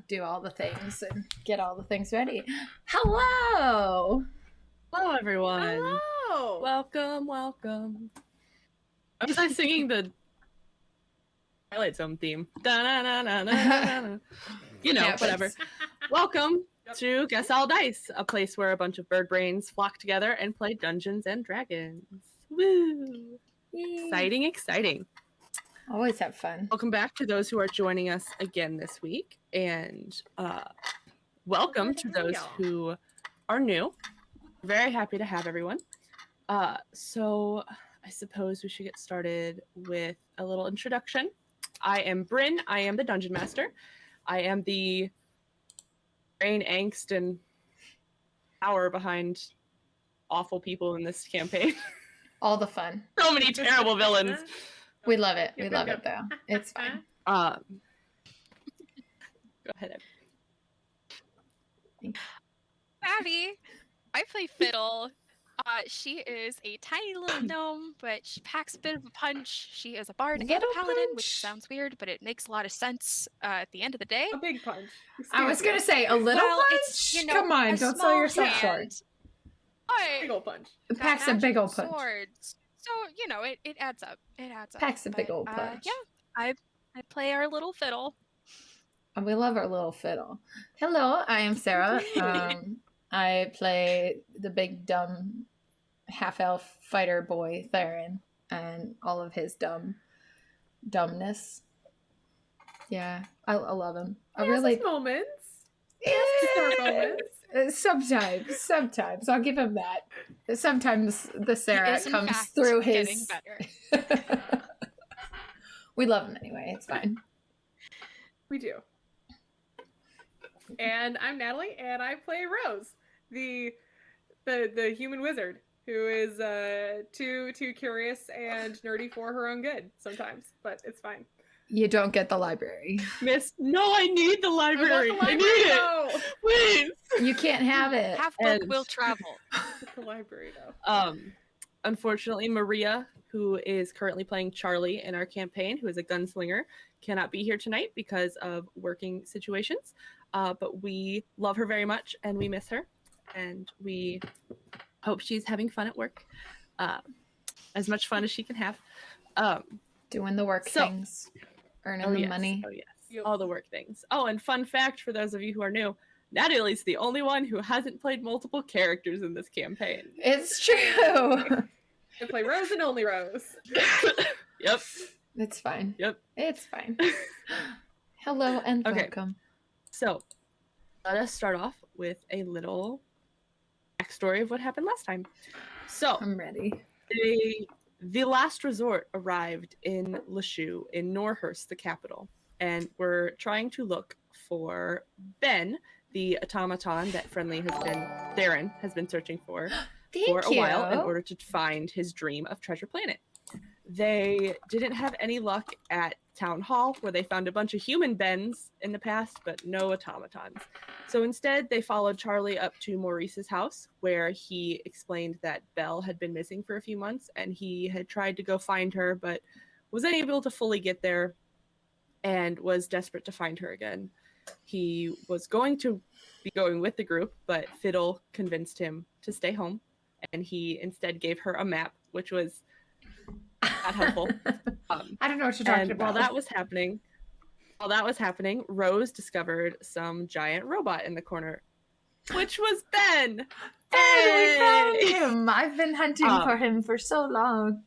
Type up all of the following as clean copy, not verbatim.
do all the things and get all the things ready. Hello! Hello, everyone. Hello! Welcome. I was like singing the Twilight Zone theme. Da-na-na-na-na-na-na. Whatever. Welcome to Guess All Dice, a place where a bunch of bird brains flock together and play Dungeons and Dragons. Woo! Yay. Exciting. Always have fun. Welcome back to those who are joining us again this week, and welcome to those who are new. Very happy to have everyone. So I suppose we should get started with a little introduction. I am Bryn. I am the Dungeon Master. I am the brain angst and power behind awful people in this campaign. All the fun. So many terrible villains. We love it. We love it, though. It's fine. Go ahead. Abby, I play Fiddle. She is a tiny little gnome, but she packs a bit of a punch. She is a bard and a paladin, which sounds weird, but it makes a lot of sense at the end of the day. A big punch. I was going to say, a little punch? Come on, don't sell yourself short. Big ol' punch. It packs a big ol' punch. Swords. So, it adds up. It adds up. Packs a big old punch. Yeah, I play our little Fiddle. And we love our little fiddle. Hello, I am Sarah. I play the big dumb half-elf fighter boy Theron and all of his dumbness. Yeah, I love him. I really moments. Yeah. Sometimes I'll give him that. Sometimes the Sarah comes through his. We love him anyway. It's fine. We do. And I'm Natalie, and I play Rose, the human wizard who is too curious and nerdy for her own good sometimes, but it's fine. You don't get the library. Miss, no, I need the library. I need it. Please. You can't have it. Half book will travel. The library, though. Unfortunately, Maria, who is currently playing Charlie in our campaign, who is a gunslinger, cannot be here tonight because of working situations. But we love her very much, and we miss her. And we hope she's having fun at work. As much fun as she can have. Doing the work things. Earning the money. Oh, yes. All the work things. Oh, and fun fact for those of you who are new, Natalie's the only one who hasn't played multiple characters in this campaign. It's true. I play Rose and only Rose. Yep. It's fine. Yep. It's fine. Hello and welcome. So, let us start off with a little backstory of what happened last time. So, I'm ready. The last resort arrived in Lachute, in Norhurst, the capital, and we're trying to look for Ben, the automaton that Theron has been searching for a while in order to find his dream of Treasure Planet. They didn't have any luck at Town Hall, where they found a bunch of human Bens in the past, but no automatons. So instead, they followed Charlie up to Maurice's house, where he explained that Belle had been missing for a few months, and he had tried to go find her, but was unable to fully get there, and was desperate to find her again. He was going to be going with the group, but Fiddle convinced him to stay home, and he instead gave her a map, which was not helpful. I don't know what you're talking about. While that was happening, Rose discovered some giant robot in the corner, which was Ben. Hey, we found him! I've been hunting for him for so long.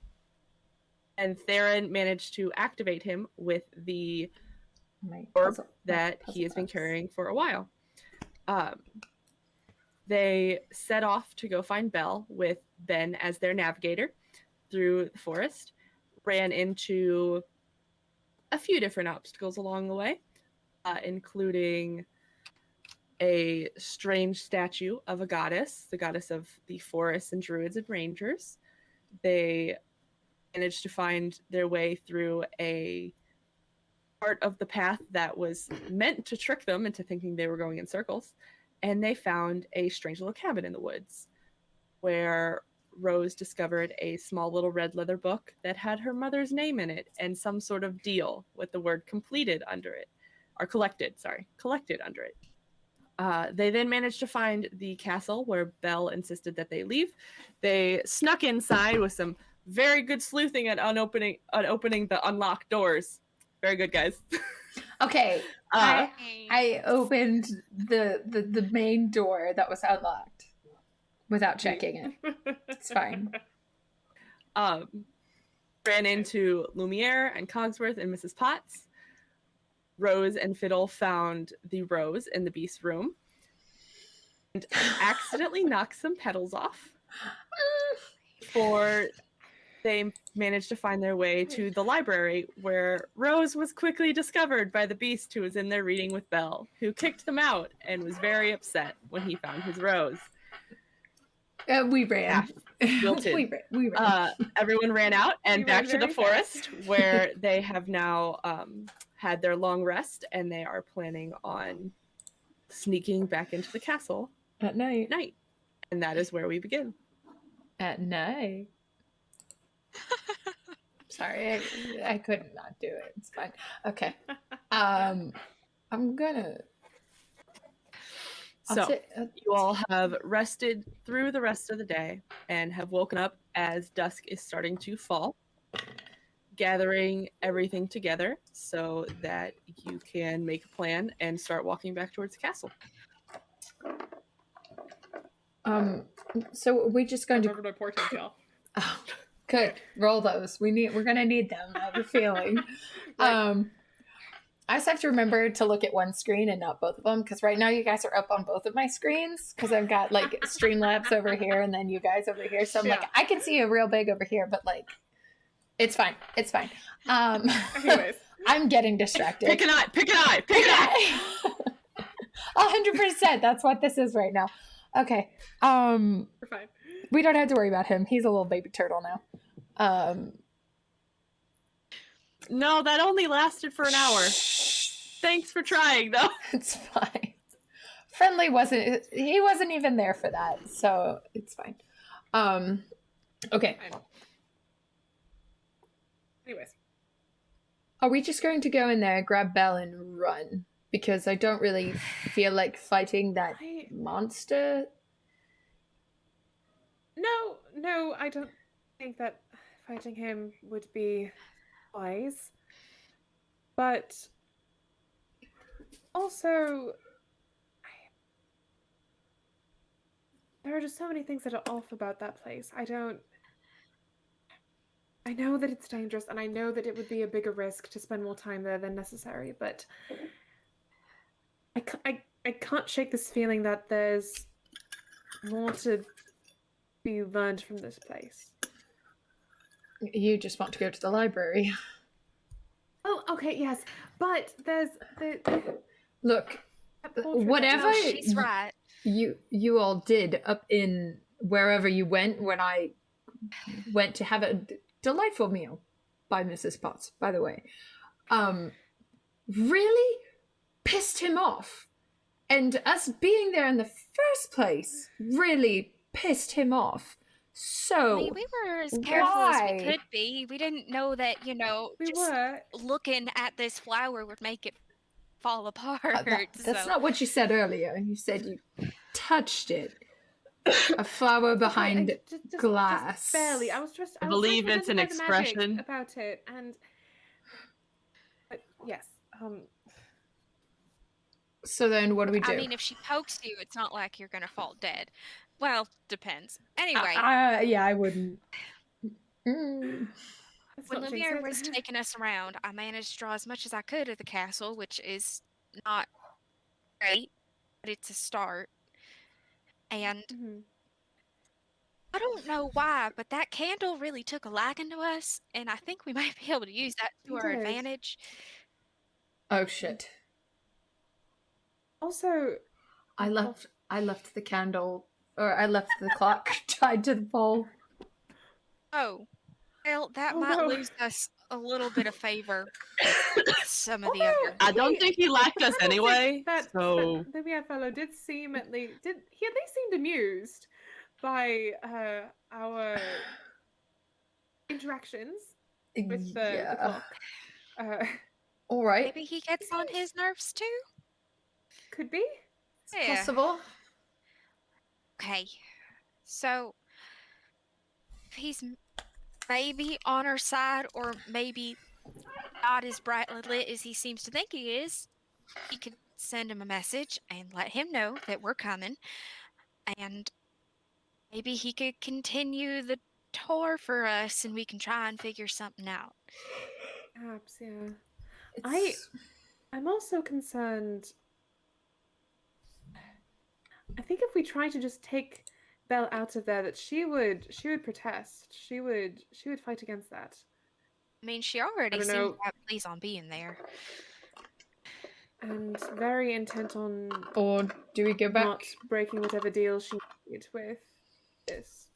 And Theron managed to activate him with the orb that he has been carrying for a while. They set off to go find Belle with Ben as their navigator through the forest, ran into a few different obstacles along the way, including a strange statue of a goddess, the goddess of the forests and druids and rangers. They managed to find their way through a part of the path that was meant to trick them into thinking they were going in circles, and they found a strange little cabin in the woods where Rose discovered a small little red leather book that had her mother's name in it and some sort of deal with the word completed under it. are collected under it. They then managed to find the castle where Belle insisted that they leave. They snuck inside with some very good sleuthing at opening the unlocked doors. Very good, guys. Okay, I opened the main door that was unlocked without checking it. It's fine. Ran into Lumiere and Cogsworth and Mrs. Potts. Rose and Fiddle found the rose in the beast room and accidentally knocked some petals off before they managed to find their way to the library, where Rose was quickly discovered by the beast who was in there reading with Belle, who kicked them out and was very upset when he found his rose. We ran. We ran. Everyone ran out and back to the forest, where they have now had their long rest, and they are planning on sneaking back into the castle at night. And that is where we begin. At night. Sorry, I could not do it. It's fine. Okay. I'm gonna. You all have rested through the rest of the day and have woken up as dusk is starting to fall, gathering everything together so that you can make a plan and start walking back towards the castle. So we're just going to remember my portent tail. Oh, good. Roll those. We're gonna need them. I have a feeling. Right. I just have to remember to look at one screen and not both of them, because right now you guys are up on both of my screens, because I've got like Streamlabs over here and then you guys over here. So I'm like, I can see you real big over here, but like, it's fine. It's fine. Anyways. I'm getting distracted. Pick an eye. 100%. That's what this is right now. Okay. We're fine. We don't have to worry about him. He's a little baby turtle now. No, that only lasted for an hour. Thanks for trying, though. It's fine. Friendly wasn't even there for that, so it's fine. Okay. Anyways. Are we just going to go in there, grab Belle, and run? Because I don't really feel like fighting that monster. No, I don't think that fighting him would be wise. But also, there are just so many things that are off about that place. I know that it's dangerous, and I know that it would be a bigger risk to spend more time there than necessary, but I can't shake this feeling that there's more to be learned from this place. You just want to go to the library. Oh, okay, yes, but there's the look, whatever she's right. You all did up in wherever you went when I went to have a delightful meal by Mrs. Potts, by the way, really pissed him off. And us being there in the first place really pissed him off. So we were as careful as we could be. We didn't know that, looking at this flower would make it fall apart. That's not what you said earlier. You said you touched it. A flower behind glass. Just barely. I believe it's an expression about it, and yes. So then, what do we do? I mean, if she pokes you, it's not like you're gonna fall dead. Well, depends. Anyway. Yeah, I wouldn't. When Lumiere was taking us around, I managed to draw as much as I could of the castle, which is not great, but it's a start. And I don't know why, but that candle really took a liking to us, and I think we might be able to use that to our advantage. Oh shit. Also, I left the candle, or I left the clock tied to the pole. Oh, well, that might lose us a little bit of favor. Some of the other. I don't think he liked us anyway. That Lumiere fellow did seem he at least seemed amused by our interactions with the clock. All right. Maybe he gets on his nerves too? Could be. Yeah. Possible. Okay. So, he's maybe on our side or maybe not as brightly lit as he seems to think he is. We could send him a message and let him know that we're coming. And maybe he could continue the tour for us and we can try and figure something out. Perhaps, yeah. It's... I'm also concerned. I think if we try to just take Belle out of there, that she would protest. She would fight against that. I mean, she already don't seemed know. to have pleas on being there. And very intent on Or do we go back? not breaking whatever deal she made with this.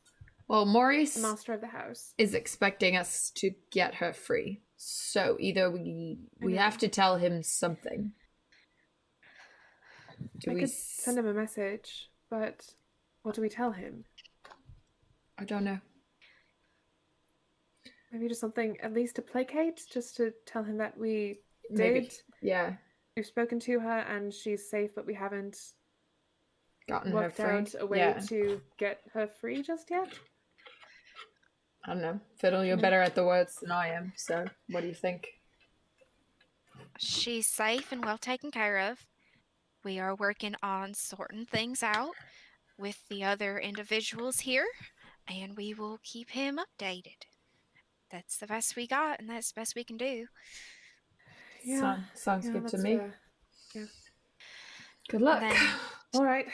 Well, Maurice The master of the house is expecting us to get her free. So either we know. have to tell him something. I could send him a message, but what do we tell him? I don't know. Maybe just something at least to placate, just to tell him that we Maybe. did. Yeah. We've spoken to her and she's safe, but we haven't Gotten worked her free. out a way Yeah. to get her free just yet. I don't know. Fiddle, you're better at the words than I am, so what do you think? She's safe and well taken care of. We are working on sorting things out with the other individuals here, and we will keep him updated. That's the best we got, and that's the best we can do. Yeah. Sounds good to that's me. yeah. Good luck. Then- All right.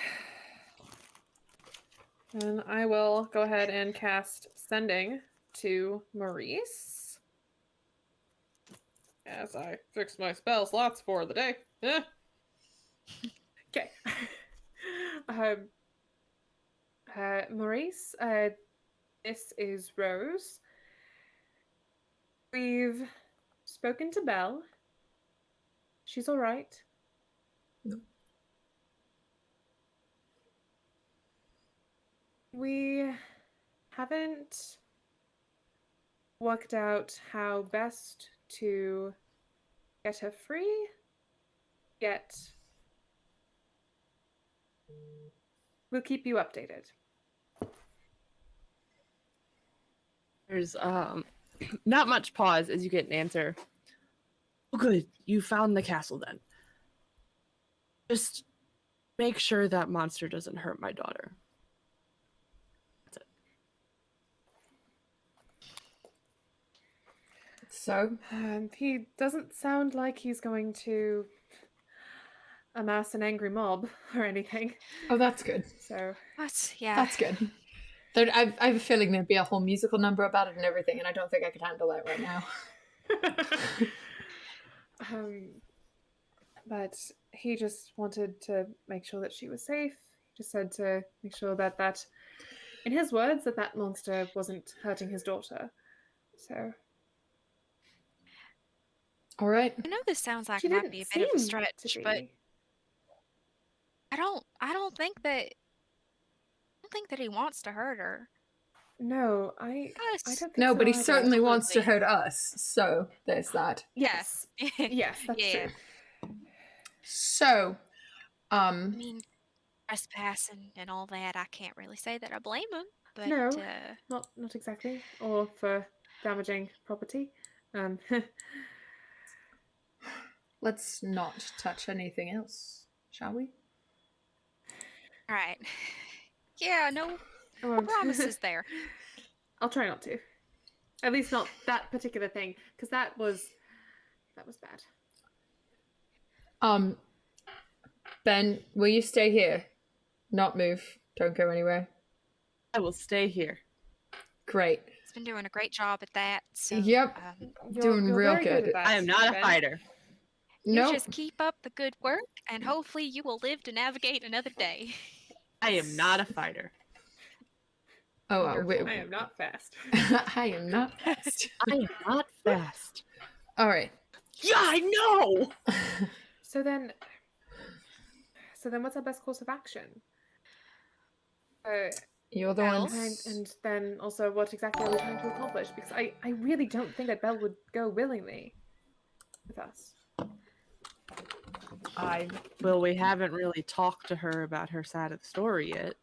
Then I will go ahead and cast Sending to Maurice. As I fix my spell slots for the day. Okay. Maurice, this is Rose. We've spoken to Belle. She's all right. We haven't worked out how best to get her free yet. We'll keep you updated. There's not much pause as you get an answer. Oh, good. You found the castle then. Just make sure that monster doesn't hurt my daughter. That's it. So, He doesn't sound like he's going to amass an angry mob or anything. oh, that's good. So Yeah. That's good. I have a feeling there'd be a whole musical number about it and everything, and I don't think I could handle that right now. But he just wanted to make sure that she was safe. He just said to make sure that in his words, that monster wasn't hurting his daughter. So. All right. I know this sounds like She it might didn't be a bit of a seem stretch, to but be. I don't think that he wants to hurt her. No, I don't think No, so but he either. certainly wants to Absolutely. hurt us. So there's that. Yes. Yes, that's Yeah. true. So, I mean, trespassing and all that, I can't really say that I blame him, but No. Not exactly. Or for damaging property. let's not touch anything else, shall we? all right. Yeah, no I won't. promises there. I'll try not to. At least not that particular thing, because that was bad. Ben, will you stay here? Not move. Don't go anywhere. I will stay here. Great. He's been doing a great job at that. So, Yep. Doing real very good. at that, I am not a Ben. fighter. you Nope. just keep up the good work, and hopefully you will live to navigate another day. I am not a fighter. Oh, I am not fast. I am not fast. I am not fast. All right. Yeah, I know! So then what's our best course of action? You're the Well- ones. And then also what exactly are we trying to accomplish? Because I really don't think that Belle would go willingly with us. I Well, we haven't really talked to her about her side of the story yet.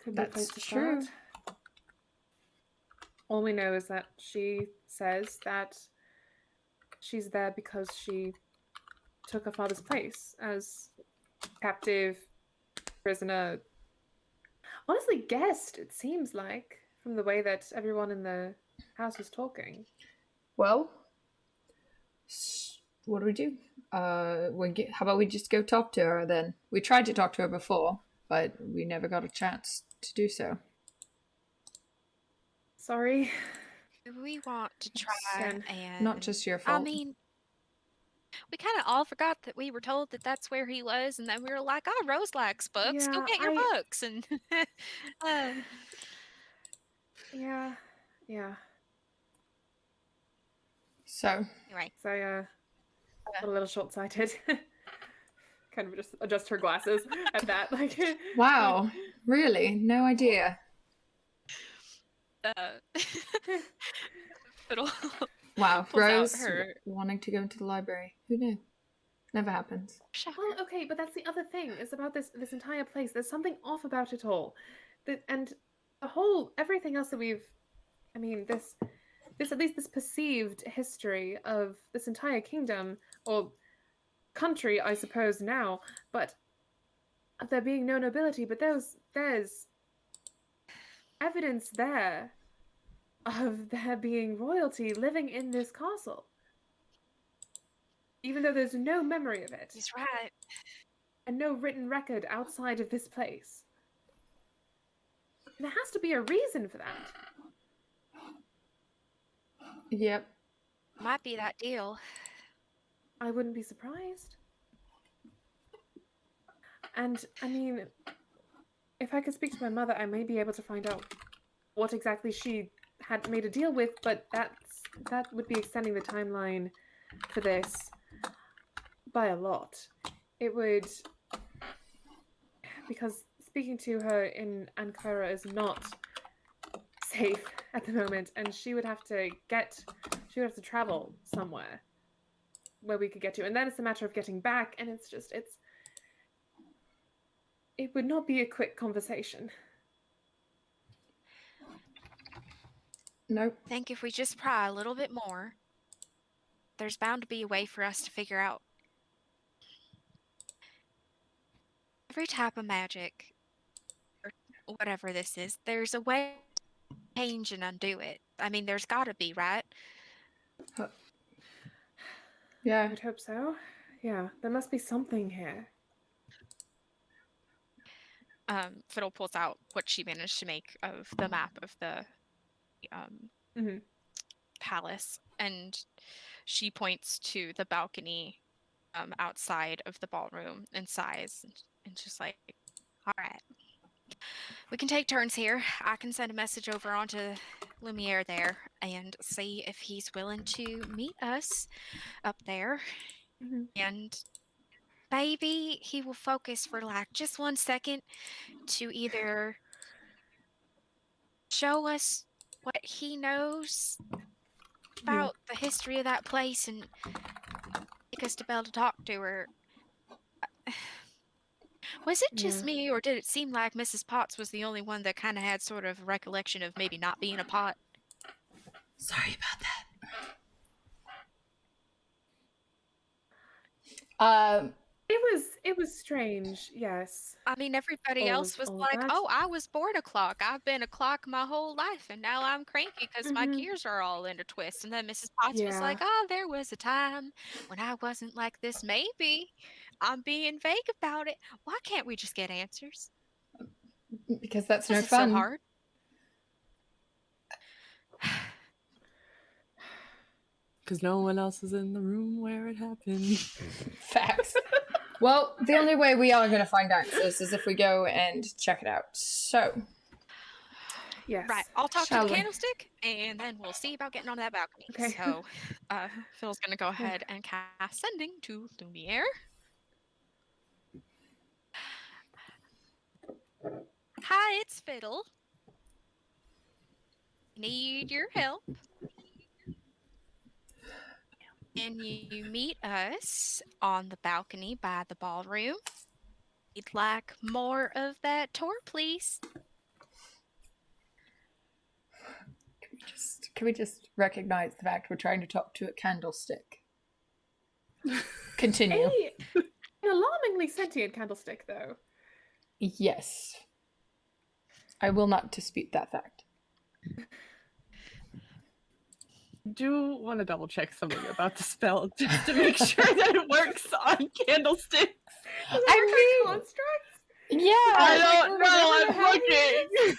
Could be a place That's to true. start. All we know is that she says that she's there because she took her father's place as captive, prisoner, honestly guest, it seems like, from the way that everyone in the house was talking. Well, what do we do? How about we just go talk to her then? We tried to talk to her before, but we never got a chance to do so. Sorry. Do we want to try Again, and... Not just your I fault. mean, we kind of all forgot that we were told that that's where he was, and then we were like, oh, Rose likes books. Go Yeah, get your books. And yeah. So, anyway, So I got a little short-sighted. Kind of just adjust her glasses at that. Like, wow, really? No idea. Fiddle Wow, pulls out Rose her... wanting to go into the library. Who knew? Never happens. well, okay, but that's the other thing. Is about this entire place. There's something off about it all. And the whole everything else that this at least this perceived history of this entire kingdom or country, I suppose now, but of there being no nobility, but there's evidence there of there being royalty living in this castle. Even though there's no memory of it. He's right. And no written record outside of this place. There has to be a reason for that. Yep. Might be that deal. I wouldn't be surprised. And, I mean, if I could speak to my mother, I may be able to find out what exactly she had made a deal with, but that would be extending the timeline for this by a lot. It would... Because speaking to her in Ankara is not safe at the moment, and she would have to travel somewhere where we could get to, and then it's a matter of getting back, and it would not be a quick conversation. Nope. I think if we just pry a little bit more, there's bound to be a way for us to figure out. Every type of magic, or whatever this is, there's a way to change and undo it. I mean, there's got to be, right? Yeah. I would hope so. Yeah, there must be something here. Fiddle pulls out what she managed to make of the map of the palace, and she points to the balcony outside of the ballroom and sighs, and just like, all right, we can take turns here. I can send a message over onto Lumiere there and see if he's willing to meet us up there. And maybe he will focus for like just 1 second to either show us what he knows about the history of that place and take us to be able to talk to her. Was it just me, or did it seem like Mrs. Potts was the only one that kind of had sort of recollection of maybe not being a pot? Sorry about that. It was strange, yes. I mean, everybody else was like, oh, I was born a clock. I've been a clock my whole life, and now I'm cranky because my gears are all in a twist. And then Mrs. Potts was like, oh, there was a time when I wasn't like this. Maybe I'm being vague about it. Why can't we just get answers? Because that's no fun. So hard. Because no one else is in the room where it happened. Facts. Well, the only way we are going to find answers is if we go and check it out. So, yes. Right, I'll talk to the candlestick, and then we'll see about getting onto that balcony. Okay. So, Phil's going to go ahead and cast Sending to Lumiere. Hi, it's Fiddle. Need your help. And you meet us on the balcony by the ballroom. We'd like more of that tour, please. Can we just recognize the fact we're trying to talk to a candlestick? Continue. An alarmingly sentient candlestick, though. Yes. I will not dispute that fact. Do want to double check something about the spell just to make sure that it works on candlesticks. I mean, Constructs? yeah. I don't know. whatever the I'm hell it looking.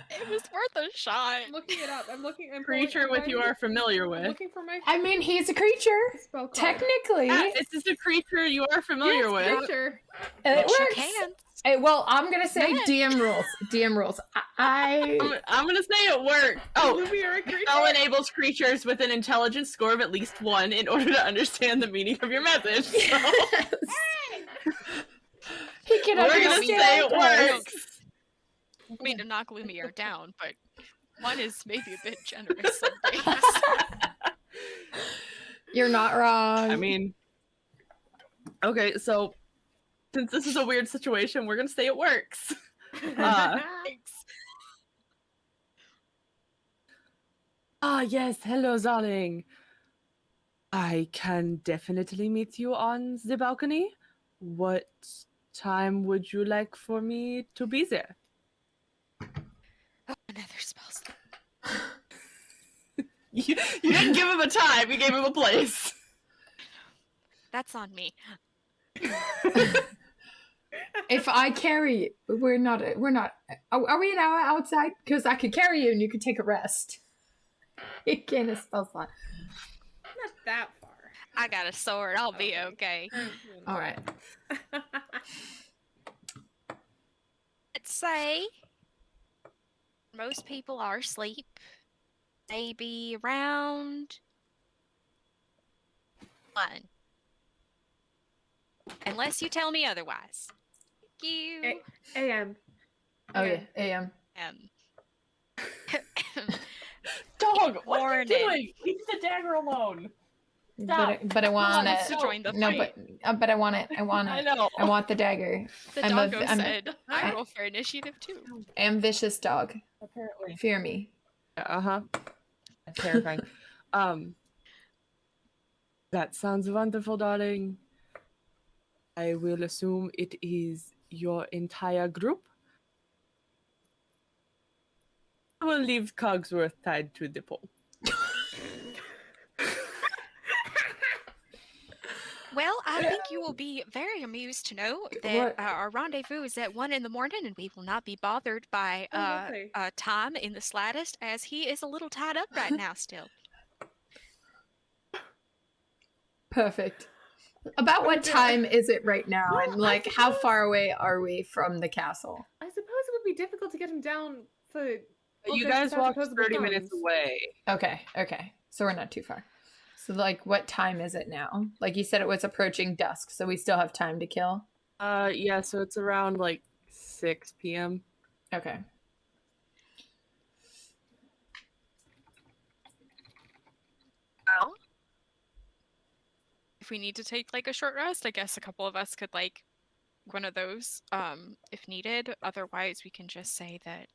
It was worth a shot. I'm looking it up. I'm Creature with you are familiar I'm with. looking for my I mean, he's a creature. spell card. Technically, Yeah, it's just a creature you are familiar with. Creature. it Shook works. hands. Well, I'm gonna say Man. DM rules. DM rules. I I'm gonna say it worked. Oh, We are a creature. spell enables creatures with an intelligence score of at least 1 in order to understand the meaning of your message. So yes. He can we're gonna understand say it us. works. I mean to knock Lumiere down, but one is maybe a bit generous some days. You're not wrong. I mean, okay, so since this is a weird situation, we're gonna say it works. Thanks. Yes, hello, darling. I can definitely meet you on the balcony. What time would you like for me to be there? Oh, another spell slot. You didn't give him a time, you gave him a place. That's on me. If I carry you, we're not. Are we now outside? Because I could carry you and you could take a rest. You can't a spell slot. Not that far. I got a sword. I'll be okay. All right. Let's say most people are asleep. Maybe around 1. Unless you tell me otherwise. Thank you. AM. Oh yeah, AM. Dog, what are you Warning. doing? Leave the dagger alone. Stop. But I want wants it. to join the No, fight. but I want it. I want I it. know. I want the dagger. The I'm doggo I'm- said, I roll for initiative too. Ambitious dog. Apparently. Fear me. Uh-huh. That's terrifying. That sounds wonderful, darling. I will assume it is your entire group. I will leave Cogsworth tied to the pole. Well, I think you will be very amused to know that What? our rendezvous is at 1 in the morning, and we will not be bothered by lovely. time in the slightest, as he is a little tied up right now still. Perfect. About what time is it right now? Well, And I like, how suppose- far away are we from the castle? I suppose it would be difficult to get him down for. You objects guys without walked opposable 30 minutes thumbs. away. Okay. So we're not too far. So like, what time is it now? Like you said, it was approaching dusk, so we still have time to kill. Yeah, so it's around like 6 p.m. Okay. Well, if we need to take like a short rest, I guess a couple of us could like one of those if needed. Otherwise, we can just say that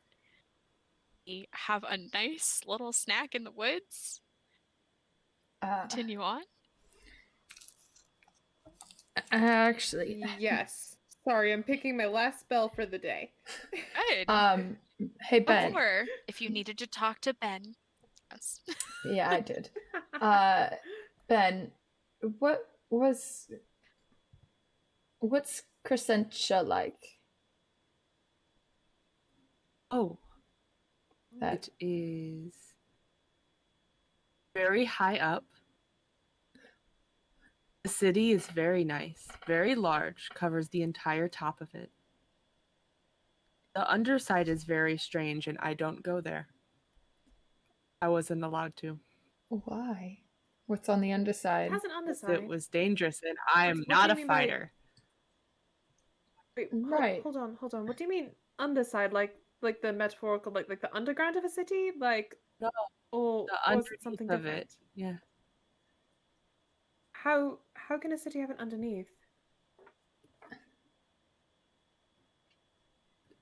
we have a nice little snack in the woods. Continue on. Actually, Yes. Sorry, I'm picking my last spell for the day. Good. hey Ben. Or if you needed to talk to Ben. Yes. Yeah, I did. Ben, what's Crescentia like? Oh, That it is very high up. The city is very nice, very large, covers the entire top of it. The underside is very strange, and I don't go there. I wasn't allowed to. why? What's on the underside? It has an underside. It was dangerous, and I am What do not you a mean by- fighter. Wait, Right. Hold on. What do you mean underside? Like the metaphorical, like the underground of a city? Like No, or The was it underneath something of different? it. Yeah. how can a city have it underneath?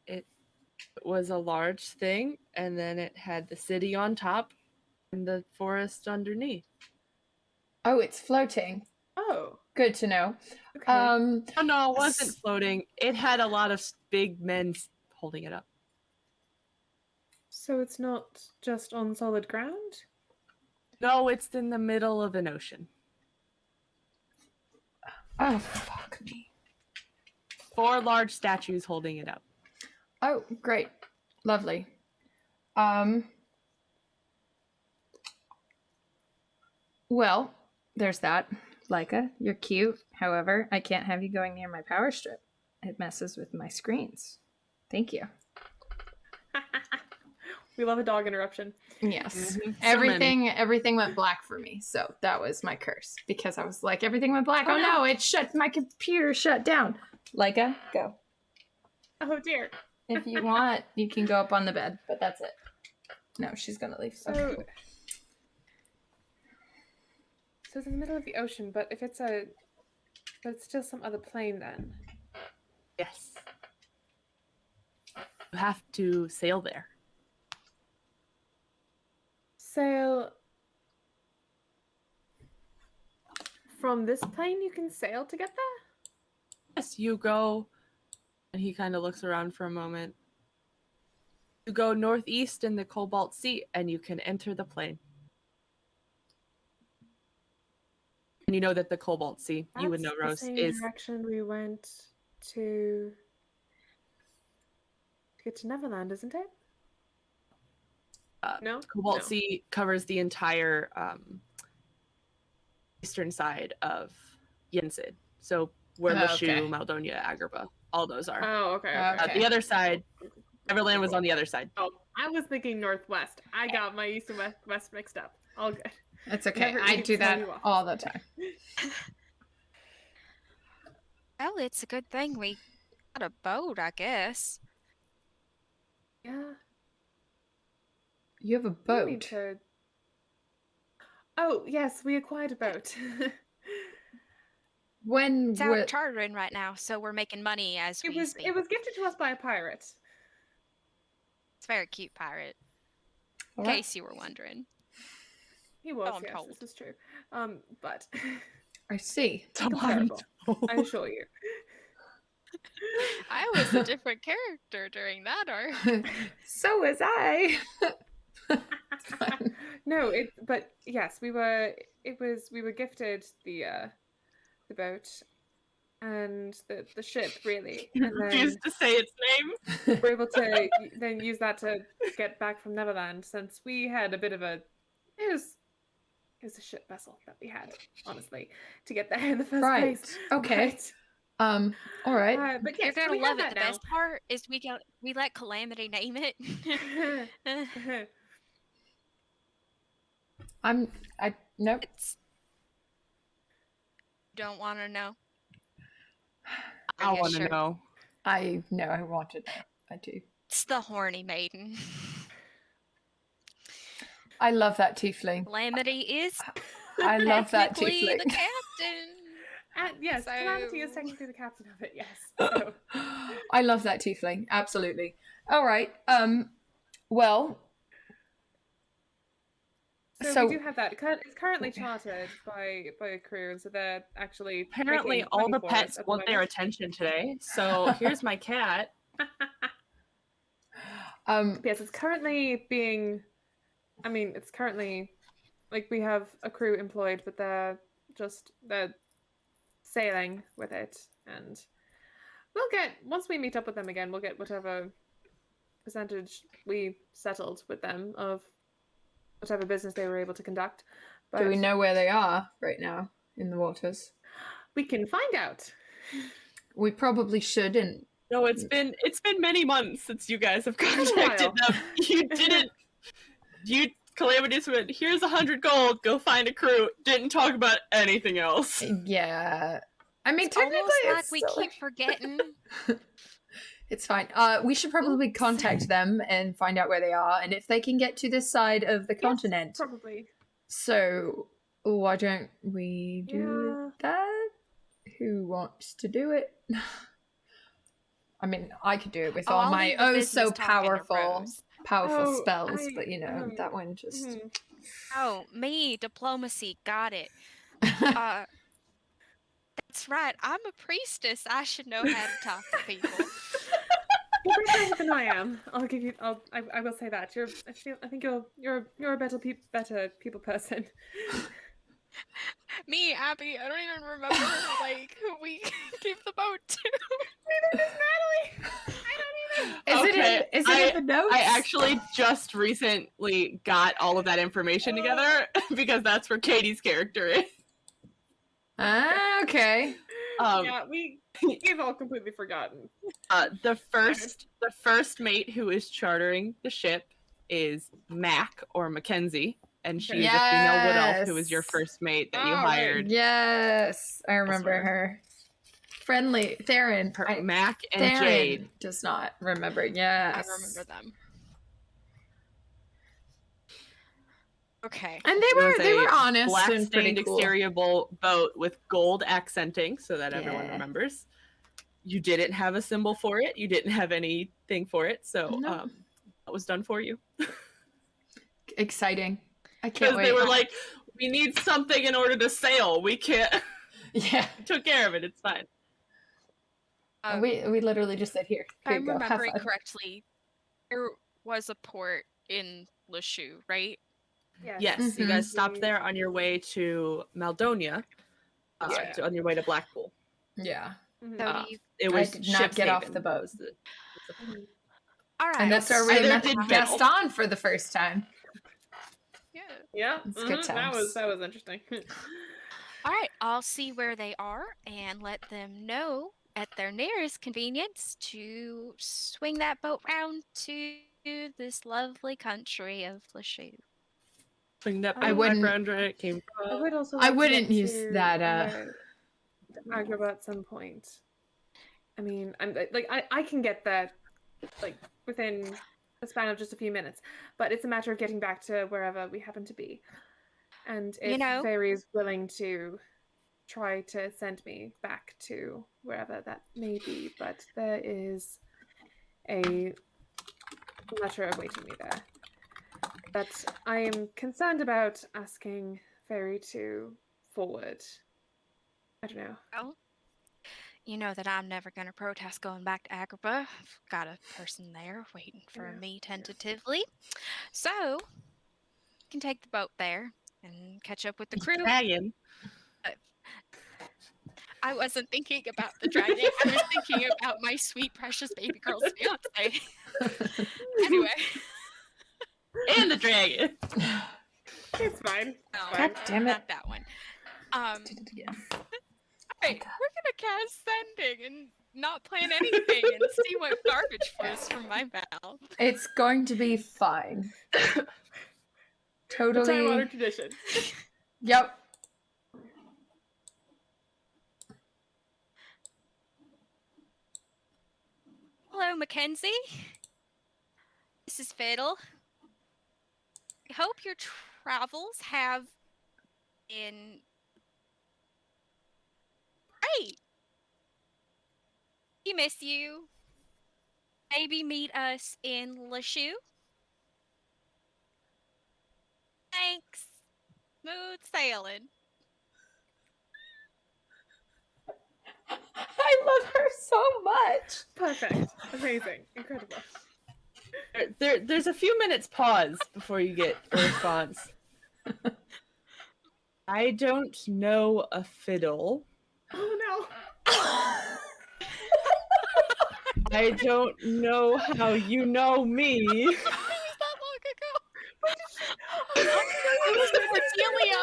It was a large thing, and then it had the city on top and the forest underneath. Oh, it's floating. Oh, Good to know. okay. Oh no, it wasn't floating. It had a lot of big men holding it up. So it's not just on solid ground? No, it's in the middle of an ocean. Oh, fuck me. 4 large statues holding it up. Oh, great. Lovely. Well, there's that. Leica, you're cute. However, I can't have you going near my power strip. It messes with my screens. Thank you. We love a dog interruption. Yes. Mhm. Everything went black for me. So that was my curse. Because I was like, everything went black. Oh no, it shut, my computer shut down. Leica, go. Oh dear. If you want, you can go up on the bed, but that's it. No, she's gonna leave. So, Okay. so it's in the middle of the ocean, but if it's but it's still some other plane then. Yes. You have to sail there. Sail from this plane? You can sail to get there? Yes, you go, and he kind of looks around for a moment. You go northeast in the Cobalt Sea, and you can enter the plane. And you know that the Cobalt Sea, you would know, That's Rose, the same is direction we went to get to Neverland, isn't it? No? Cobalt No. Sea covers the entire eastern side of Yensid. So where Oh, Lashu, okay. Maldonia, Agrabah, all those are. Oh, okay. Okay. The other side, Neverland was on the other side. Oh, I was thinking northwest. I got my east and west mixed up. All good. It's okay. Never I eat, do tell that you off. all the time. Well, it's a good thing we got a boat, I guess. Yeah. You have a We don't need boat. to... Oh, yes, we acquired a boat. When It's out chartering right now, so we're making money as we speak. it was gifted to us by a pirate. It's a very cute pirate, in What? case you were wondering. He was, I'm yes, told. this is true. But I see. comparable, I assure you. I was a different character during that arc. So was I. No, but yes, we were gifted the boat and the ship, really. You And then refuse to say its name. we're able to then use that to get back from Neverland, since we had a bit of it was a ship vessel that we had, honestly, to get there in the first Right. place. Okay. But, All right. but You're yes, gonna we have love it. that The now. best part is we let Calamity name it. Nope. It's don't want to know. I you want to sure? know. I know. I want to know. I do. It's the horny maiden. I love that tiefling. Calamity is I love that technically tiefling. the captain. Yes, So- Calamity is technically the captain of it. Yes. So. I love that tiefling. Absolutely. All right. Well. So we do have that. It's currently chartered by a crew, and so they're actually Apparently, making all money the for pets us at the want their moment. attention today. So here's my cat. Yes, it's currently being. I mean, it's currently like we have a crew employed, but they're sailing with it, and we'll get once we meet up with them again, we'll get whatever percentage we settled with them of whatever business they were able to conduct. But do we know where they are right now in the waters? we can find out. We probably shouldn't. No, it's been many months since you guys have a while. contacted them. You didn't. You Calamities went, here's 100 gold. Go find a crew. Didn't talk about anything else. Yeah. I mean, It's technically, almost like it's we still keep forgetting. It's fine. We should probably contact them and find out where they are, and if they can get to this side of the continent. Probably. So, why don't we do that? Who wants to do it? I mean, I could do it with all I'll my leave the business talking to Rose. powerful Oh, spells, but you know, that one just. Oh, me, diplomacy, got it. That's right. I'm a priestess. I should know how to talk to people. You're better than I am. I'll give you. I will say that. I think you're a better people person. Me, Abby, I don't even remember like who we gave the boat to. Neither does Natalie. I don't either. Is it in the notes? I actually just recently got all of that information together because that's where Katie's character is. Okay. Yeah, we've all completely forgotten. The first mate who is chartering the ship is Mac or Mackenzie, and she is a female wood elf who is your first mate that you hired. Yes, I remember her. Friendly Theron. Mac and Theron Jade does not remember. Yes, I remember them. Okay. And they were honest black and pretty stained cool. exterior boat with gold accenting so that everyone remembers. You didn't have a symbol for it. You didn't have anything for it, so that was done for you. Exciting! I can't wait. They were like, we need something in order to sail. We can't. Yeah, we took care of it. It's fine. We literally just said here. If I'm remembering correctly, there was a port in Lachute, right? Yes, you guys stopped there on your way to Maldonia, on your way to Blackpool. Yeah. So it was I did not get off the boat. All right. And that's where we met Gaston for the first time. Yeah. It's good times. That was interesting. All right, I'll see where they are and let them know at their nearest convenience to swing that boat round to this lovely country of Lachute. Swing that I wouldn't. Background where it came from. I would also. I wouldn't use that. Agrabah at some point. I mean, I can get that, like within a span of just a few minutes, but it's a matter of getting back to wherever we happen to be. And if Fairy is willing to try to send me back to wherever that may be, but there is a letter awaiting me there. But I am concerned about asking Fairy to forward. I don't know. Well, you know that I'm never going to protest going back to Agrabah. I've got a person there waiting for me tentatively. So, you can take the boat there and catch up with the crew. Dragon. I wasn't thinking about the dragon. I was thinking about my sweet, precious baby girl's fiance. Anyway. And the dragon. It's fine. No, God damn it. Not that one. Alright, we're gonna cast sending and not plan anything and see what garbage flows from my mouth. It's going to be fine. Totally. Time honored tradition. Yep. Hello, Mackenzie. This is Fiddle. I hope your travels have been great. We miss you. Maybe meet us in Lachute. Thanks. Smooth sailing. I love her so much. Perfect. Amazing. Incredible. There's a few minutes pause before you get a response. I don't know a fiddle. Oh no. I don't know how you know me. It was that long ago. It was Cordelia.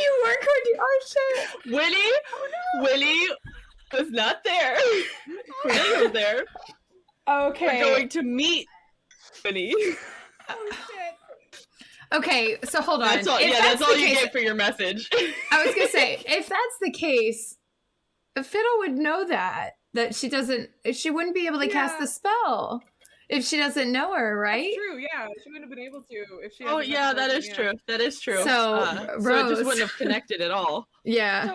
You were Cordelia. Oh shit. Willie was not there. Cordelia was there. Okay. We're going to meet Winnie. Oh shit. Okay, so hold on. That's all, that's all you get for your message. I was gonna say, if that's the case, Fiddle would know that she wouldn't be able to cast the spell. if she doesn't know her, right? That's true, yeah. She wouldn't have been able to if she Oh hasn't met yeah, the that person, is yeah. true. That is true. So, so it Rose. just wouldn't have connected at all. Yeah.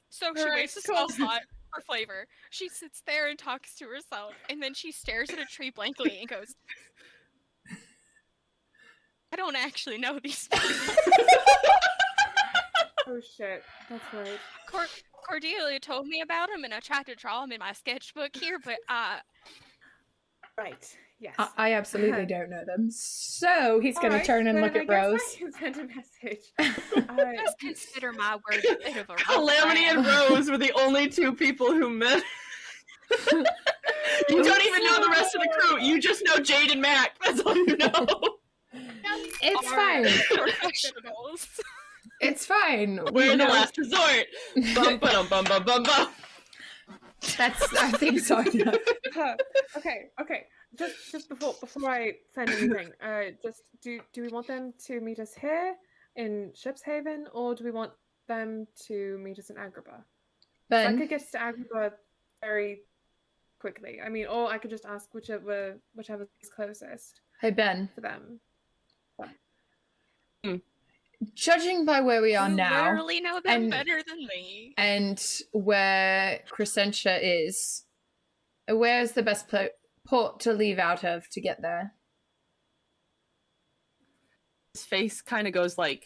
So she Alright, wastes a cool. spell slot for flavor. She sits there and talks to herself, and then she stares at a tree blankly and goes, I don't actually know these people. Oh shit, that's right. Cordelia told me about him, and I tried to draw him in my sketchbook here, but Right, yes. I absolutely don't know them. So he's going to Alright, turn and then look I at guess Rose. I can send a message. just consider my word a bit of a rough Calamity and draft. Rose were the only two people who met. You don't even know the rest of the crew. You just know Jade and Mac. That's all you know. It's Are fine. professionals. It's fine. We're the know- last resort. Bum bum bum bum bum bum. That's, I think so. Okay. Just before I send anything, just do we want them to meet us here in Shipshaven, or do we want them to meet us in Agrabah? I Ben, could get to Agrabah very quickly. I mean, or I could just ask whichever is closest hey Ben, for them. judging by where we are You now literally know them and- better than me. and where Crescentia is, where's the best port to leave out of to get there? His face kind of goes like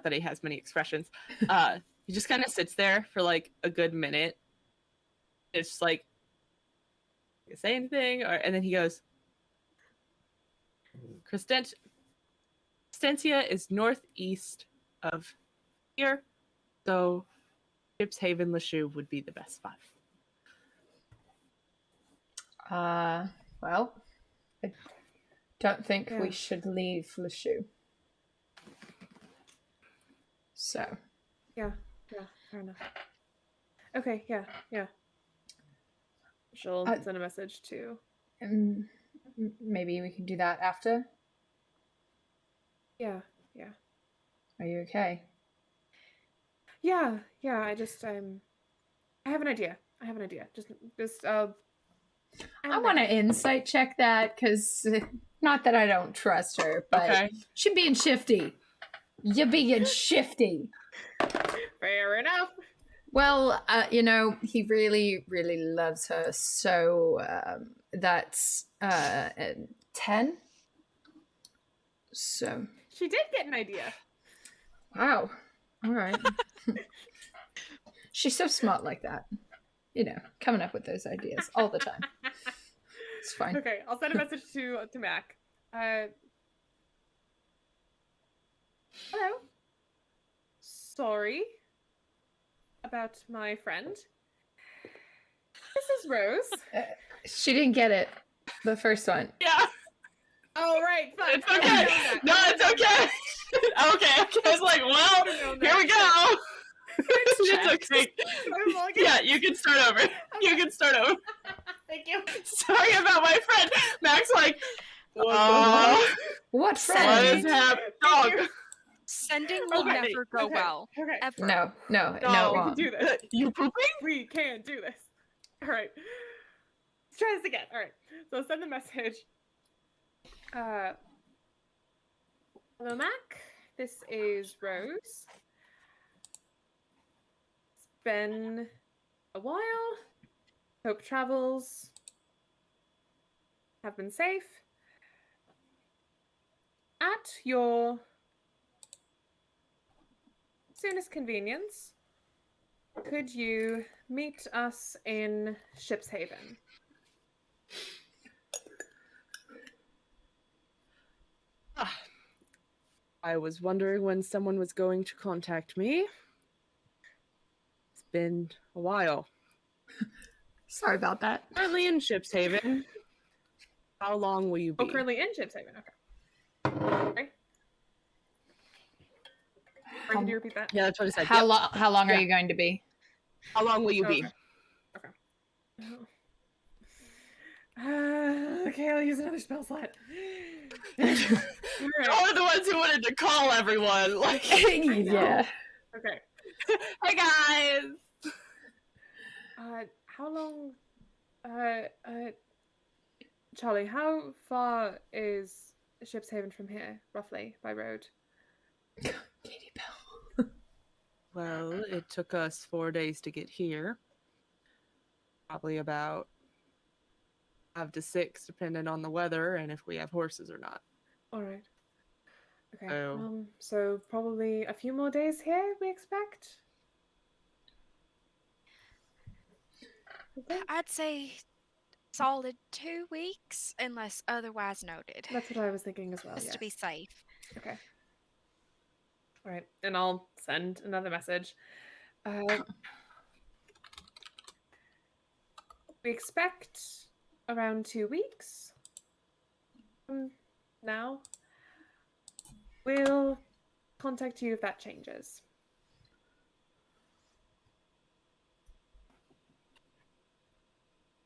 that. He has many expressions. He just kind of sits there for like a good minute. It's just like, you say anything, and then he goes, Crescentia is northeast of here, so Shipshaven Lashu would be the best spot. Well, I don't think Yeah. we should leave Lashu. So, Yeah, fair enough. Okay, yeah. She'll send a message to. maybe we can do that after. Yeah. Are you okay? Yeah. I just I have an idea. Just I want to insight check that because not that I don't trust her, but Okay. she's being shifty. You're being shifty. Fair enough. Well, he really, really loves her. So that's 10. So, She did get an idea. wow. All right. She's so smart like that. Coming up with those ideas all the time. It's fine. Okay, I'll send a message to Mac. Hello. Sorry about my friend. This is Rose. She didn't get it. The first one. Yeah, Oh right, fine. it's okay. No, it's okay. Okay. I was like, well, here we go. It's okay. Yeah, you can start over. You can start over. Thank you. Sorry about my friend. Max, like, What what friend? is happening? Dog. Sending will Okay, never go okay, well. Okay. Ever. No, it We can won't. do this. You pooping? We can do this. All right. Let's try this again. All right. So I'll send the message. Hello, Mac. This is Rose. It's been a while. Hope travels have been safe. At your soonest convenience, could you meet us in Shipshaven? I was wondering when someone was going to contact me. It's been a while. Sorry about that. Currently in Shipshaven. How long will you be? Oh, currently in Shipshaven. Okay. Okay. Or could you repeat that? Yeah, that's what I said. How Yep. long are Yeah. you going to be? How long will you be? Okay. Okay, I'll use another spell slot. Alright. You're the ones who wanted to call everyone. Like, Yeah. Okay. hey guys. How long? Charlie, how far is Ship's Haven from here, roughly, by road? Katie Bell. Well, it took us 4 days to get here. Probably about 5 to 6, depending on the weather and if we have horses or not. All right. Okay. Oh. So probably a few more days here, we expect? Okay. I'd say solid 2 weeks, unless otherwise noted. That's what I was thinking as well, Just yes. to be safe. Okay. All right. And I'll send another message. We expect around 2 weeks from now. We'll contact you if that changes.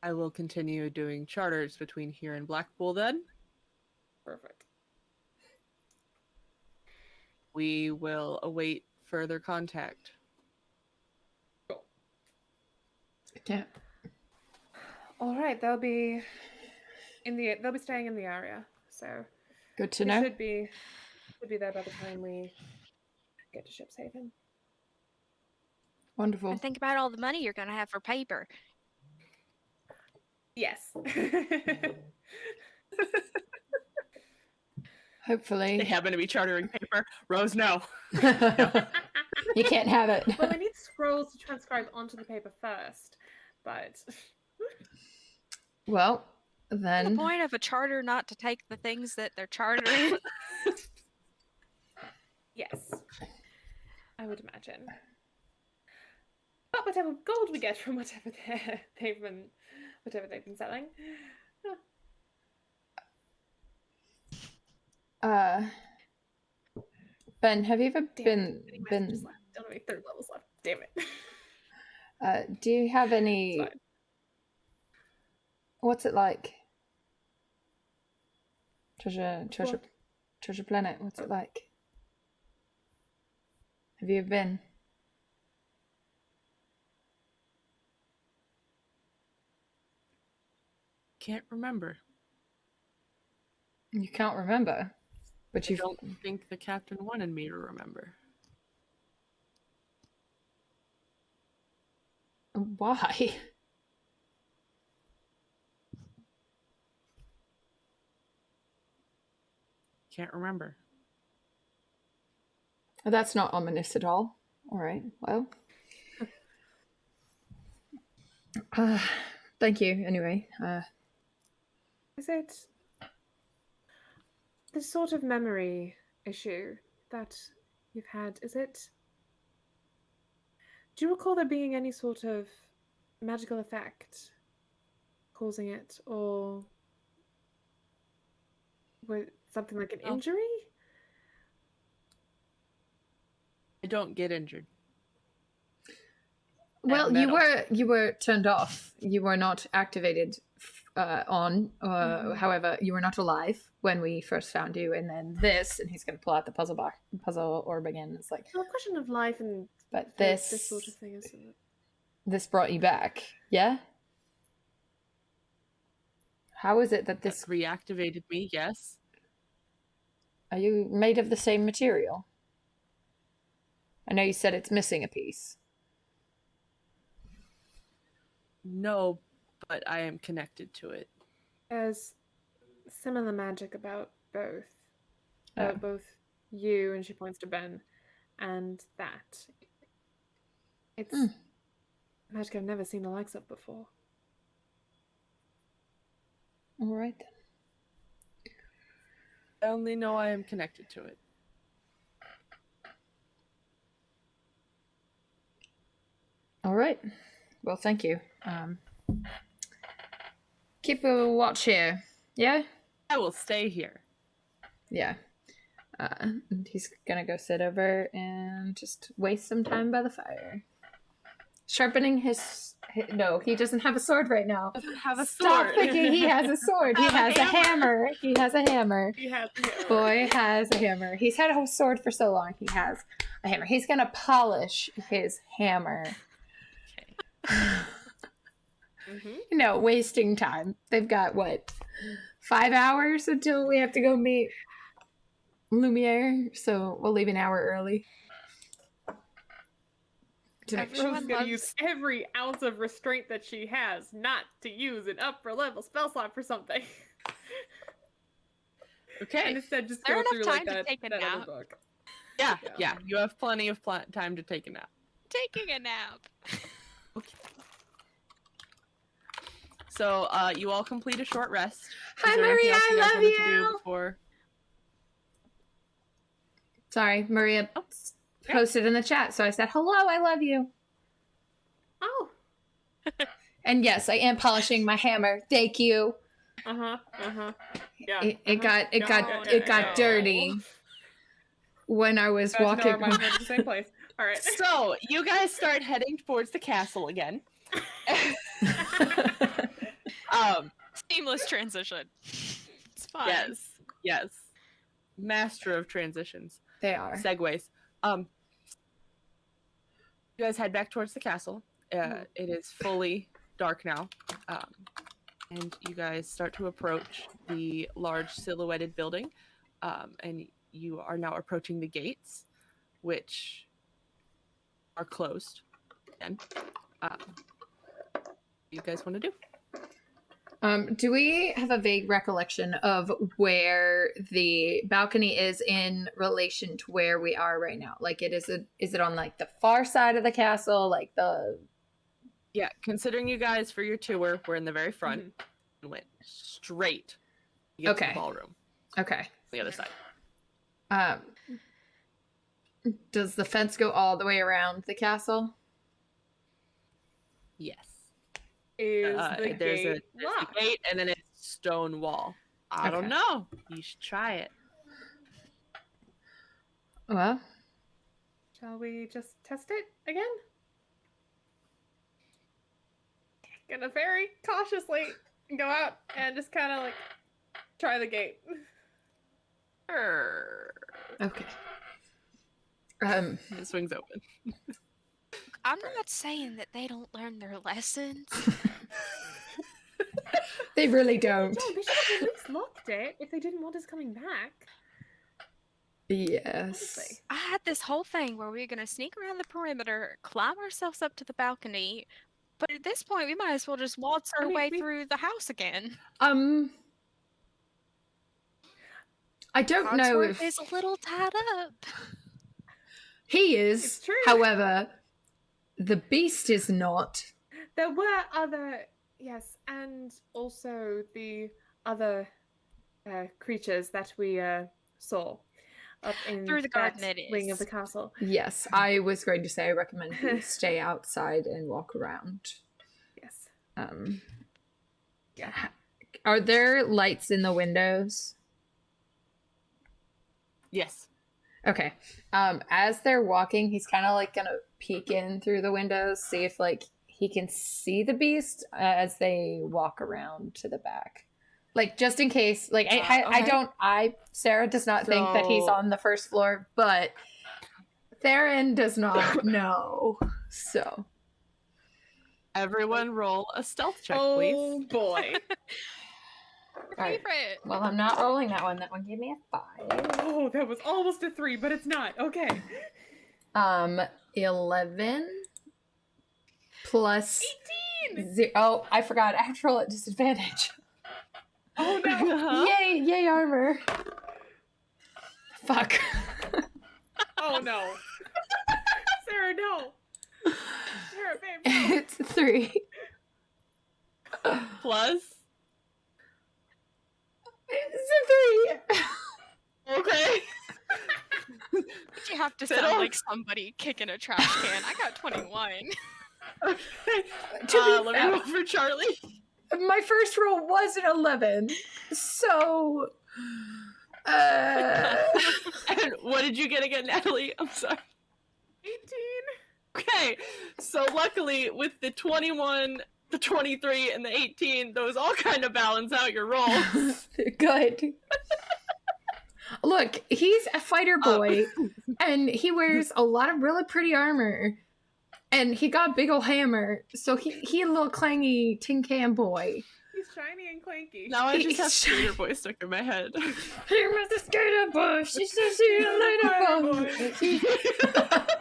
I will continue doing charters between here and Blackpool then. Perfect. We will await further contact. Cool. Yeah. All right, they'll be staying in the area, so Good to we know. should be there by the time we get to Ship's Haven. Wonderful. And think about all the money you're going to have for paper. Yes. Hopefully. They happen to be chartering paper. Rose, no. You can't have it. Well, we need scrolls to transcribe onto the paper first, but Well, The then. point of a charter not to take the things that they're chartering. yes, I would imagine. But whatever gold we get from whatever they've been selling. Ben, have you ever Damn been it, messages left. Don't have any third levels left. Damn it. do you have It's any fine. what's it like? Treasure Planet, what's it like? Have you ever been? Can't remember. You can't remember. But I you don't think the captain wanted me to remember. Why? Can't remember. That's not ominous at all. All right. Well. Thank you anyway. Is it this sort of memory issue that you've had? Do you recall there being any sort of magical effect causing it, or with something like an No. injury? I don't get injured. Well, metal. you were turned off. You were not activated on. However, you were not alive when we first found you. And then this, and he's going to pull out the puzzle orb again. It's like, Well, a question of life and but this sort of thing, isn't it? this brought you back, yeah? How is it that This this? reactivated me, yes. Are you made of the same material? I know you said it's missing a piece. No, but I am connected to it. There's similar magic about both. Oh. Both you, and she points to Ben, and that. It's magic I've never seen the likes of before. All right then. I only know I am connected to it. All right. Well, thank you. Keep a watch here. Yeah? I will stay here. Yeah. And he's gonna go sit over and just waste some time by the fire. Sharpening his no, he doesn't have a sword right now. Doesn't have a Stop sword. thinking he has a sword. He has a hammer. He has a hammer. He has a hammer. Boy has a hammer. He's had a sword for so long. He has a hammer. He's gonna polish his hammer. wasting time. They've got, 5 hours until we have to go meet Lumiere, so we'll leave an hour early. Everyone's gonna use every ounce of restraint that she has not to use an upper level spell slot for something. Okay. And instead just Is there go through enough like time to that, take a that other nap? book. Yeah. You have plenty of time to take a nap. Taking a nap. So, you all complete a short rest. Hi, Is there anything Maria, else I you guys love wanted to do you! before? Sorry, Maria posted in the chat, so I said, hello, I love you. Oh. And yes, I am polishing my hammer. Thank you. Yeah. It got dirty when I was walking. Our minds went to the same place. All right. So, you guys start heading towards the castle again. Seamless transition. It's fine. Yes. Master of transitions. They are. Segues. You guys head back towards the castle. It is fully dark now. And you guys start to approach the large silhouetted building. And you are now approaching the gates, which are closed. Again. What do you guys want to do? Do we have a vague recollection of where the balcony is in relation to where we are right now? Like, is it on like the far side of the castle, like the? Yeah, considering you guys for your tour were in the very front and went straight to get to the ballroom. Okay. The other side. Does the fence go all the way around the castle? Yes. There's a gate, and then it's stone wall. I don't know. You should try it. Well, shall we just test it again? Gonna very cautiously go out and just kind of like try the gate. Okay. It swings open. I'm not saying that they don't learn their lessons. They really don't. No, they should have at least locked it if they didn't want us coming back. Yes. I had this whole thing where we were going to sneak around the perimeter, climb ourselves up to the balcony, but at this point we might as well just waltz our way through the house again. I don't know if he's a little tied up. He is. It's true. However, the beast is not. There were other, yes, and also the other creatures that we saw up in through the garden wing of the castle. Yes, I was going to say I recommend you stay outside and walk around. Yes. Yeah. Are there lights in the windows? Yes. Okay. As they're walking, he's kind of like gonna peek in through the windows, see if like he can see the beast as they walk around to the back. Like just in case, like Sarah does not think that he's on the first floor, but Theron does not know. So everyone roll a stealth check, please. Oh boy. Right. Well, I'm not rolling that one. That one gave me a 5. Oh, that was almost a 3, but it's not. Okay. 11 plus 18. Oh, I forgot. I have to roll at disadvantage. Oh no! Yay armor. Fuck. Oh no. Sarah, no. Sarah, babe, no. It's 3. Plus? It's a 3. Okay. You have to sound like somebody kicking a trash can. I got 21. Okay. Let me roll for Charlie. My first roll was an 11. So And what did you get again, Natalie? I'm sorry. 18. Okay. So luckily with the 21, the 23, and the 18, those all kind of balance out your rolls. Good. Look, he's a fighter boy, and he wears a lot of really pretty armor. and he got a big ol' hammer, so he a little clangy tin can boy. He's shiny and clanky. Now I just He's have skater boy stuck in my head. He was a skater boy. She said she a later boy.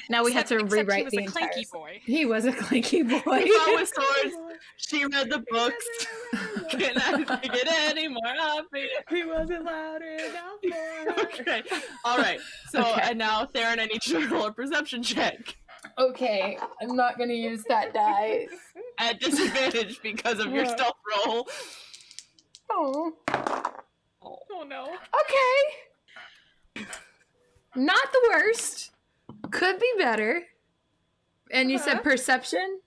Now we have to Except he rewrite was the a entire. clanky boy. He was a clanky boy. He fought with swords. She read the books. Can I get any more obvious? He wasn't loud enough for her. Okay. All right. So Okay. and now Theron, I need you to roll a perception check Okay, I'm not gonna use that die. at disadvantage because of your stealth roll. Oh, Oh no. okay. Not the worst. Could be better. And you said perception?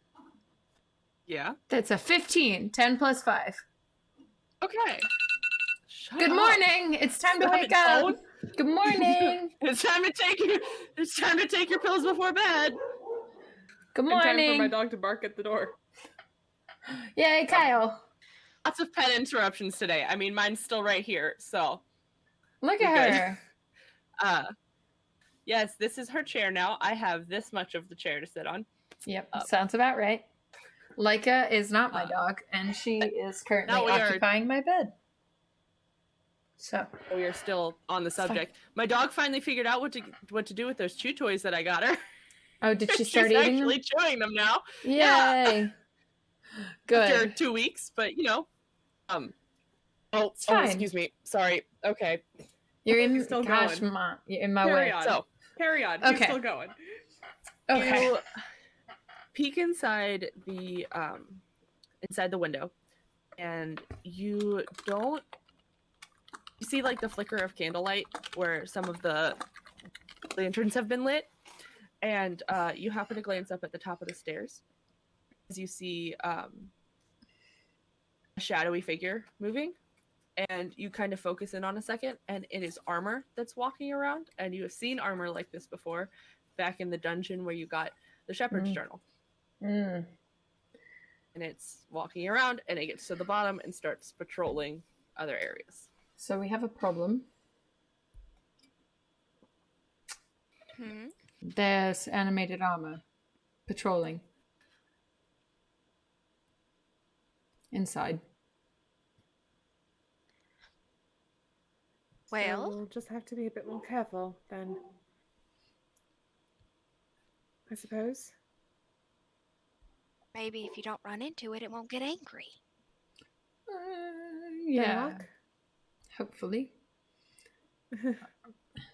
Yeah. That's a 15. 10 plus 5. Okay. Shut Good up. morning. It's time to Stop wake it, up. Tone. Good morning. It's time to take your pills before bed. Good And time for my morning. dog to bark at the door. Yay, Kyle. Lots of pet interruptions today. I mean, mine's still right here. So, Look You're at good. her. yes, this is her chair now. I have this much of the chair to sit on. Yep, Up. sounds about right. Leica is not my dog, and she is currently now we are- occupying my bed. So, We are still on the subject. My dog finally figured out what to do with those chew toys that I got her. oh, did she start She's eating actually them? chewing them now. Yay! After Good. 2 weeks, but you know. Oh, fine. excuse me. Sorry. Okay. You're in. You're still Gosh, going. Mom, you're in my Carry way. on. So, Carry on. He's Okay. still going. Okay. you peek inside the window, and you see like the flicker of candlelight where some of the lanterns have been lit, and you happen to glance up at the top of the stairs as you see a shadowy figure moving, and you kind of focus in on a second, and it is Armor that's walking around, and you have seen Armor like this before back in the dungeon where you got the Shepherd's Journal. Mm. And it's walking around, and it gets to the bottom and starts patrolling other areas. So we have a problem. Hmm? There's animated armor patrolling inside. Well, So we'll just have to be a bit more careful then. I suppose. maybe if you don't run into it, it won't get angry. Yeah, luck. hopefully.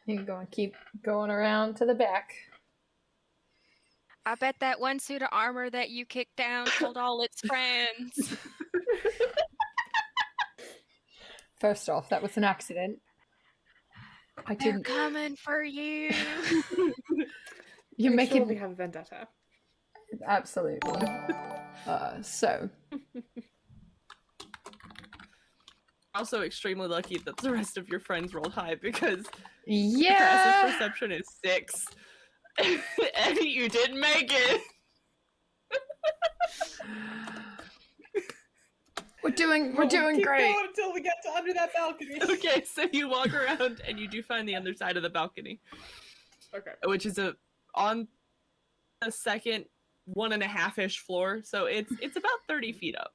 You can go and keep going around to the back. I bet that one suit of armor that you kicked down told all its friends. First off, that was an accident. I They're didn't. coming for you. You're Make sure making we have vendetta. absolutely. So Also extremely lucky that the rest of your friends rolled high because yeah, passive perception is 6. And you didn't make it. we're doing Keep great. going until we get to under that balcony. Okay, so you walk around and you do find the other side of the balcony, Okay. which is on the second 1.5-ish floor, so it's about 30 feet up.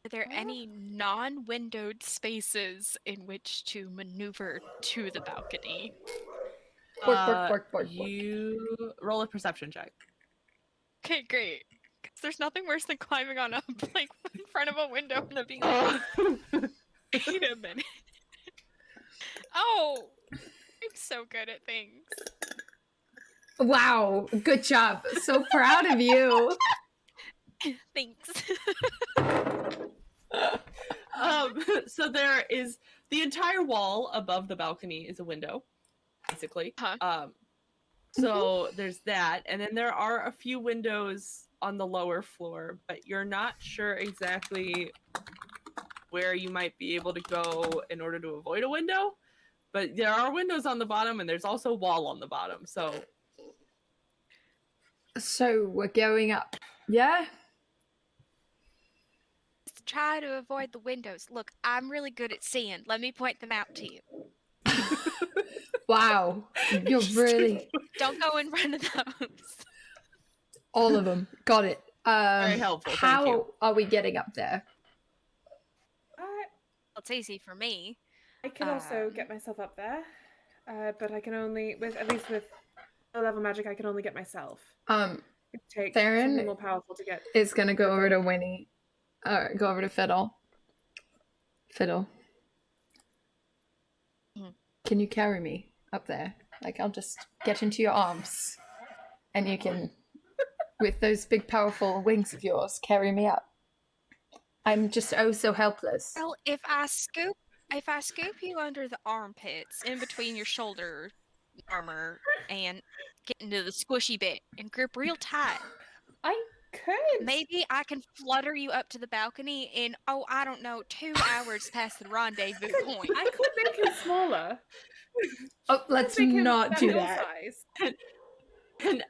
Are there any non-windowed spaces in which to maneuver to the balcony? Bork. You roll a perception check. Okay, great. 'Cause there's nothing worse than climbing on up, like, in front of a window and then being like, wait a minute. Oh, I'm so good at things. Wow, good job. So proud of you. Thanks. So there is the entire wall above the balcony is a window, basically. Huh. So there's that, and then there are a few windows on the lower floor, but you're not sure exactly where you might be able to go in order to avoid a window. But there are windows on the bottom, and there's also a wall on the bottom. So We're going up. Yeah? Just try to avoid the windows. Look, I'm really good at seeing. Let me point them out to you. Wow. You're really... Don't go in front of those. All of them. Got it. Very helpful, thank How you. are we getting up there? Well, it's easy for me. I can also get myself up there, but I can only, at least with low-level magic, I can only get myself. It takes Theron something more powerful to get. is going to go over to Winnie, go over to Fiddle. Fiddle. Can you carry me up there? Like, I'll just get into your arms, and you can, with those big, powerful wings of yours, carry me up. I'm just so helpless. Well, if I scoop you under the armpits, in between your shoulder armor, and get into the squishy bit and grip real tight, I could. maybe I can flutter you up to the balcony in, I don't know, 2 hours past the rendezvous point. I could make him smaller. Oh, let's Make him not do middle that. size. And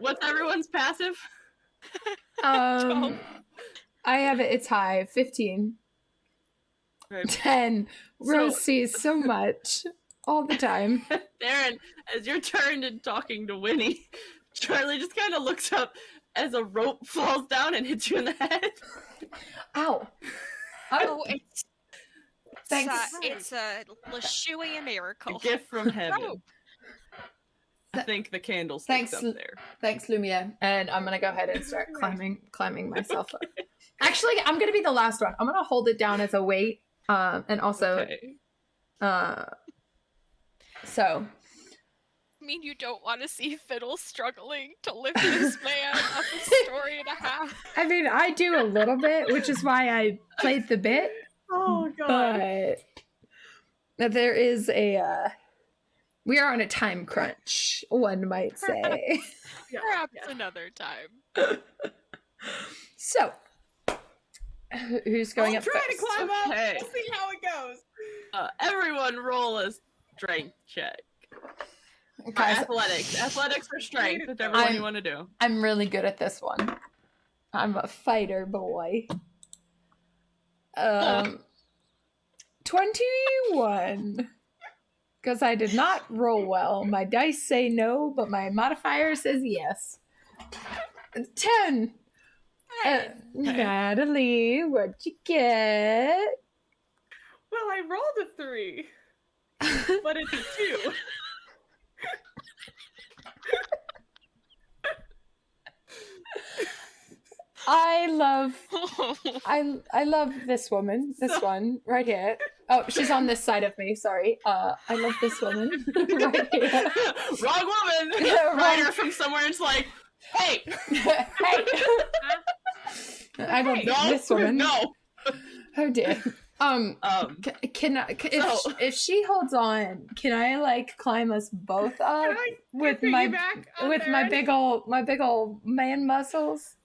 what's everyone's passive? I have it. It's high. 15. Right. 10. Rose sees so much all the time. Theron, as you're turned and talking to Winnie, Charlie just kind of looks up as a rope falls down and hits you in the head. Ow. Oh, it's Thanks. It's a Lashuian miracle. A gift from heaven. Rope. I think the candlestick's Thanks, up there. Thanks, Lumiere. And I'm gonna go ahead and start climbing myself up. Actually, I'm gonna be the last one. I'm gonna hold it down as a weight. And also, so. I mean, you don't want to see Fiddle struggling to lift this man up a story and a half. I mean, I do a little bit, which is why I played the bit. Oh god. But there is we are on a time crunch, one might say. Perhaps another time. So, who's going up Try first? to climb up. Okay. We'll see how it goes. Everyone roll a strength check. Guys, Athletics or strength, whichever one you want to do. I'm really good at this one. I'm a fighter boy. 21. Because I did not roll well. My dice say no, but my modifier says yes. 10. Natalie, what'd you get? Well, I rolled a 3, but it's a 2. I love this woman. This one right here. Oh, she's on this side of me. Sorry. I love this woman right here. Wrong woman. Yeah, Ryder from somewhere. It's like, hey, hey. I love this woman. No. Oh dear. If she holds on, can I like climb us both up with my big old man muscles?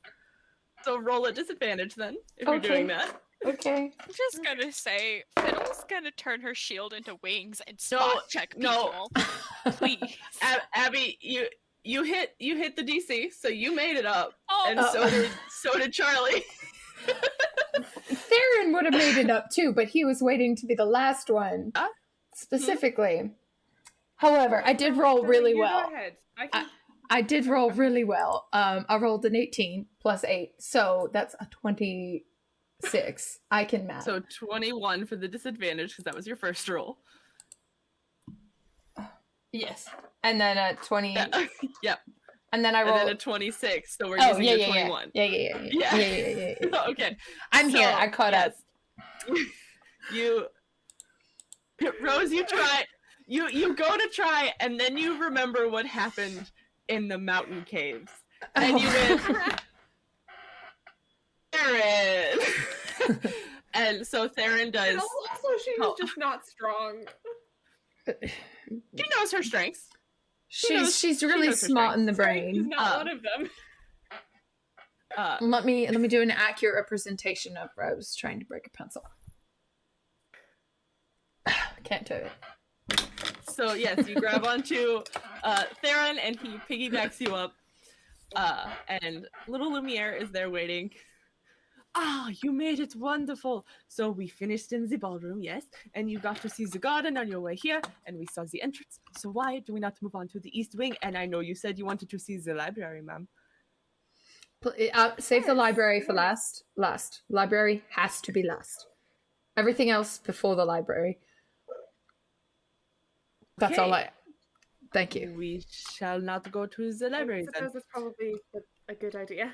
So roll at disadvantage then, if you're doing that. Okay. I'm just gonna say, Fiddle's gonna turn her shield into wings and spot check people. Please. Abby, you hit the DC, so you made it up. Oh. And so did Charlie. Theron would have made it up too, but he was waiting to be the last one. Specifically. However, I did roll really well. Go ahead. I did roll really well. I rolled an 18 plus 8, so that's a 26. I can math. So 21 for the disadvantage, because that was your first roll. Yes. And then a 20. Yep. And then I rolled. And then a 26, so we're using a 21. Yeah. Okay. I'm here. I caught up. Rose, you try. You go to try, and then you remember what happened in the mountain caves, and you went, Theron. And so Theron does. And also, she was just not strong. She knows her strengths. She's really smart in the brain. She's not one of them. Let me do an accurate representation of Rose trying to break a pencil. Can't do it. So yes, you grab onto Theron, and he piggybacks you up. And little Lumiere is there waiting. Ah, you made it wonderful. So we finished in the ballroom, yes, and you got to see the garden on your way here, and we saw the entrance. So why do we not move on to the east wing? And I know you said you wanted to see the library, ma'am. Save the Yes, library for yes. last. Library has to be last. Everything else before the library. That's all Okay. Thank you. We shall not go to the I library then. suppose that's probably a good idea.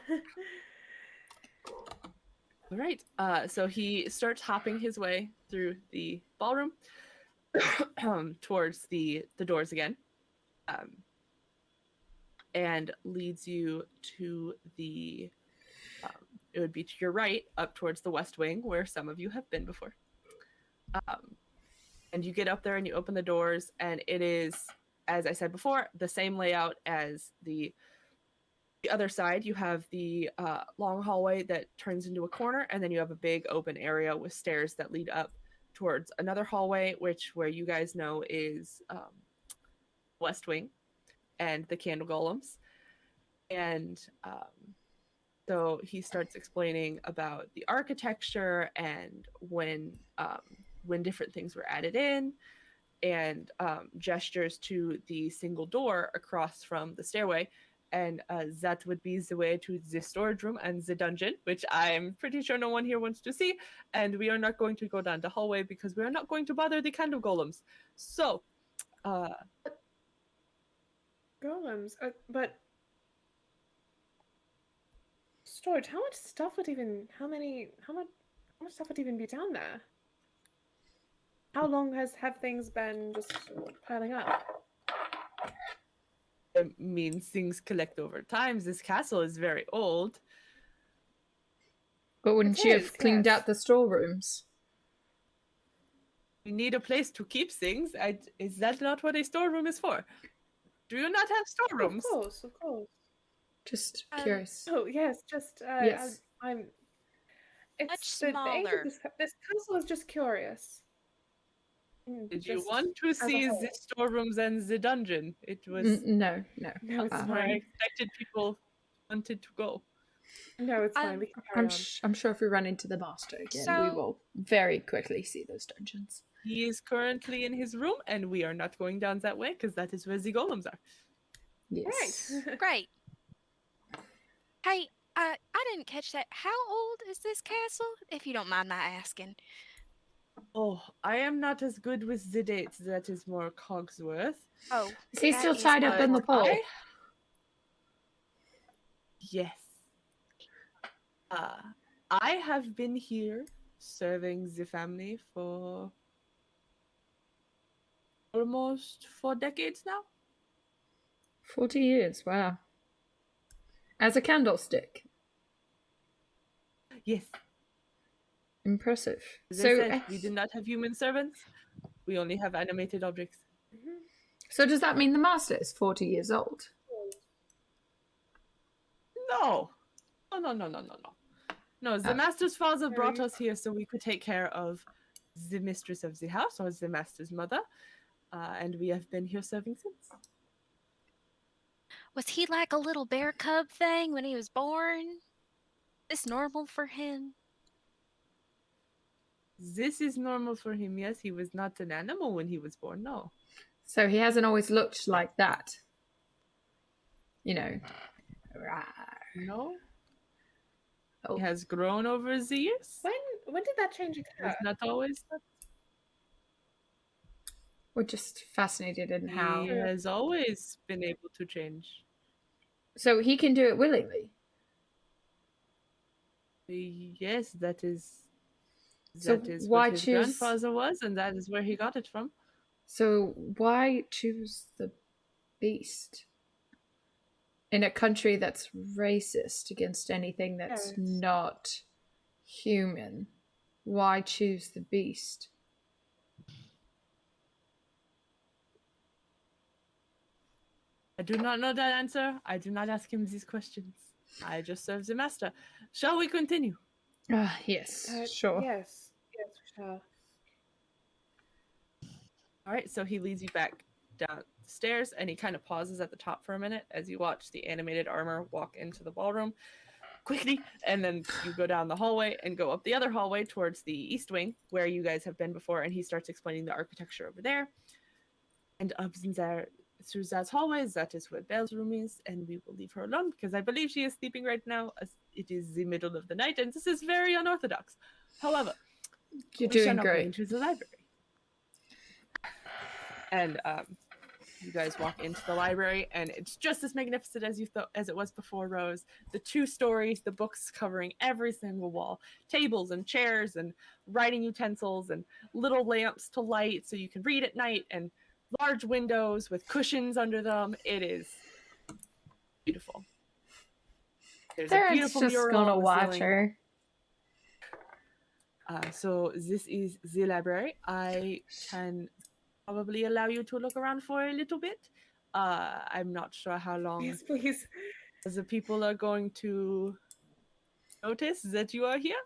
All right. So he starts hopping his way through the ballroom towards the doors again, and leads you to the. It would be to your right, up towards the west wing, where some of you have been before. And you get up there and you open the doors, and it is, as I said before, the same layout as the other side. You have the long hallway that turns into a corner, and then you have a big open area with stairs that lead up towards another hallway, where you guys know is West Wing and the candle golems. And so he starts explaining about the architecture and when different things were added in, and gestures to the single door across from the stairway. And that would be the way to the storage room and the dungeon, which I'm pretty sure no one here wants to see. And we are not going to go down the hallway because we are not going to bother the candle golems. So, Golems, but storage. How much stuff would even? How much stuff would even be down there? How long have things been just piling up? it means things collect over time. This castle is very old. But wouldn't It you is, have cleaned yes. out the storerooms? We need a place to keep things. Is that not what a storeroom is for? Do you not have storerooms? Oh, of course. Just curious. Oh yes, just Yes. I'm. Much It's the age smaller. of this castle is just curious. Did you Just want to a see whole. the storerooms and the dungeon? It was No. No, it's where I fine. expected people wanted to go. No, it's fine. We can carry on. I'm sure if we run into the master again, we So- will very quickly see those dungeons. He is currently in his room, and we are not going down that way because that is where the golems are. Yes. Right. Great. Hey, I didn't catch that. How old is this castle, if you don't mind my asking? Oh, I am not as good with the dates. That is more Cogsworth. Oh, Is he that still is tied up in the unfortunate. pole? Yes. I have been here serving the family for almost 4 decades now. 40 years, wow. As a candlestick. Yes. Impressive. As I So, said, we did not have human servants. We only have animated objects. so does that mean the master is 40 years old? No. No, the Oh. master's father No, brought you- us here so we could take care of the mistress of the house, or the master's mother, and we have been here serving since. Was he like a little bear cub thing when he was born? Is this normal for him? This is normal for him, yes. He was not an animal when he was born, no. So he hasn't always looked like that. You know. No. Oh. He has grown over the years. When did that change occur? It's not always that. We're just fascinated in how. He has always been able to change. So he can do it willingly. Yes, that is So why what his choose- grandfather was, and that is where he got it from. So why choose the beast? In a country that's racist against anything that's Yes. not human, why choose the beast? I do not know that answer. I do not ask him these questions. I just serve the master. Shall we continue? Yes, sure. Yes, we shall. All right, so he leads you back down the stairs, and he kind of pauses at the top for a minute as you watch the animated armor walk into the ballroom. quickly. And then you go down the hallway and go up the other hallway towards the east wing where you guys have been before. And he starts explaining the architecture over there. And up there, through that hallway, that is where Belle's room is. And we will leave her alone because I believe she is sleeping right now, as it is the middle of the night. And this is very unorthodox. However, You're we shall doing now go great. into the library. And you guys walk into the library, and it's just as magnificent as you thought as it was before, Rose. The 2 stories, the books covering every single wall, tables and chairs and writing utensils and little lamps to light so you can read at night, and large windows with cushions under them. It is beautiful. There's a Theron's beautiful just mural gonna on the watch ceiling. her. So this is the library. I can probably allow you to look around for a little bit. I'm not sure how long Yes, please. the people are going to notice that you are here.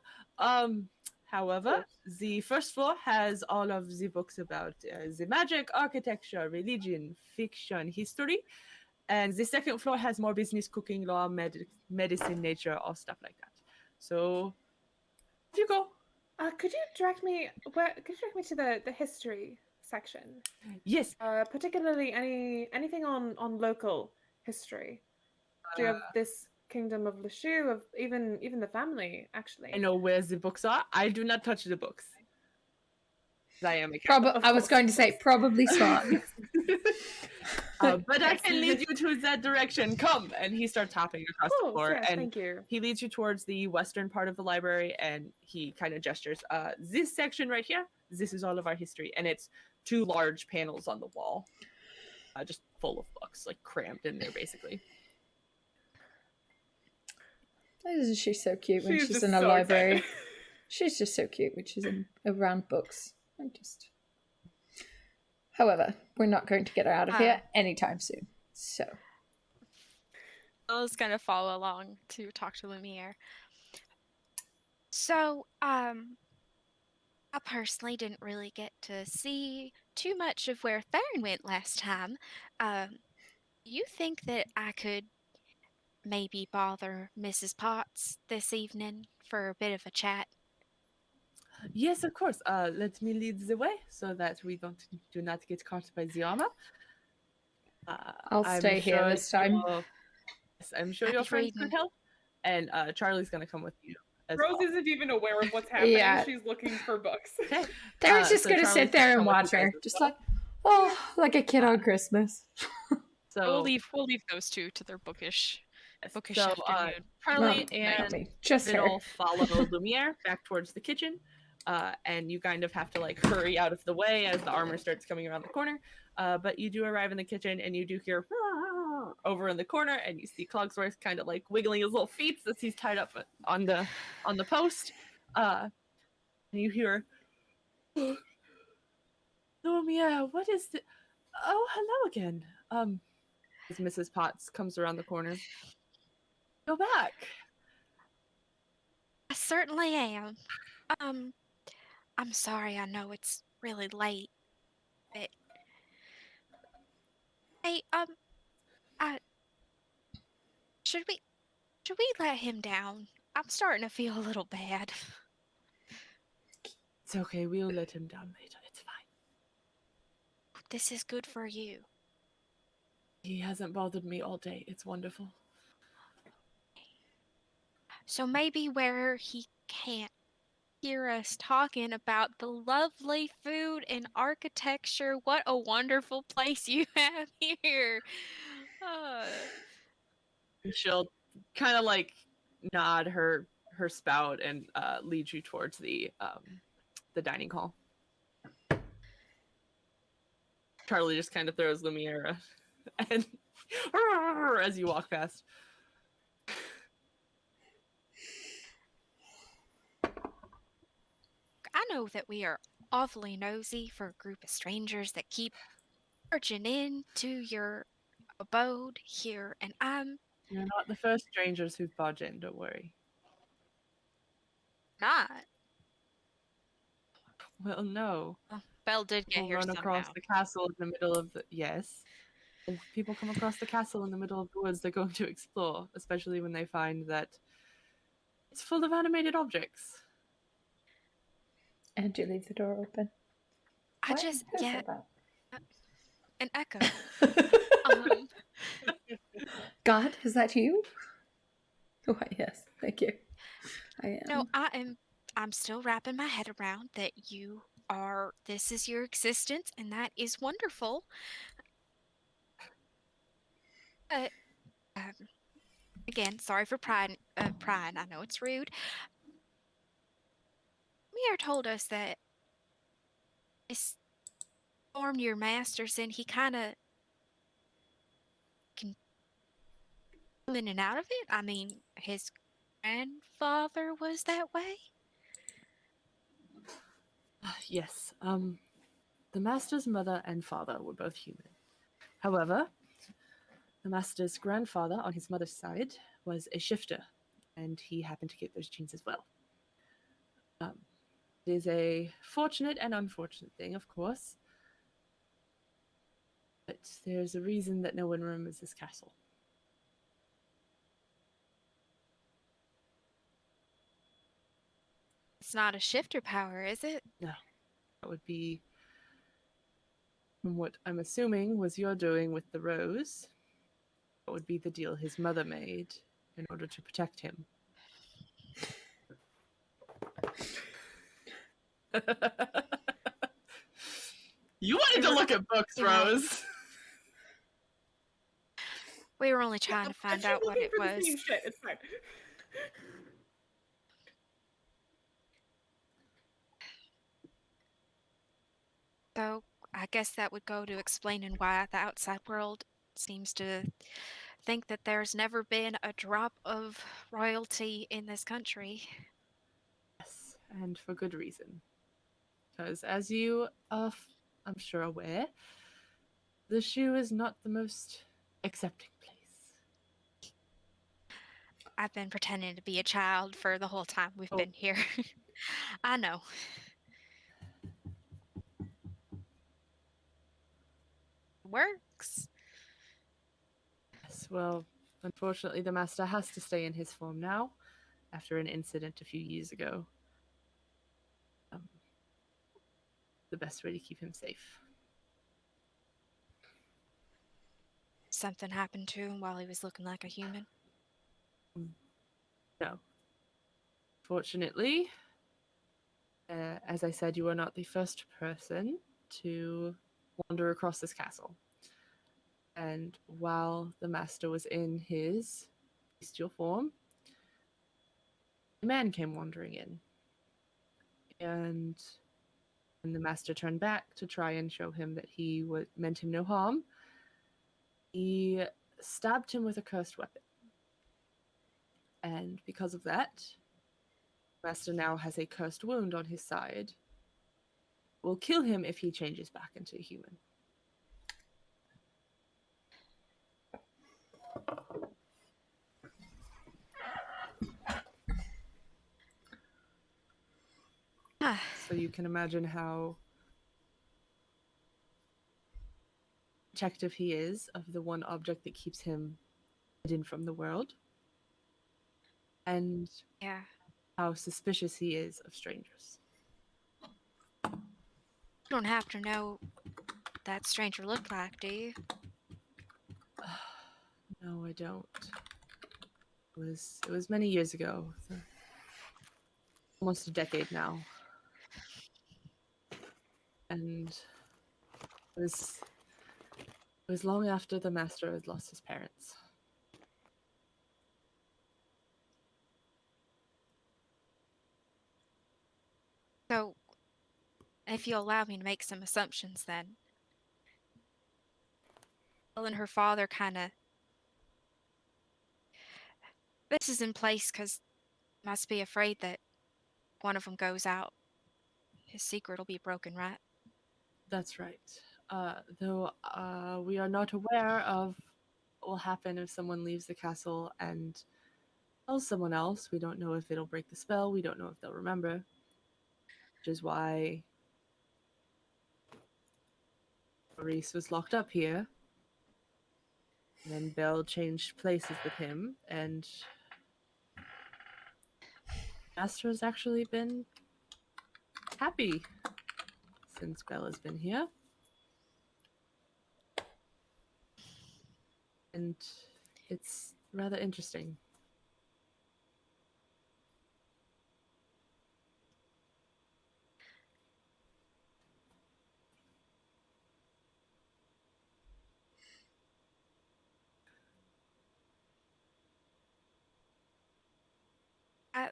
However, the first floor has all of the books about the magic, architecture, religion, fiction, history. And the second floor has more business, cooking, law, medicine, nature, all stuff like that. So, if you go. Could you direct me to the history section? Yes. Particularly anything on local history. Do you have this kingdom of Lashu, of even the family, actually? I know where the books are. I do not touch the books. I am a I was going to say probably smart. But I can lead you to that direction. Come! And he starts hopping across the floor. Yes, and thank you. he leads you towards the western part of the library, and he kind of gestures. This section right here, this is all of our history. And it's 2 large panels on the wall. Just full of books, like crammed in there, basically. Isn't she so cute when she's just in a so library? excited. She's just so cute when she's around books. However, we're not going to get her out of here anytime soon. So Bella's gonna follow along to talk to Lumiere. So, I personally didn't really get to see too much of where Theron went last time. You think that I could maybe bother Mrs. Potts this evening for a bit of a chat? Yes, of course. Let me lead the way so that we do not get caught by the armor. I'll stay here this time. Yes, I'm sure Happy your friends reading. could help. And Charlie's going to come with you as Rose well. isn't even aware of what's happening. Yeah. She's looking for books. Okay. Theron's just so going to Charlie's sit there and come with watch you guys her. as Just well. like, oh, like a kid on Christmas. So We'll leave those 2 to their bookish yes, afternoon. Charlie Not and me, just her. Fiddle follow Lumiere back towards the kitchen. And you kind of have to like hurry out of the way as the armor starts coming around the corner. But you do arrive in the kitchen, and you do hear over in the corner, and you see Clogsworth kind of like wiggling his little feet as he's tied up on the post. And you hear, Lumiere, what is the? Oh, hello again. As Mrs. Potts comes around the corner. Go back. I certainly am. I'm sorry, I know it's really late, but hey, should we let him down? I'm starting to feel a little bad. It's okay. We'll let him down later. It's fine. This is good for you. He hasn't bothered me all day. It's wonderful. So maybe where he can't hear us talking about the lovely food and architecture, what a wonderful place you have here. She'll kind of like nod her spout and lead you towards the dining hall. Charlie just kind of throws Lumiere and as you walk past. I know that we are awfully nosy for a group of strangers that keep barging into your abode here, and I'm You're not the first strangers who've barged in, don't worry. not. Well, no. Belle did get People here run somehow. across the castle in the middle of the... Yes. If people come across the castle in the middle of the woods, they're going to explore, especially when they find that It's full of animated objects. And you leave the door open. I What? just Who get said an echo. that? God, is that you? Why, yes, thank you. I am. No, I'm still wrapping my head around that this is your existence, and that is wonderful. But again, sorry for prying. I know it's rude. Mir told us that this formed your masters, and he kind of can pull in and out of it. I mean, his grandfather was that way. Yes, the master's mother and father were both human. However, the master's grandfather on his mother's side was a shifter, and he happened to get those genes as well. It is a fortunate and unfortunate thing, of course, but there's a reason that no one remembers this castle. It's not a shifter power, is it? No, that would be, from what I'm assuming was your doing with the rose, that would be the deal his mother made in order to protect him. You wanted to look at books, Yeah. Rose. We were only trying to find out what it was. Shit. It's fine. So I guess that would go to explaining why the outside world seems to think that there's never been a drop of royalty in this country. Yes, and for good reason. Because as you are, I'm sure, aware, the shoe is not the most accepting place. I've been pretending to be a child for the whole time we've been here. I know. Works. Yes, well, unfortunately, the master has to stay in his form now, after an incident a few years ago. The best way to keep him safe. Something happened to him while he was looking like a human. No. Fortunately, as I said, you are not the first person to wander across this castle. And while the master was in his bestial form, a man came wandering in. And when the master turned back to try and show him that he meant him no harm, he stabbed him with a cursed weapon. And because of that, the master now has a cursed wound on his side. Will kill him if he changes back into a human. So you can imagine how protective he is of the one object that keeps him hidden from the world. And Yeah. how suspicious he is of strangers. You don't have to know what that stranger looked like, do you? No, I don't. It was many years ago. Almost a decade now. And it was long after the master had lost his parents. So, if you'll allow me to make some assumptions then. Elle and her father kind of... This is in place because must be afraid that one of them goes out. His secret will be broken, right? That's right. Though we are not aware of what will happen if someone leaves the castle and tells someone else. We don't know if it'll break the spell. We don't know if they'll remember. Which is why Maurice was locked up here. And then Belle changed places with him, and Master has actually been happy since Bella's been here. And it's rather interesting. I,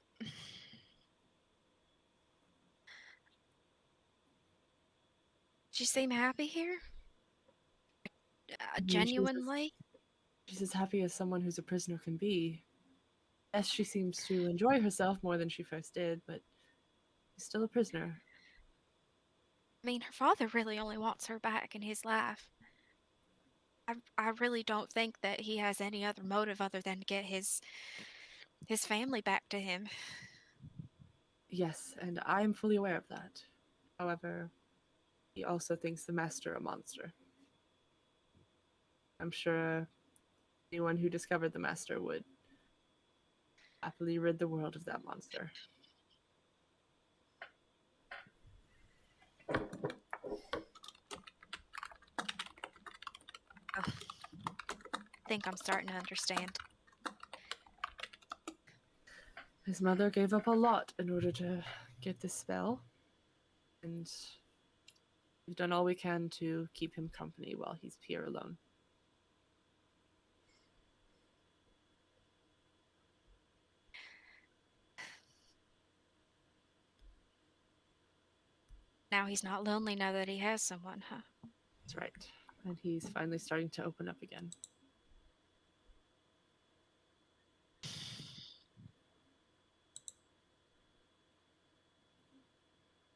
she seem happy here? I mean, Genuinely? she's as happy as someone who's a prisoner can be. Yes, she seems to enjoy herself more than she first did, but she's still a prisoner. I mean, her father really only wants her back in his life. I really don't think that he has any other motive other than to get his family back to him. Yes, and I'm fully aware of that. However, he also thinks the master a monster. I'm sure anyone who discovered the master would happily rid the world of that monster. I think I'm starting to understand. His mother gave up a lot in order to get this spell, and we've done all we can to keep him company while he's here alone. Now he's not lonely now that he has someone, huh? That's right. And he's finally starting to open up again.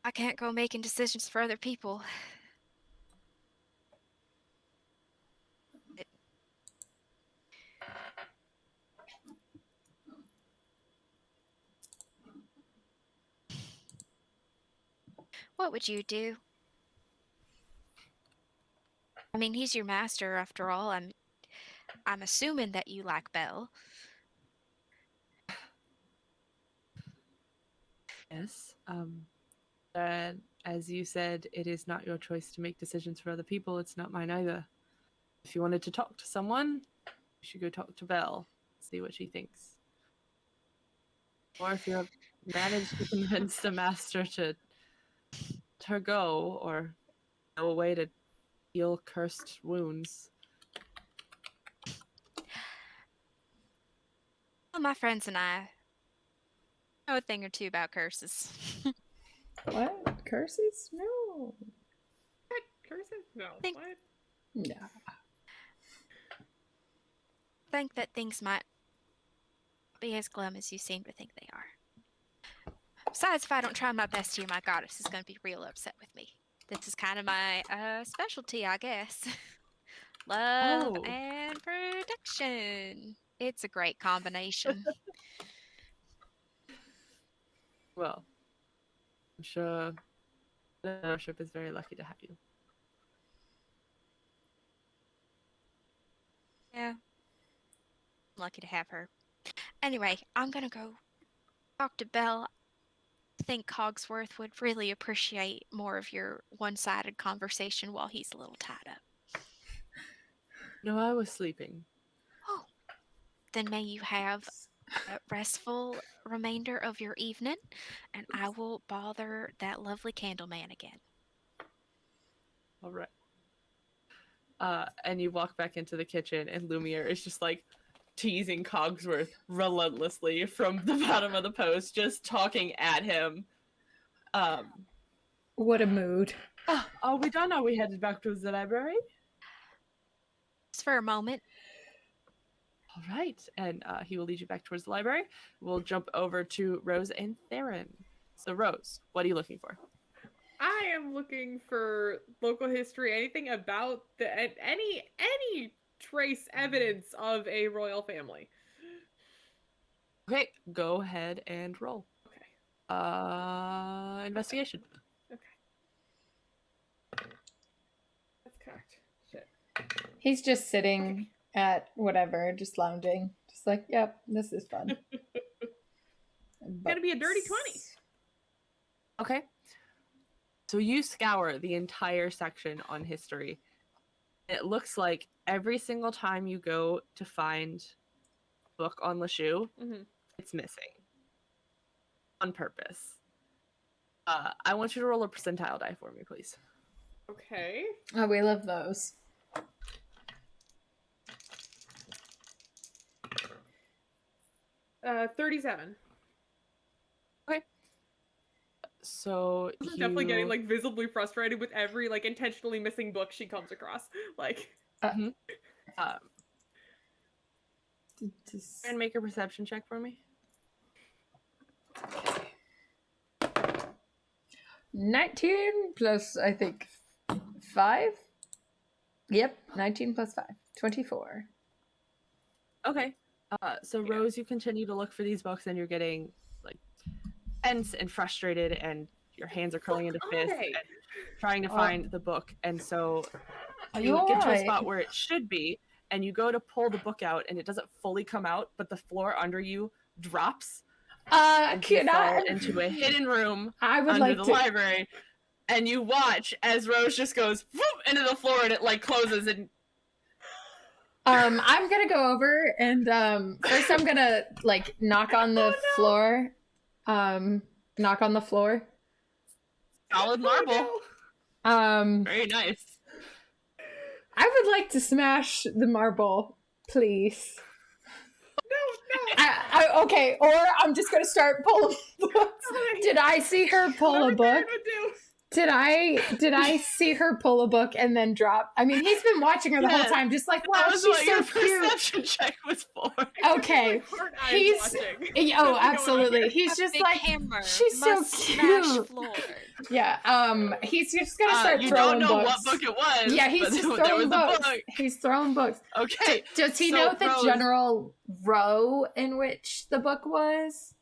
I can't go making decisions for other people. What would you do? I mean, he's your master after all. I'm assuming that you like Belle. Yes. And as you said, it is not your choice to make decisions for other people. It's not mine either. If you wanted to talk to someone, you should go talk to Belle, see what she thinks. Or if you have managed to convince the master to let her go, or know a way to heal cursed wounds. Well, my friends and I know a thing or two about curses. What? Curses? No. What? Curses? No. Think- What? No. Think that things might be as glum as you seem to think they are. Besides, if I don't try my best here, my goddess is going to be real upset with me. This is kind of my specialty, I guess. Love Oh. and protection. It's a great combination. Well, I'm sure the ownership is very lucky to have you. Yeah. I'm lucky to have her. Anyway, I'm going to go talk to Belle. I think Cogsworth would really appreciate more of your one-sided conversation while he's a little tied up. No, I was sleeping. Oh, then may you have a restful remainder of your evening, and I will bother that lovely Candleman again. All right. And you walk back into the kitchen, and Lumiere is just like teasing Cogsworth relentlessly from the bottom of the post, just talking at him. What a mood. Are we done? Are we headed back to the library? Just for a moment. All right. And he will lead you back towards the library. We'll jump over to Rose and Theron. So, Rose, what are you looking for? I am looking for local history, anything about any trace evidence of a royal family. Okay, go ahead and roll. Okay. Investigation. Okay. That's correct. Shit. He's just sitting at whatever, just lounging. Just like, yep, this is fun. Gonna be a dirty 20. Okay. So you scour the entire section on history. It looks like every single time you go to find a book on LeShoe, it's missing. On purpose. I want you to roll a percentile die for me, please. Okay. Oh, we love those. Uh, 37. Okay. So She's definitely getting like visibly frustrated with every like intentionally missing book she comes across. Like, and make a perception check for me. 19 plus, I think, 5? Yep, 19 plus 5. 24. Okay. So Rose, you continue to look for these books and you're getting like tense and frustrated and your hands are curling into fists and trying to find the book. And so you get to a spot where it should be and you go to pull the book out and it doesn't fully come out, but the floor under you drops. And you fall into a hidden room under the library, and you watch as Rose just goes whoop, into the floor and it like closes and. I'm gonna go over and first I'm gonna like knock on the floor. Knock on the floor. Solid marble. Very nice. I would like to smash the marble, please. No. Okay, or I'm just gonna start pulling books. Did I see her pull a book? Did I see her pull a book and then drop? I mean, he's been watching her the whole time, just like, wow, she's so your cute. Perception check was for. Okay, absolutely. He's just like, hammer she's so cute. Yeah, he's just gonna start you throwing don't know books. what book it was. Yeah, he's just throwing books. Book. He's throwing books. Okay. Does he know the general row in which the book was?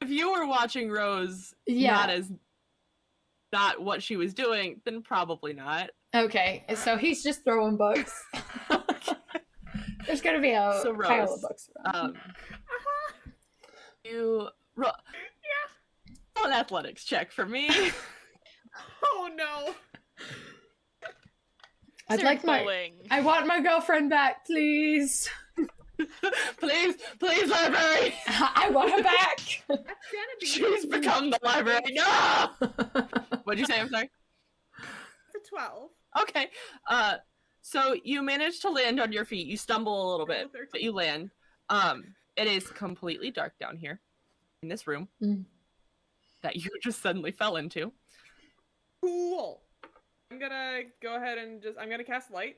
If you were watching Rose, not what she was doing, then probably not. Okay, so he's just throwing books. There's gonna be a pile of books around. An athletics check for me. Oh no. I want my girlfriend back, please. please, library. I want her back. That's gonna be. She's become the library. No. What'd you say? I'm sorry. It's a 12. Okay. So you manage to land on your feet. You stumble a little bit, but you land. It is completely dark down here in this room that you just suddenly fell into. Cool. I'm gonna go ahead and I'm gonna cast light.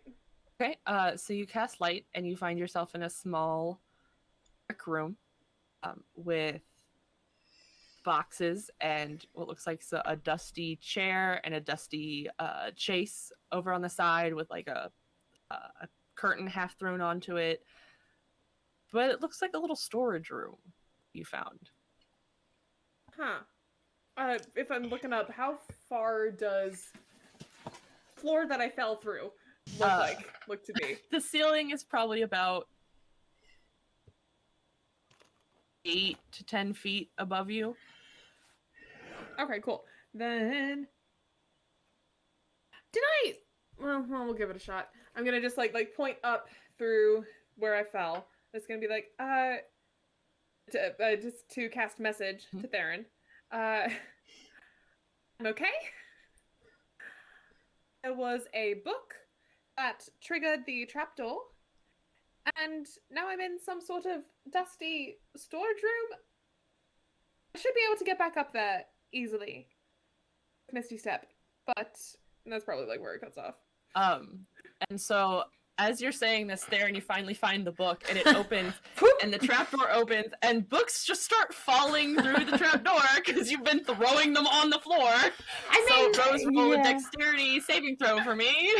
Okay, so you cast light and you find yourself in a small dark room with boxes and what looks like a dusty chair and a dusty chase over on the side with like a curtain half thrown onto it. But it looks like a little storage room you found. Huh. If I'm looking up, how far does floor that I fell through look to be? The ceiling is probably about 8 to 10 feet above you. Okay, cool. Then well, we'll give it a shot. I'm gonna just like point up through where I fell. It's gonna be like just to cast message to Theron. I'm okay. It was a book that triggered the trapdoor, and now I'm in some sort of dusty storage room. I should be able to get back up there easily. Misty step, but that's probably like where it cuts off. And so as you're saying this there and you finally find the book and it opens and the trapdoor opens and books just start falling through the trapdoor because you've been throwing them on the floor. Rose roll a dexterity saving throw for me.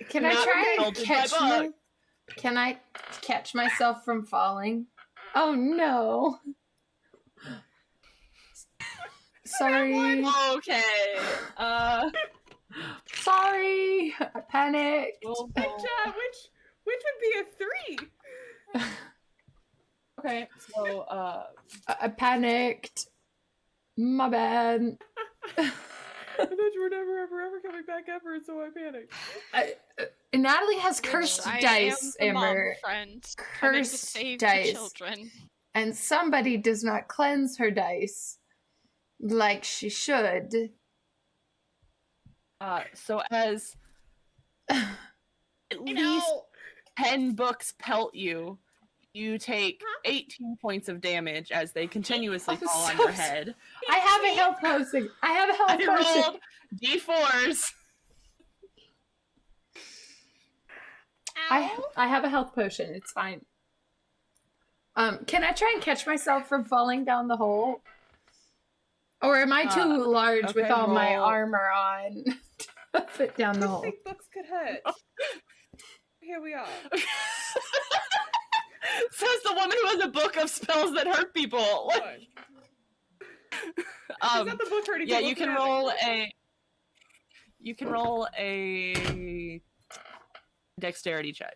Can I try and Can I catch myself from falling? Oh no. Sorry. Okay. Sorry. I panicked. Which would be a 3? Okay, so I panicked. My bad. I thought you were never, ever coming back ever, so I panicked. Natalie has cursed I dice, am the mom Amber. friend coming to Cursed save dice. the children. And somebody does not cleanse her dice like she should. so as at least 10 books pelt you, you take 18 points of damage as they continuously I'm fall on so your head. I have a health potion. I have a health I potion. rolled D4s. I have a health potion. It's fine. Can I try and catch myself from falling down the hole? Or am I too large with okay, all my roll. armor on to fit down the I hole? think books could hurt. Here we are. Says the woman who has a book of spells that hurt people. What? Is that the book hurting Yeah, people you can today? roll a. You can roll a dexterity check.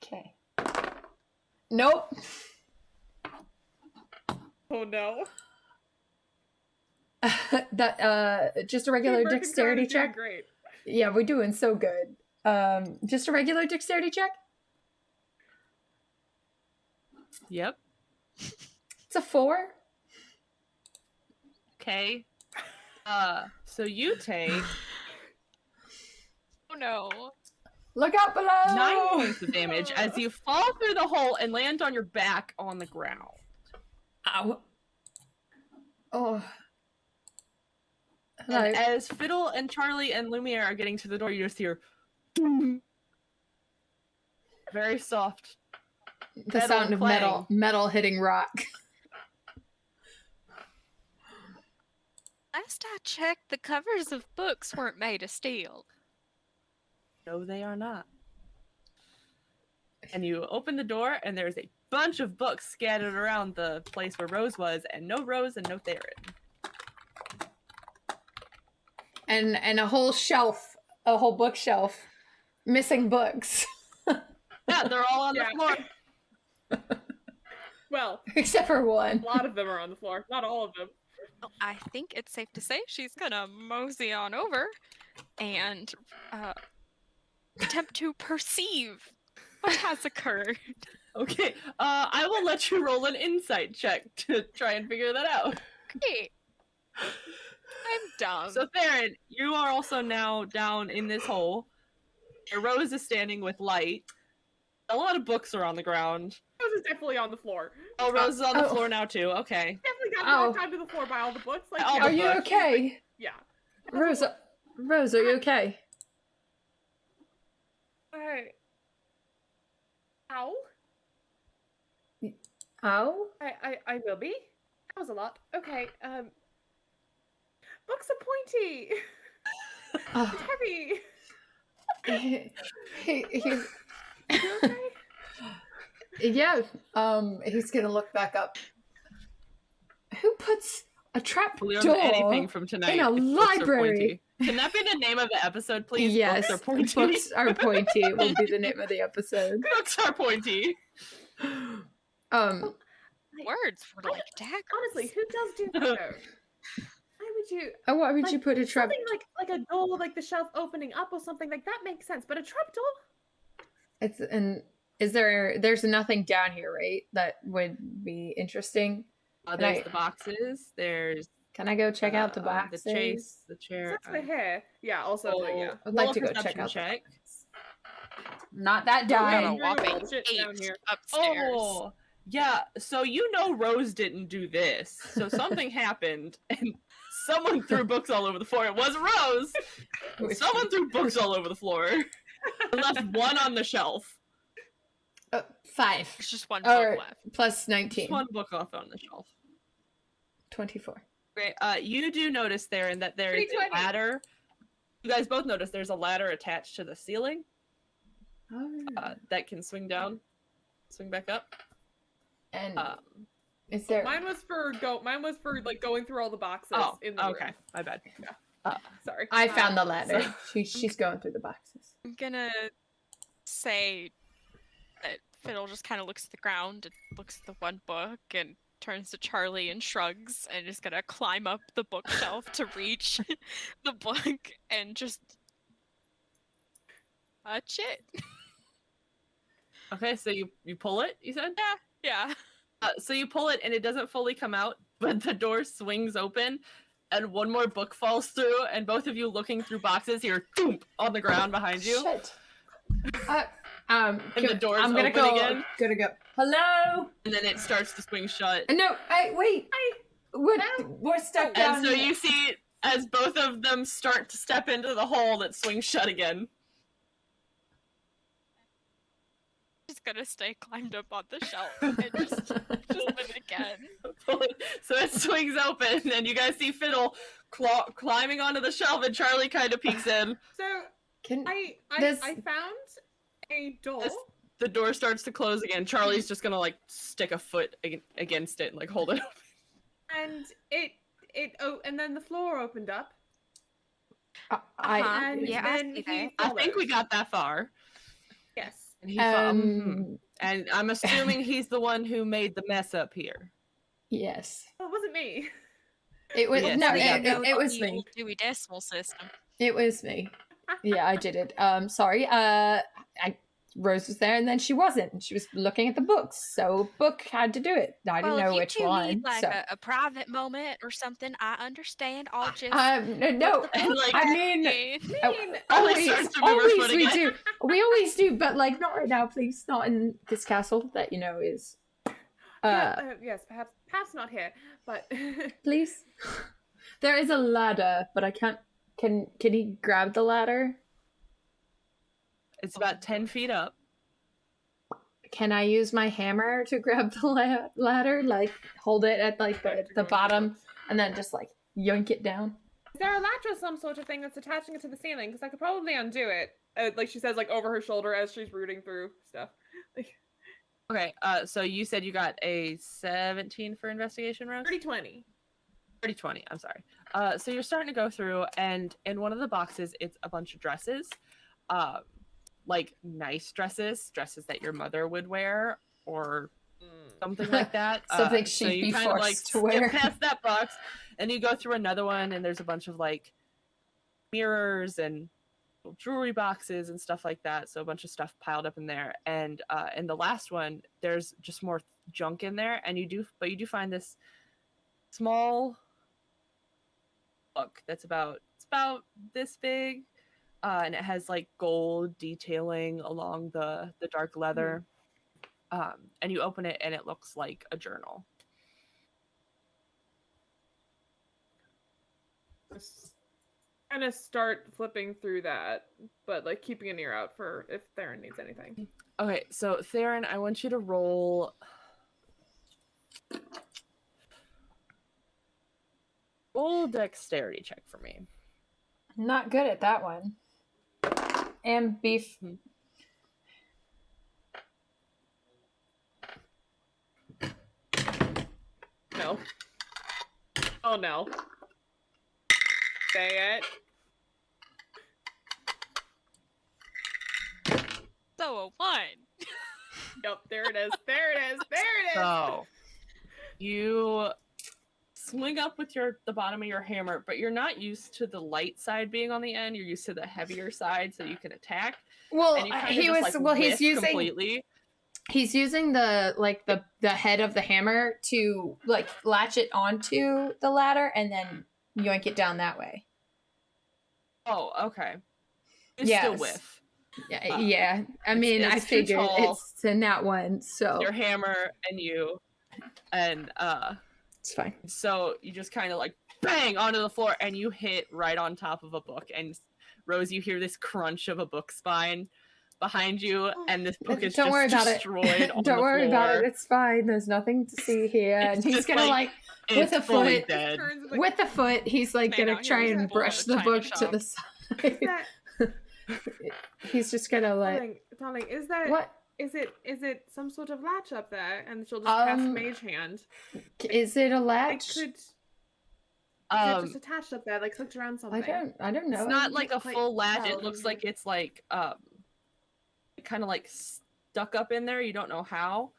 Okay. Nope. Oh no. That just a regular Team Merkin dexterity is doing check. Great. Yeah, we're doing so good. Just a regular dexterity check. Yep. It's a 4. Okay. So you take Oh no. Look out below. 9 points of damage as you fall through the hole and land on your back on the ground. Ow. Oh. Hello. And as Fiddle and Charlie and Lumiere are getting to the door, you just hear "Ding." Very soft. The metal sound of clang. metal hitting rock. Last I checked, the covers of books weren't made of steel. No, they are not. And you open the door, and there's a bunch of books scattered around the place where Rose was, and no Rose and no Theron. And a whole shelf, a whole bookshelf, missing books. Yeah, they're all on the floor. Well, Except for one. a lot of them are on the floor. Not all of them. Well, I think it's safe to say she's gonna mosey on over and attempt to perceive what has occurred. Okay, I will let you roll an insight check to try and figure that out. Great. I'm dumb. So Theron, you are also now down in this hole. Your Rose is standing with light. A lot of books are on the ground. Rose is definitely on the floor. Oh, Rose is on the Oh. floor now too. Okay. Definitely got Oh. knocked onto the floor by all the books. Like, All yeah, the Are you books. okay? yeah. Rose, are you okay? Ow. Ow? I will be. That was a lot. Okay. Books are pointy. Oh, Heavy. he's You okay? yeah. He's gonna look back up. Who puts a trap We learn door anything from tonight. in a if books are library? pointy. Can that be the name of the episode, please? Yes, Books are pointy. Books are pointy will be the name of the episode. Books are pointy. Words were like daggers. Honestly, who does do that? though? Why would you? Why would Like, you put a trap? Something like a door, like the shelf opening up or something like that makes sense. But a trap door? It's and is there's nothing down here, right? That would be interesting. There's I- the boxes. There's Can I go check out the the boxes? chase, the chair. That's the hair. Yeah. Also, roll- like, yeah. I'd like roll to a go check perception out. check. Not that I got a dime. Doing whopping bullshit down 8 here. upstairs. Oh, yeah. So you know Rose didn't do this. So something happened, and someone threw books all over the floor. It wasn't Rose. Someone threw books all over the floor and left one on the shelf. 5 There's just one Or- book left. plus 19. Just one book off on the shelf. 24. Great. You do notice, Theron, that there is a 320. ladder. You guys both notice there's a ladder attached to the ceiling that can swing down, swing back up. And Um, is there? Mine was for like going through all the boxes oh, in the okay. room. My bad. Sorry. I found the ladder. so- She's going through the boxes. I'm gonna say that Fiddle just kind of looks at the ground and looks at the one book and turns to Charlie and shrugs and is gonna climb up the bookshelf to reach the book and just touch it. Okay, so you pull it, you said? Yeah. So you pull it and it doesn't fully come out, but the door swings open and one more book falls through and both of you looking through boxes hear thump on the ground behind you. Shit. And the door's I'm gonna open go. again. Gonna go. Hello. And then it starts to swing shut. No, wait. We're stuck down. And so you see as both of them start to step into the hole that swings shut again. Just gonna stay climbed up on the shelf and just it again. So it swings open and you guys see Fiddle climbing onto the shelf and Charlie kind of peeks in. So I found a door. The door starts to close again. Charlie's just gonna like stick a foot against it and like hold it open. And and then the floor opened up. Yeah, I think we got that far. Yes. And, and I'm assuming he's the one who made the mess up here. Yes. Well, it wasn't me. It was Yes, it was the me. old Dewey Decimal System. It was me. Yeah, I did it. Sorry. Rose was there and then she wasn't. She was looking at the books, so book had to do it. I didn't know which one. Need, like, so a private moment or something, I understand. I'll just no. Like, I mean, always we do. We always do, but like not right now, please. Not in this castle that you know is. Yes, perhaps not here, but please. There is a ladder, but I can't. Can he grab the ladder? It's about 10 feet up. Can I use my hammer to grab the ladder? Like, hold it at, like, the bottom, and then just, like, yoink it down? Is there a latch or some sort of thing that's attaching it to the ceiling? Because I could probably undo it. Like she says, like, over her shoulder as she's rooting through stuff. Okay, so you said you got a 17 for investigation, Rose? 30-20. 30-20, I'm sorry. So you're starting to go through, and in one of the boxes, it's a bunch of dresses. Like nice dresses that your mother would wear or something like that. Something she'd be forced to wear. Skip past that box and you go through another one and there's a bunch of like mirrors and jewelry boxes and stuff like that. So a bunch of stuff piled up in there. And in the last one, there's just more junk in there. And you do find this small book that's about this big. And it has like gold detailing along the dark leather. And you open it and it looks like a journal. Kind of start flipping through that, but like keeping an ear out for if Theron needs anything. Okay, so Theron, I want you to roll dexterity check for me. I'm not good at that one. And beef. No. Oh no. Say it. So a 1. Yep, there it is. There it is. There it is. So you swing up with the bottom of your hammer, but you're not used to the light side being on the end. You're used to the heavier side, so you can attack. Well, he's using completely. He's using the head of the hammer to like latch it onto the ladder and then yoink it down that way. Oh, okay. Yes. Still whiff. Yeah. I mean, I figured it's in that one. So your hammer and you, and it's fine. So you just kind of like bang onto the floor, and you hit right on top of a book. And Rose, you hear this crunch of a book spine behind you, and this book is Don't worry about destroyed. It. Don't worry about it. It's fine. There's nothing to see here. And he's gonna like with a foot. With the foot, he's like gonna try and brush the book to the side. He's just gonna like. Darling, is that what? Is it some sort of latch up there? And she'll just cast Mage Hand. Is it a latch? It could. Just attached up there, like hooked around something. I don't know. It's not like a full latch. It looks like it's like kind of like stuck up in there. You don't know how.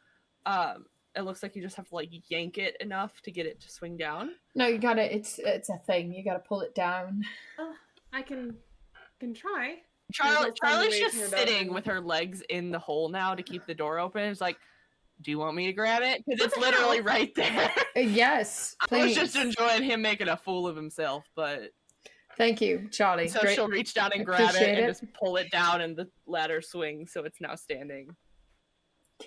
It looks like you just have to like yank it enough to get it to swing down. No, you gotta. It's a thing. You gotta pull it down. I can try. Charlie's just sitting with her legs in the hole now to keep the door open. It's like, do you want me to grab it? Because it's literally right there. Yes, please. I was just enjoying him making a fool of himself, but thank you, Charlie. so she'll reach down and grab it and just pull it down, and the ladder swings, so it's now standing.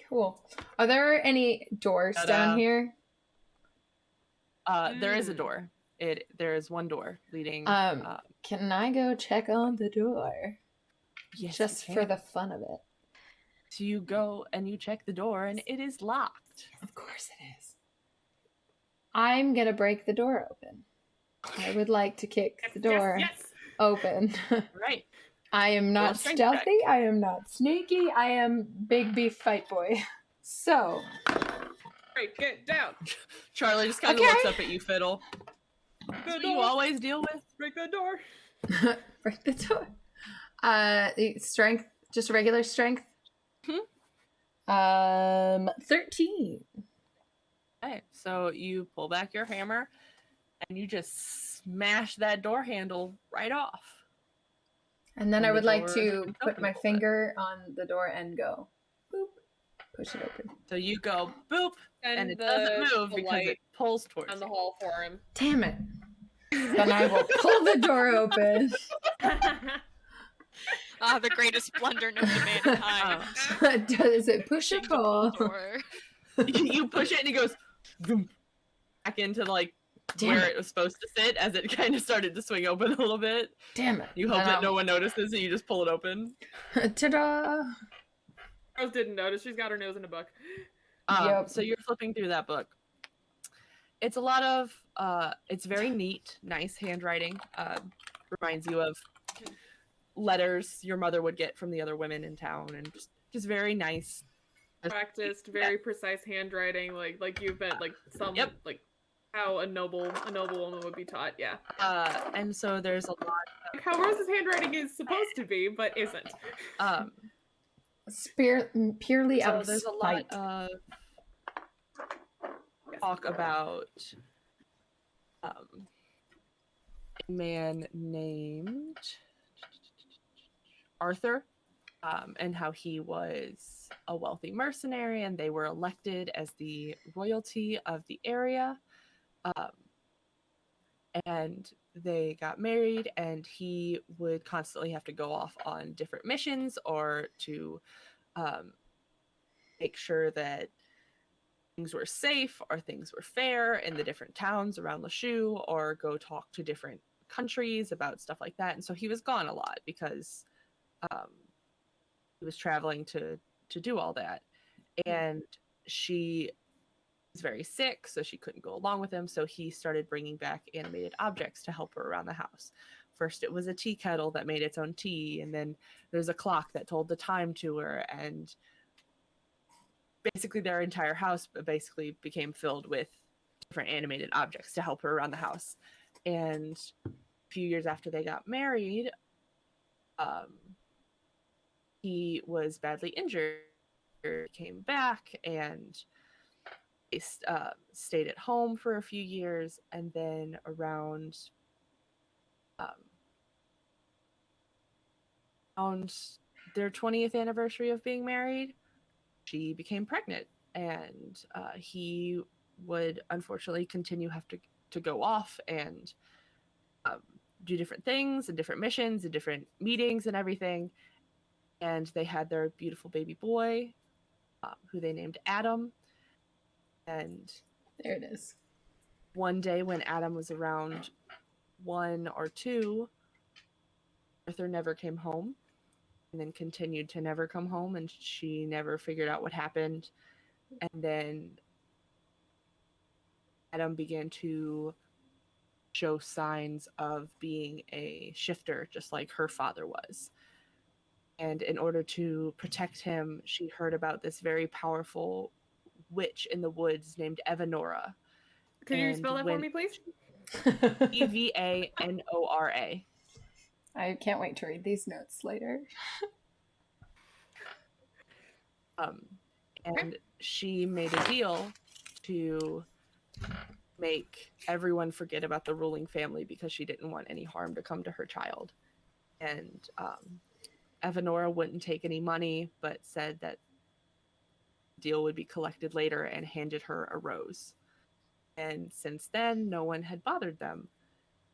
Cool. Are there any doors down here? There is a door. There is one door leading. Can I go check on the door? Yes, just for the fun of it. So you go and you check the door, and it is locked. Of course it is. I'm gonna break the door open. I would like to kick the door open. Right. I am not stealthy. I am not sneaky. I am big beef fight boy. So. Break it down. Charlie just kind of looks up at you, Fiddle. That's what you always deal with. Break the door. Break the door. Strength, just regular strength. 13. Okay, so you pull back your hammer, and you just smash that door handle right off. And then I would like to put my finger on the door and go, boop, push it open. So you go, boop, and it doesn't move because it pulls towards on the hall for him. Damn it. Then I will pull the door open. The greatest blunder known to mankind. Does it push or pull? You push it and it goes boom, back into like where it was supposed to sit as it kind of started to swing open a little bit. Damn it. You hope that no one notices and you just pull it open. Ta-da! Rose didn't notice. She's got her nose in a book. So you're flipping through that book. It's a lot of, it's very neat, nice handwriting. Reminds you of letters your mother would get from the other women in town, and just very nice. Practiced, very precise handwriting, like you've been like some like how a noble woman would be taught. Yeah. And so there's a lot like how Rose's handwriting is supposed to be, but isn't. Purely out of there's spite. a lot of talk about a man named Arthur, and how he was a wealthy mercenary, and they were elected as the royalty of the area. And they got married, and he would constantly have to go off on different missions or to make sure that things were safe or things were fair in the different towns around Lachute, or go talk to different countries about stuff like that. And so he was gone a lot because he was traveling to do all that. And she was very sick, so she couldn't go along with him. So he started bringing back animated objects to help her around the house. First, it was a tea kettle that made its own tea, and then there's a clock that told the time to her, and basically their entire house basically became filled with different animated objects to help her around the house. And a few years after they got married, he was badly injured, came back, and they stayed at home for a few years. And then around their 20th anniversary of being married, she became pregnant, and he would unfortunately continue have to go off and do different things and different missions and different meetings and everything. And they had their beautiful baby boy, who they named Adam. And there it is. One day when Adam was around 1 or 2, Arthur never came home, and then continued to never come home, and she never figured out what happened. And then Adam began to show signs of being a shifter, just like her father was. And in order to protect him, she heard about this very powerful witch in the woods named Evanora. Could you spell that for me, please? Evanora. I can't wait to read these notes later. And she made a deal to make everyone forget about the ruling family because she didn't want any harm to come to her child. And Evanora wouldn't take any money, but said that the deal would be collected later and handed her a rose. And since then, no one had bothered them.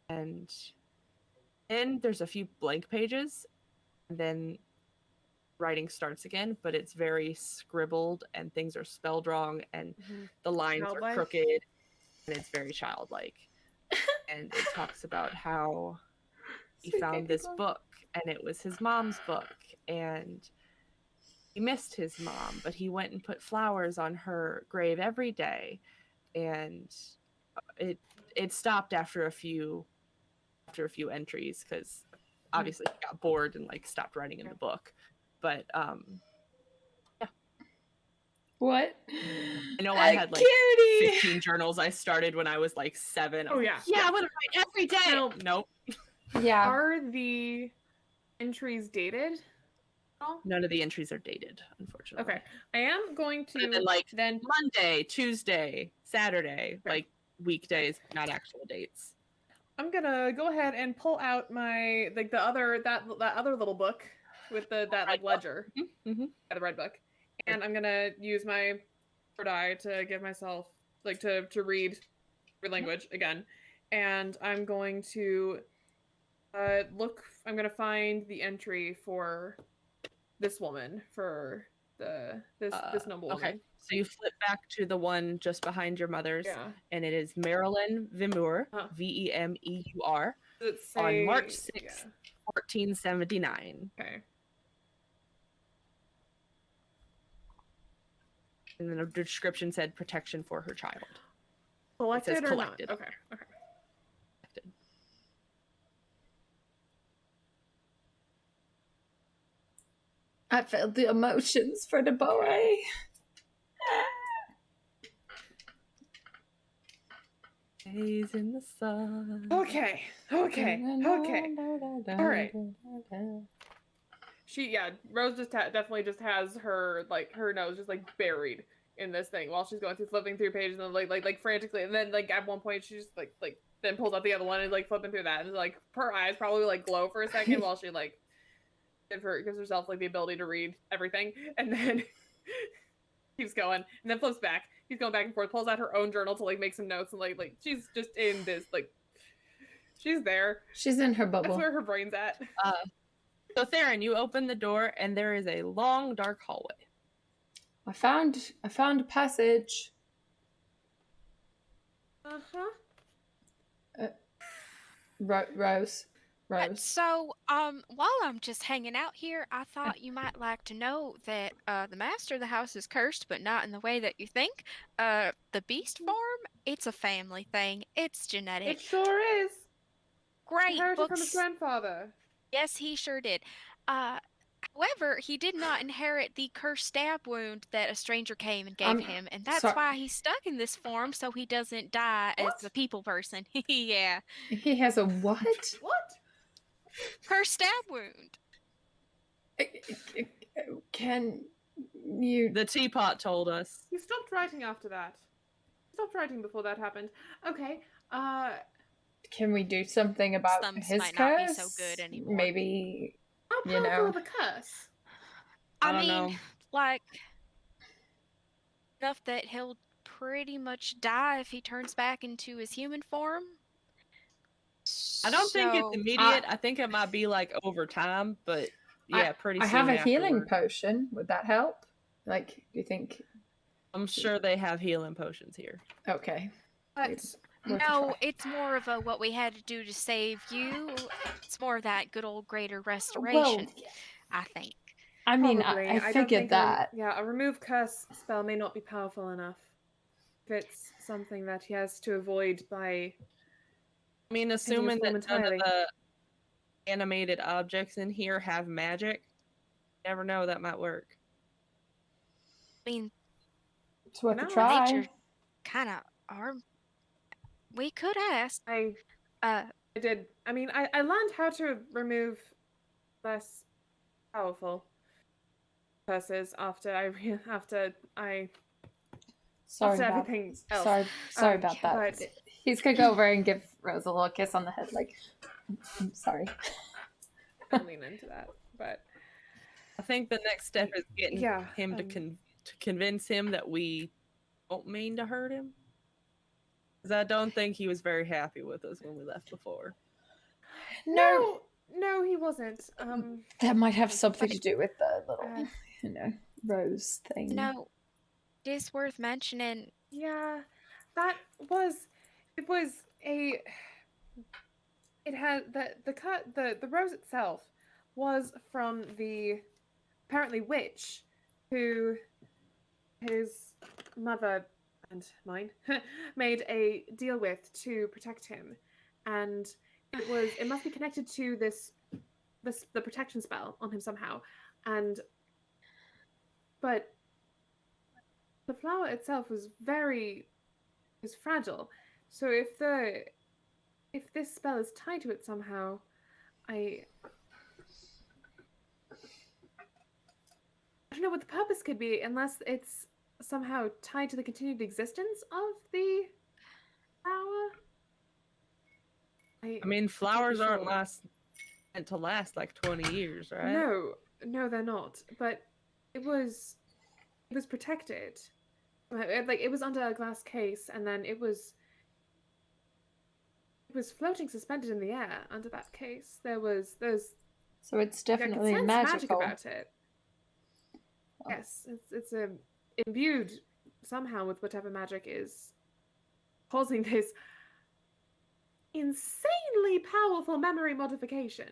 And then there's a few blank pages, and then writing starts again, but it's very scribbled and things are spelled wrong and the lines Childlike? are crooked and it's very childlike. And it talks about how he found this book and it was his mom's book and he missed his mom, but he went and put flowers on her grave every day. And it stopped after a few entries because obviously he got bored and like stopped writing in the book. But yeah. What? I know I had like 15 journals I started when I was like 7. Oh yeah. Yeah, I want to write every day. Now, Nope. Yeah. Are the entries dated? None of the entries are dated, unfortunately. Okay. I am going to And then, like, then Monday, Tuesday, Saturday, like weekdays, not actual dates. I'm gonna go ahead and pull out my like the other that other little book with that like ledger. Mm-hmm. Yeah, the red book. And I'm gonna use my third eye to give myself like to read language again. And I'm going to I'm gonna find the entry for this woman, for this noble woman. Okay. So you flip back to the one just behind your mother's, Yeah. and it is Marilyn Vemeur, Vemeur, on March 6th, 1479. Okay. And then the description said protection for her child. Collected says or collected. not? Okay. Okay. I felt the emotions for the boy. Days in the sun. Okay. Okay. Okay. All right. Rose just definitely just has her like her nose just like buried in this thing while she's going through flipping through pages and like frantically, and then like at one point she just like then pulls out the other one and like flipping through that, and like her eyes probably like glow for a second while she like gives herself like the ability to read everything, and then keeps going and then flips back. He's going back and forth, pulls out her own journal to like make some notes, and like she's just in this like she's there. She's in her bubble. That's where her brain's at. So Theron, you open the door and there is a long dark hallway. I found a passage. Rose. So, while I'm just hanging out here, I thought you might like to know that the master of the house is cursed, but not in the way that you think. The beast form, it's a family thing. It's genetic. It sure is. Great Inherited books. from his grandfather. Yes, he sure did. However, he did not inherit the cursed stab wound that a stranger came and gave him, and that's why he's stuck in this form, so he doesn't die as a people person. Yeah. He has a what? What? Cursed stab wound. Can you... The teapot told us. He stopped writing after that. He stopped writing before that happened. Okay. Can we do something about Thumbs his might curse? not be so good anymore. Maybe, How powerful of a curse? I don't know. Like, enough that he'll pretty much die if he turns back into his human form. I don't think it's immediate. I think it might be like over time, but yeah, pretty soon. I have a healing afterward. potion. Would that help? Like, do you think? I'm sure they have healing potions here. Okay. But No, it's more of a what we had to do to save you. It's more of that good old greater restoration, I think. I mean, probably. I don't figured think that. a remove curse spell may not be powerful enough. If it's something that he has to avoid by... I mean, assuming that none of entirely. the animated objects in here have magic, you never know, that might work. I mean, It's worth No, a try. nature kind of are. We could ask. I did. I mean, I learned how to remove less powerful purses after I Sorry after about everything else. sorry about that. But He's gonna go over and give Rose a little kiss on the head, like, I'm sorry. I'll lean into that. But I think the next step is getting yeah, him to convince him that we don't mean to hurt him. Because I don't think he was very happy with us when we left before. no, he wasn't. That might have something to do with the little, uh, rose thing. No, it is worth mentioning. yeah, that was it was a it had the rose itself was from the apparently witch who his mother and mine made a deal with to protect him, and it must be connected to the protection spell on him somehow, but the flower itself was fragile, so if this spell is tied to it somehow, I don't know what the purpose could be unless it's somehow tied to the continued existence of the flower. I mean, flowers aren't meant to last like 20 years, right? No, they're not. But it was protected. It was under a glass case, and then it was floating suspended in the air under that case. There's So it's definitely magic magical. about it. Oh. Yes, it's imbued somehow with whatever magic is causing this insanely powerful memory modification.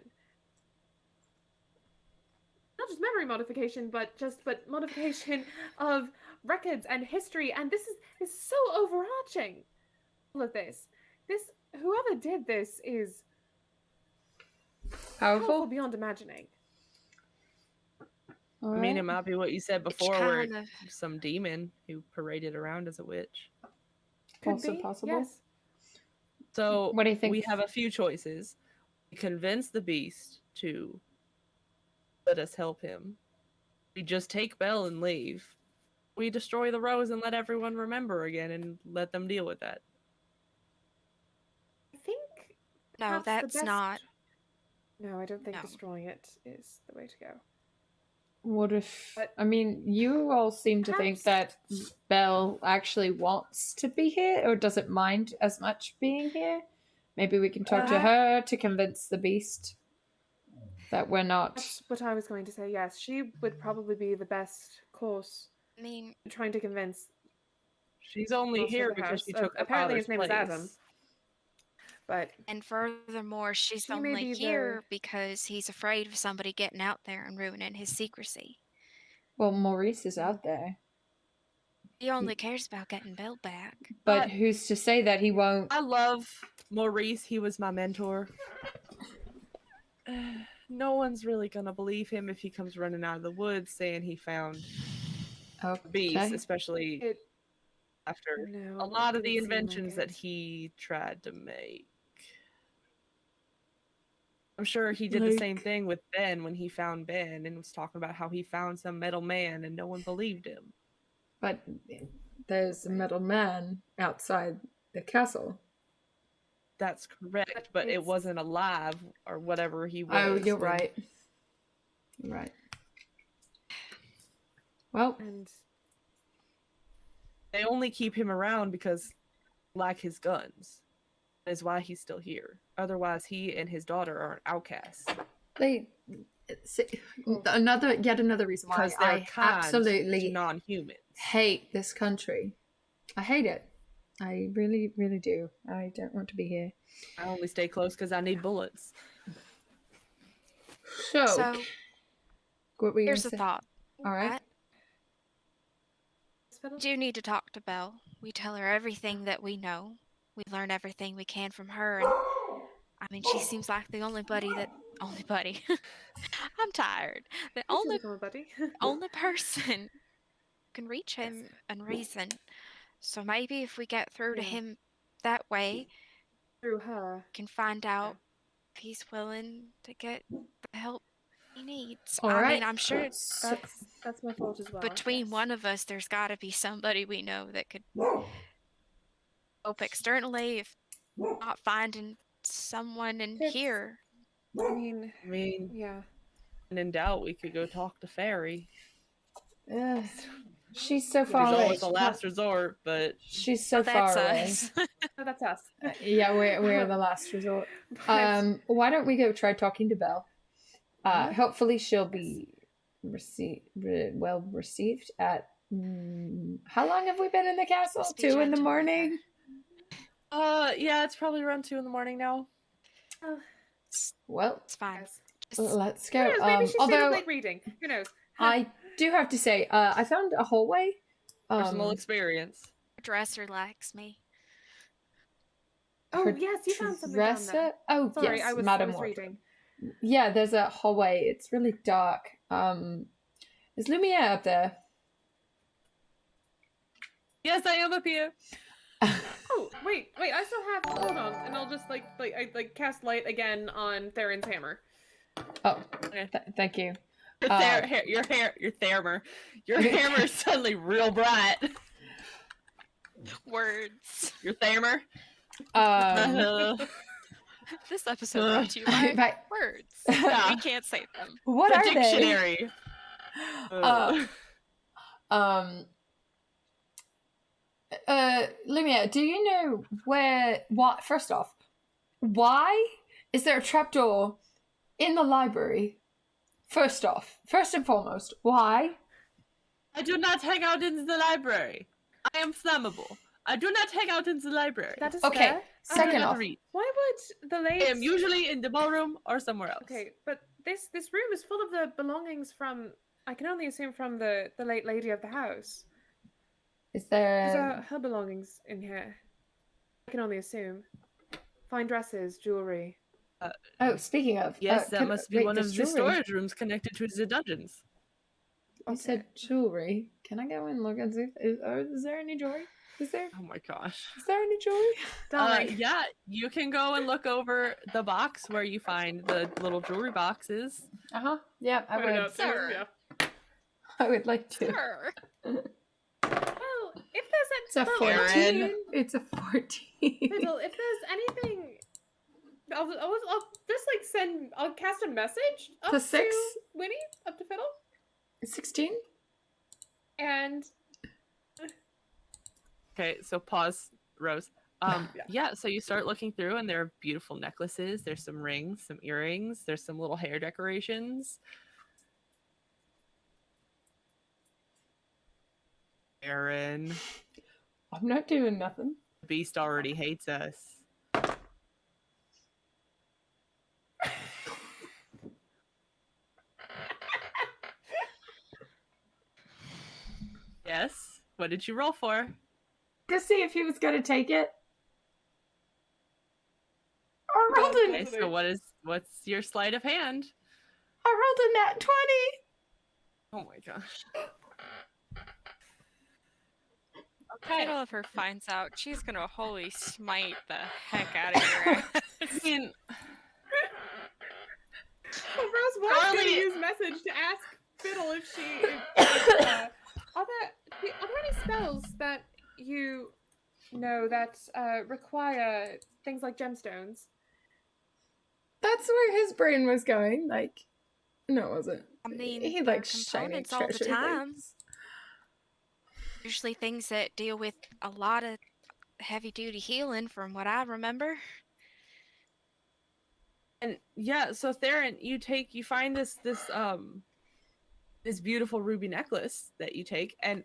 Not just memory modification, but modification of records and history. And this is so overarching. All of this, whoever did this is powerful beyond imagining. I mean, it might be what you said before, where some demon who paraded around as a witch. Also possible. Yes. So what do you think? We have a few choices. We convince the beast to let us help him. We just take Belle and leave. We destroy the rose and let everyone remember again and let them deal with that. I think no, that's not. No, I don't think destroying it is the way to go. What if... I mean, you all seem to think that Belle actually wants to be here, or doesn't mind as much being here. Maybe we can talk to her to convince the beast that we're not... That's what I was going to say, yes. She would probably be the best course. I mean... Trying to convince... She's only here because she took apparently his name is Adam. But and furthermore, she's only here because he's afraid of somebody getting out there and ruining his secrecy. Well, Maurice is out there. He only cares about getting Belle back. But who's to say that he won't... I love Maurice. He was my mentor. No one's really gonna believe him if he comes running out of the woods saying he found beasts, especially after a lot of the inventions that he tried to make. I'm sure he did the same thing with Ben when he found Ben and was talking about how he found some metal man and no one believed him. But there's a metal man outside the castle. That's correct, but it wasn't alive or whatever he was. Oh, you're right. You're right. Well, and they only keep him around because they like his guns. That is why he's still here. Otherwise, he and his daughter are outcasts. Yet another reason why I absolutely non-humans hate this country. I hate it. I really, really do. I don't want to be here. I only stay close because I need bullets. So what were you here's a thought. All right. We do need to talk to Belle. We tell her everything that we know. We learn everything we can from her. And, I mean, she seems like the only buddy. I'm tired. The only person who can reach him and reason. So maybe if we get through to him that way, through her, can find out if he's willing to get the help he needs. All I right. mean, I'm sure So- That's my fault as well. between yes. one of us, there's got to be somebody we know that could help externally if not finding someone in Fitz, here. I mean, I mean, yeah. when in doubt, we could go talk to Fairy. Ugh, she's so She's far away. always the last resort, but She's so That's far away. us. No, that's us. Yeah, we're the last resort. But- Why don't we go try talking to Belle? Yeah. Hopefully she'll be well received at. How long have we been in the castle? Must be 2 in the gentle with her. morning. yeah, it's probably around 2 in the morning now. Oh, Well, It's fine. yes. Just let's Who go. knows? Maybe she stayed Although up late reading. Who knows? I do have to say, I found a hallway. Personal experience. dress relax me. Oh her yes, you found something down dresser. there. Oh Sorry, yes, I was Madam Ward. reading. Yeah, there's a hallway. It's really dark. Is Lumiere up there? Yes, I am up here. Oh wait, I still have. Hold on, and I'll just I cast light again on Theron's hammer. Oh, Okay. thank you. Your hammer is suddenly real bright. Words. Your hammer. This episode brought to you by Right. words. Yeah. We can't say them. What The are they? dictionary. Lumiere, do you know what, first off, why is there a trapdoor in the library? First and foremost, why? I do not hang out in the library. I am flammable. I do not hang out in the library. That is Okay, fair. I do second not off, read. Why would the late? I am usually in the ballroom or somewhere else. Okay, but this room is full of the belongings from. I can only assume from the late lady of the house. is There's there... her belongings in here. I can only assume. Fine dresses, jewelry. Oh, speaking of... Yes, that must be wait, one of there's the jewelry. storage rooms connected to the dungeons. You said jewelry. Can I go and look and see? Is there any jewelry? Is there? Oh my gosh. Is there any jewelry? Darling. Yeah, you can go and look over the box where you find the little jewelry boxes. Yeah, I Pointed would. out to, Sir. yeah. I would like to. Sure. Well, if there's It's a well, 14. It's a 14. Fiddle, if there's anything, I'll just I'll cast a message up To 6? to Winnie, up to Fiddle, 16? and Okay, so pause, Rose. Yeah, so you start looking through and there are beautiful necklaces, there's some rings, some earrings, there's some little hair decorations. Aaron, I'm not doing nothing. the beast already hates us. Yes. What did you roll for? To see if he was going to take it. I rolled Okay, so what's your sleight of hand? a nat 20. Oh my gosh. Okay. Middle of her finds out, she's gonna holy smite the heck out of your ass. I mean, well, Rose was going to Charlie- use message to ask Fiddle if she. Are there any spells that you know that require things like gemstones? That's where his brain was going. Like, no, it wasn't. I mean, He there are likes shiny components all the treasure time. things. Usually things that deal with a lot of heavy duty healing, from what I remember. and yeah, so Theron, you find this beautiful ruby necklace that you take, and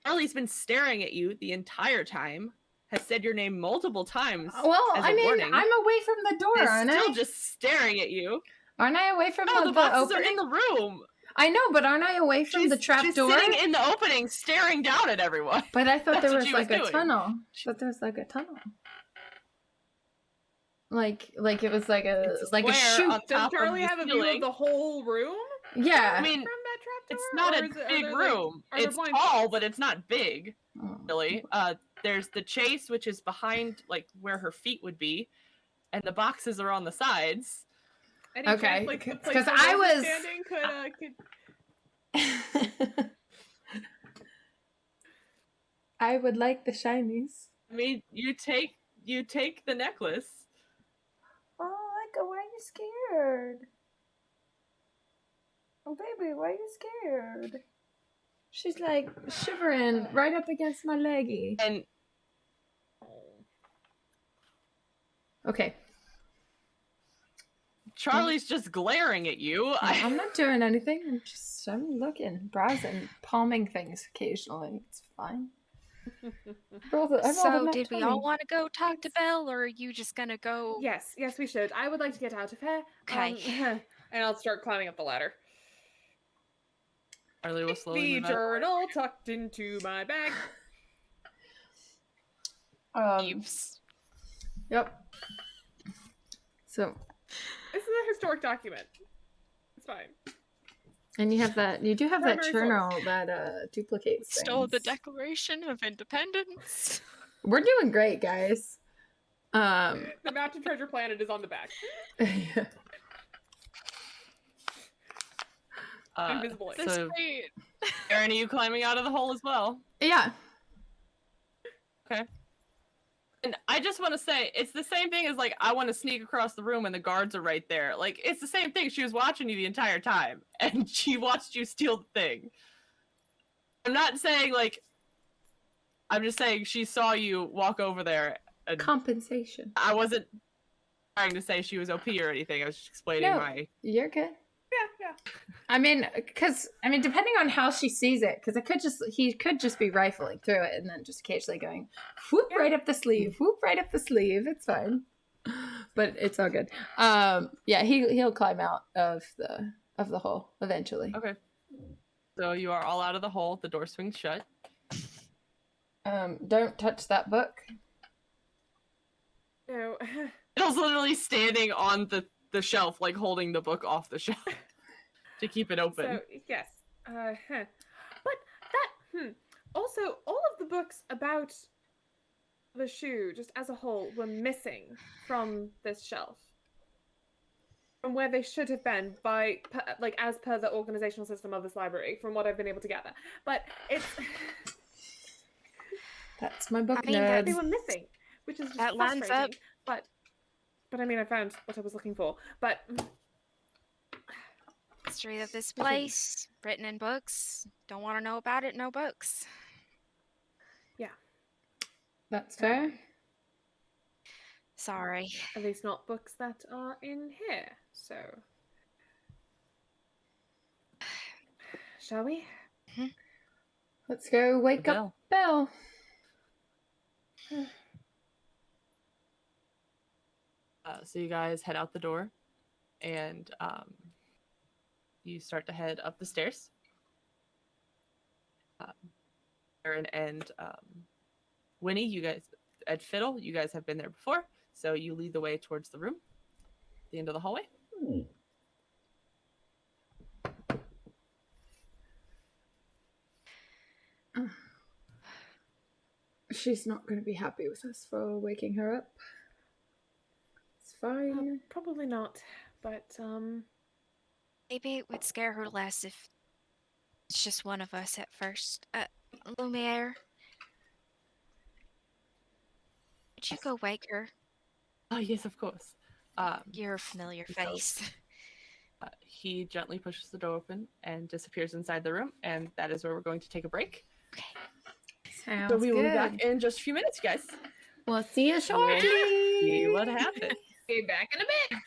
Charlie's been staring at you the entire time, has said your name multiple times. Well, as a I mean, warning, I'm away from the door, is aren't still I? just staring at you. Aren't I away from No, the boxes are opening? in the room. I know, but aren't I away from the trap she's door? sitting in the opening, staring down at everyone. But I thought That's there what was she like was a doing. tunnel. But there's like a tunnel. Like it was like a It's a like a square chute. on Does top of Charlie the have a view ceiling. of the whole room Yeah. I mean, from that trapdoor? it's not Or a is it- are big there, like- room. are there It's blind tall, spots? but it's not big, Oh. really. There's the chase, which is behind, like, where her feet would be, and the boxes are on the sides. Any Okay, chance, like, the place 'cause where I Rose is was- standing could I would like the shinies. I mean, you take the necklace. Oh, Micah, why are you scared? Oh, baby, why are you scared? She's like shivering right up against my leggy. And Okay. Charlie's just glaring at you. I'm not doing anything. I'm looking, browsing, palming things occasionally. It's fine. So, did we all want to go talk to Belle, or are you just gonna go? Yes, we should. I would like to get out of here. Okay. And I'll start climbing up the ladder. Charlie will slowly The move out. journal tucked into my bag. Eves. Yep. So, This is a historic document. It's fine. and you do have that Primary journal that duplicates Stole the things. Declaration of Independence. We're doing great, guys. The map to Treasure Planet is on the back. Invisible. This So, great. Aaron, are you climbing out of the hole as well? Yeah. Okay. And I just want to say, it's the same thing as, like, I want to sneak across the room and the guards are right there. Like, it's the same thing. She was watching you the entire time, and she watched you steal the thing. I'm not saying, like, I'm just saying she saw you walk over there. And Compensation. I wasn't trying to say she was OP or anything. I was just explaining No. my... You're good. Yeah. I mean, depending on how she sees it, because he could just be rifling through it and then just occasionally going, whoop, right up the sleeve, whoop, right up the sleeve. It's fine, but it's all good. Yeah, he'll climb out of the hole eventually. Okay. So you are all out of the hole. The door swings shut. Don't touch that book. No. Fiddle's literally standing on the shelf, like holding the book off the shelf to keep it open. So, yes. But that, Also, all of the books about the shoe, just as a whole, were missing from this shelf. From where they should have been as per the organizational system of this library, from what I've been able to gather. But it's... That's my book, I mean, nerds. They were missing, which is just That lines frustrating. up. But I mean, I found what I was looking for. But History of this place, written in books. Don't want to know about it, no books. That's fair. Sorry. at least not books that are in here. So, shall we? Let's go wake Belle. up Belle. So you guys head out the door, and you start to head up the stairs. Aaron and Winnie, you guys at Fiddle, you guys have been there before, so you lead the way towards the room, the end of the hallway. She's not going to be happy with us for waking her up. It's fine. Probably not. But Maybe it would scare her less if it's just one of us at first. Lumiere, would you go wake her? Oh yes, of course. You're a familiar So- face. He gently pushes the door open and disappears inside the room, and that is where we're going to take a break. Sounds So we will be good. back in just a few minutes, guys. We'll see you shortly. See what happens. be back in a bit.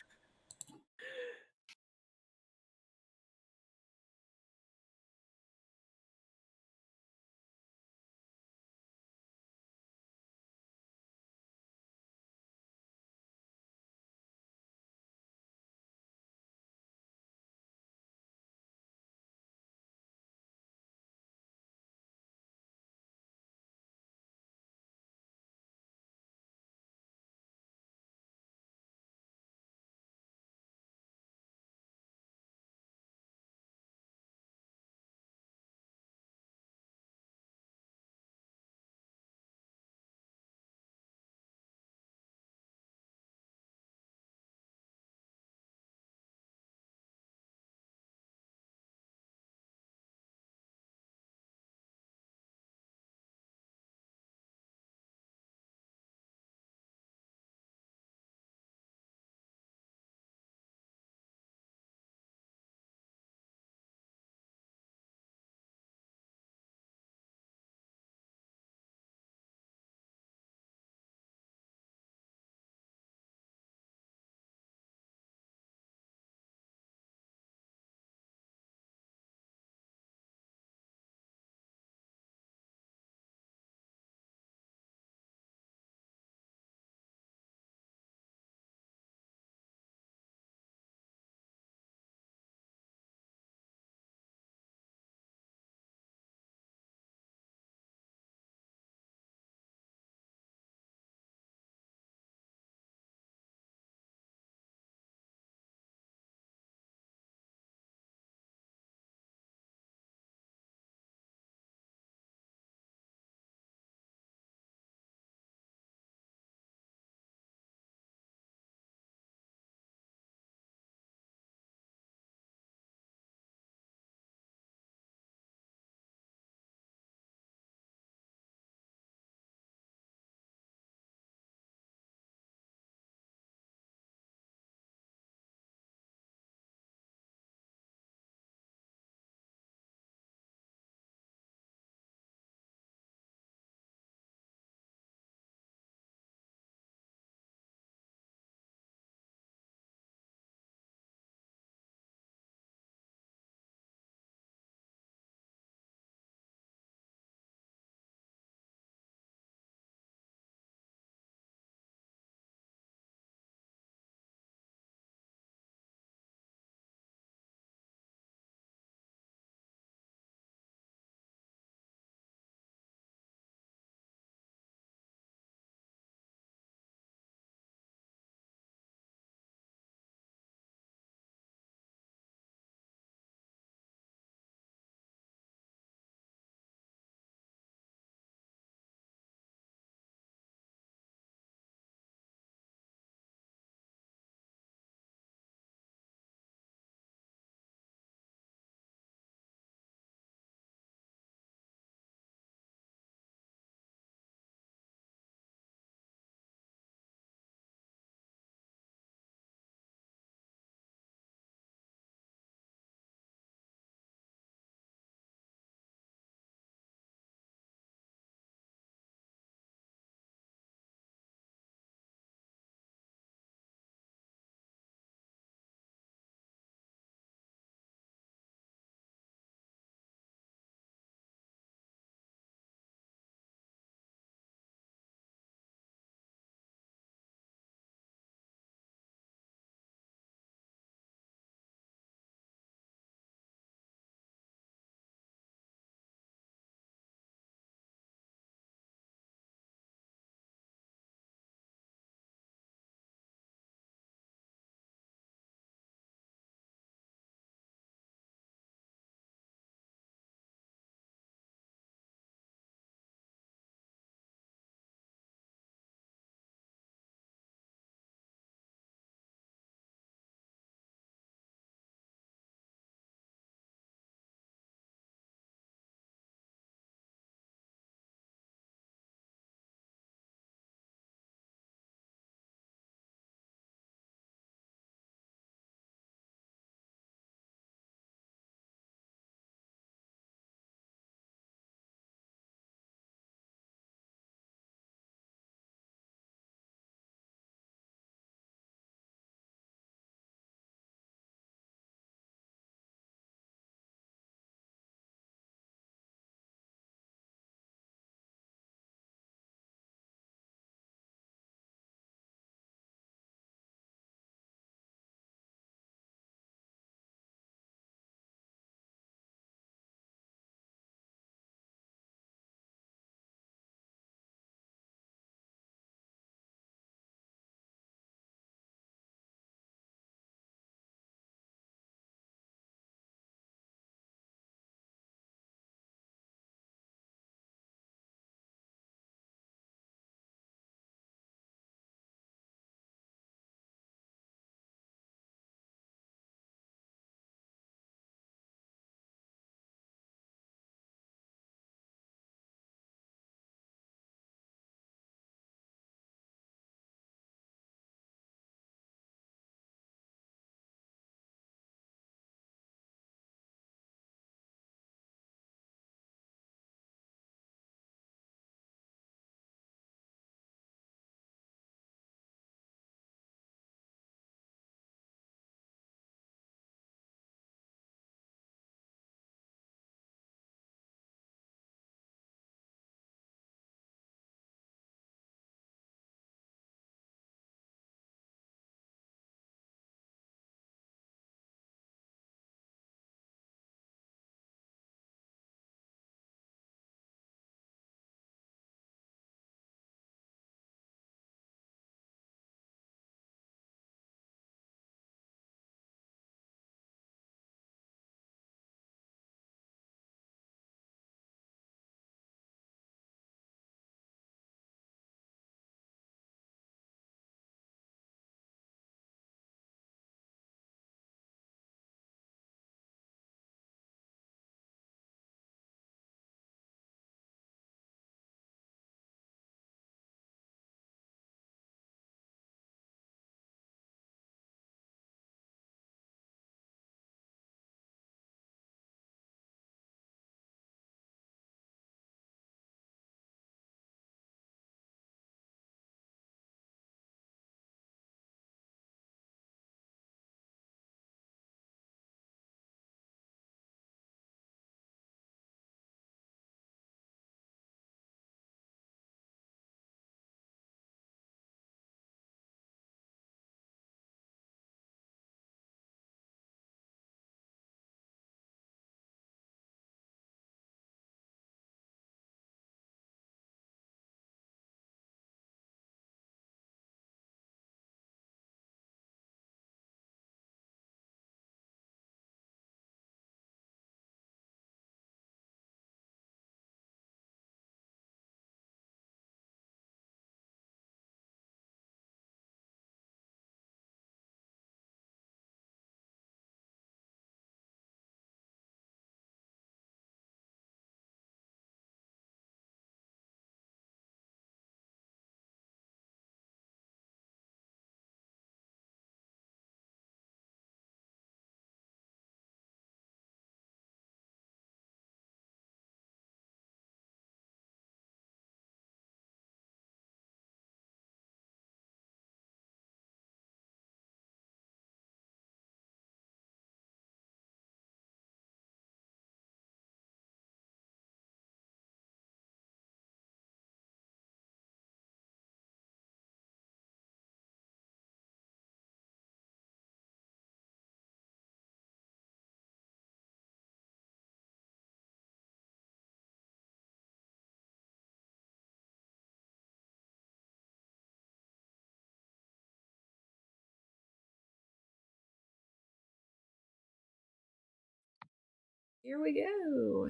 Here we go.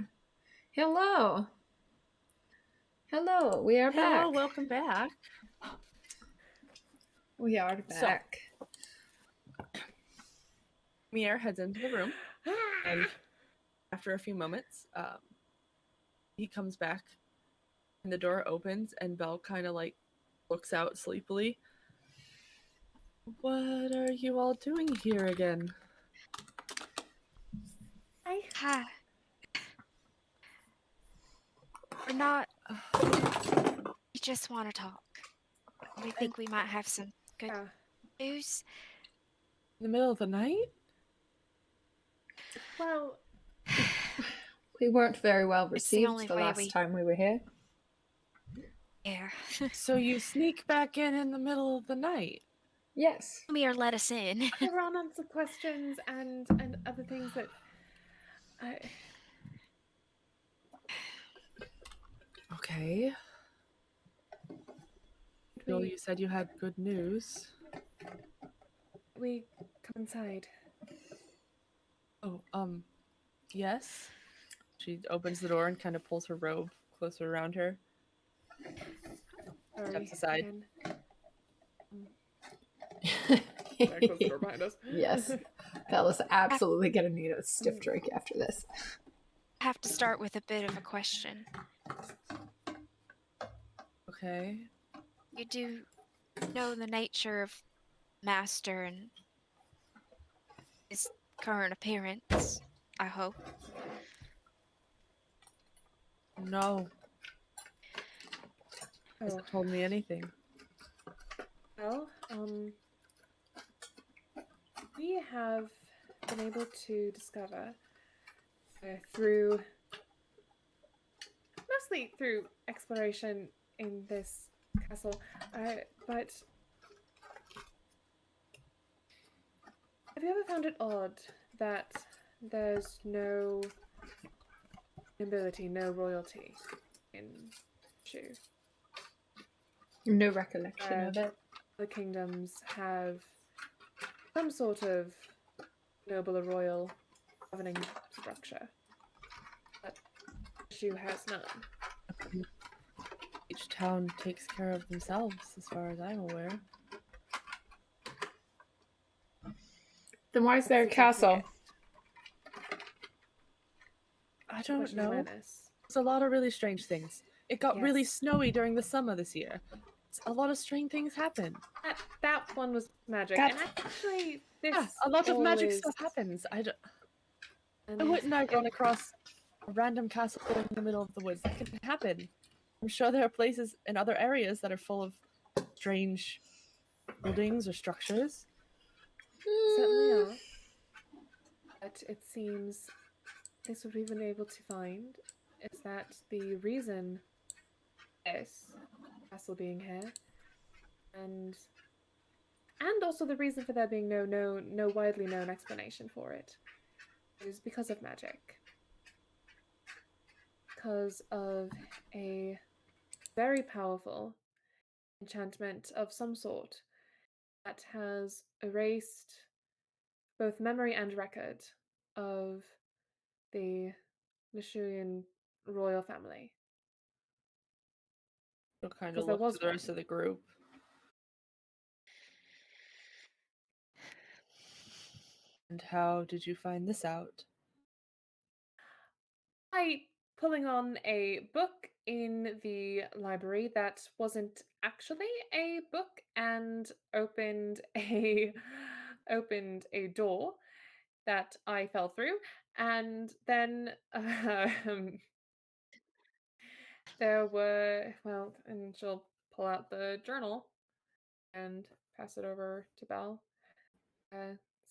Hello. Hello, we are back. Hello, welcome back. We are back. Mier heads into the room, and after a few moments, he comes back, and the door opens, and Belle kind of like looks out sleepily. What are you all doing here again? Hi. We're not. We just want to talk. We think we might have some good Yeah. news. In the middle of the night? Well, We weren't very well It's the received only the way last time we were here. Yeah. So you sneak back in the middle of the night? Yes. Or let us in. there were unanswered questions and other things that I. Okay. Bill, We, you said you had good news. we come inside. Oh, yes? She opens the door and kind of pulls her robe closer around her. Sorry. Steps aside. Again. Close the door behind us. Yes. Bella's absolutely going to need a stiff drink after this. I have to start with a bit of a question. Okay. You do know the nature of Master and his current appearance, I hope. No. Oh, Hasn't told me anything. well, we have been able to discover through mostly through exploration in this castle, but have you ever found it odd that there's no nobility, no royalty in Shu? No recollection of it. The kingdoms have some sort of noble or royal governing structure, but Shu has none. Each town takes care of themselves, as far as I'm aware. Then why is there a castle? I don't know. Awareness. There's a lot of really strange things. It got really Yes. snowy during the summer this year. A lot of strange things happen. That one was magic, That- and actually, this Yeah, a lot of magic is- stuff happens. Why and wouldn't I run across a random castle in the middle of the woods? That can happen. I'm sure there are places in other areas that are full of strange buildings or structures. certainly are. But it seems this what we've been able to find is that the reason this castle being here, and also the reason for there being no widely known explanation for it, is because of magic. Because of a very powerful enchantment of some sort that has erased both memory and record of the Nishuyan royal family. You'll kind Because of there look was to the rest one. of the group. And how did you find this out? By pulling on a book in the library that wasn't actually a book and opened a door that I fell through, and then there were and she'll pull out the journal and pass it over to Belle.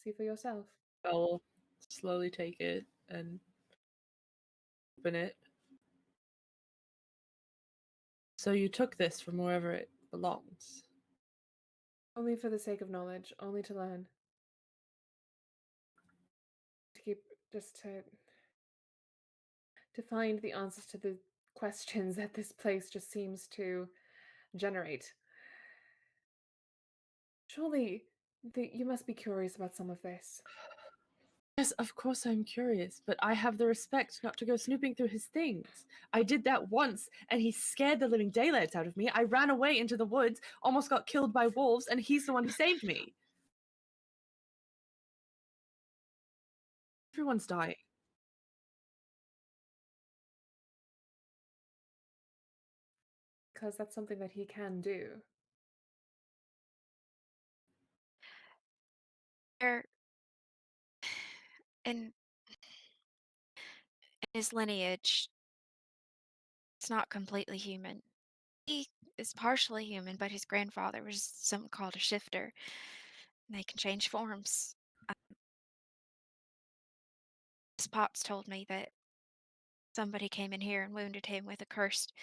See for yourself. I'll slowly take it and open it. So you took this from wherever it belongs. Only for the sake of knowledge, only to learn. To keep just to find the answers to the questions that this place just seems to generate. Surely you must be curious about some of this. Yes, of course I'm curious, but I have the respect not to go snooping through his things. I did that once, and he scared the living daylights out of me. I ran away into the woods, almost got killed by wolves, and he's the one who saved me. Everyone's dying. Because that's something that he can do. There, in his lineage, it's not completely human. He is partially human, but his grandfather was something called a shifter. And they can change forms. His pops told me that somebody came in here and wounded him with a cursed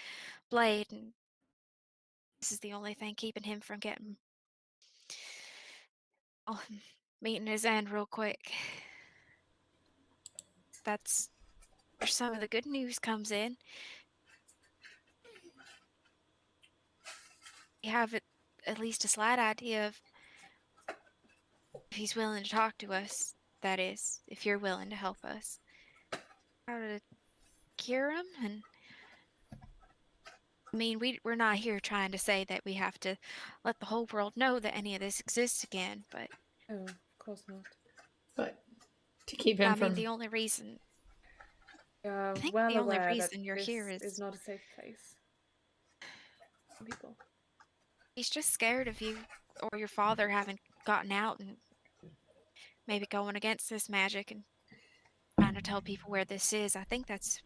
blade, and this is the only thing keeping him from getting meeting his end real quick. That's where some of the good news comes in. You have at least a slight idea of if he's willing to talk to us. That is, if you're willing to help us. How to cure him, and I mean, we're not here trying to say that we have to let the whole world know that any of this exists again, but Oh, of course not. But to keep him I mean, from... the only reason You're I think well the only aware reason that you're this here is is not a safe place. Some people. he's just scared of you or your father having gotten out and maybe going against this magic and trying to tell people where this is. I think that's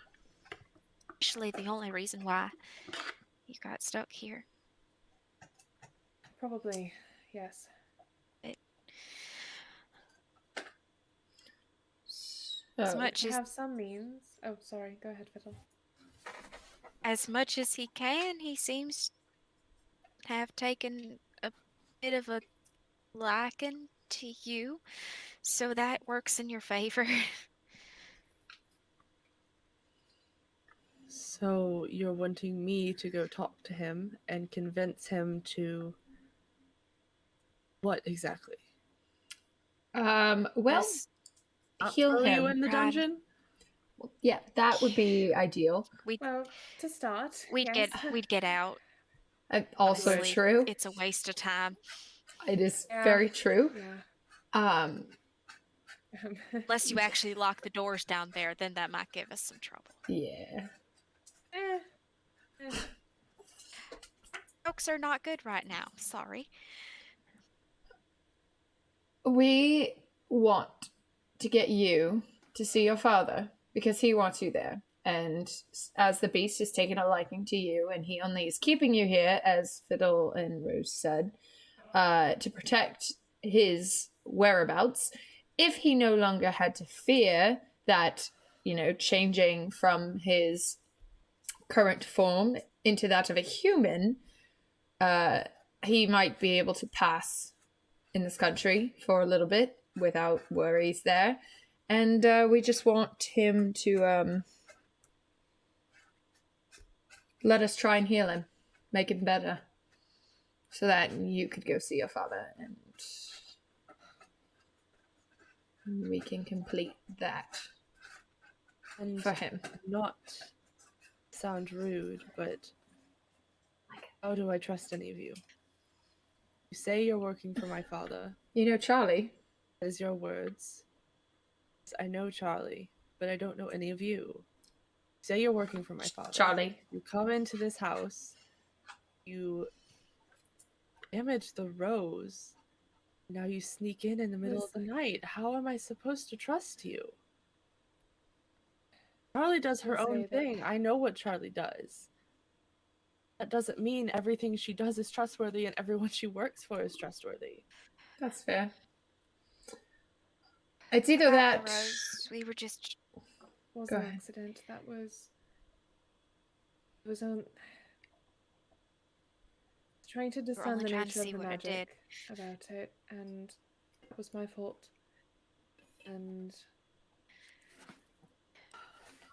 actually the only reason why you got stuck here. Probably, yes. As So, much I as have some means. Oh, sorry. Go ahead, Fiddle. as much as he can, he seems to have taken a bit of a liking to you, so that works in your favor. So you're wanting me to go talk to him and convince him to... what exactly? well, Yes, Not heal throw you him. in the Brad. dungeon? Yeah, that would be ideal. Well, to start, we'd yes. get out. Also Honestly, true. it's a waste of time. It is Yeah. very true. Yeah. Unless you actually lock the doors down there, then that might give us some trouble. Yeah. eh. Folks are not good right now. Sorry. We want to get you to see your father because he wants you there. And as the beast is taking a liking to you, and he only is keeping you here, as Fiddle and Rose said, to protect his whereabouts. If he no longer had to fear that, changing from his current form into that of a human, he might be able to pass in this country for a little bit without worries there. And we just want him to let us try and heal him, make him better, so that you could go see your father and we can complete that And for him. not sound rude, but how do I trust any of you? You say you're working for my father. You know Charlie? That is your words. I know Charlie, but I don't know any of you. You say you're working for my father. Charlie. You come into this house. You damage the rose. Now you sneak in the middle of the night. How am I supposed to trust you? Charlie does her I'll own say that- thing. I know what Charlie does. That doesn't mean everything she does is trustworthy and everyone she works for is trustworthy. That's fair. It's either that... Rose, we were just... was Go an ahead. accident. That was... It was on... Trying to discern only the trying to nature of see the what it did. magic about it, and it was my fault. And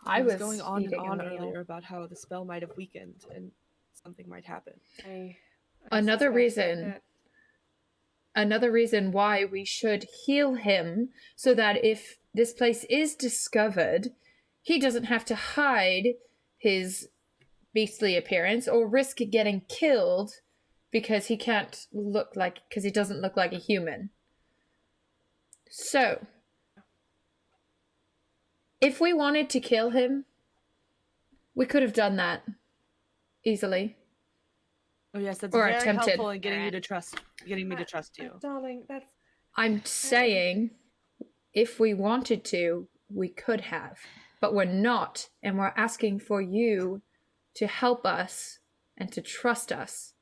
I He was going on and eating a on meal. earlier about how the spell might have weakened and something might happen. I Another suspect reason... that another reason why we should heal him so that if this place is discovered, he doesn't have to hide his beastly appearance or risk getting killed because he doesn't look like a human. So, if we wanted to kill him, we could have done that easily. Oh yes, that's Or very attempted. helpful in getting me to trust you. Darling, that's I'm saying if we wanted to, we could have. But we're not, and we're asking for you to help us and to trust us.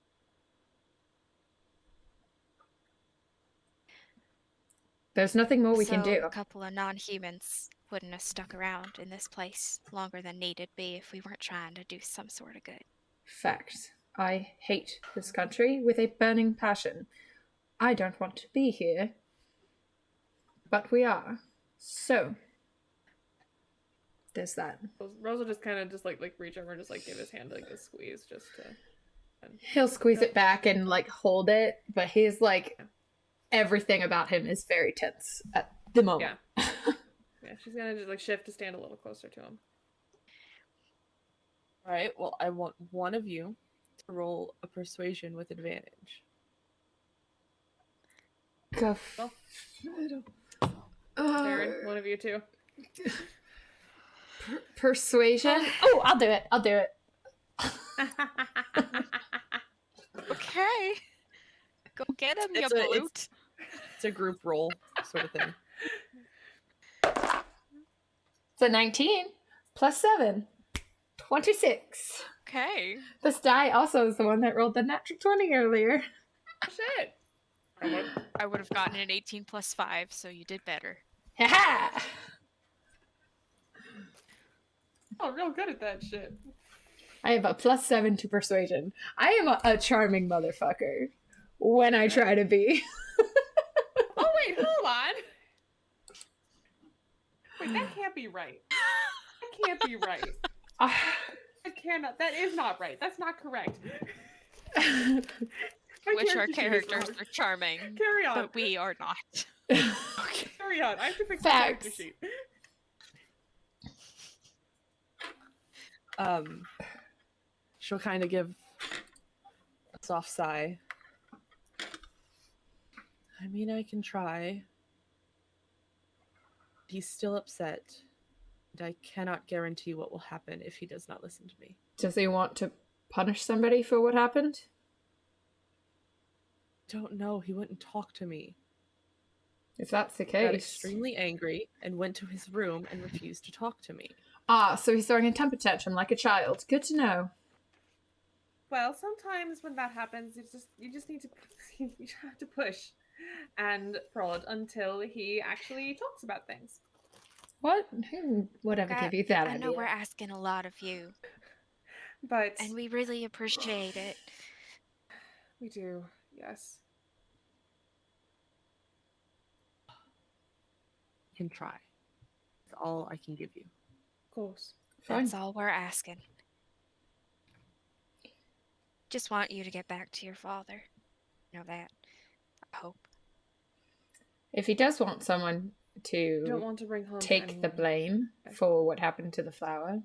There's nothing more we can do. A couple of non-humans wouldn't have stuck around in this place longer than needed be if we weren't trying to do some sort of good. Facts. I hate this country with a burning passion. I don't want to be here. But we are. So, there's that. Rose will just kind of just like reach over and just like give his hand like a squeeze just to. He'll squeeze it back and like hold it, but he's like, everything about him is very tense at the moment. Yeah. Yeah, she's gonna just like shift to stand a little closer to him. All right. Well, I want one of you to roll a persuasion with advantage. Go. Darren, one of you two. Persuasion? Oh, I'll do it. Okay. Go get him, you brute. It's a group roll sort of thing. It's a 19 plus 7. 26. Okay. This die also is the one that rolled the natural 20 earlier. Shit. I would have gotten an 18 plus 5, so you did better. Ha! Oh, real good at that shit. I have a plus 7 to persuasion. I am a charming motherfucker when I try to be. Oh wait, hold on. Wait, that can't be right. That can't be right. That cannot. That is not right. That's not correct. Which our characters are charming. Carry on. But we are not. Okay. Carry on. I have to fix the Facts. character sheet. She'll kind of give a soft sigh. I mean, I can try. He's still upset, and I cannot guarantee what will happen if he does not listen to me. Does he want to punish somebody for what happened? Don't know. He wouldn't talk to me. If that's the He got case. extremely angry and went to his room and refused to talk to me. Ah, so he's throwing a temper tantrum like a child. Good to know. Well, sometimes when that happens, you just need to you have to push and prod until he actually talks about things. What? Who would ever give you that I idea? know we're asking a lot of you, But and we really appreciate it. we do, yes. Can try. That's all I can give you. Of course. Fine. That's all we're asking. Just want you to get back to your father. You know that. I hope. If he does want someone You don't to want to bring home to take the anyone. blame Okay. for what happened to the flower,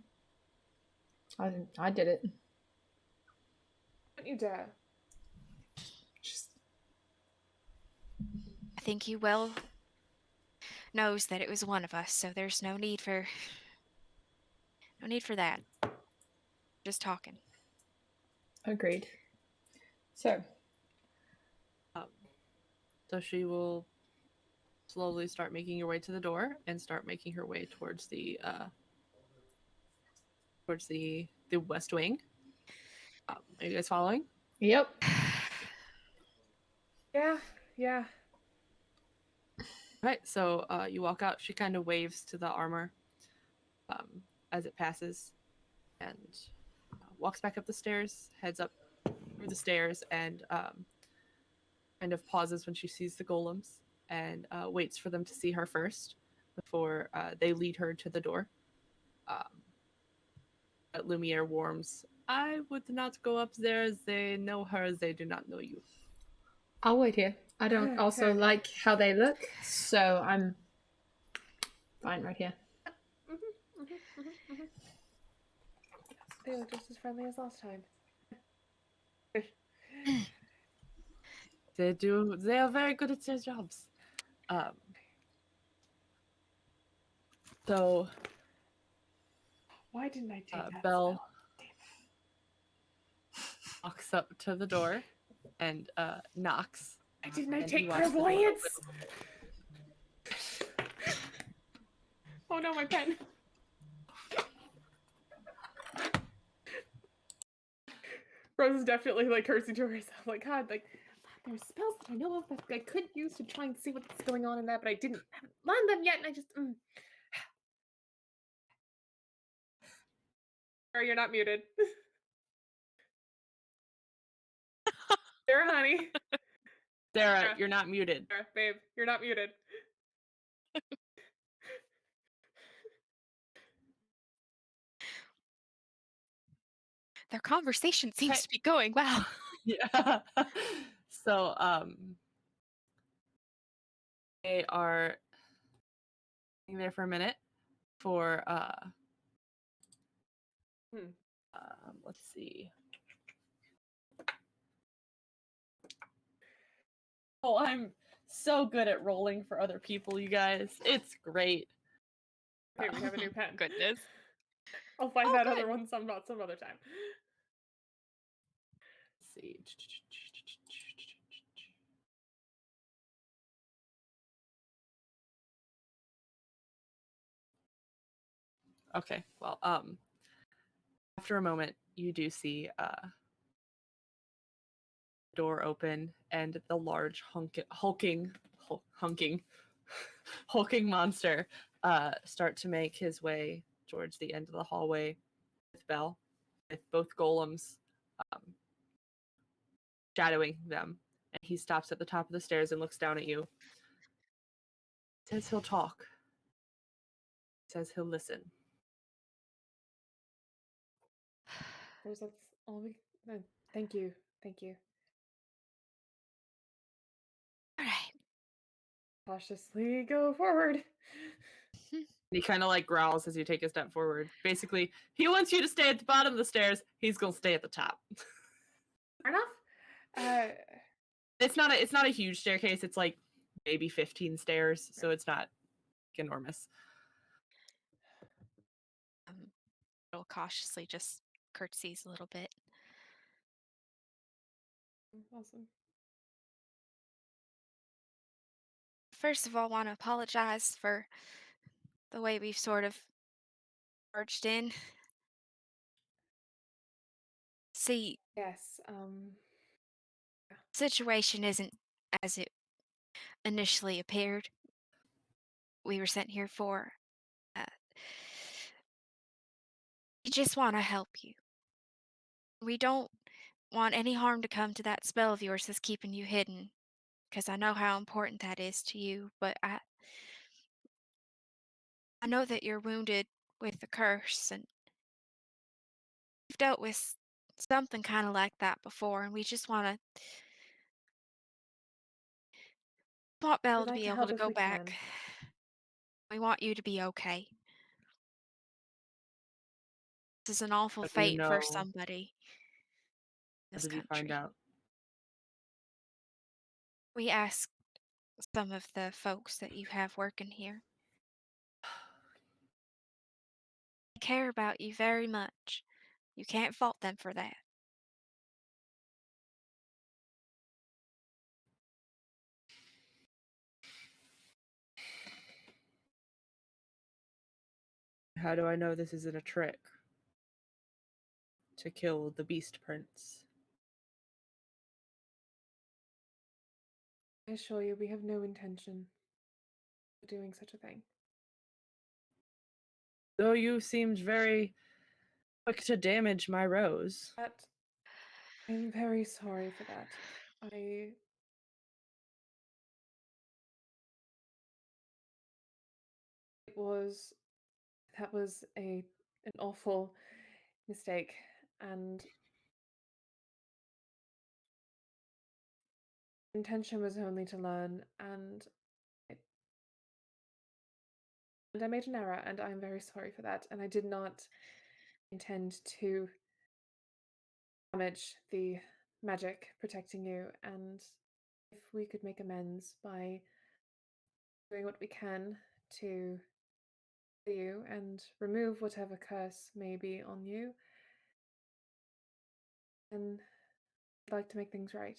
I did it. Don't you dare. Just I think he well knows that it was one of us, so there's no need for that. Just talking. agreed. So, So she will slowly start making her way to the door and start making her way towards the West Wing. Are you guys following? yep. Yeah. Right. So you walk out. She kind of waves to the armor as it passes, and walks back up the stairs. Heads up through the stairs, and kind of pauses when she sees the golems, and waits for them to see her first before they lead her to the door. Lumiere warms. I would not go up there. They know her. They do not know you. I'll wait here. I don't also like how they look, so I'm fine right here. They look just as friendly as last time. They are very good at their jobs. So Why didn't I take that Belle spell? walks up to the door and knocks. Why didn't I And he take watches the door clairvoyance? open. Oh no, my pen. Rose is definitely like cursing to herself, like, God, like, there's spells that I know of that I could use to try and see what's going on in that, but I haven't learned them yet, and I just. Sarah, you're not muted. Sarah, honey. Sarah, you're not muted. Sarah, babe, you're not muted. Their conversation seems to be going well. Yeah. So they are sitting there for a minute for let's see. Oh, I'm so good at rolling for other people, you guys. It's great. Okay, we have a new pen. Goodness. I'll find Oh, that good. other one some other time. Let's see. Okay, well, after a moment, you do see door open and the large hulking monster start to make his way towards the end of the hallway with Belle, with both golems shadowing them. And he stops at the top of the stairs and looks down at you. Says he'll talk. Says he'll listen. Rose, that's all we. Thank you. Thank you. All right. Cautiously go forward. He kind of like growls as you take a step forward. Basically, he wants you to stay at the bottom of the stairs. He's gonna stay at the top. Fair enough. It's not a huge staircase. It's like maybe 15 stairs, so it's not enormous. Real cautiously just curtsies a little bit. Awesome. First of all, want to apologize for the way we've sort of barged in. See, Yes. situation isn't as it initially appeared. We were sent here for. We just want to help you. We don't want any harm to come to that spell of yours that's keeping you hidden, because I know how important that is to you. But I know that you're wounded with the curse, and you've dealt with something kind of like that before, and we just want Belle We'd to like be to able help to if go we back. can. We want you to be okay. This is an awful How do you fate for know? somebody in How this did you find country. out? We asked some of the folks that you have working here. They care about you very much. You can't fault them for that. How do I know this isn't a trick to kill the Beast Prince? I assure you, we have no intention of doing such a thing. Though you seemed very quick to damage my rose. I'm very sorry for that. That was an awful mistake, and intention was only to learn, and I made an error, and I'm very sorry for that. And I did not intend to damage the magic protecting you. And if we could make amends by doing what we can to heal you and remove whatever curse may be on you, then I'd like to make things right.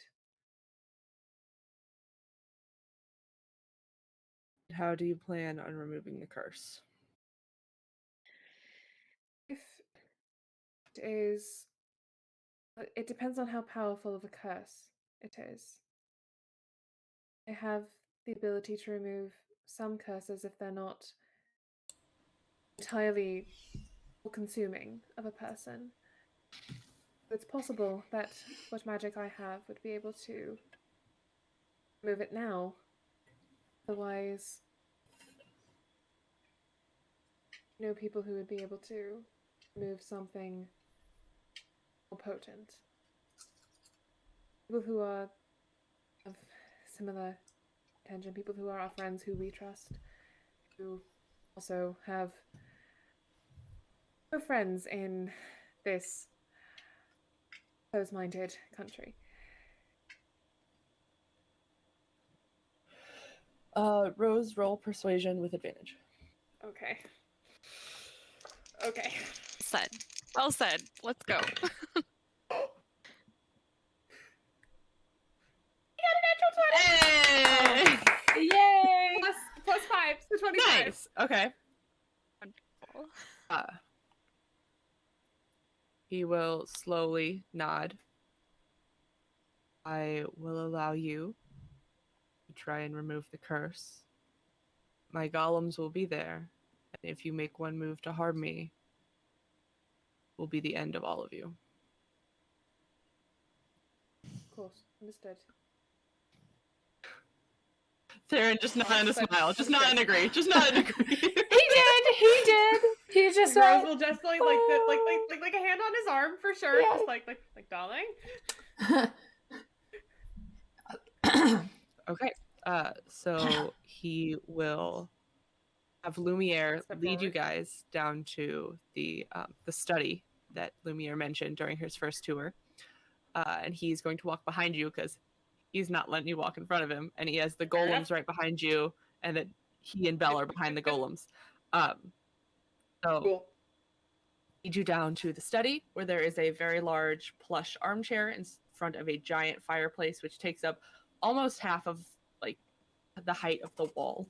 How do you plan on removing the curse? If it is, it depends on how powerful of a curse it is. I have the ability to remove some curses if they're not entirely all-consuming of a person. It's possible that what magic I have would be able to remove it now. Otherwise, I know people who would be able to remove something more potent. People who are of similar intention, people who are our friends who we trust, who also have no friends in this close-minded country. Rose, roll persuasion with advantage. Okay. Okay. Said. Well said. Let's go. Hey! Yay! Plus 5, so 25. Nice. Okay. Wonderful. He will slowly nod. I will allow you to try and remove the curse. My golems will be there, and if you make one move to harm me, will be the end of all of you. Of course, understood. Theron just nod and a smile. Just nod and agree. Just nod and agree. He did. He just Rose went, will just like a hand on his arm for sure. Yeah. Just like darling. Okay. So he will have Lumiere Step lead you forward. guys down to the study that Lumiere mentioned during his first tour, and he's going to walk behind you because he's not letting you walk in front of him, and he has the Fair enough. golems right behind you, and then he and Belle are behind the golems. So Cool. lead you down to the study where there is a very large plush armchair in front of a giant fireplace, which takes up almost half of like the height of the wall.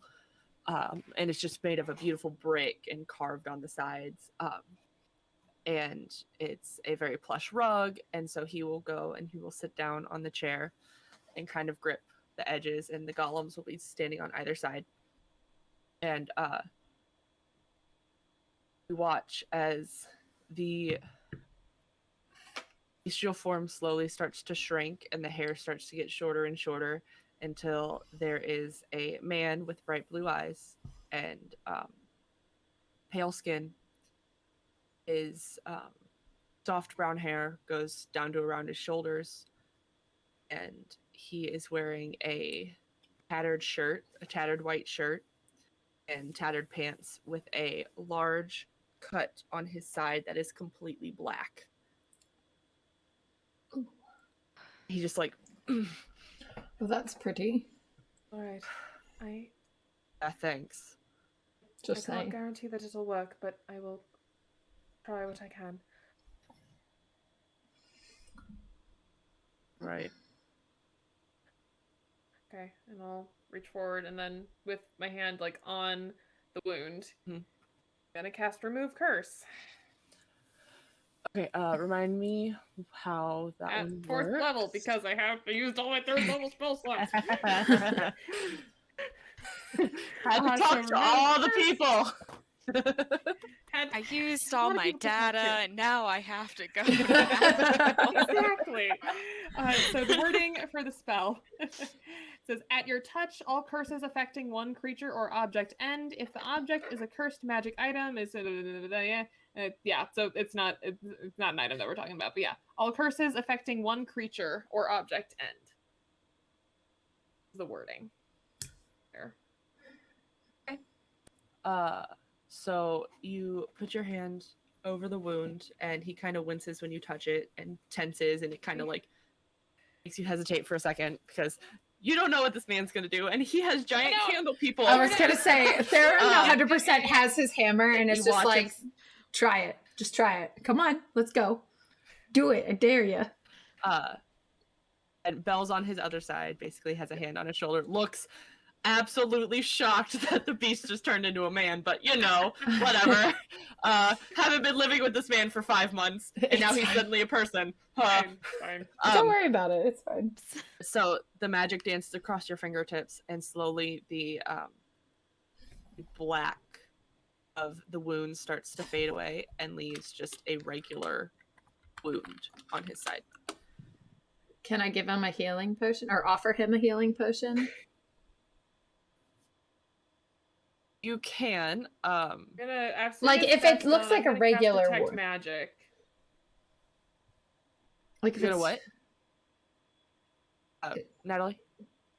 And it's just made of a beautiful brick and carved on the sides. And it's a very plush rug. And so he will go and he will sit down on the chair and kind of grip the edges, and the golems will be standing on either side. And we watch as the bestial form slowly starts to shrink and the hair starts to get shorter and shorter until there is a man with bright blue eyes and pale skin. His soft brown hair goes down to around his shoulders, and he is wearing a tattered white shirt, and tattered pants with a large cut on his side that is completely black. He just like, well, that's pretty. All right. thanks. Just I can't saying. guarantee that it'll work, but I will try what I can. Right. Okay, and I'll reach forward and then with my hand like on the wound, I'm gonna cast Remove Curse. Okay, remind me how that At one 4th works. level because I have used all my 3rd level spell slots. Had to talk to all the people. I used all my people to talk data, to. and now I have to go. Exactly. So the wording for the spell says, at your touch, all curses affecting one creature or object end. If the object is a cursed magic item, yeah, so it's not an item that we're talking about, but yeah, all curses affecting one creature or object end. the wording. There. So you put your hand over the wound, and he kind of winces when you touch it and tenses, and it kind of like makes you hesitate for a second because you don't know what this man's gonna do, and he has giant candle people. I was gonna say, Theron 100% has his hammer, and it's just like, try it. Just try it. Come on, let's go. Do it. I dare you. And Belle's on his other side, basically has a hand on his shoulder, looks absolutely shocked that the beast just turned into a man, but you know, whatever. Haven't been living with this man for 5 months, and now he's suddenly a person. Fine. Don't worry about it. It's fine. So the magic dances across your fingertips, and slowly the black of the wound starts to fade away and leaves just a regular wound on his side. Can I give him a healing potion or offer him a healing potion? You can. I'm gonna like if it looks like a regular detect wound. magic. Like if You're it's gonna what? Natalie?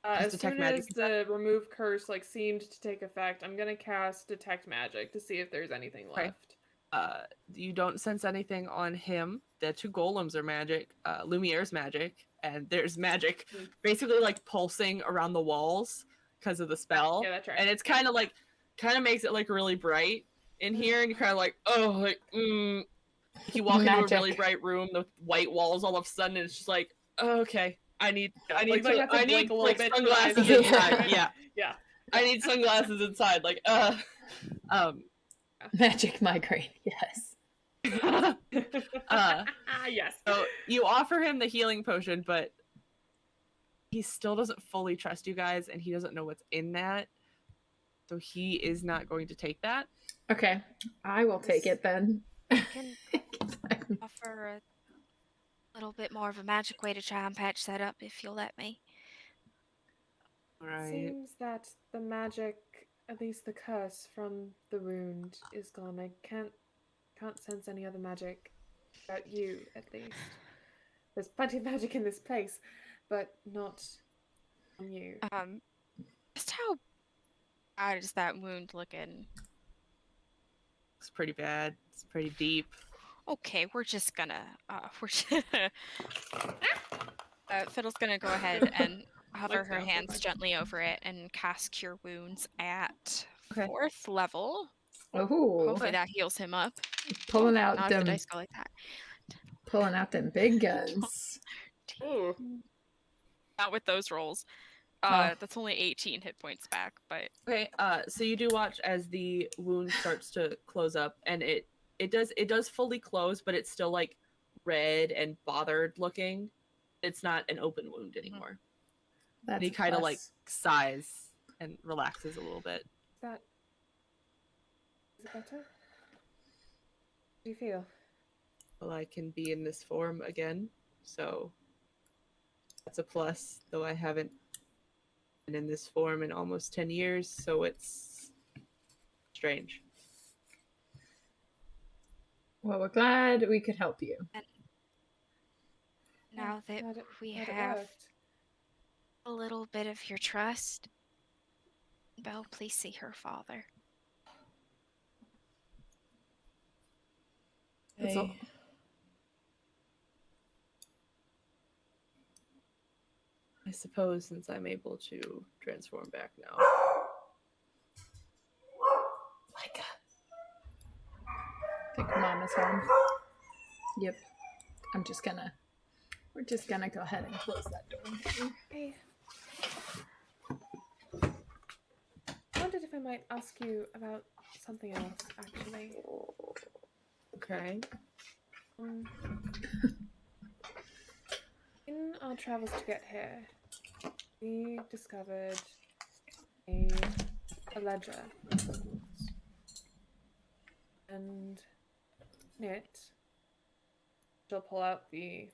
As detect soon magic, as the remove curse like seemed to take effect, I'm gonna cast detect magic to see if there's anything left. You don't sense anything on him. The 2 golems are magic. Lumiere's magic, and there's magic basically like pulsing around the walls because of the spell. Yeah, that's right. And it's kind of makes it like really bright in here, and you're kind of like, oh, like, You walk into a really bright room, the white walls all of a sudden, and it's just like, oh, okay, I need like, sunglasses inside. Yeah. Yeah. I need sunglasses inside. Like, Magic migraine, yes. Yes. So you offer him the healing potion, but he still doesn't fully trust you guys, and he doesn't know what's in that. So he is not going to take that. Okay, I will take it then. I can offer a little bit more of a magic way to try and patch that up if you'll let me. All right. Seems that the magic, at least the curse from the wound, is gone. I can't sense any other magic about you, at least. There's plenty of magic in this place, but not on you. Just how bad is that wound looking? It's pretty bad. It's pretty deep. Okay, we're just gonna Fiddle's gonna go ahead and hover her hands gently over it and cast Cure Wounds at 4th level. Oh, hopefully that heals him up. Pulling out Not them if the dice go like that. Pulling out them big guns. Ooh. Not with those rolls. That's only 18 hit points back, but okay. So you do watch as the wound starts to close up, and it does fully close, but it's still like red and bothered looking. It's not an open wound anymore. That's and he kind of like sighs and relaxes a little bit. Is it better? How do you feel? Well, I can be in this form again, so that's a plus, though I haven't been in this form in almost 10 years, so it's strange. Well, we're glad we could help you. And now that we glad it have worked. a little bit of your trust, Belle, please see her father. That's all. I suppose since I'm able to transform back now. Micah. I think Mama's home. Yep. We're just gonna go ahead and close that door. Hey. I wondered if I might ask you about something else, actually. Okay. In our travels to get here, we discovered a ledger. And in it, she'll pull out the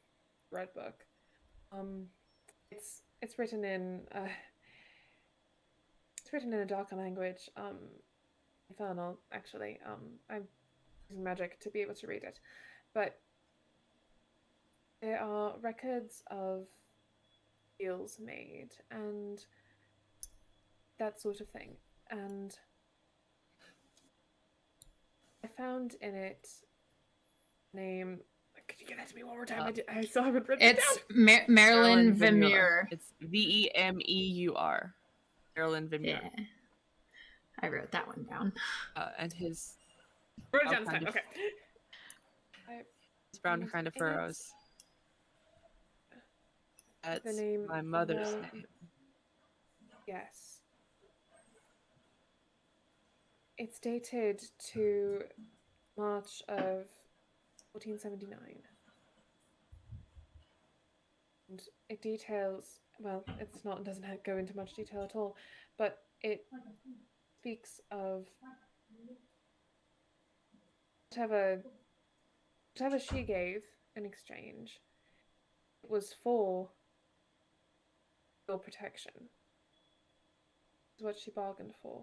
red book. It's written in a darker language. Infernal, actually. I'm using magic to be able to read it, but there are records of deals made, and that sort of thing. And I found in it name. Could you give that to me one more time? I still haven't written it It's down. Marilyn Vermeer. It's Vemeur. Marilyn Vermeer. Yeah. I wrote that one down. And his Wrote it down this time. Okay. his brown kind of furrows. That's The name, my mother's no. name. Yes. It's dated to March of 1479. And it details, well, it doesn't go into much detail at all, but it speaks of whatever she gave in exchange was for your protection. Is what she bargained for.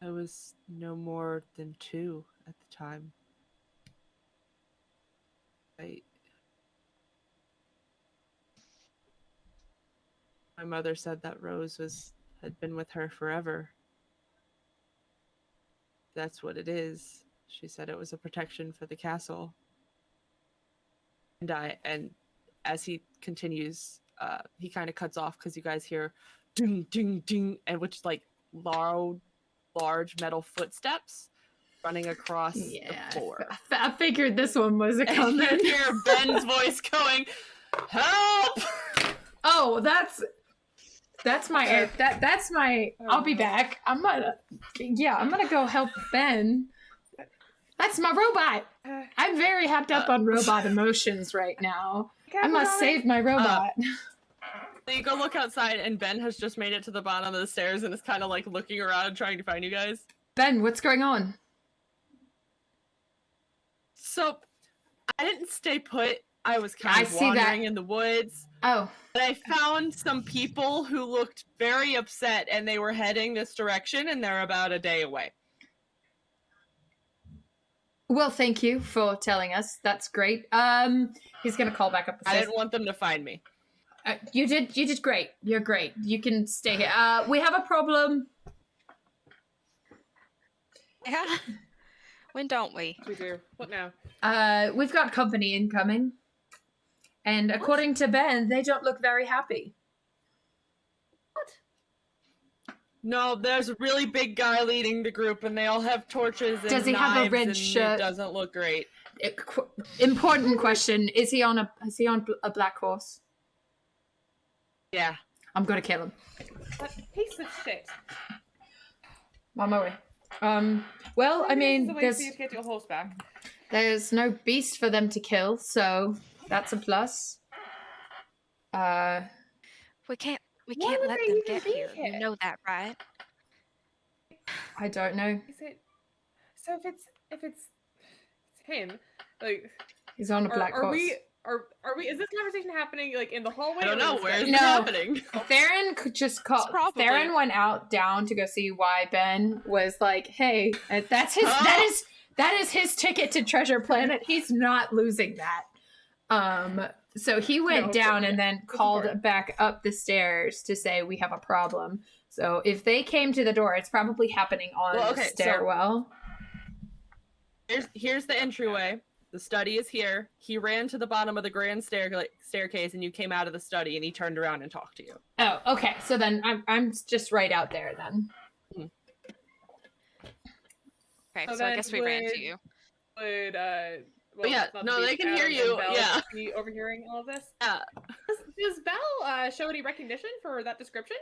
I was no more than 2 at the time. My mother said that Rose had been with her forever. That's what it is. She said it was a protection for the castle. And as he continues, he kind of cuts off because you guys hear ding ding ding, and which like large metal footsteps running across the floor. I figured this one was a coming. And you hear Ben's voice going, "Help!" Oh, that's my that's my. I'll be back. I'm gonna go help Ben. That's my robot. I'm very hopped up on robot emotions right now. I must save my robot. So you go look outside, and Ben has just made it to the bottom of the stairs and is kind of like looking around, trying to find you guys. Ben, what's going on? So, I didn't stay put. I was kind of wandering in the woods. Oh. And I found some people who looked very upset, and they were heading this direction, and they're about a day away. Well, thank you for telling us. That's great. He's gonna call back up the stairs. I didn't want them to find me. You did great. You're great. You can stay here. We have a problem. Yeah. When don't we? We do. What now? We've got company incoming. And according to Ben, they don't look very happy. What? No, there's a really big guy leading the group, and they all have torches and Does he have a red and shirt? It doesn't look great. Important question. Is he on a black horse? Yeah. I'm gonna kill him. That piece of shit. On my way. Well, I mean, there's to get your horse back. There's no beast for them to kill, so that's a plus. We can't let them get here. You know that, right? I don't know. Is it? So if it's him, like he's on a black horse. Are we? Is this conversation happening like in the hallway? I don't know. Where is it No. happening? Theron could just call. Theron went down to go see why Ben was like, "Hey, that's his. That is his ticket to Treasure Planet. He's not losing that." So he went down and then called back up the stairs to say we have a problem. So if they came to the door, it's probably happening on the stairwell. So here's the entryway. The study is here. He ran to the bottom of the grand staircase, and you came out of the study, and he turned around and talked to you. Oh, okay. So then I'm just right out there then. Okay, so I guess we ran to you. Would they can hear you. Yeah, be overhearing all of this. Yeah. Does Belle show any recognition for that description?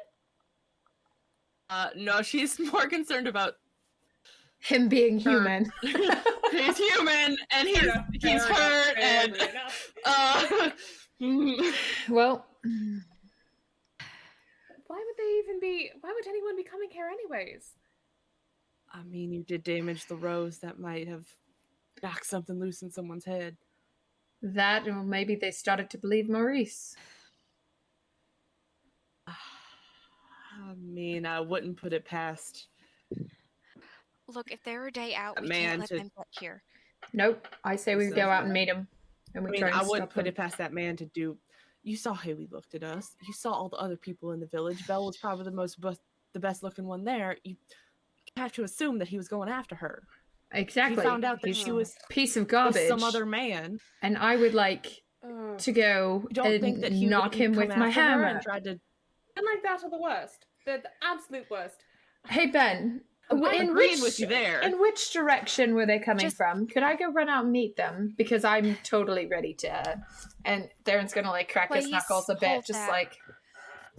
No, she's more concerned about him being human. He's human, and he's hurt, and well, why would anyone be coming here anyways? I mean, you did damage the rose. That might have knocked something loose in someone's head. That, or maybe they started to believe Maurice. I mean, I wouldn't put it past. Look, if they're a day out, we can't let them get here. Nope. I say we go out and meet him. And I wouldn't put it past that man to do. You saw how he looked at us. You saw all the other people in the village. Belle was probably the the best looking one there, you have to assume that he was going after her. Exactly. He found out that He's she was a piece of with garbage. some other man. And I would like to go You don't think that he knock him with my hammer. and tried to... Men like that are the worst. They're the absolute worst. Hey, Ben. I'm agreeing with you there. In which direction were they coming Just- from? Could I go run out and meet them? Because I'm totally ready to. And Darren's gonna like crack his Please knuckles a bit, hold just that. like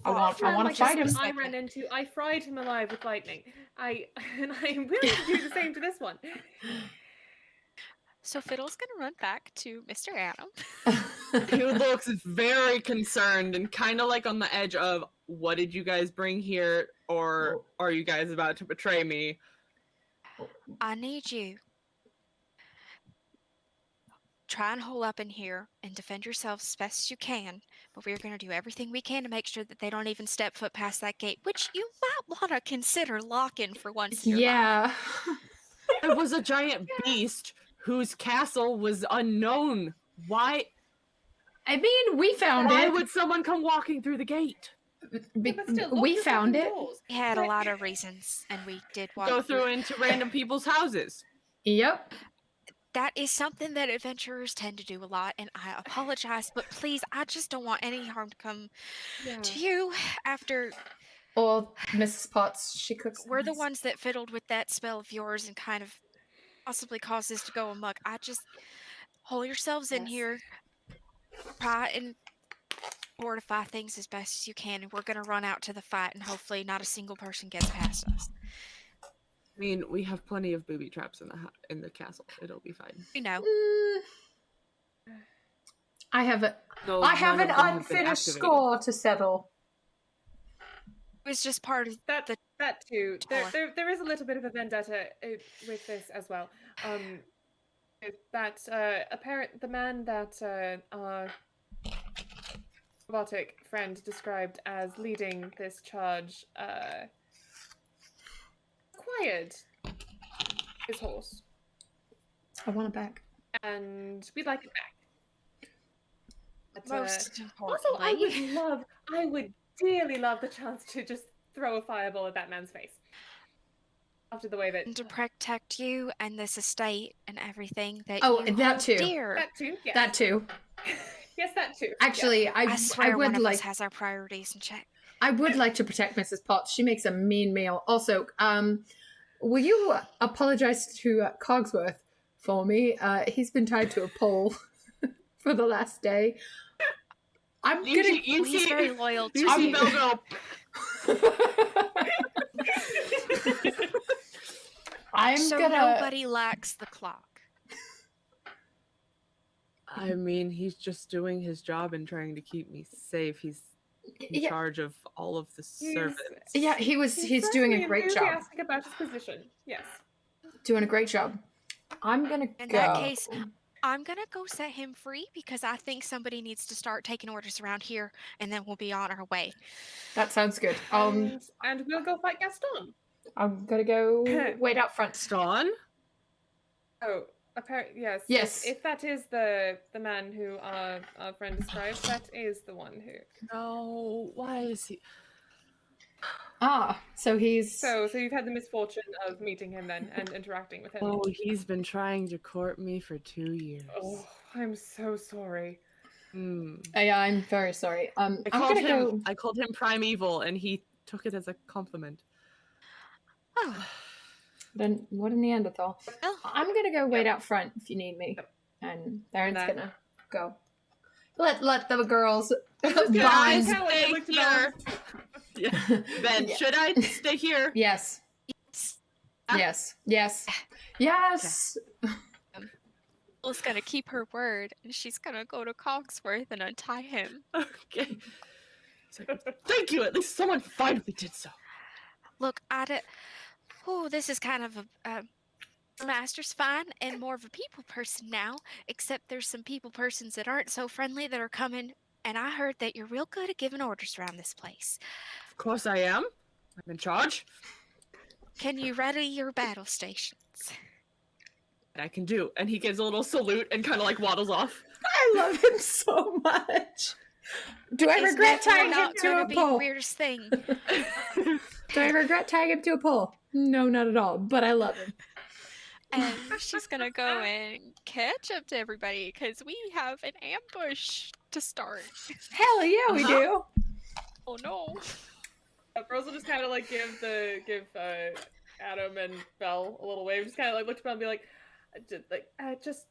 I want to fight him. I ran into. I fried him alive with lightning. I'm willing to do the same to this one. So Fiddle's gonna run back to Mr. Adam. He looks very concerned and kind of like on the edge of, what did you guys bring here? Or are you guys about to betray me? I need you. Try and hole up in here and defend yourselves as best as you can, but we're going to do everything we can to make sure that they don't even step foot past that gate, which you might want to consider locking for once in your life. Yeah. It was a giant beast whose castle was unknown. Why? I mean, we found Why it. would someone come walking through the gate? But still, We lock your found fucking it. doors. We had a lot of reasons, and we did walk Go through into random people's houses. Yep. That is something that adventurers tend to do a lot, and I apologize, but please, I just don't want any harm to come to you after Or Mrs. Potts, she cooks. we're the nice. ones that fiddled with that spell of yours and kind of possibly caused this to go amok. I just hold yourselves in Yes. here, try and fortify things as best as you can, and we're going to run out to the fight, and hopefully not a single person gets past us. I mean, we have plenty of booby traps in the castle. It'll be fine. You know, I have an No, none of them have been unfinished activated. score to settle. it was just part of That the that too. Tour. There is a little bit of a vendetta with this as well. That the man that our robotic friend described as leading this charge acquired his horse, I want it back. and we'd like it back. But, most also, importantly. I would dearly love the chance to just throw a fireball at that man's face. After the way that And to protect you and this estate and everything that Oh, you that hold too. dear. that too, yes. That too. Yes, that too. Actually, I swear I would one of like us has our priorities in check. I would like to protect Mrs. Potts. She makes a mean meal. Also, will you apologize to Cogsworth for me? He's been tied to a pole for the last day. I'm You gonna. see- you He's see- very loyal to You see you. Belle go, I'm So gonna. nobody lacks the clock. I mean, he's just doing his job and trying to keep me safe. He's in Yeah, charge of all of the servants. yeah, he's doing a certainly great job. enthusiastic about his position. Yes. Doing a great job. I'm gonna In go. that case, I'm gonna go set him free because I think somebody needs to start taking orders around here, and then we'll be on our way. That sounds good. And we'll go fight Gaston. I'm gonna go wait out front. Dawn? Oh, apparently, yes. Yes. If that is the man who our friend describes, that is the one who. No, why is he? Ah, so he's. So you've had the misfortune of meeting him then and interacting with him. Oh, he's been trying to court me for 2 years. Oh, I'm so sorry. Yeah, I'm very sorry. I'm gonna go. I called him primeval, and he took it as a compliment. Oh, Then what a Neanderthal. well, I'm gonna go wait out front if you need me, and Darren's Nah. gonna go. Let the girls Yeah, bind. kinda like Stay I looked here. around. Yeah. Ben, Yeah. should I stay here? Yes, yes. yes, yes, yes. Bill's gonna keep her word, and she's gonna go to Cogsworth and untie him. Okay. It's like, thank you. At least someone finally did so. Look, this is kind of a Master's fine and more of a people person now, except there's some people persons that aren't so friendly that are coming, and I heard that you're real good at giving orders around this place. Of course I am. I'm in charge. Can you ready your battle stations? I can do. And he gives a little salute and kind of like waddles off. I love him so much. Do I It's regret never tying him not to gonna a be the pole? weirdest thing. Do I regret tying him to a pole? No, not at all. But I love him. And she's gonna go and catch up to everybody because we have an ambush to start. Hell yeah, we do. Oh no. Rose will just kind of like give Adam and Belle a little wave. Just kind of like look at them and be like, just,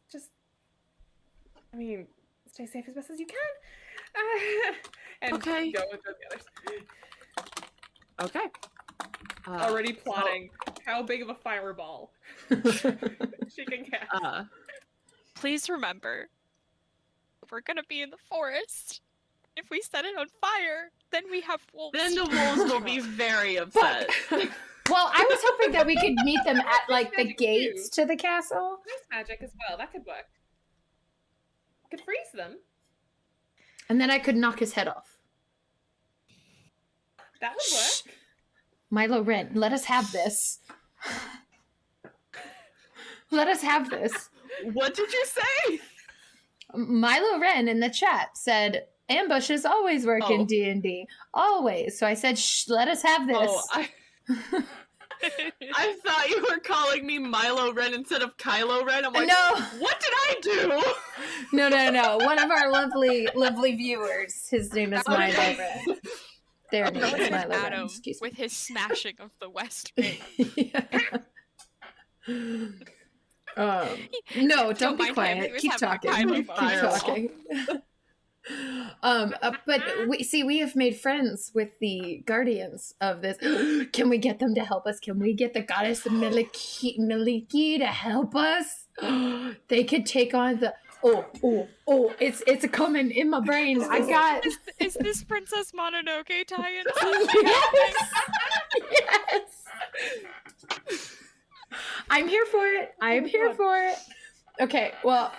I mean, stay safe as best as you can. And Okay. go with the others. Okay. Already plotting how big of a fireball she can cast. Please remember, we're gonna be in the forest. If we set it on fire, then we have wolves. Then the wolves will be very upset. Well, I was hoping that we could meet them at like the Magic gates too. to the castle. There's magic as well. That could work. Could freeze them. And then I could knock his head off. That would work. Milo Ren, let us have this. Let us have this. What did you say? Milo Ren in the chat said, ambushes always work in D&D. Always. So I said, shh, let us have this. Oh, I thought you were calling me Milo Ren instead of Kylo Ren. I'm like, no. What did I do? No. One of our lovely viewers, his name is Milo Ren. Their name is Milo Ren. Adam Excuse me. with his smashing of the West Wing. No, don't be mind him. He quiet. was Keep having a talking. time Keep of talking. But we have made friends with the guardians of this. Can we get them to help us? Can we get the goddess Miliki to help us? They could take on the. Oh! It's coming in my brain. I got. Is this Princess Mononoke tie-in? Yes. I'm here for it. Okay, well,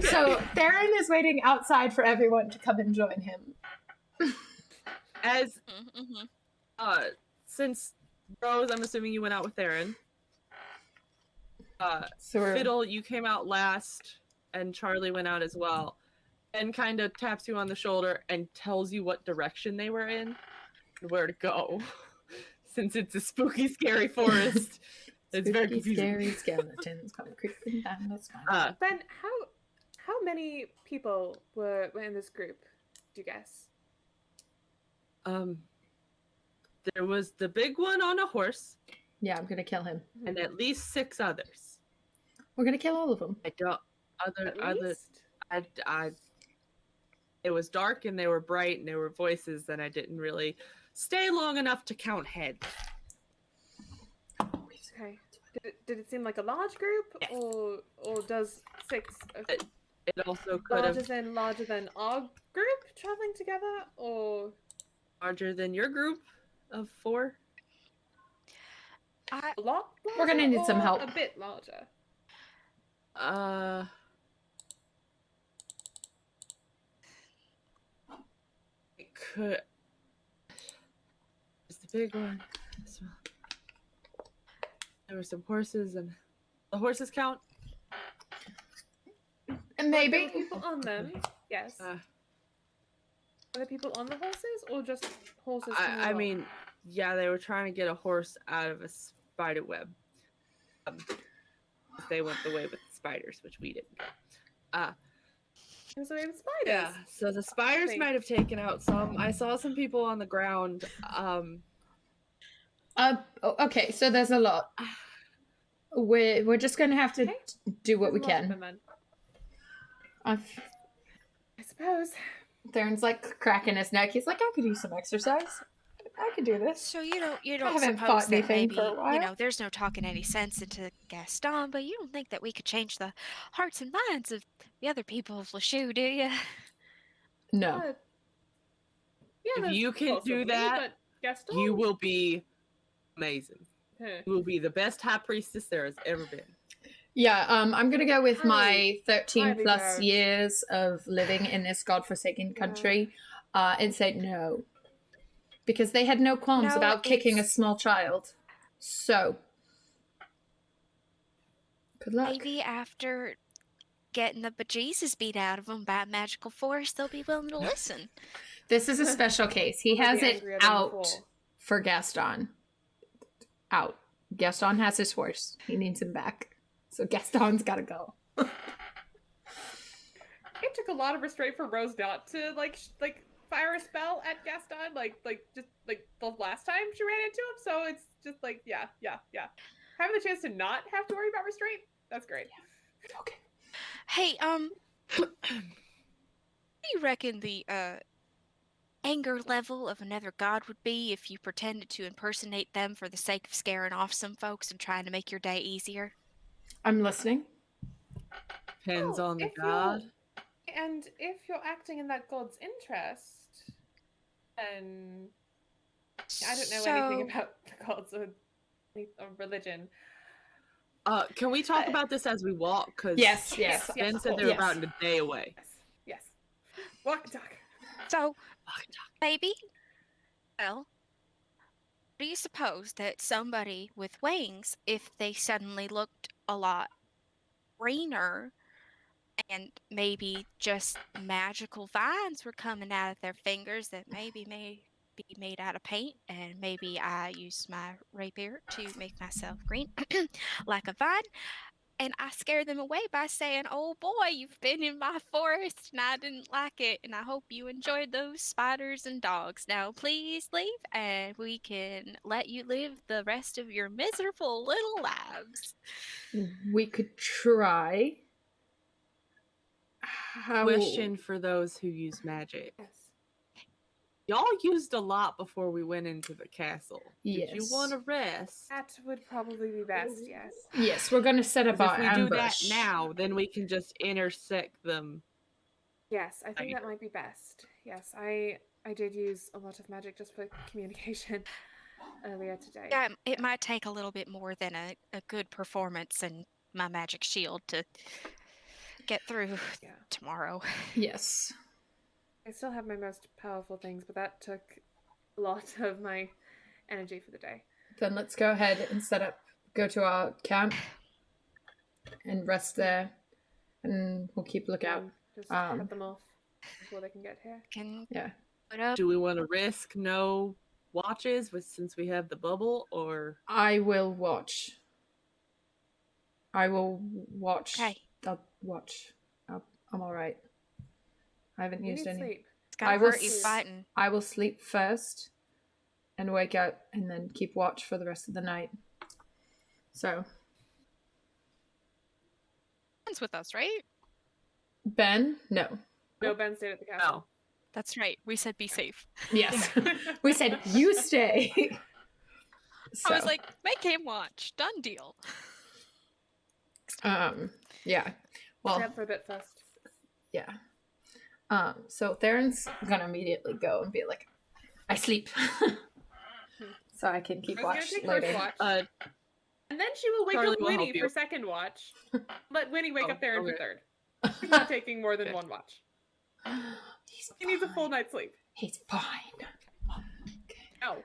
so Theron is waiting outside for everyone to come and join him. As since Rose, I'm assuming you went out with Theron. Fiddle, you came out last, and Charlie went out as well. And kind of taps you on the shoulder and tells you what direction they were in, and where to go. Since it's a spooky, scary forest. It's very confusing. Scary skeletons come creeping down the spine. Ben, how many people were in this group? Do you guess? There was the big one on a horse. Yeah, I'm gonna kill him. And at least 6 others. We're gonna kill all of them. I don't. At least? It was dark and they were bright and there were voices, and I didn't really stay long enough to count heads. Okay. Did it seem like a large group, Yes. or does 6? It also could have Larger than our group traveling together, or larger than your group of 4. a lot larger? We're gonna need some or help. A bit larger. It could. It's the big one. This one. There were some horses, and the horses count. And There maybe were people on them. Yes. Are there people on the horses, or just horses? coming I along? mean, yeah, they were trying to get a horse out of a spider web. They went the way with the spiders, which we didn't. It was away with spiders. Yeah, so the spiders Thanks. might have taken out some. I saw some people on the ground. okay, so there's a lot. We're just gonna have to Okay. do what we There's a lot of can. them, then. I've- I suppose. Theron's like cracking his neck. He's like, I could use some exercise. I could do this. So you don't haven't suppose fought that anything maybe for a while. there's no talking any sense into Gaston, but you don't think that we could change the hearts and minds of the other people of Lachou, do you? No. Yeah, If that's you can do possibly, that, but Gaston? you will be amazing. Huh. You will be the best high priestess there has ever been. Yeah, I'm gonna go with my 13 highly plus doubt. years of living in this godforsaken country and say no. Because they had no qualms No, about kicking a it's- small child. So, good luck. Maybe after getting the bejesus beat out of them by a magical force, they'll be willing to listen. This is a special case. He We'll has be it angrier than out before. for Gaston. Out. Gaston has his horse. He needs him back. So Gaston's got to go. It took a lot of restraint for Rose not to like fire a spell at Gaston, just the last time she ran into him. So it's just like, yeah. Having the chance to not have to worry about restraint, that's great. Yeah. Okay. Hey, what do you reckon the anger level of another god would be if you pretended to impersonate them for the sake of scaring off some folks and trying to make your day easier? I'm listening. Depends Oh, on the if god. And if you're acting in that god's interest, then I don't know anything about the gods or religion. Can we talk about this as we walk? Because Yes. Ben said they were about a day away. Yes. Walk and talk. So, baby, well, do you suppose that somebody with wings, if they suddenly looked a lot greener and maybe just magical vines were coming out of their fingers that maybe may be made out of paint, and maybe I use my rapier to make myself green like a vine, and I scare them away by saying, "Oh boy, you've been in my forest and I didn't like it, and I hope you enjoyed those spiders and dogs. Now please leave and we can let you live the rest of your miserable little lives." We could try. Question for those who use magic. Yes. Y'all used a lot before we went into the castle. Yes. Did you want to rest? That would probably be best, yes. Yes, we're going to set up 'Cause our if we ambush. do that now, then we can just intersect them. Yes, I think Later. that might be best. Yes, I did use a lot of magic just for communication earlier today. Yeah, it might take a little bit more than a good performance and my magic shield to get through tomorrow. Yes. I still have my most powerful things, but that took a lot of my energy for the day. Then let's go ahead and go to our camp and rest there, and we'll keep lookout. Just cut them off before they can get here. Yeah. Put up. Do we want to risk no watches since we have the bubble, or I will watch. Okay. I'll watch. I'm all right. I haven't You used need any. sleep. It's gonna I will hurt you fighting. I will sleep first and wake up and then keep watch for the rest of the night. So, Ben's with us, right? Ben? No. No, Ben stayed at the castle. no? That's right. We said be safe. Yes. We said, you stay. I was like, make him watch. Done deal. yeah. Well, Stay up for a bit first. yeah. So Theron's gonna immediately go and be like, I sleep. So I can keep I was gonna watch take later. first watch. And then she will wake Charlie up will help Winnie you. for second watch. Let Winnie wake up Theron for okay. third. She's not taking more than Okay. one watch. He's He needs a fine. full night's sleep. He's fine. No.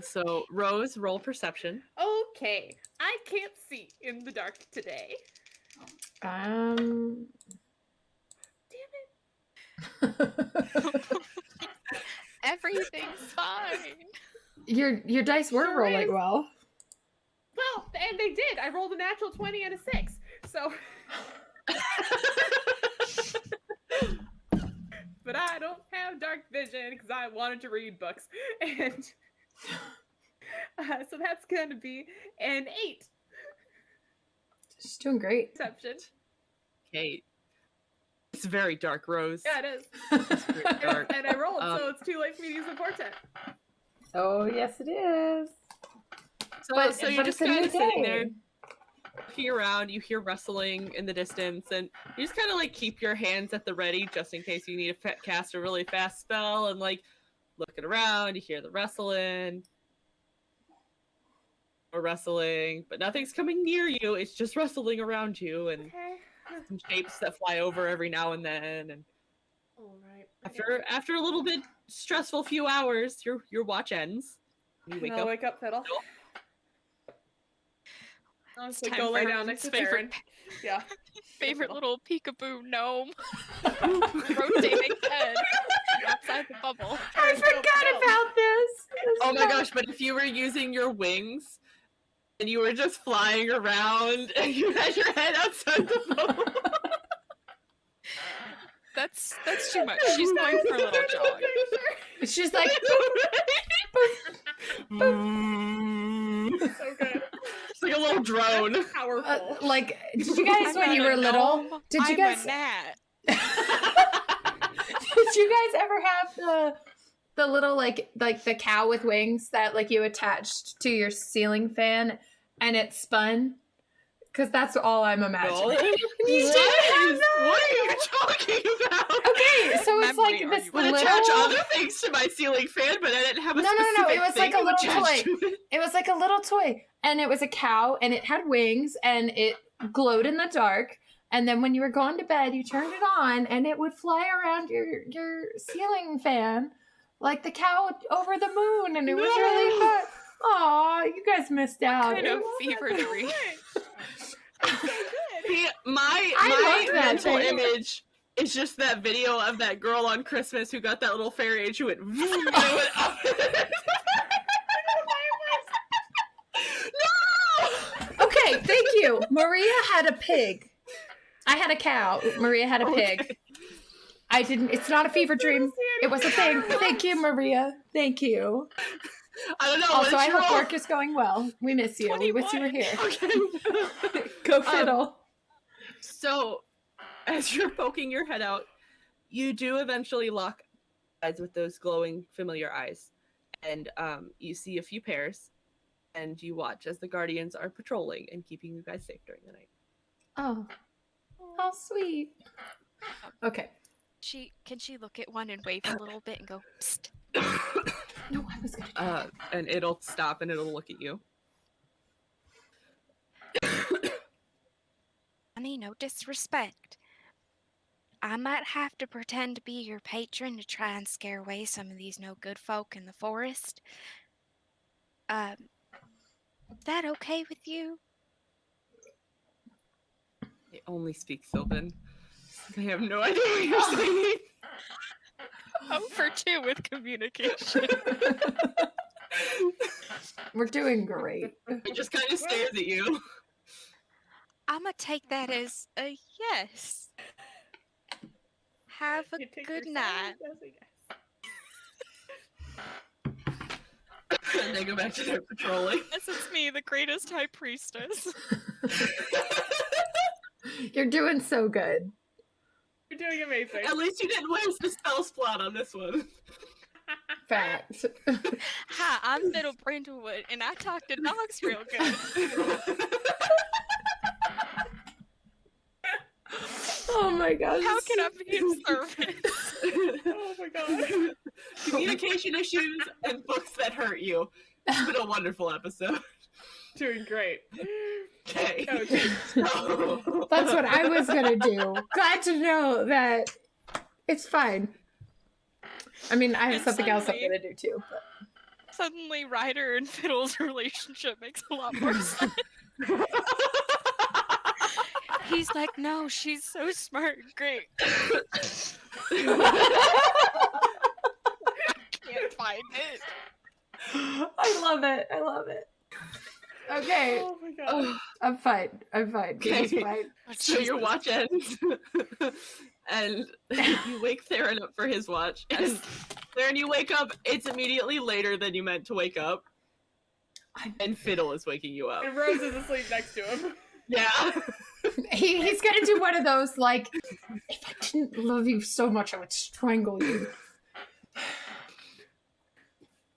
So Rose, roll perception. Okay. I can't see in the dark today. Um. Damn it. Everything's fine. Your dice were Sure rolling is. well. Well, and they did. I rolled a natural 20 and a 6. So. But I don't have dark vision because I wanted to read books. And so that's going to be an 8 She's doing great. perception. Okay. It's very dark, Rose. Yeah, it is. It's very dark. And I rolled, so it's too late for me to use the portent. Oh yes, it is. So you're just it's a new kind of sitting day. there, looking around. You hear rustling in the distance, and you just kind of like keep your hands at the ready just in case you need to cast a really fast spell. And like looking around, you hear the rustling. Or rustling, but nothing's coming near you. It's just rustling around you, and Okay. some shapes that fly over every now and then. And All right. after a little bit stressful few hours, your watch ends. You wake I'll up. wake up, Fiddle. Honestly, time go for lay her down next to favorite- Theron. Yeah. Favorite little peekaboo gnome. Rotating head outside the bubble. I forgot about this. Oh my gosh, but if you were using your wings and you were just flying around and you had your head outside the bubble. That's too much. She's going for a little jog. She's like, So good. It's like a little drone. Powerful. like, did you guys, when I'm you not were a little, gnome, did you I'm guys, a gnat. did you guys ever have the little, like the cow with wings that, like, you attached to your ceiling fan and it spun? Because that's all I'm imagining. No. You didn't have that? What are you talking about? Okay, so it's Memory like are this you I would little... attach other things to my ceiling fan, but I didn't have a No, specific it was like thing a little attached toy. to it. It was like a little toy, and it was a cow, and it had wings, and it glowed in the dark. And then when you were going to bed, you turned it on, and it would fly around your ceiling fan like the cow over the moon, and it was really fun. Aw, you guys missed out. Kind of fever dream. See, my I loved that mental thing. image is just that video of that girl on Christmas who got that little fairy and she went, and it went up. No! Okay, thank you. Maria had a pig. I had a cow. Maria had a pig. Okay. I didn't. It's not a fever dream. It was a thing. Thank you, Maria. Thank you. I don't know. Also, I hope roll? work is going well. We miss you. We wish you were here. Okay. Go fiddle. So, as you're poking your head out, you do eventually lock eyes with those glowing familiar eyes, and you see a few pairs, and you watch as the guardians are patrolling and keeping you guys safe during the night. Oh, how sweet. Okay. Can she look at one and wave a little bit and go, psst? No, I was gonna. And it'll stop and it'll look at you. Honey, no disrespect. I might have to pretend to be your patron to try and scare away some of these no good folk in the forest. Is that okay with you? They only speak Sylvan. They have no idea what you're saying. Oh, for 2 with communication. We're doing great. It just kind of stares at you. I'm gonna take that as a yes. Have a You take good your night. silence as a yes. And they go back to their patrolling. Yes, it's me, the greatest high priestess. You're doing so good. You're doing amazing. At least you didn't waste the spell slot on this one. Facts. Hi, I'm Fiddle Brindlewood, and I talk to dogs real good. Oh my gosh. How can I be of service? Oh my god. Communication issues and books that hurt you. It's been a wonderful episode. Doing great. Okay. Oh, geez. That's what I was gonna do. Glad to know that it's fine. I mean, I have And something else I'm suddenly- gonna do too. But... Suddenly, Ryder and Fiddle's relationship makes a lot more sense. He's like, no, she's so smart and great. Can't find it. I love it. I love it. Okay, Oh my god. I'm fine. I'm fine. Okay. It's fine. So your watch ends, and you wake Theron up for his watch. And Theron, you wake up. It's immediately later than you meant to wake up, and Fiddle is waking you up. And Rose is asleep next to him. Yeah. He's gonna do one of those like, if I didn't love you so much, I would strangle you.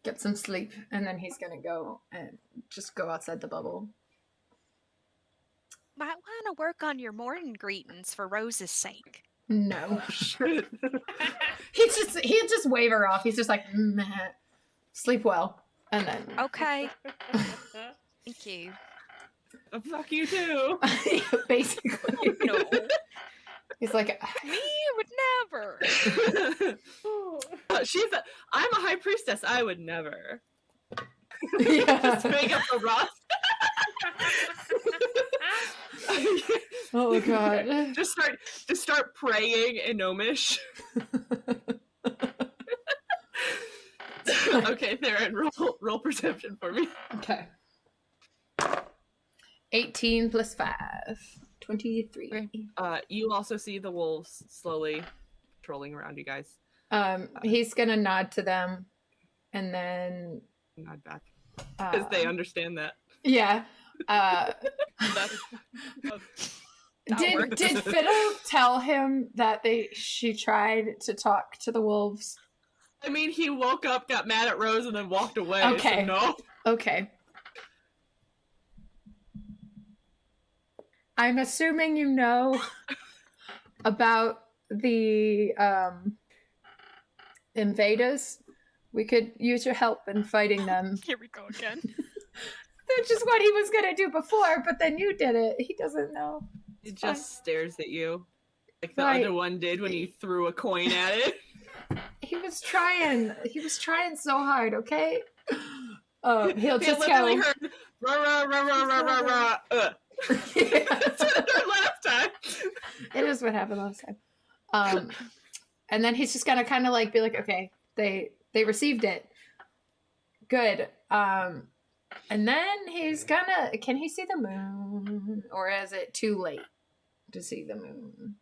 Get some sleep, and then he's gonna go and just go outside the bubble. Might want to work on your morning greetings for Rose's sake. No, Shit. he'll just wave her off. He's just like, meh. Sleep well, and then Okay, thank you. Fuck you too. basically, No, he's like, me would never. I'm a high priestess. I would never. yeah. Just bring up the Ross. Oh god. Just start praying in Gnomish. Okay, Theron, roll perception for me. Okay. 18 plus 5. 23. You also see the wolves slowly patrolling around you guys. He's gonna nod to them and then Nod back. Because they understand that. Yeah. Did Fiddle tell him that she tried to talk to the wolves? I mean, he woke up, got mad at Rose, and then walked away. Okay. So no. Okay. I'm assuming you know about the invaders. We could use your help in fighting them. Here we go again. Which is what he was gonna do before, but then you did it. He doesn't know. He just stares at you. Like the other one did when he threw a coin at it. He was trying. He was trying so hard, okay? He'll just literally go. heard, rah, rah, rah, rah, rah, rah, rah. Yeah. That's what I heard last time. It is what happened last time. And then he's just gonna kind of like be like, okay, they received it. Good. And then he's gonna. Can he see the moon, or is it too late to see the moon?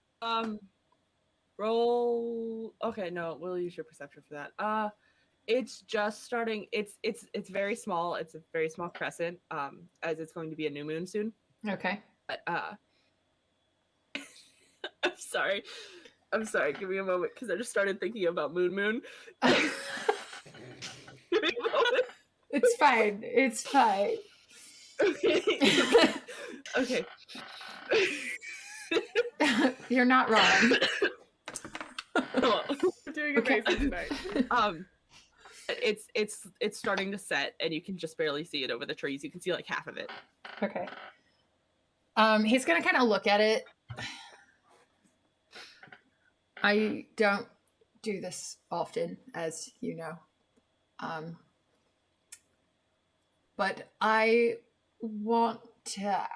Roll. Okay, no, we'll use your perception for that. It's just starting. It's very small. It's a very small crescent. As it's going to be a new moon soon. Okay. But I'm sorry. Give me a moment because I just started thinking about Moon. Give me a moment. It's fine. It's fine. Okay. You're not wrong. We're doing amazing tonight. It's starting to set, and you can just barely see it over the trees. You can see like half of it. Okay. He's gonna kind of look at it. I don't do this often, as you know. But I want to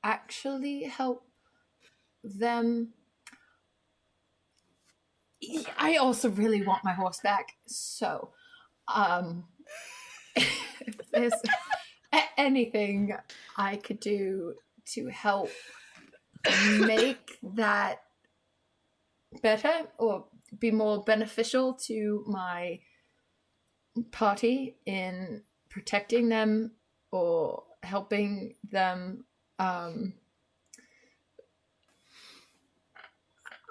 actually help them. I also really want my horse back. So, if there's anything I could do to help make that better or be more beneficial to my party in protecting them or helping them,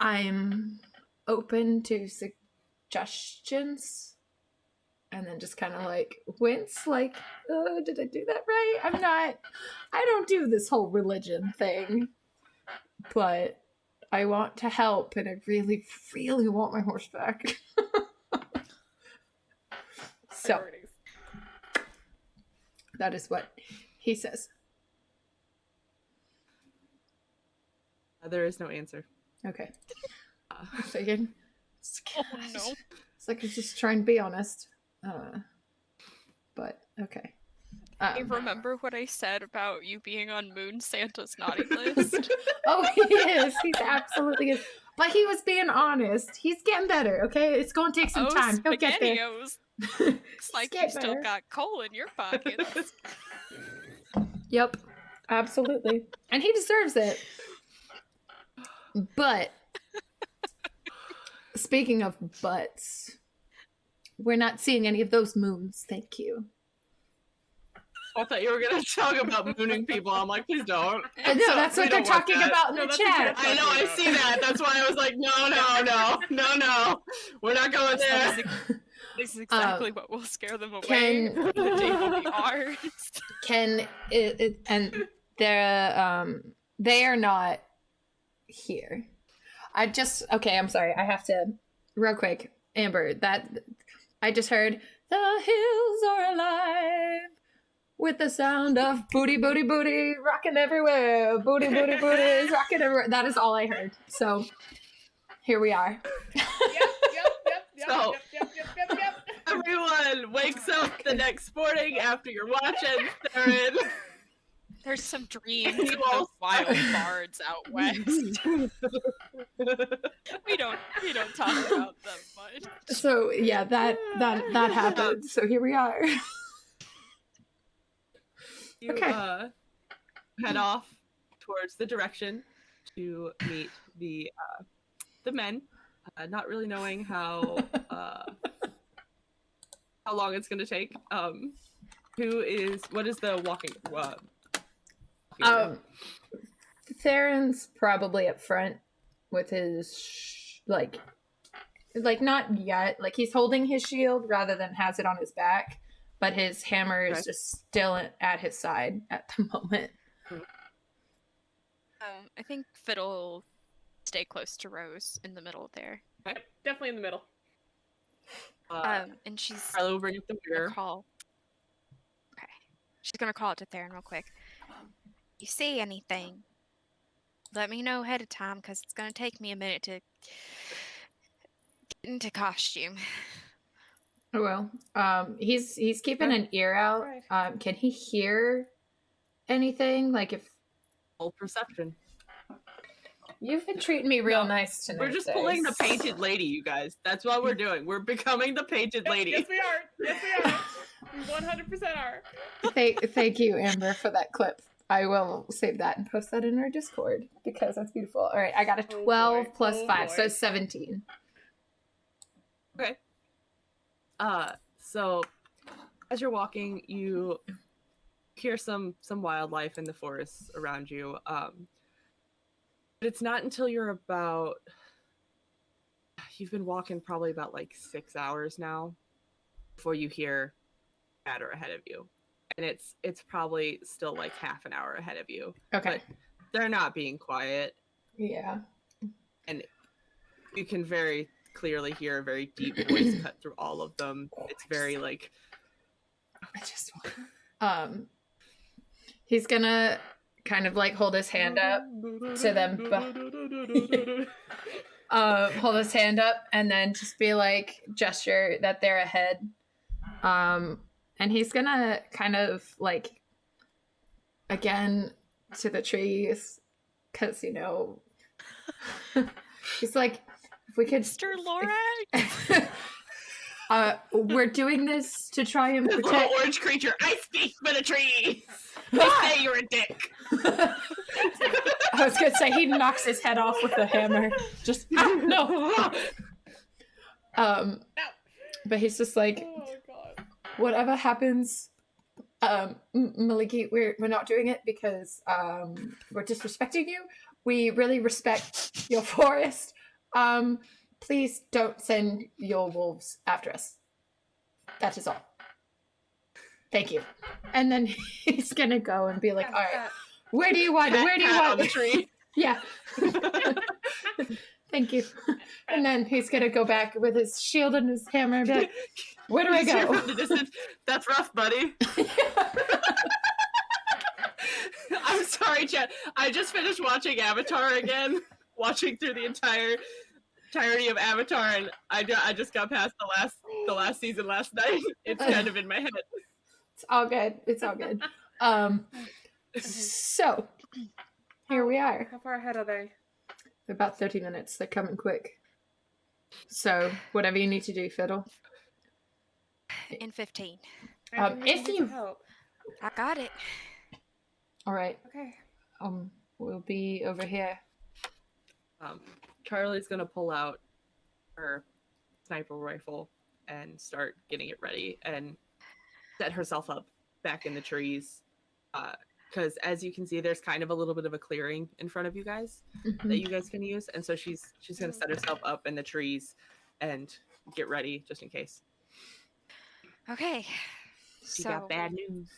I'm open to suggestions. And then just kind of like wince, like, oh, did I do that right? I don't do this whole religion thing, but I want to help, and I really, really want my horse back. So, that is what he says. There is no answer. Okay. Figured. Oh no. It's like he's just trying to be honest. But, okay. I remember what I said about you being on Moon Santa's naughty list. Oh, he is. He's absolutely is. But he was being honest. He's getting better, okay? It's going to take some time. He'll get there. SpaghettiOs. It's like you still got coal in your pockets. Yep, absolutely. And he deserves it. But, speaking of butts, we're not seeing any of those moons, thank you. I thought you were going to talk about mooning people. I'm like, please don't. And so that's what they're talking about in the chat. I know, I see that. That's why I was like, no. We're not going there. This is exactly what will scare them away. The day will be ours. And they are not here. I'm sorry. I have to, real quick, Amber, that I just heard, the hills are alive with the sound of booty, booty, booty, rocking everywhere. Booty, booty, booty is rocking everywhere. That is all I heard. So, here we are. Yep. Everyone wakes up the next morning after you're watching Theron There's some dreams You of all- those wild bards out west. we don't talk about them much. So yeah, that happened. So here we are. You Okay. head off towards the direction to meet the men, not really knowing how long it's going to take. What is the walking? Theron's probably up front with his like not yet. Like he's holding his shield rather than has it on his back, but his hammer is just still at his side at the moment. I think Fiddle will stay close to Rose in the middle there. Okay. Definitely in the middle. And she's Carlo, bring up the mirror. call. Okay, she's gonna call it to Theron real quick. You see anything? Let me know ahead of time, because it's gonna take me a minute to get into costume. Oh well. He's keeping an ear out. Right. Can he hear anything? Like if Full perception. you've been treating me real No, nice tonight. We're just pulling the painted lady, you guys. That's what we're doing. We're becoming the painted lady. Yes, we are. Yes, we are. We 100% are. Thank you, Amber, for that clip. I will save that and post that in our Discord because that's beautiful. All right, I got a 12 plus 5, so 17. Okay. So as you're walking, you hear some wildlife in the forests around you. But it's not until you've been walking probably about like 6 hours now before you hear chatter ahead of you. And it's probably still like half an hour ahead of you. Okay. But they're not being quiet. Yeah. And you can very clearly hear a very deep voice cut through all of them. It's very like he's gonna kind of like hold his hand up to them, hold his hand up and then just be like gesture that they're ahead. And he's gonna kind of like again to the trees because he's like, if we could, Mr. Lorax. we're doing this to try and this protect. little orange creature. I speak for the trees. I say you're a dick. I was gonna say he knocks his head off with a hammer. Just no. But he's just like, Oh, God. whatever happens, Maliki, we're not doing it because we're disrespecting you. We really respect your forest. Please don't send your wolves after us. That is all. Thank you. And then he's gonna go and be like, all right, where do you want on the tree? Yeah. Thank you. And then he's gonna go back with his shield and his hammer and be like, where do I Hear go? from the distance. That's rough, buddy. I'm sorry, Chad. I just finished watching Avatar again. Watching through the entirety of Avatar, and I just got past the last season last night. It's kind of in my head. It's all good. It's all good. So here we are. How far ahead are they? About 30 minutes. They're coming quick. So whatever you need to do, Fiddle. In 15. If you help. I got it. all right. Okay. We'll be over here. Charlie's gonna pull out her sniper rifle and start getting it ready and set herself up back in the trees. Because as you can see, there's kind of a little bit of a clearing in front of you guys that you guys can use, and so she's gonna set herself up in the trees and get ready just in case. Okay. She So got bad news.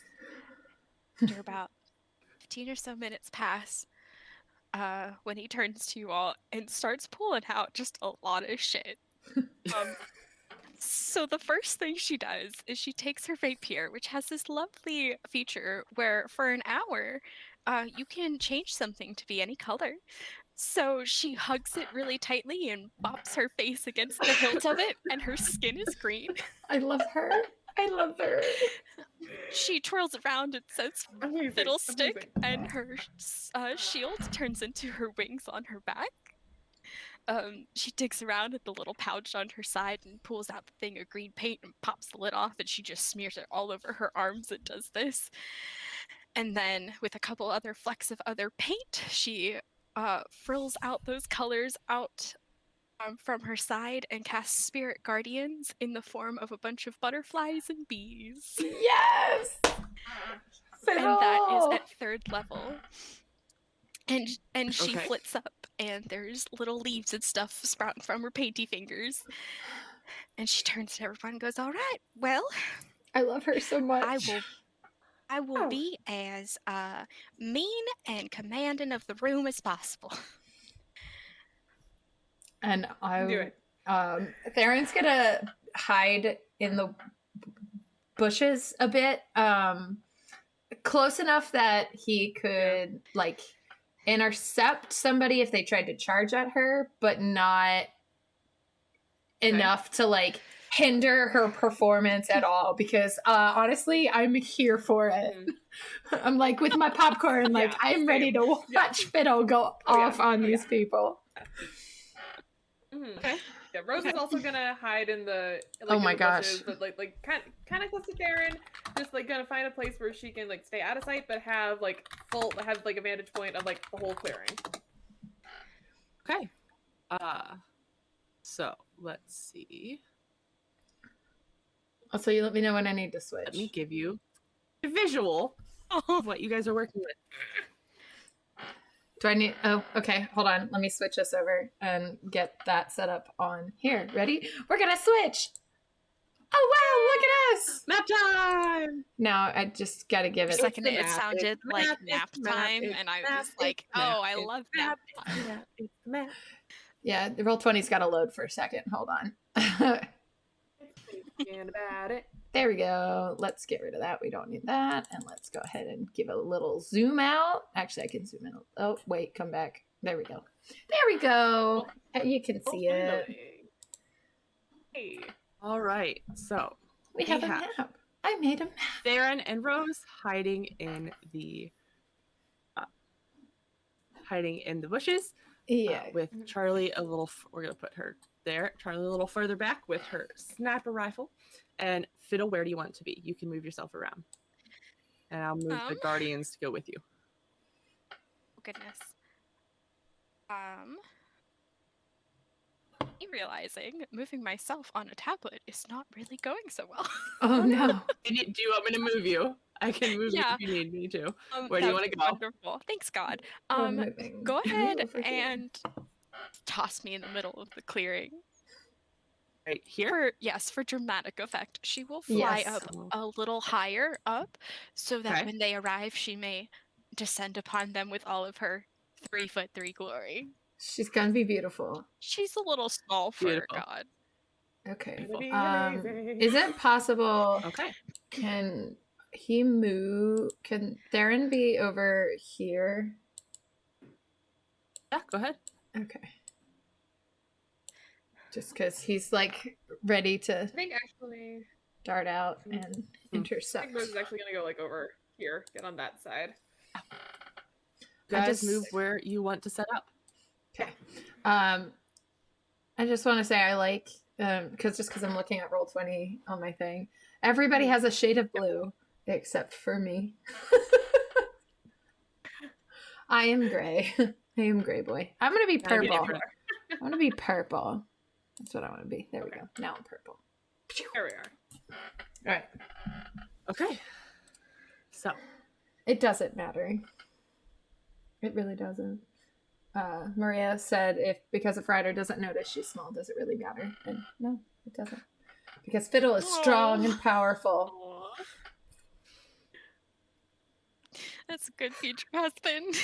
after about 15 or so minutes pass, when he turns to you all and starts pulling out just a lot of shit. So the first thing she does is she takes her rapier, which has this lovely feature where for an hour, you can change something to be any color. So she hugs it really tightly and bops her face against the hilt of it, and her skin is green. I love her. I love her. She twirls around and says Amazing. fiddlestick, amazing. and her shield turns into her wings on her back. She digs around at the little pouch on her side and pulls out the thing of green paint and pops the lid off, and she just smears it all over her arms and does this. And then, with a couple other flecks of other paint, she frills out those colors out from her side and casts Spirit Guardians in the form of a bunch of butterflies and bees. Yes. And that is Fiddle! at 3rd level. And she flits up, and there's little leaves and stuff sprouting from her painty fingers. And she turns to everyone and goes, "All right, well, I love her so much. I will be as mean and commanding of the room as possible." And Do it. Theron's gonna hide in the bushes a bit, close enough that he could like intercept somebody if they tried to charge at her, but not enough to like hinder her performance at all. Because honestly, I'm here for it. I'm like with my popcorn, like I'm ready to watch Fiddle go off on these people. Okay. Yeah, Rose is also gonna hide in the Oh my in the gosh. bushes, but like kind of close to Theron, just like gonna find a place where she can like stay out of sight, but have like a vantage point of like the whole clearing. Okay. So let's see. Also, you let me know when I need to switch. Let me give you a visual of what you guys are working with. Do I need? Oh, okay. Hold on. Let me switch this over and get that set up on here. Ready? We're gonna switch. Oh wow! Look at us. Map time. Now I just gotta give For a it. second, the it map, sounded it's the like map, nap it's the map, time, it's and I the map, was like, it's the map, "Oh, I it's love the nap map, time." it's the map. Yeah, the Roll20's got to load for a second. Hold on. Thinking about it. There we go. Let's get rid of that. We don't need that. And let's go ahead and give a little zoom out. Actually, I can zoom in. Oh, wait, come back. There we go. There we go. You can see it. Hey. All right. So We have a map. I made a map. Theron and Rose hiding in the bushes. Yeah. With Charlie a little. We're gonna put her there. Charlie a little further back with her sniper rifle, and Fiddle. Where do you want to be? You can move yourself around, and I'll move the Guardians to go with you. Oh, goodness. Realizing moving myself on a tablet is not really going so well. Oh no. Do you want me to move you? I can move you if you need me to. Where do you want to go? Wonderful. Thanks, God. Moving. Go ahead Over here. and toss me in the middle of the clearing. Right here? For dramatic effect. She will fly Yes. up a little higher up so that Okay. when they arrive, she may descend upon them with all of her 3'3" glory. She's gonna be beautiful. She's a little small for Beautiful. a god. Okay. It'll be amazing. Is it possible? Okay. Can he move? Can Theron be over here? Yeah, go ahead. Okay. Just because he's like ready to I think actually, dart out and I intercept. think Rose is actually gonna go like over here, get on that side. Guys, move where you want to set up. Okay. I just want to say I like because I'm looking at Roll20 on my thing. Everybody has a shade of blue except for me. I am gray. I am gray boy. I'm gonna be purple. I want to be purple. That's what I want to be. There we go. Now I'm purple. There we are. All right. Okay. So It doesn't matter. It really doesn't. Maria said because if Ryder doesn't notice she's small, does it really matter? And no, it doesn't. Because Fiddle is strong and powerful. Aww. That's a good future husband.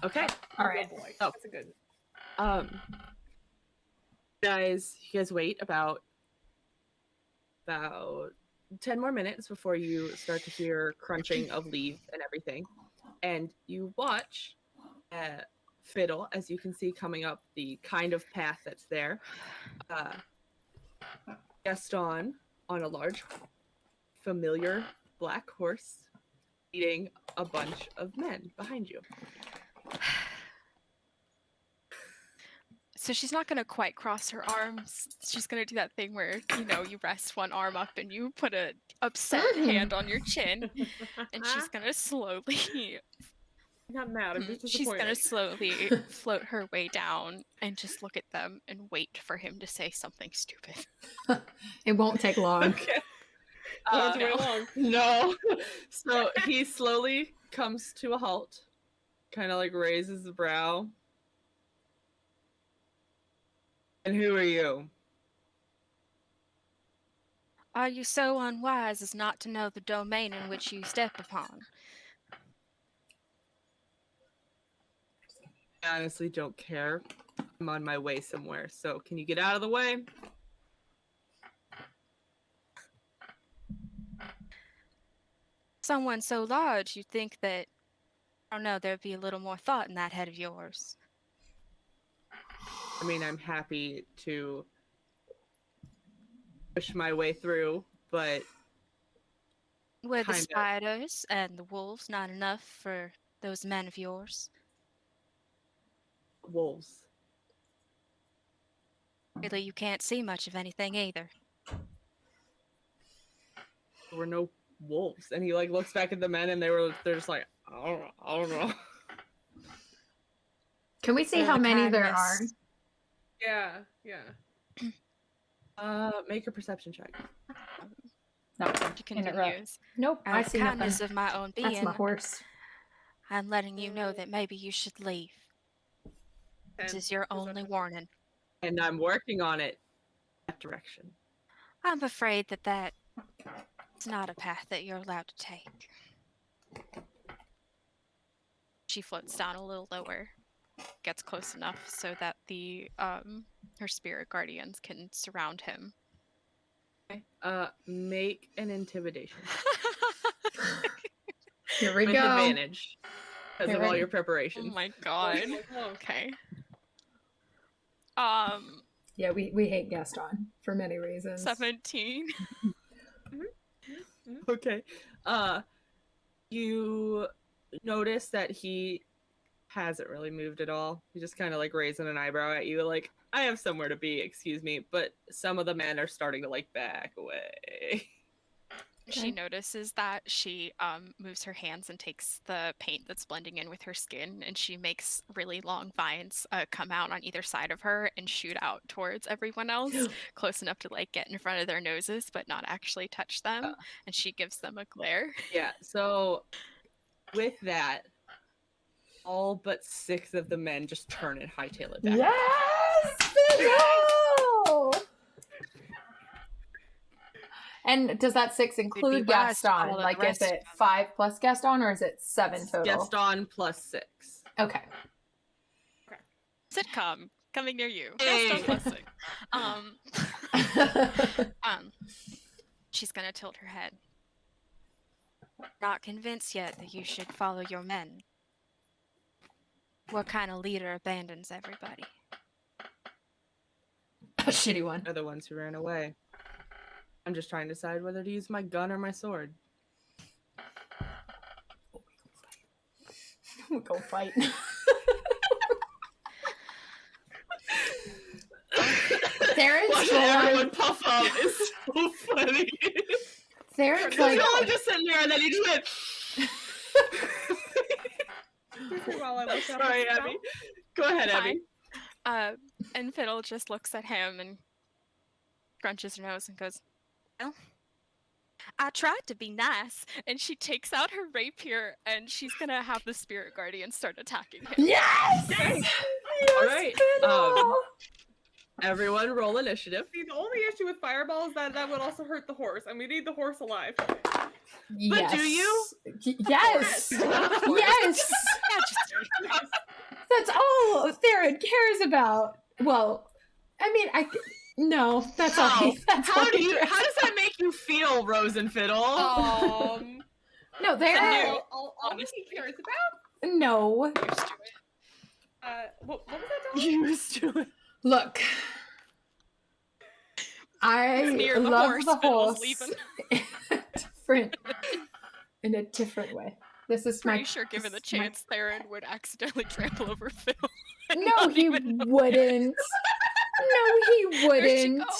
okay. All right. Good boy. Oh. That's a good. You guys wait about 10 more minutes before you start to hear crunching of leaves and everything. And you watch Fiddle, as you can see coming up the kind of path that's there. Gaston on a large, familiar black horse, leading a bunch of men behind you. So she's not gonna quite cross her arms. She's gonna do that thing where, you rest one arm up and you put a upset hand on your chin, and she's gonna slowly I'm not mad, I'm just she's disappointed. gonna slowly float her way down and just look at them and wait for him to say something stupid. It won't take long. Okay. Won't wait long. No. So he slowly comes to a halt, kind of like raises the brow. And who are you? Are you so unwise as not to know the domain in which you step upon? I honestly don't care. I'm on my way somewhere, so can you get out of the way? Someone so large, you'd think that, I don't know, there'd be a little more thought in that head of yours. I mean, I'm happy to push my way through, but Were the Kinda. spiders and the wolves not enough for those men of yours? wolves. Really, you can't see much of anything either. There were no wolves. And he like looks back at the men and they're just like, I don't know. Can we see For how the many there are? kindness. Yeah. Make a perception check. No, She interrupt. continues. Nope, I Out of see the kindness nothing. of my own That's being, my horse. I'm letting you know that maybe you should leave. This is your only warning. And I'm working on it. That direction. I'm afraid that is not a path that you're allowed to take. She floats down a little lower, gets close enough so that her spirit guardians can surround him. Okay. Make an intimidation. Here we With go. advantage. Because of all your Oh preparations. my god. Okay. Yeah, we hate Gaston for many reasons. 17. Okay. You notice that he hasn't really moved at all. He just kind of like raising an eyebrow at you, like, I have somewhere to be, excuse me. But some of the men are starting to like back away. She notices that. She moves her hands and takes the paint that's blending in with her skin, and she makes really long vines come out on either side of her and shoot out towards everyone else, close enough to like get in front of their noses but not actually touch them. And she gives them a glare. Yeah, so with that, all but 6 of the men just turn and hightail it back. Yes! No! And does that 6 include be wise to Gaston? follow the Like, is rest it 5 plus Gaston, or is it 7 total? Gaston plus 6. Okay. Sitcom coming near you. Hey. Gaston plus 6. She's gonna tilt her head. Not convinced yet that you should follow your men. What kind of leader abandons everybody? A shitty one. They're the ones who ran away. I'm just trying to decide whether to use my gun or my sword. We'll go fight. Theron's Watching everyone puff up is so funny. Theron's Because like, you're all just sitting there and then he just went. While I look up Sorry, myself. Abby. Go ahead, Abby. And Fiddle just looks at him and crunches her nose and goes, well, I tried to be nice. And she takes out her rapier and she's gonna have the spirit guardian start attacking him. yes! Yes! All right. Fiddle! Everyone roll initiative. See, the only issue with Fireball is that would also hurt the horse, and we need the horse alive. Yes. do you? Yes! Yes. Yes! That's all Theron cares about. Well, I mean, no, that's all. That's all How he cares does that make you feel, Rose and Fiddle? No, Theron. All he cares about? No. What was that, Dolly? Used to it. Look. I near the love horse, the Fiddle's horse leaving. in a different way. This is Pretty my sure, given the this is my- chance, Theron would accidentally trample over Fiddle. and No, not he even know. wouldn't. No, he There she wouldn't. go.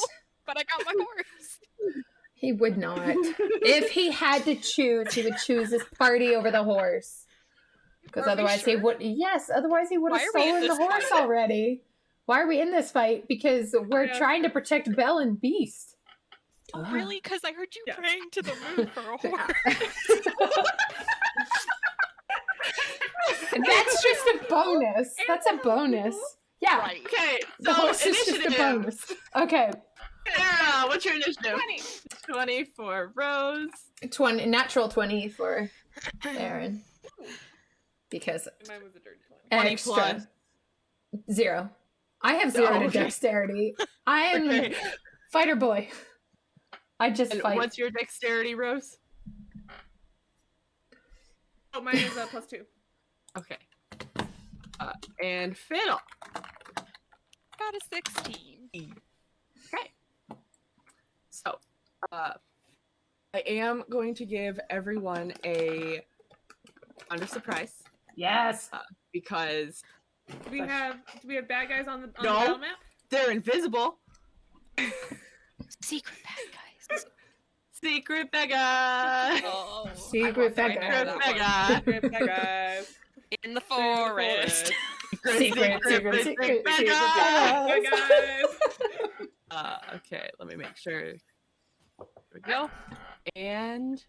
But I got my horse. He would not. If he had to choose, he would choose his party over the horse. Because Are we otherwise he sure? would. Yes, otherwise he would have Why are we in stolen the this horse fight? already. Why are we in this fight? Because we're Yeah. trying to protect Belle and Beast. Oh, really? Because I heard you Yeah. praying to the moon for a horse. That's just a bonus. That's a bonus. Yeah, Right. Okay, the so horse is just a initiative. bonus. Okay, Sarah, what's your initiative? 20 for Rose. 20, natural 20 for Aaron. Because Mine was a dirty 20. 20 extra. plus. 0. I have 0 to okay. dexterity. I am Okay. fighter boy. I just And fight. what's your dexterity, Rose? Oh, mine is +2. Okay. And Fiddle. Got a 16. Okay. So, I am going to give everyone a under surprise Yes. because Do we have bad guys on the No. battle map? they're invisible. Secret bad guys. Secret beggar. Oh, Secret bad guy. Secret beggar. Good bad guys. In the forest. Secret beggar. Bad guys. Okay, let me make sure. Here we go. And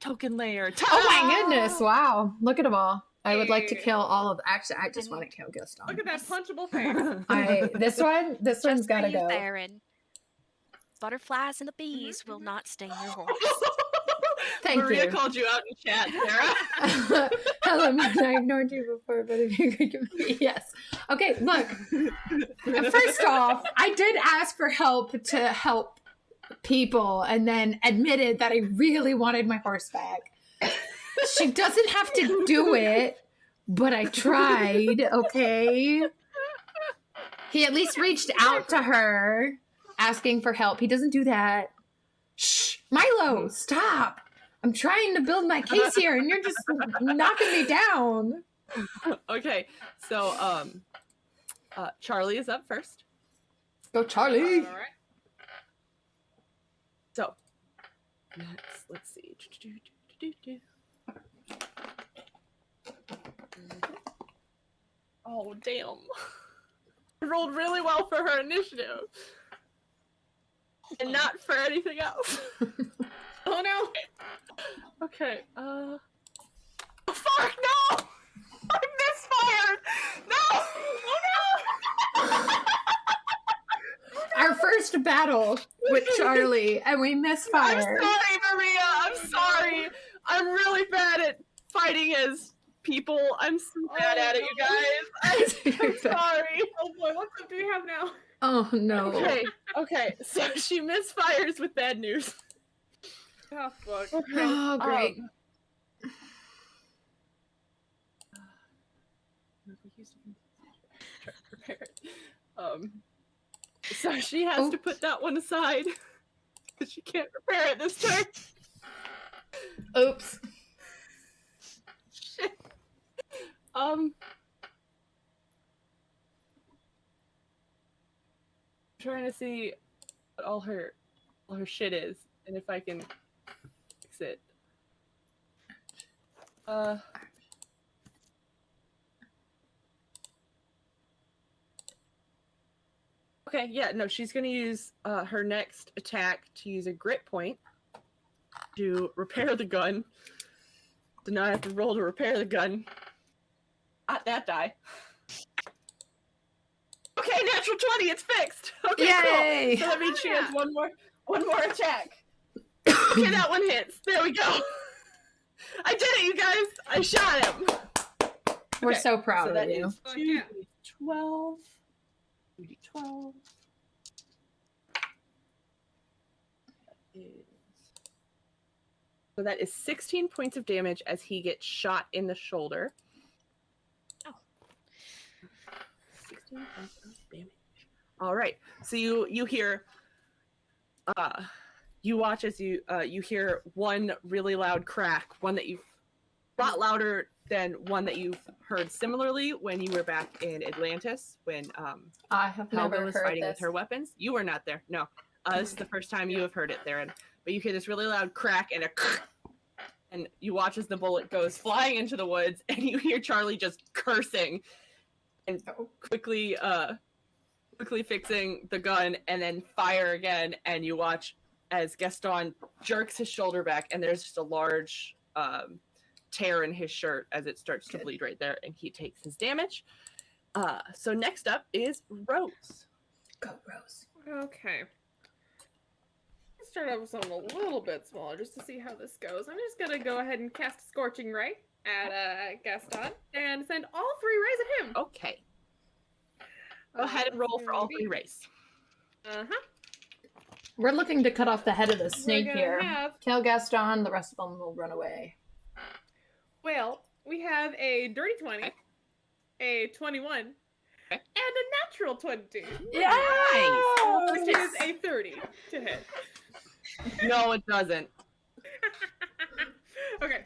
token layer. Oh my goodness! Wow, look at them all. I would like to Hey. kill all of. Actually, I just want to kill Gaston. Look at that punchable face. This one's Just gotta for you, go. Theron. Butterflies and the bees will not sting your horse. Thank Maria you. called you out in chat, Sarah. Helen, I ignored you before, but if you could give me yes. Okay, look. First off, I did ask for help to help people, and then admitted that I really wanted my horse back. She doesn't have to do it, but I tried. Okay. He at least reached out to her, asking for help. He doesn't do that. Shh, Milo, stop. I'm trying to build my case here, and you're just knocking me down. Okay, so Charlie is up first. Go, Charlie. All right. So next, let's see. Oh damn! I rolled really well for her initiative, and not for anything else. Oh no! Okay. Oh, fuck no! I misfired. No! Oh no! Our first battle with Charlie, and we I'm misfired. sorry, Maria. I'm sorry. I'm really bad at fighting as people. I'm so bad at it, you guys. I'm sorry. Oh boy, what stuff do we have now? Oh no. Okay. So she misfires with bad news. Oh fuck. Oh great. So she has to put that one aside because she can't repair it this turn. Oops. Shit. Trying to see what all her shit is and if I can fix it. Okay, yeah, no, she's gonna use her next attack to use a grit point to repair the gun. So now I have to roll to repair the gun. Not that die. Okay, natural 20, it's fixed. Okay, Yay! cool. So that means she has one more attack. Okay, that one hits. There we go. I did it, you guys. I shot him. We're Okay, so proud so of that you. is 2d12. 2d12. So that is 16 points of damage as he gets shot in the shoulder. Oh. 16 points of damage. All right. So you hear You watch as you hear one really loud crack, one that you've a lot louder than one that you've heard similarly when you were back in Atlantis when I have Helga never was heard fighting this. with her weapons. You were not there. No. This is the first time you have heard it, Theron. But you hear this really loud crack and and you watch as the bullet goes flying into the woods, and you hear Charlie just cursing and quickly fixing the gun and then fire again, and you watch as Gaston jerks his shoulder back, and there's just a large tear in his shirt as it starts to bleed right there, and he takes his damage. So next up is Rose. Go, Rose. Okay. Let's start out with something a little bit smaller just to see how this goes. I'm just gonna go ahead and cast a Scorching Ray at Gaston and send all 3 rays at him. Okay. Go ahead and roll for all 3 rays. We're looking to cut off the head of the snake gonna here. have- Kill Gaston, the rest of them will run away. Well, we have a dirty 20, a 21, and a natural 20. Yeah! Which is a 30 to hit. No, it doesn't. Okay.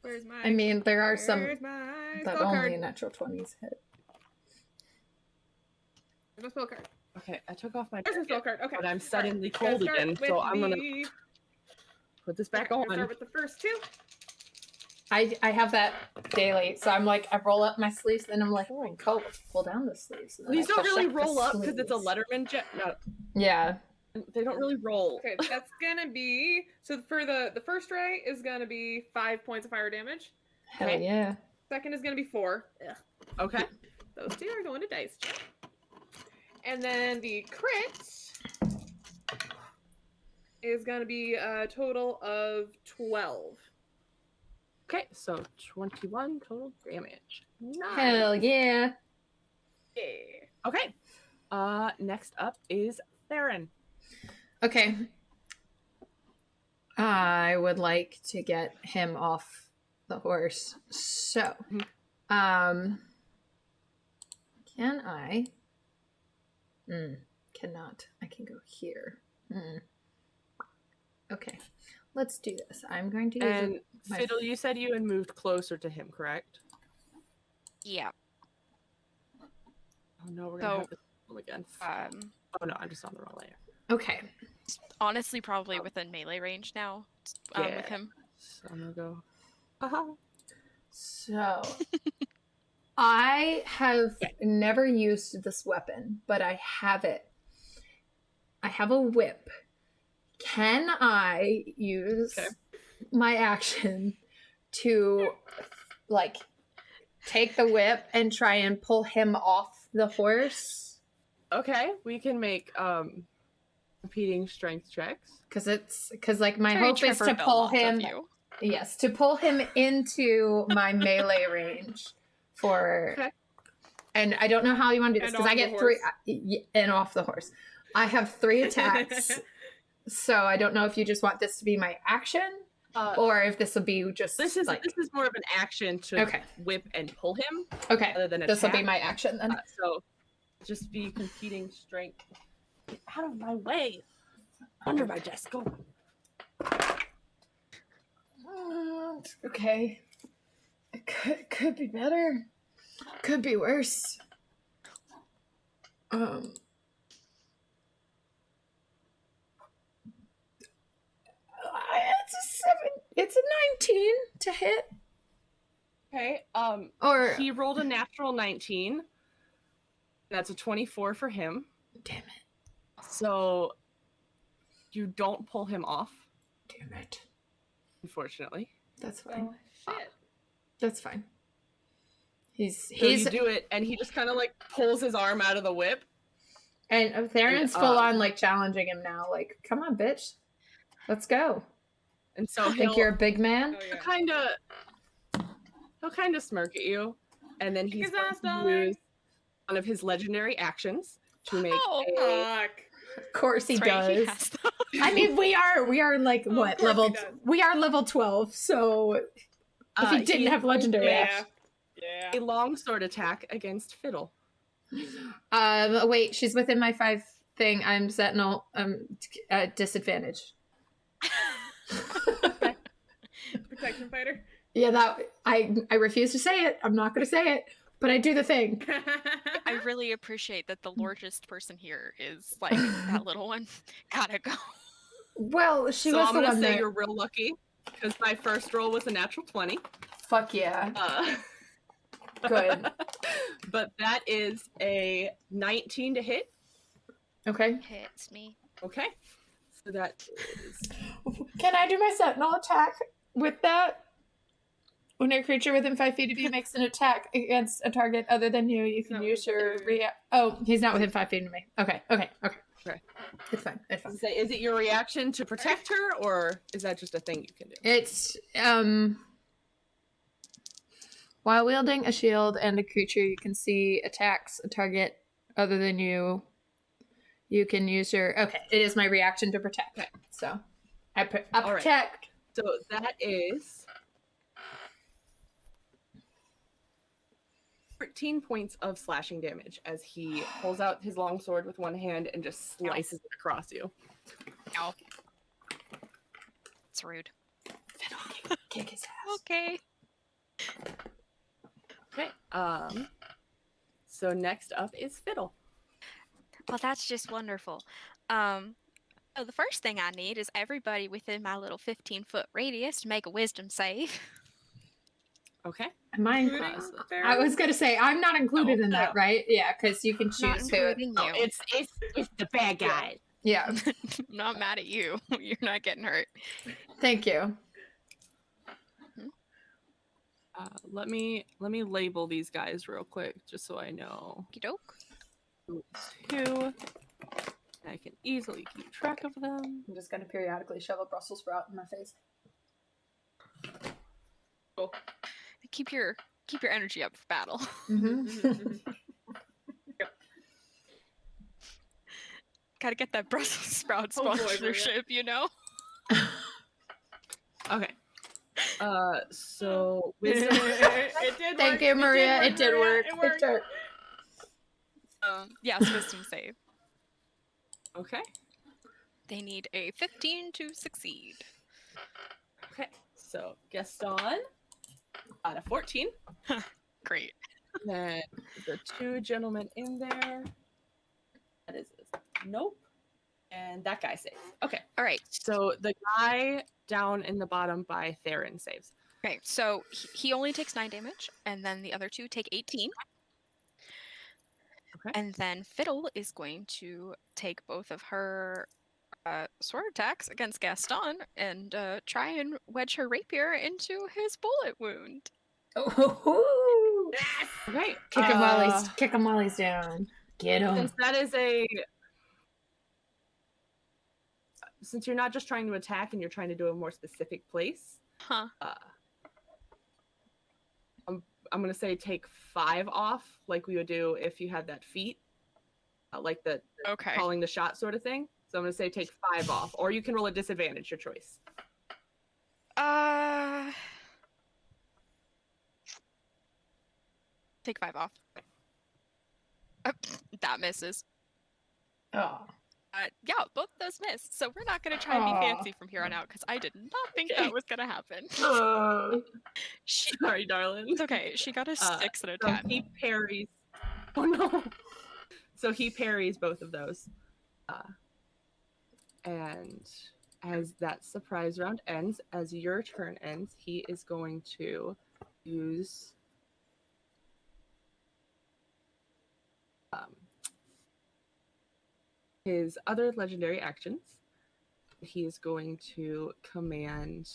Where's my... I mean, there are some Where's my that spell only card? natural 20s hit. Where's my spell card? Okay, I took off my There's my spell jacket, card. Okay. but I'm suddenly Alright, cold start again, with so I'm gonna the- put this back Okay, on. Start with the first 2. I have that daily, so I'm like, I roll up my sleeves, and I'm like, oh, I'm cold. Pull down the sleeves. And then These I don't push really the roll up because it's a sleeves. Letterman jet. No, Yeah. they don't really roll. Okay, that's gonna be... So for the first ray is gonna be 5 points of fire damage. Hell Okay. yeah. Second is gonna be 4. Ugh. Okay. Those 2 are going to dice check. And then the crit is gonna be a total of 12. Okay, so 21 total damage. Nice. Hell yeah. Yeah. Okay. Next up is Theron. Okay. I would like to get him off the horse. So, can I? Cannot. I can go here. Okay. Let's do this. I'm going to use And my- Fiddle, you said you had moved closer to him, correct? Yeah. Oh no, we're gonna So, have to roll again. Oh no, I'm just on the wrong layer. Okay. Honestly, probably within melee range now with Yeah. him. So I'm gonna go. Haha. So, I have never used this weapon, but I have it. I have a whip. Can I use my action to, like, take the whip and try and pull him off the horse? Okay, we can make competing strength checks. Because like my Very hope is Trevor to pull Belmont of him. you. Yes, to pull him into my melee range for. Okay. And I don't know how you want to do this And because I off the get 3 and off the horse. I have 3 attacks, so I don't know if you just want this to be my action or if this will be just This is like more of an action to Okay. whip and pull him okay. rather than This will be attack. my action then. So just be competing strength. Get out of my way. Under my desk. Go. Okay. It could be better. Could be worse. It's a 7. It's a 19 to hit. Okay. Or He rolled a natural 19. That's a 24 for him. damn it. So you don't pull him off, Damn it. unfortunately. That's fine. Oh, shit. That's fine. He's So you do it, and he just kind of like pulls his arm out of the whip. and Theron's and, full on like challenging him now. Like, come on, bitch. Let's go. And so Think you're a big man? Oh, yeah. he'll kind of smirk at you, and then he's His going ass, to darling. use one of his legendary actions to make Oh, Fuck. Of course he That's right, he does. has those. I mean, we are like Oh, of what course level? he does. We are level 12. So if he didn't have legendary Yeah. action, Yeah. a longsword attack against Fiddle. wait, she's within my 5 thing. I'm Sentinel. At disadvantage. Protection fighter. Yeah, that I refuse to say it. I'm not going to say it, but I do the thing. I really appreciate that the largest person here is like that little one. Gotta go. Well, she So was I'm the gonna one say that. you're real lucky because my first roll was a natural 20. Fuck yeah. Good. But that is a 19 to hit. Okay. Hits me. Okay. So that is... Can I do my Sentinel attack with that? When a creature within 5 feet of you makes an attack against a target other than you, you can No, use your it's- Oh, he's not within 5 feet of me. Okay. Okay. It's fine. It's fine. Is it your reaction to protect her, or is that just a thing you can do? It's while wielding a shield and a creature you can see attacks a target other than you, you can use your it is my reaction to protect. Okay. So I All right. protect. So that is 13 points of slashing damage as he pulls out his long sword with one hand and just slices it across you. Ow. It's rude. Kick his ass. Okay. Okay. So next up is Fiddle. Well, that's just wonderful. So the first thing I need is everybody within my little 15-foot radius to make a wisdom save. Okay. Am I Including Uh, I was gonna say I'm not included in that, No. right? Yeah, because you can Not choose who. including No, you. it's the bad guy. Yeah. I'm not mad at you. You're not getting hurt. Thank you. Let me label these guys real quick just so I know Okey-doke. who. I can easily keep track of them. I'm just gonna periodically shove a Brussels sprout in my face. Keep your energy up for battle. Mm-hmm. Gotta get that Brussels sprout Oh boy, Maria. sponsorship, you know? Okay. So wisdom. It did Thank work. you, Maria. It did work. It worked. Yes, wisdom save. Okay. They need a 15 to succeed. Okay. So Gaston got a 14. Great. Then the two gentlemen in there. That is nope. And that guy saves. Okay. All right. So the guy down in the bottom by Theron saves. Okay, so he only takes 9 damage, and then the other two take 18. Okay. And then Fiddle is going to take both of her sword attacks against Gaston and try and wedge her rapier into his bullet wound. Oh, Okay. kick him while he's down. Get him. Since that is since you're not just trying to attack and you're trying to do a more specific place, Huh. I'm gonna say take 5 off, like we would do if you had that feat, like the Okay. calling the shot sort of thing. So I'm gonna say take 5 off, or you can roll a disadvantage, your choice. Take 5 off. That misses. Oh. Yeah, both those miss. So we're not going to try and be Aw. fancy from here on out because I did not think that was going to happen. She, Sorry, darling. it's okay. She got a 6 and a So 10. he parries. Oh no! So he parries both of those, and as that surprise round ends, as your turn ends, he is going to use his other legendary actions. He is going to command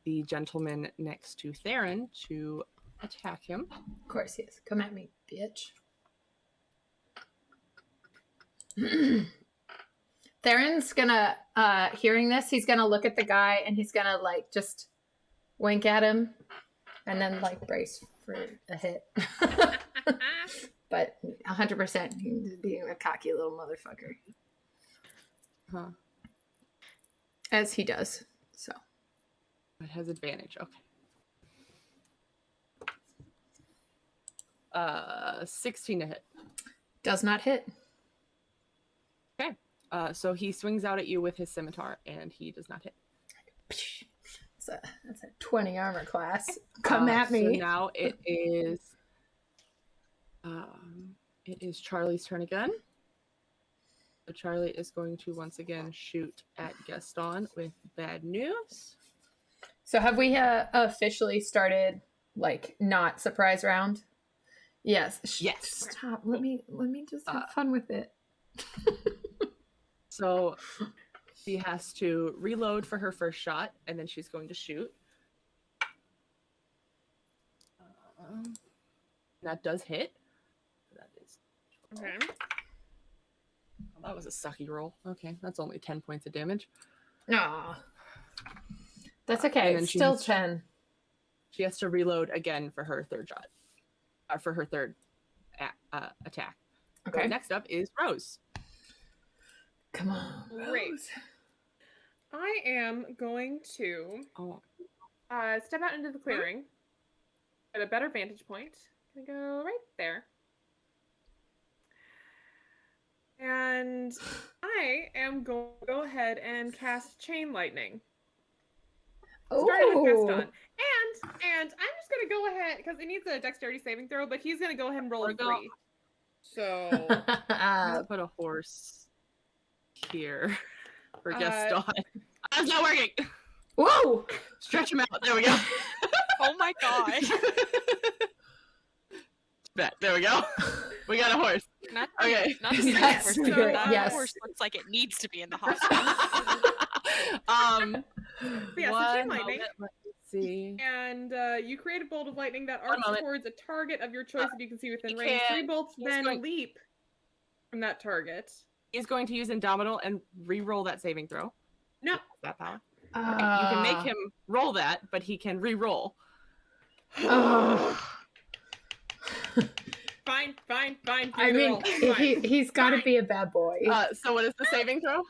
the gentleman next to Theron to attack him. Of course he is. Come at me, bitch. Theron's gonna, hearing this, he's gonna look at the guy and he's gonna, like, just wink at him and then, like, brace for a hit. But 100% he's being a cocky little motherfucker. Huh. As he does, so. It has advantage. Okay. 16 to hit. Does not hit. Okay. So he swings out at you with his scimitar, and he does not hit. That's a 20 armor class. Come at me. So now it is Charlie's turn again. So Charlie is going to once again shoot at Gaston with bad news. So have we officially started like not surprise round? Yes. Yes. Stop. Let me just have fun with it. So she has to reload for her first shot, and then she's going to shoot. That does hit. That is. Okay. Oh, that was a sucky roll. Okay, that's only 10 points of damage. Aw. That's okay. It's still 10. She has to reload again for her third shot. For her third attack. Okay. So next up is Rose. Come on. Great. I am going to step out into the clearing at a better vantage point. Gonna go right there. And I am going to go ahead and cast Chain Lightning. Starting with Gaston. And I'm just going to go ahead, because it needs a dexterity saving throw, but he's going to go ahead and roll a 3. So... I'm going to put a horse here for Gaston. That's not working! Whoa! Stretch him out. There we go. Oh my god. There we go. We got a horse. Not Okay. Not the second That's horse. good. That Yes. horse looks like it needs to be in the hospital. But yeah, so Chain Lightning. Let's see. And you create a bolt of lightning that arcs moment. towards a target of your choice that you can see within he range. can't. 3 bolts He's then going- leap from that target. He's going to use Indomitable and re-roll that saving throw. No. That power. You can make him roll that, but he can re-roll. Fine. I mean, roll. Fine. he's got to be a bad boy. So what is the saving throw?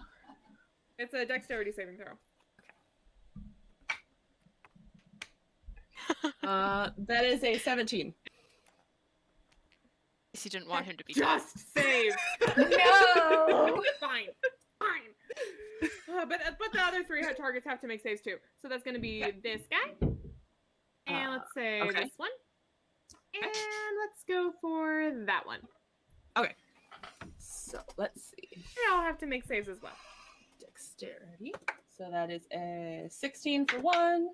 It's a dexterity saving throw. That is a 17. He didn't want him to be Just save. No! Fine. But the other 3 targets have to make saves too. So that's going to be this guy. And let's say okay. this one. And let's go for that one. Okay. So let's see. They all have to make saves as well. Dexterity. So that is a 16 for 1.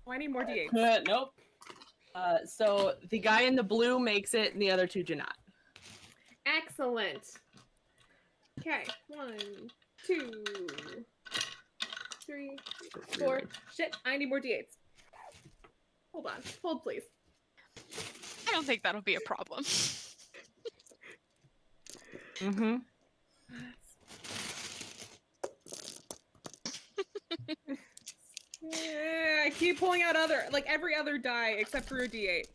Oh, I need more d8s. Nope. So the guy in the blue makes it, and the other 2 do not. Excellent. Okay. 1, 2, 3, 4. Shit, I need more d8s. Hold on. Hold, please. I don't think that'll be a problem. Mm-hmm. I keep pulling out every other die except for a d8.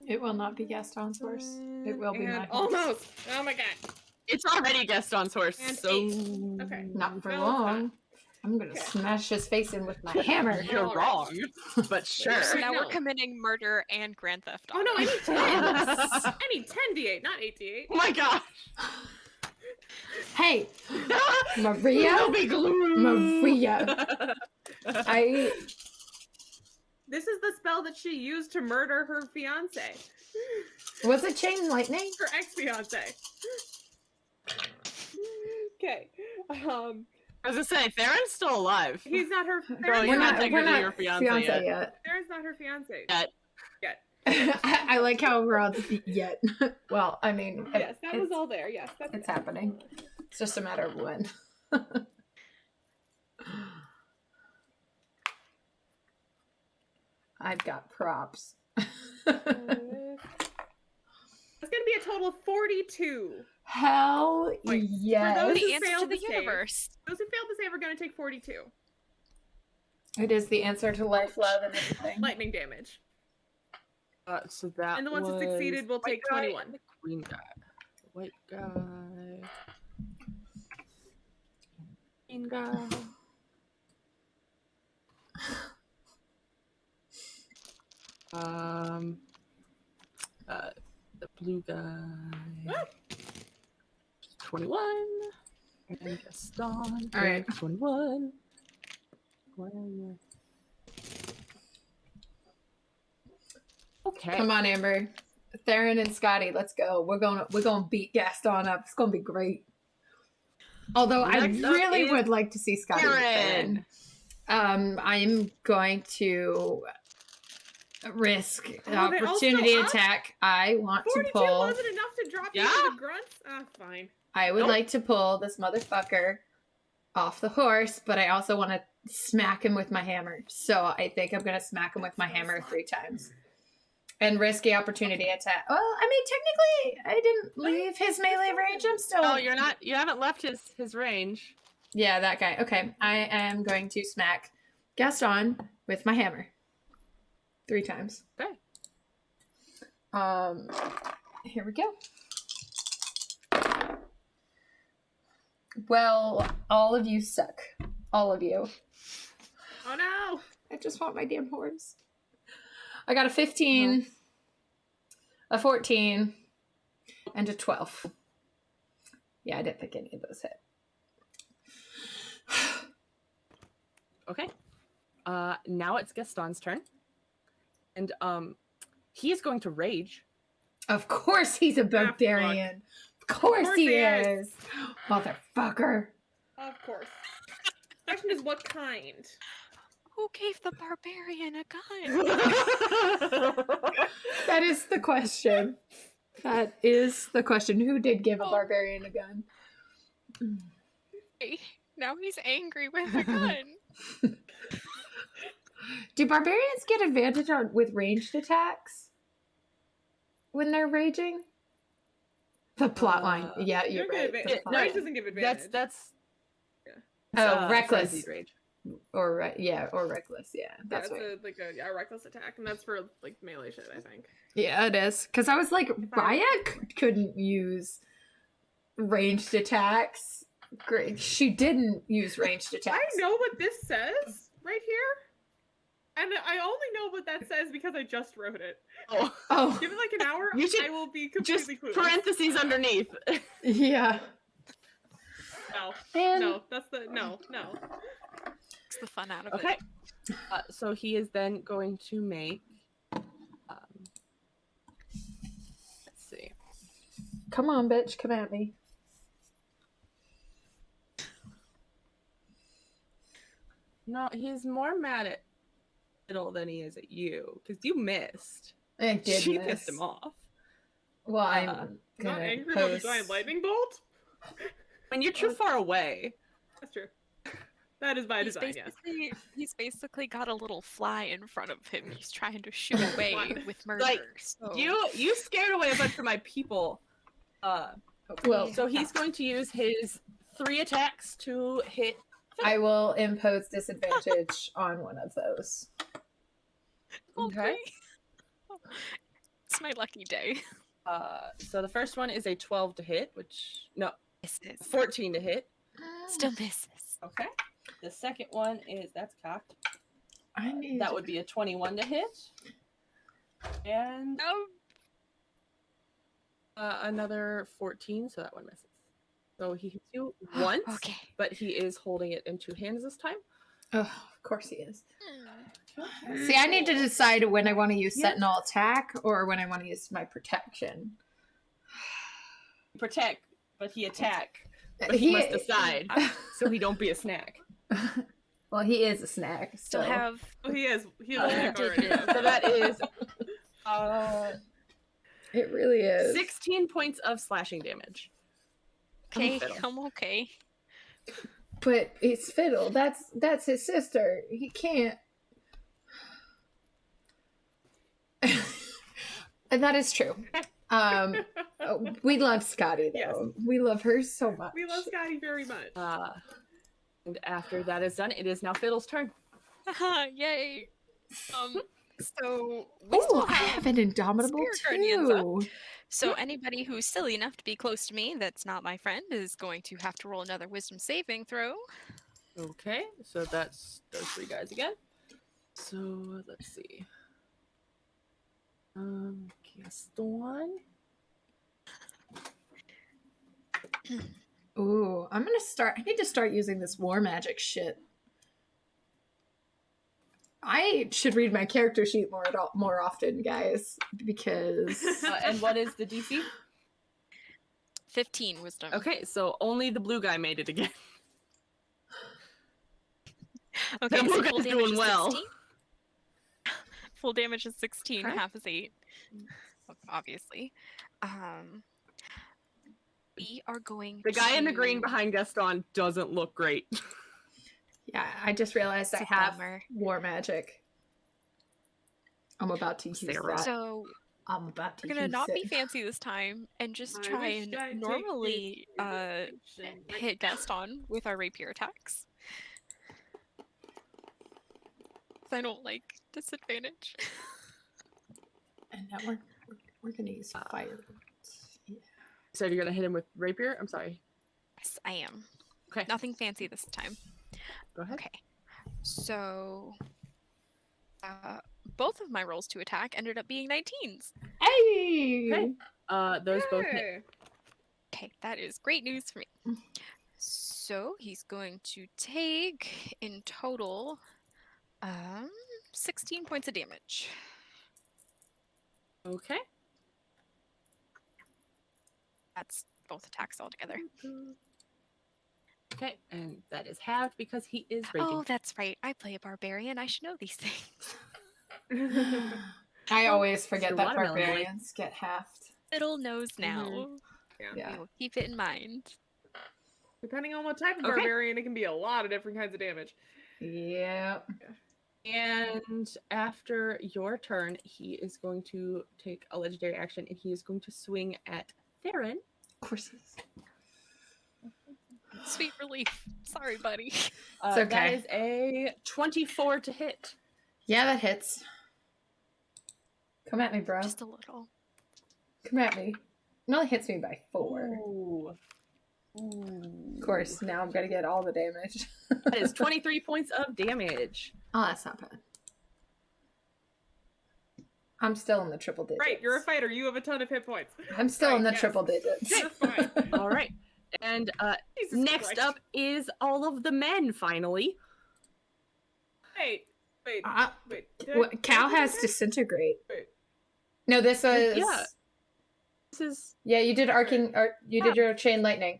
It will not be Gaston's horse. It will be And my horse. almost. Oh my god. It's already Gaston's horse, And so... 8. Okay. Not for No, it's long. I'm gonna Okay. smash his face in with my hammer. You're All wrong, but sure. So now No. we're committing murder and grand theft Oh auto. no, I need 10. I need 10 d8, not 8 d8. Oh my gosh! Hey, Maria. No big glue. Maria. This is the spell that she used to murder her fiance. Was it chain lightning? Her ex-fiance. Okay. I was gonna say, Theron's still alive. He's not her. Bro, Theron's you're not not, technically your fiance yet. Theron's not her fiance. Yet. I like how we're all yet. Well, I mean, Yes, that was all there. Yes, that's It's happening. It's just a matter of when. I've got props. It's gonna be a total of 42. Hell Wait, yes. those The who answer to failed the to save. universe. Those who failed to save are gonna take 42 It is the answer to life, love, and everything. lightning damage, So that and the ones who was succeeded will white take guy 21. and the green guy. White guy. Green guy. The blue guy. 21. And Gaston All right. takes 21. Where are you? Okay. Come on, Amber. Theron and Scotty, let's go. We're gonna beat Gaston up. It's gonna be great. Although I Next up really is would like to see Scotty with Theron. I'm going to risk the Oh, they all opportunity still up? attack. I want to 42 pull. wasn't enough to drop you to the grunts? Ah, fine. I would Nope. like to pull this motherfucker off the horse, but I also want to smack him with my hammer. So I think I'm gonna smack him with my hammer 3 times. And risky opportunity attack. Well, I mean, technically, I didn't leave his melee range. I'm still. Oh, you're not. You haven't left his range. Yeah, that guy. Okay, I am going to smack Gaston with my hammer 3 times. Okay. Here we go. Well, all of you suck. All of you. Oh no! I just want my damn horse. I got a 15, a 14, and a 12. Yeah, I didn't think any of those hit. Okay. Now it's Gaston's turn. And he is going to rage. Of course he's a barbarian. Of course he is. Motherfucker. Of course. Question is, what kind? Who gave the barbarian a gun? That is the question. That is the question. Who did give a barbarian a gun? Now he's angry with a gun. Do barbarians get advantage on with ranged attacks when they're raging? The plot line. Yeah, you're right. Rage The plot line. doesn't give advantage. That's reckless. frenzied rage. Or reckless. Yeah, that's right. A reckless attack, and that's for like melee shit, I think. Yeah, it is. Because I was like, Raya couldn't use ranged attacks. Great. She didn't use ranged attacks. I know what this says right here, and I only know what that says because I just wrote it. Oh. Give it like an hour, You should I will be Just completely clueless. parentheses underneath. Yeah. No, And no, that's the no. It's the fun out of Okay. it. So he is then going to make. Let's see. come on, bitch, come at me. No, he's more mad at Fiddle than he is at you because you missed. I did She miss. pissed him off. Well, I'm Not gonna angry about the post. giant lightning bolt. When you're too far away. That's true. That is by design, yes. He's basically got a little fly in front of him. He's trying to shoot away with murder. Like, so. You scared away a bunch of my people. Well, So he's going to use his 3 attacks to hit. I will impose disadvantage on one of those. Okay. It's my lucky day. So the first one is a 12 to hit, which no, Misses. 14 to hit. Still misses. Okay. The second one is that's cocked. I need That would be a 21 to hit. And No. another 14, so that one misses. So he hits you once, Okay. but he is holding it in 2 hands this time. Oh, of course he is. See, I need to decide when I want to use Sentinel attack or when I want to use my protection. Protect, but he attack. But he must decide, so he don't be a snack. Well, he is a snack. Still have. Oh, he is. He is already. So that is It really is. 16 points of slashing damage. Okay, Fiddle. I'm okay. But it's Fiddle. That's his sister. He can't. And that is true. We love Scotty though. Yes. We love her so much. We love Scotty very much. And after that is done, it is now Fiddle's turn. Yay. So we Oh, still I have an Indomitable Spirit Guardians up. too. So anybody who's silly enough to be close to me that's not my friend is going to have to roll another wisdom saving throw. Okay, so that's those 3 guys again. So let's see. Gaston. Ooh, I need to start using this war magic shit. I should read my character sheet more often, guys, because And what is the DC? 15 wisdom. Okay, so only the blue guy made it again. Okay, The blue so guy's full damage doing is well. 16. Full damage is 16, Okay. half is 8. Obviously. We are going The guy in the to- green behind Gaston doesn't look great. yeah, I just realized It's I a have bummer. war magic. I'm about to use Sarah. that. So I'm about to we're gonna use not it. be fancy this time and just I try wish and I'd take normally this distinction. hit Gaston with our rapier attacks. 'Cause I don't like disadvantage. And now we're gonna use fire. Yeah. So you're gonna hit him with rapier? I'm sorry. Yes, I am. Okay. Nothing fancy this time. Go ahead. Okay. So both of my rolls to attack ended up being 19s. Hey! Okay. Those both hit. Yay. Okay, that is great news for me. So he's going to take in total 16 points of damage. Okay. That's both attacks altogether. Okay, and that is halved because he is raging. Oh, that's right. I play a barbarian. I should know these things. I always forget Your that watermelon boy. barbarians get halved. Fiddle knows now. Yeah. We will keep it in mind. Depending on what type of Okay. barbarian, it can be a lot of different kinds of damage. Yep. And after your turn, he is going to take a legendary action and he is going to swing at Theron. Of course he is. Sweet relief. Sorry, buddy. It's That okay. is a 24 to hit. Yeah, that hits. Come at me, bro. Just a little. Come at me. It only hits me by 4. Ooh. Of course, now I'm gonna get all the damage. That is 23 points of damage. Oh, that's not bad. I'm still in the triple digits. Right, you're a fighter. You have a ton of hit points. I'm still in the Right, yes. triple digits. You're fine. All right. And Jesus next Christ. up is all of the men, finally. Wait. Did Cal did I has do that? disintegrate. Wait. No, this was Yeah. This is... Yeah, you did arcing, or you did your chain lightning.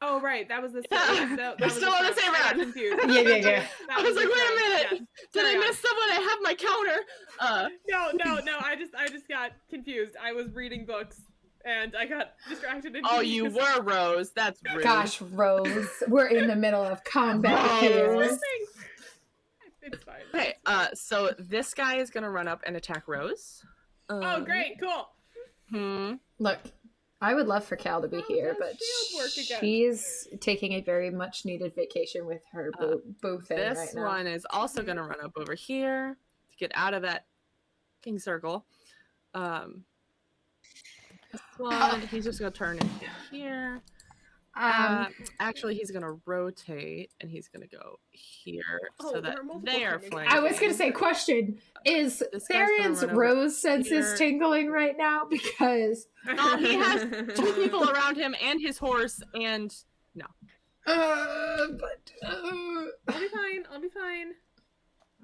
Oh, right. That was the Yeah. that We're was still on the same I got round. confused. Yeah. That I was like, the wait a round, minute. yes. Did I Carry on. miss someone? I have my counter. No. I just got confused. I was reading books and I got distracted. And Oh, you confused. were Rose. That's rude. Gosh, Rose, we're in the middle of combat Rose. here. It's fine. Okay, so this guy is gonna run up and attack Rose. Oh, great, cool. Look, I would love for Cal to be How here, does but shield work again? she's taking a very much needed vacation with her boo thing This right now. one is also gonna run up over here to get out of that king circle. This one, he's just gonna turn into here. Actually, he's gonna rotate and he's gonna go here Oh, so there that are multiple they are coming. flanking. I was gonna say, question: is This guy's gonna Therion's run over rose senses here. tingling right now? Because No, he has 2 people around him and his horse, and I'll be fine.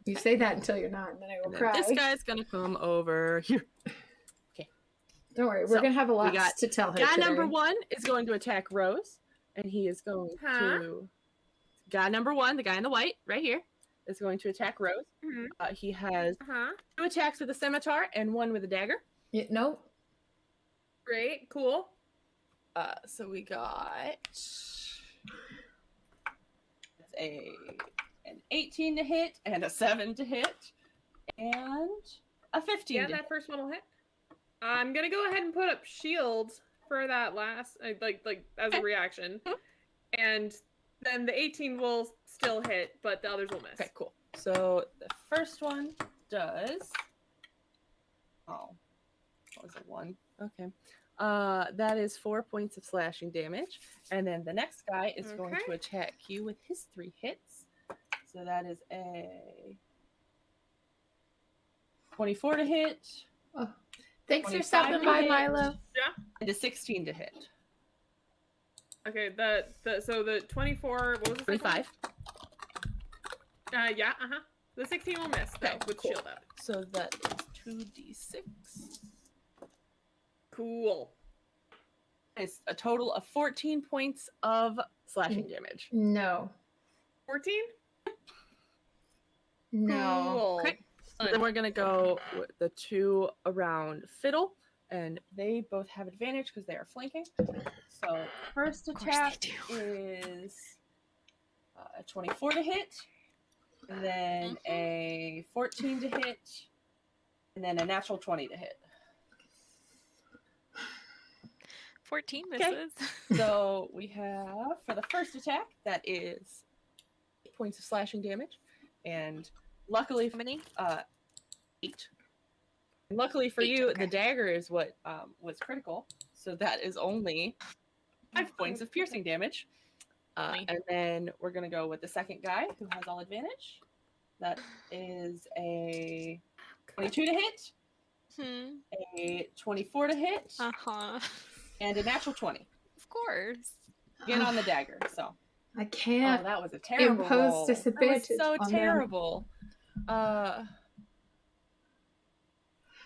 you say that until you're not, and then I will and then cry. this guy's gonna come over here. Don't worry, we're So, gonna have a lot got to tell her Guy today. number 1 is going to attack Rose, and he is going to. Guy number 1, the guy in the white, right here, is going to attack Rose. Mhm. He has Uh-huh. 2 attacks with a scimitar and 1 with a dagger. Nope. Great, cool. So we got an 18 to hit and a 7 to hit and a 15 Yeah, to that hit. first one will hit. I'm gonna go ahead and put up shield for that last, like as a reaction, and then the 18 will still hit, but the others will miss. Okay, cool. So the first one does. Oh, what was it? 1? Okay. That is 4 points of slashing damage, and then the next guy is going Okay. to attack you with his 3 hits. So that is a 24 to hit Thanks for 25 stopping to by, hit. Milo. and a 16 to hit. Okay, so the 24, what was the second 25. one? Yeah, The 16 will miss, though, Okay, with cool. shield up. So that is 2d6. Cool. It's a total of 14 points of slashing damage. No. 14? No. Cool. Okay. So then we're gonna go with the 2 around Fiddle, and they both have advantage because they are flanking. So first Of course attack they is a 24 to hit, and then a 14 to hit, and then a natural 20 to hit. 14 Okay. misses. So we have, for the first attack, that is 8 points of slashing damage, and luckily, How many? 8. And luckily for 8, you, okay. the dagger is what was critical, so that is only 5 points of piercing damage. And then we're gonna go with the second guy who has all advantage. That is a 22 to hit, a 24 to hit, and a natural 20. Of course. Again on the dagger. So I can't that was a terrible impose roll. disadvantage. That was so on terrible.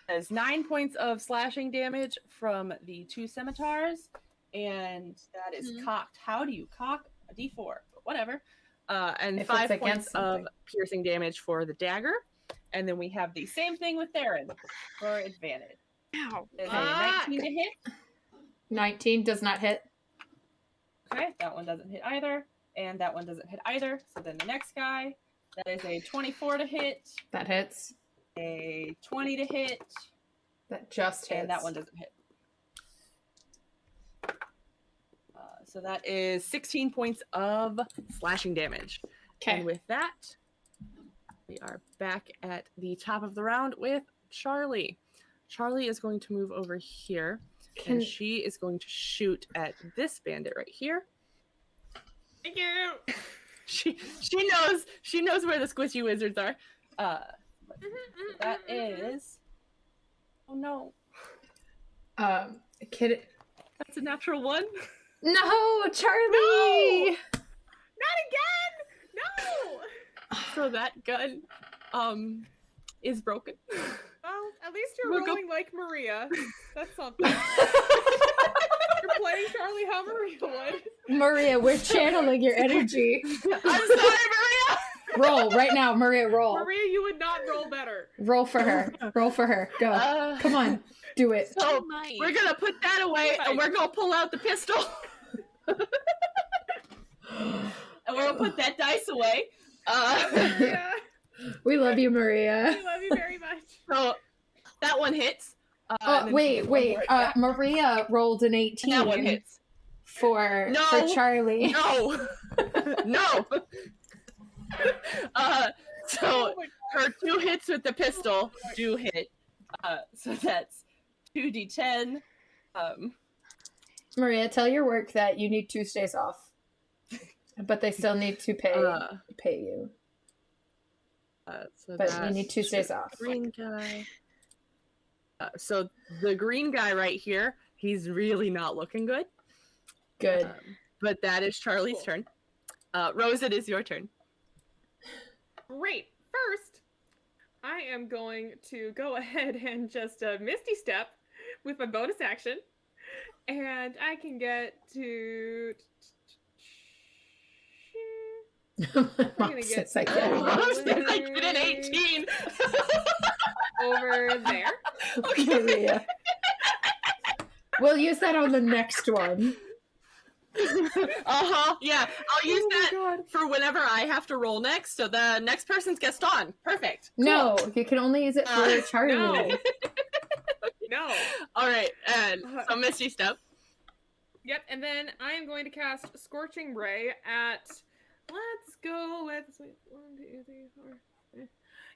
There's 9 points of slashing damage from the 2 scimitars, and that is cocked. How do you cock a d4? But whatever. And If 5 it's points against of something. piercing damage for the dagger. And then we have the same thing with Theron for advantage. Ow. There's a 19 to hit. 19 does not hit. Okay, that one doesn't hit either. And that one doesn't hit either. So then the next guy, that is a 24 to hit, That hits. a 20 to hit, That just hits. and that one doesn't hit. So that is 16 points of slashing damage. Okay. And with that, we are back at the top of the round with Charlie. Charlie is going to move over here, and she is going to shoot at this bandit right here. Thank you. She knows where the squishy wizards are. That is. Oh no. Kid. That's a natural 1. No, Charlie. Not again. No. So that gun is broken. Well, at least you're We'll go- rolling like Maria. That's something. You're playing Charlie how Maria would. Maria, we're channeling your energy. I'm sorry, Maria. Roll right now, Maria. Roll. Maria, you would not roll better. Roll for her. Roll for her. Go. Come on. Do it. So we're gonna put that away, and we're gonna pull out the pistol. And we're gonna put that dice away. Yeah, We love you, Maria. I love you very much. So that one hits. Oh, wait. Maria rolled an 18 that one hits. for Charlie. No. No. So Oh my her 2 hits with the pistol do hit. So that's 2d10. Maria, tell your work that you need 2 stays off, but they still need to pay you. So But you need 2 stays off. Green guy. So the green guy right here, he's really not looking good. Good. But that is Charlie's Cool. turn. Rose, it is your turn. Great. First, I am going to go ahead and just Misty Step with my bonus action. And I can get to... Mom gonna says get- I get Rose it. said I get an 18. over there. Maria. We'll use that on the next one. Yeah, I'll use Oh my that God. for whenever I have to roll next. So the next person's Gaston. Perfect. Cool. No, you can only use it for Charlie. No. No. All right, and so Misty Step. Yep, and then I am going to cast Scorching Ray at... Let's go with... 1, 2, 3, 4...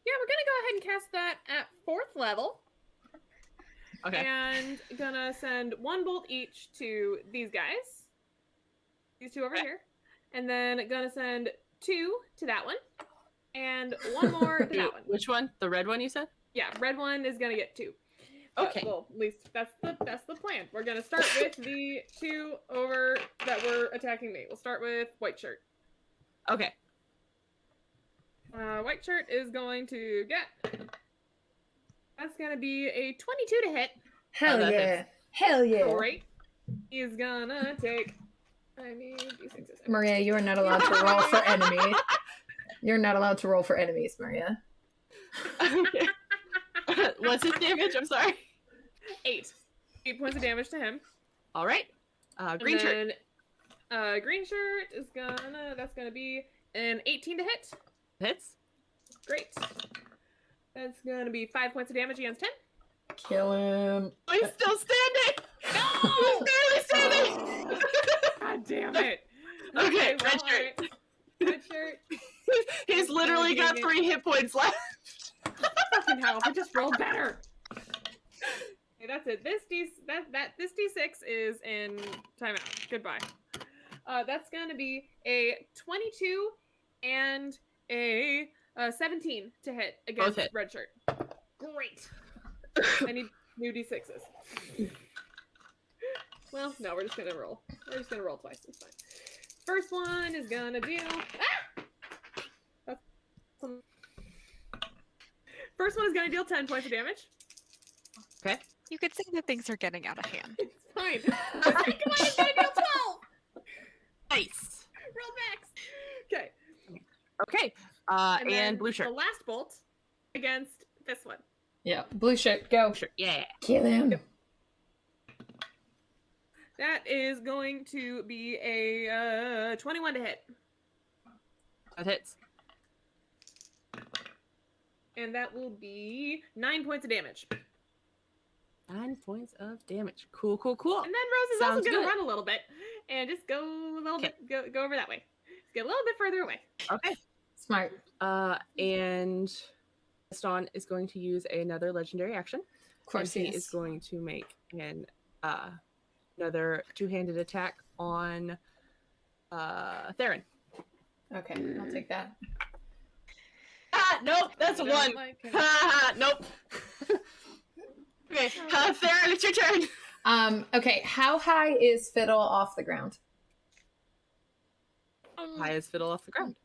Yeah, we're gonna go ahead and cast that at 4th level. Okay. And gonna send 1 bolt each to these guys. These 2 over here. And then gonna send 2 to that one. And 1 more to that one. Which one? The red one you said? Yeah, red one is gonna get 2. Okay. Well, at least that's the plan. We're gonna start with the two over that were attacking me. We'll start with white shirt. Okay. White shirt is going to get. That's gonna be a 22 to hit. Hell that yeah. hits. Hell yeah. Great. He's gonna take. I need d6s. Maria, you are not allowed to roll for enemies. You're not allowed to roll for enemies, Maria. Okay. What's his damage? I'm sorry. 8 points of damage to him. All right. Green shirt. Green shirt is that's gonna be an 18 to hit. Hits. Great. That's gonna be 5 points of damage against him. Kill him. Oh, he's still standing. No! He's barely standing. God damn it. Okay, well, red shirt. alright. Red shirt. He's literally got 3 hit points left. Fucking hell, I just rolled better. Okay, that's it. This D6 is in timeout. Goodbye. That's gonna be a 22 and a 17 to hit against Both hit. red shirt. Great. I need new D6s. Well, no, we're just gonna roll. We're just gonna roll twice. It's fine. First one is gonna deal. First one is gonna deal 10 points of damage. Okay. You could say that things are getting out of hand. It's fine. The second one is gonna deal 12. Nice. Roll max. Okay. Okay. And then blue shirt. The last bolt against this one. Yeah, blue shirt, go. Shirt. Yeah. Kill him. That is going to be a 21 to hit. That hits. And that will be 9 points of damage. 9 points of damage. Cool, cool, cool. And then Rose is Sounds also going good. to run a little bit and just go a little bit, go over that way. Just get a little bit further away. Okay. Smart. And Gaston is going to use another legendary action. Of course and he he is. is going to make an another two-handed attack on Theron. Okay, I'll take that. Ah, nope, that's a Don't 1. like him. Ha, nope. Okay, Theron, it's your turn. Okay, how high is Fiddle off the ground? High as Fiddle off the ground.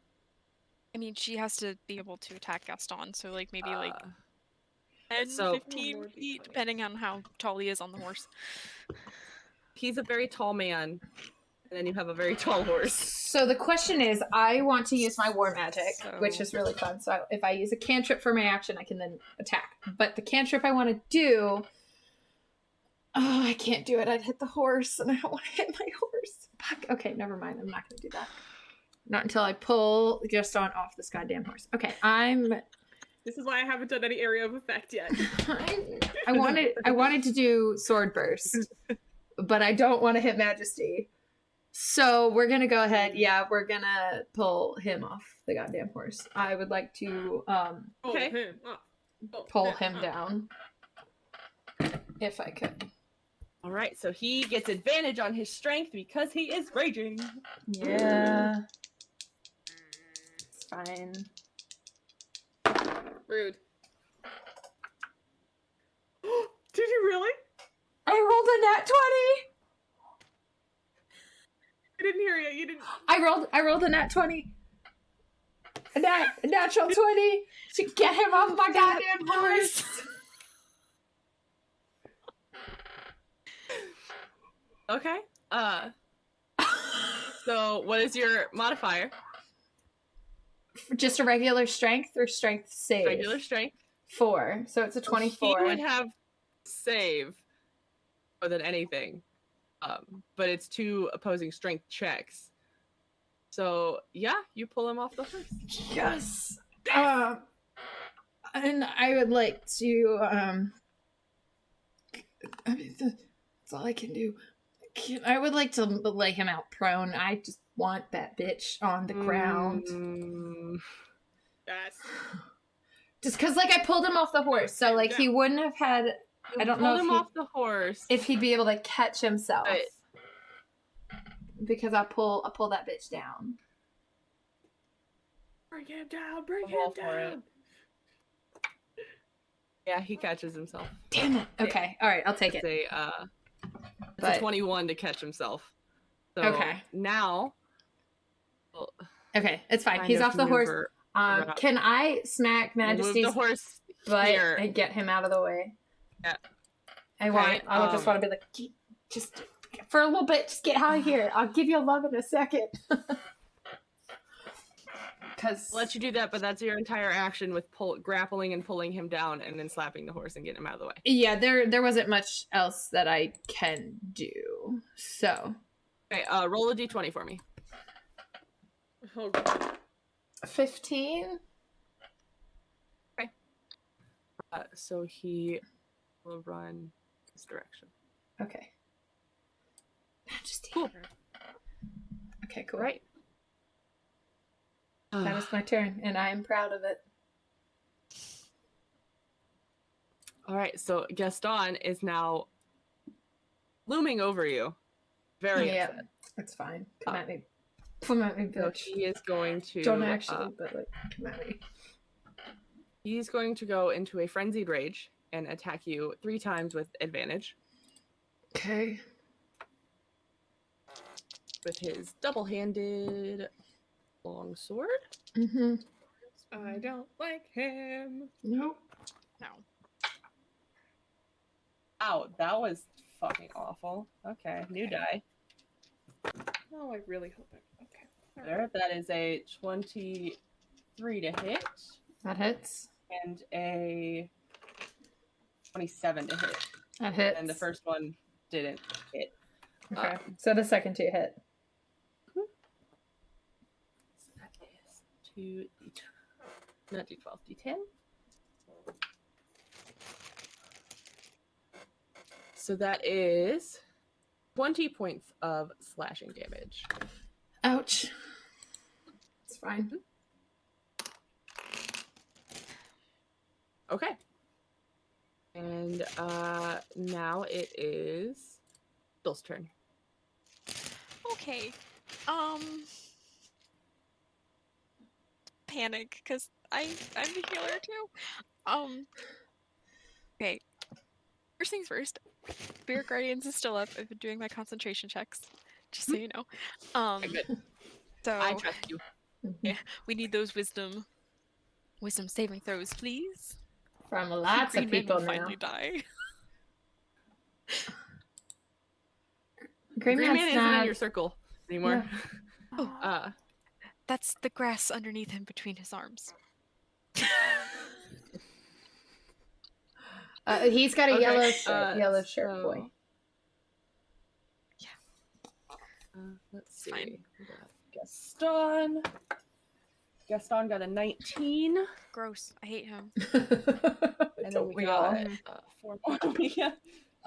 I mean, she has to be able to attack Gaston, so like maybe like 10, so- 15 feet, depending on how tall he is on the horse. He's a very tall man, and then you have a very tall horse. So the question is, I want to use my war magic, which So- is really fun. So if I use a cantrip for my action, I can then attack. But the cantrip I want to do, oh, I can't do it. I'd hit the horse, and I don't want to hit my horse. Fuck. Okay, never mind. I'm not going to do that. Not until I pull Gaston off this goddamn horse. Okay, This is why I haven't done any area of effect yet. I wanted to do sword burst, but I don't want to hit Majesty. So we're gonna go ahead. Yeah, we're gonna pull him off the goddamn horse. I would like to Okay. pull him down if I could. All right, so he gets advantage on his strength because he is raging. Yeah, it's fine. Rude. Did you really? I rolled a nat 20. I didn't hear you. You didn't. I rolled a nat 20. A natural 20 to get him off my goddamn horse. Okay. So what is your modifier? Just a regular strength or strength save? Regular strength. 4. So it's a 24. He would have save more than anything. But it's 2 opposing strength checks. So yeah, you pull him off the horse. Yes. And I would like to. I mean, that's all I can do. I would like to lay him out prone. I just want that bitch on the ground. Yes. Just because, like, I pulled him off the horse, so like he wouldn't have had. I don't know Pull if him he- off the horse. If he'd be able to catch himself. Right. Because I pull that bitch down. Bring him down. Bring I'm all him for it. down. Yeah, he catches himself. Damn it. Okay. All right. I'll take It's it. a 21 to catch himself. So Okay. now, we'll Okay. It's fine. kind He's of off the horse. maneuver around. Can I smack We'll move Majesty's the horse butt here. and get him out of the way? Yeah. I Okay, just want to be like, just for a little bit, just get out of here. I'll give you a love in a second. Because I'll let you do that, but that's your entire action with grappling and pulling him down and then slapping the horse and getting him out of the way. yeah, there wasn't much else that I can do. So Okay, roll a d20 for me. Oh, God. 15. So he will run this direction. Okay. Majesty. Cool. Okay, cool. Right. That was my turn, and I am proud of it. All right, so Gaston is now looming over you. Very upset. It's fine. Come at me. Come at me, So bitch. he is going to... Don't actually, but like, come at me. He's going to go into a frenzied rage and attack you 3 times with advantage Okay. with his double-handed longsword. Mm-hmm. I don't like him. Nope. No. Ow, that was fucking awful. Okay, new die. Oh, I really hope it. Okay. All There, that is a 23 to hit That hits. and a 27 to hit. That hits. And the first one didn't hit. Okay. So the second 2 hit. So that is 2d12, not d12, d10. So that is 20 points of slashing damage. Ouch. It's fine. Okay. And now it is Bill's turn. Okay. Panic, because I'm the healer too. Okay. First things first. Spirit Guardians is still up. I've been doing my concentration checks, just so you know. Okay, good. So I trust you. yeah, we need those wisdom saving throws, please. From lots of Green Man people will now. finally die. Green Green Man Man's isn't in not... your circle anymore. Oh, that's the grass underneath him between his arms. He's got a Okay, yellow shirt so- boy. Let's see. Fine. We got Gaston got a 19. Gross. I hate him. And then Don't we we all? got 4 more. Yeah.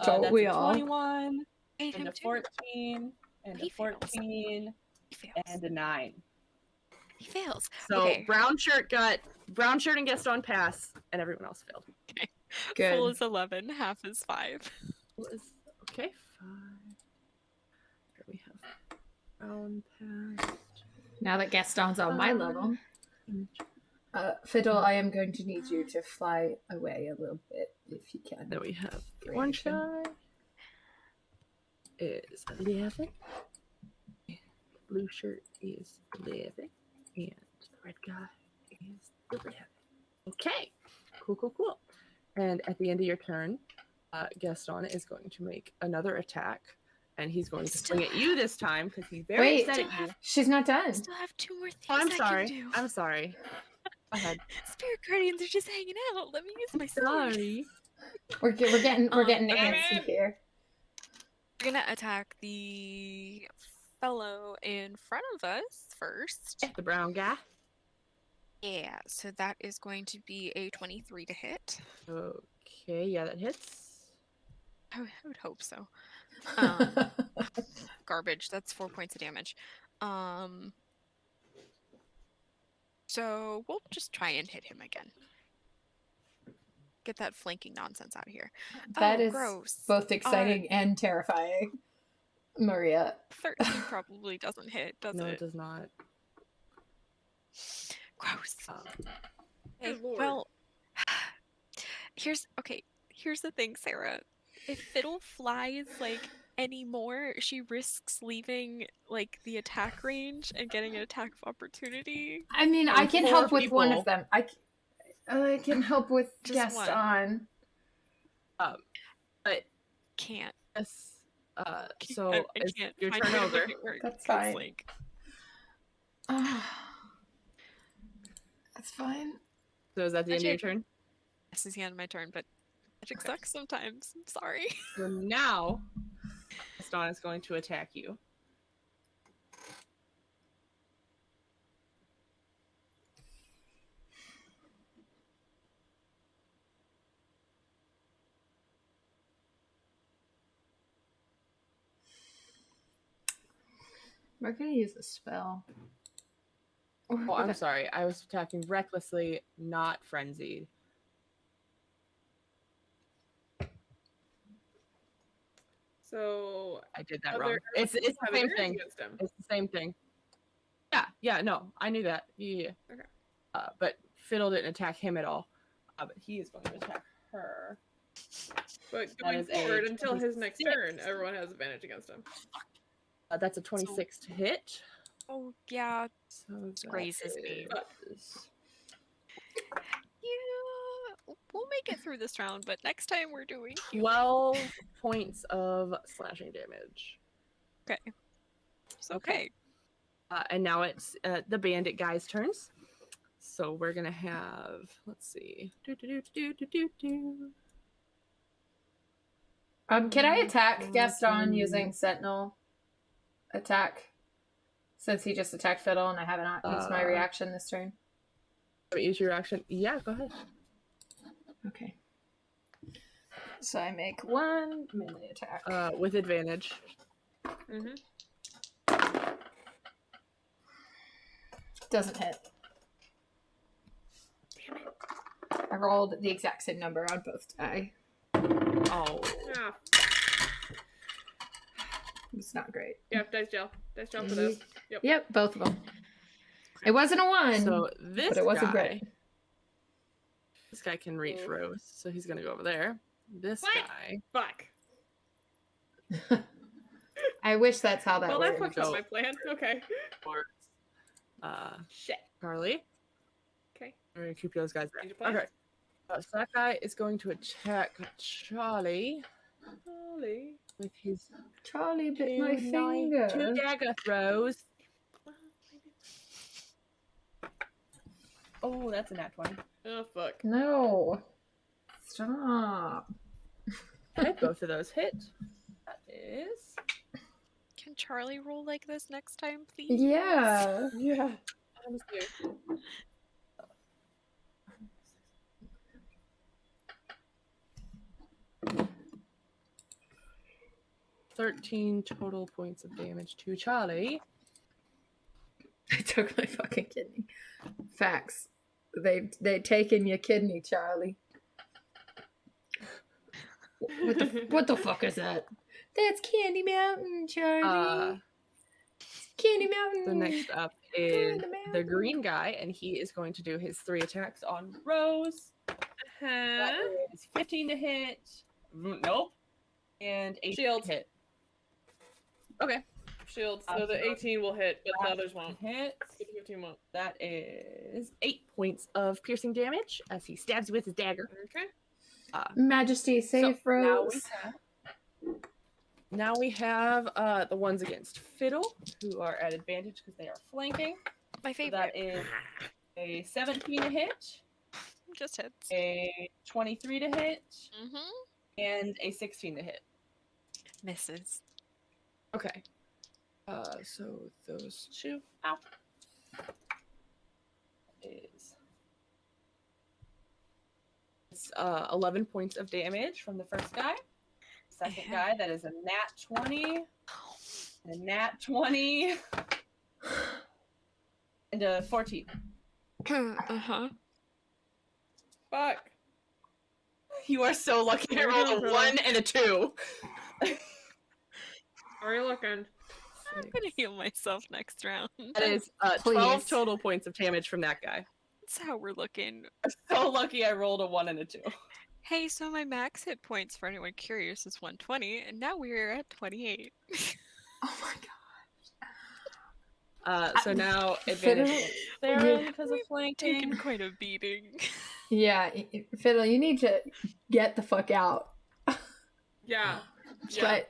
Don't That's we a all? 21, I hate and him a too. 14, and He a fails. 14, He fails. and a 9. He fails. So Okay. brown shirt and Gaston pass, and everyone else failed. Good. Full is 11, half is 5. Okay, 5. Here we have brown pass. Now that Gaston's on my level, Fiddle, I am going to need you to fly away a little bit if you can. Then we have the orange guy is 11. Blue shirt is 11. And the red guy is 11. Okay. Cool. And at the end of your turn, Gaston is going to make another attack. And he's going to swing at you this time because he's very upset at you. She's not done. I still have 2 more things Oh, I'm I sorry. can do. I'm sorry. Go ahead. Spirit Guardians are just hanging out. Let me use my sword. Sorry. We're getting okay. antsy here. We're gonna attack the fellow in front of us first. The brown guy. Yeah, so that is going to be a 23 to hit. Okay, yeah, that hits. I would hope so. Garbage. That's 4 points of damage. So we'll just try and hit him again. Get that flanking nonsense out of here. That is gross. both exciting and terrifying. Maria. 13 probably doesn't hit, does No, it? it does not. Gross. Good lord. Well, Here's the thing, Sarah. If Fiddle flies like anymore, she risks leaving like the attack range and getting an attack of opportunity. I mean, I And can 4 help with one people. of them. I can help with Just one. Gaston. But Can't. yes, so I it's can't your find turn a way to over. make it work, That's 'cause, fine. like, That's fine. So is that the end of your turn? this is the end of my turn, but magic sucks sometimes. I'm sorry. So now, Gaston is going to attack you. We're gonna use a spell. Oh, I'm sorry. I was attacking recklessly, not frenzied. So I did that other wrong. It's the have same advantage thing. against him. It's the same thing. Yeah, no, I knew that. Yeah. Okay. But Fiddle didn't attack him at all. But he is going to attack her. But That going is a forward until his next 26. turn, everyone has advantage against him. That's a 26 to hit. Oh yeah, So that grazes me. is- Yeah, we'll make it through this round, but next time we're doing 12 points of slashing damage. it's okay. And now it's the bandit guy's turns. So we're gonna have, let's see. Can I attack Gaston using Sentinel attack? Since he just attacked Fiddle and I haven't used my reaction this turn. Use your action. Yeah, go ahead. Okay. So I make one melee attack. With advantage. Mm-hmm. Doesn't hit. Damn it. I rolled the exact same number on both die. Oh. Ah, It's not great. yeah, dice gel. Dice gel for this. Yep. Yep, both of them. It wasn't a one, So this but it wasn't guy, great. this guy can reach Rose, so he's gonna go over there. This What? guy. Fuck. I wish that's how that Well, that worked. fucked up my plan. Okay. Towards, Shit. Charlie. Okay. We're gonna keep those guys Change of there. plans. Okay. So that guy is going to attack Charlie Holy. with his Charlie bit my finger. 2 dagger throws. Oh, that's a nat 20. Oh, fuck. No. Stop. Okay, both of those hit. That is. Can Charlie roll like this next time, please? Yeah. Yeah. Honestly. $13 total points of damage to Charlie. I took my fucking kidney. Facts. They've taken your kidney, Charlie. What the fuck is that? That's Candy Mountain, Charlie. Candy Mountain. So next up is the green guy, and he is going to do his 3 attacks on Rose. That is 15 to hit. Nope. And 18 Shield. to hit. Okay. Shield. So the 18 will hit, but the others won't. Hit. The 15 won't. That is 8 points of piercing damage as he stabs you with his dagger. Okay. Majesty, save Rose. Now we have the ones against Fiddle, who are at advantage because they are flanking. My So favorite. that is a 17 to hit, Just hits. a 23 to hit, Mm-hmm. and a 16 to hit. Misses. Okay. So those 2. Ow. Is. It's 11 points of damage from the first guy. Second guy, that is a nat 20. A nat 20. And a 14. Uh-huh. Fuck. You are so lucky. I rolled a 1 and a 2. How are you looking? I'm gonna heal myself next round. That is 12 Please. total points of damage from that guy. That's how we're looking. I'm so lucky I rolled a 1 and a 2. Hey, so my max hit points, for anyone curious, is 120, and now we're at 28. Oh my So now advantage Fiddle, against Theron because of Taking flanking. quite a beating. yeah, Fiddle, you need to get the fuck out. Yeah. But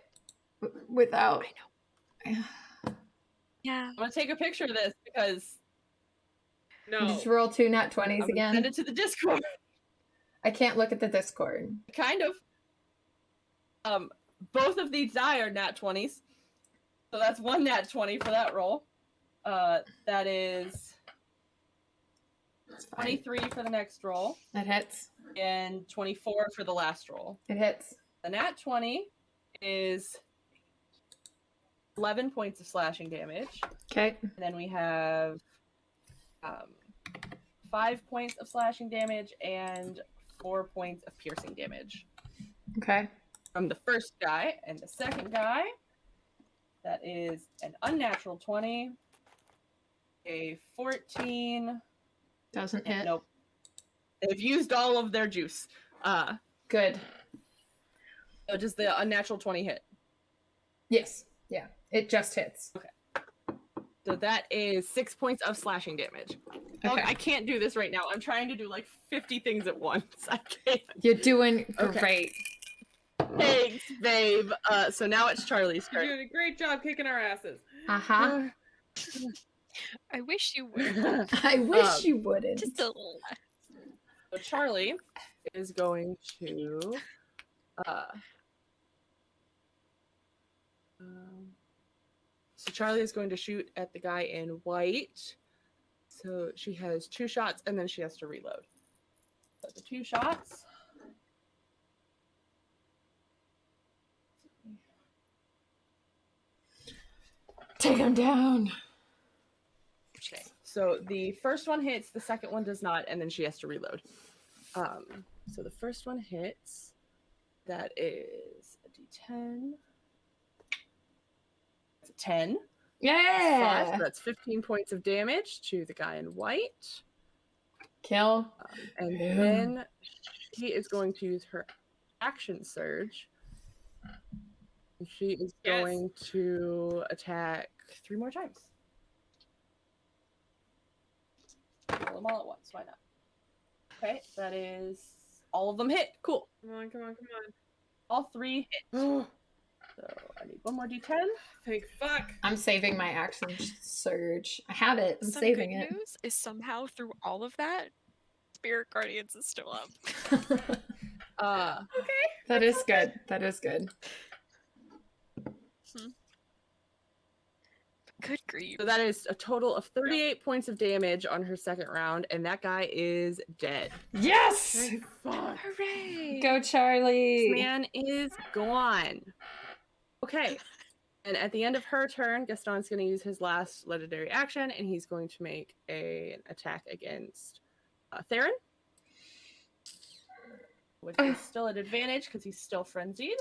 without. I know. Yeah. I'm gonna take a picture of this because No. Just roll 2 nat 20s I'm gonna again. send it to the Discord. I can't look at the Discord. Kind of. Both of these die are nat 20s. So that's 1 nat 20 for that roll. That is It's fine. 23 for the next roll. That hits. And 24 for the last roll. It hits. The nat 20 is 11 points of slashing damage. Okay. And then we have 5 points of slashing damage and 4 points of piercing damage. Okay. From the first guy. And the second guy, that is an unnatural 20, a 14. Doesn't hit. Nope. They've used all of their juice. Good. So does the unnatural 20 hit? Yes. Yeah. It just hits. So that is 6 points of slashing damage. Okay. I can't do this right now. I'm trying to do like 50 things at once. I can't. You're doing Okay. great. Thanks, babe. So now it's Charlie's You're turn. doing a great job kicking our asses. Uh-huh. I wish you would. I wish you wouldn't. Just a little. So Charlie is going to so Charlie is going to shoot at the guy in white. So she has 2 shots and then she has to reload. So the 2 shots. Take him down. Okay. So the first one hits, the second one does not, and then she has to reload. So the first one hits. That is a D10. It's a 10. Yeah. So that's 15 points of damage to the guy in white. Kill. And then she is going to use her action surge. And she is going to attack 3 more times. Roll them all at once. Why not? Okay, that is all of them hit. Cool. Come on, come on, come on. All 3 hit. So I need 1 more D10. Thank fuck. I'm saving my action surge. I have it. I'm Some saving good it. news is somehow through all of that, Spirit Guardians is still up. That is good. That is good. Good grief. So that is a total of 38 points of damage on her second round, and that guy is dead. Yes! Thank fuck. Hooray! Go, Charlie. This man is gone. Okay. And at the end of her turn, Gaston's going to use his last legendary action, and he's going to make an attack against Theron. Which is still at advantage because he's still frenzied.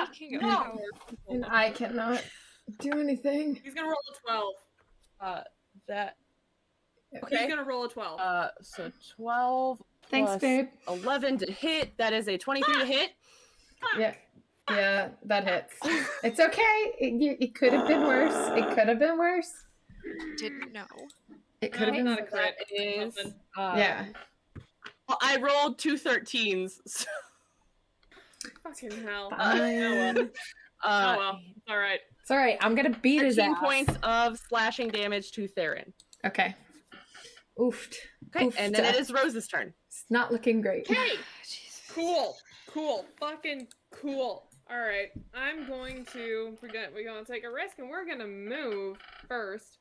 Speaking of no! power, And I cannot do anything. He's gonna roll a 12. That He's okay. gonna roll a 12. So 12 Thanks, plus babe. 11 to hit. That is a 23 to hit. Yeah. Yeah, that hits. It's okay. It could have been worse. It could have been worse. didn't know. It could have been. Not a crit. That is, Something. Yeah. Well, I rolled 2 13s. So, Fucking hell. Fine. Oh well. It's alright. It's all right. I'm gonna beat his 13 ass. points of slashing damage to Theron. Okay. Oofed. Okay, Oofed. and then it is Rose's turn. It's not looking great. Okay. Jesus. Cool. Cool. Fucking cool. Alright. I'm going to we're gonna take a risk and we're gonna move first.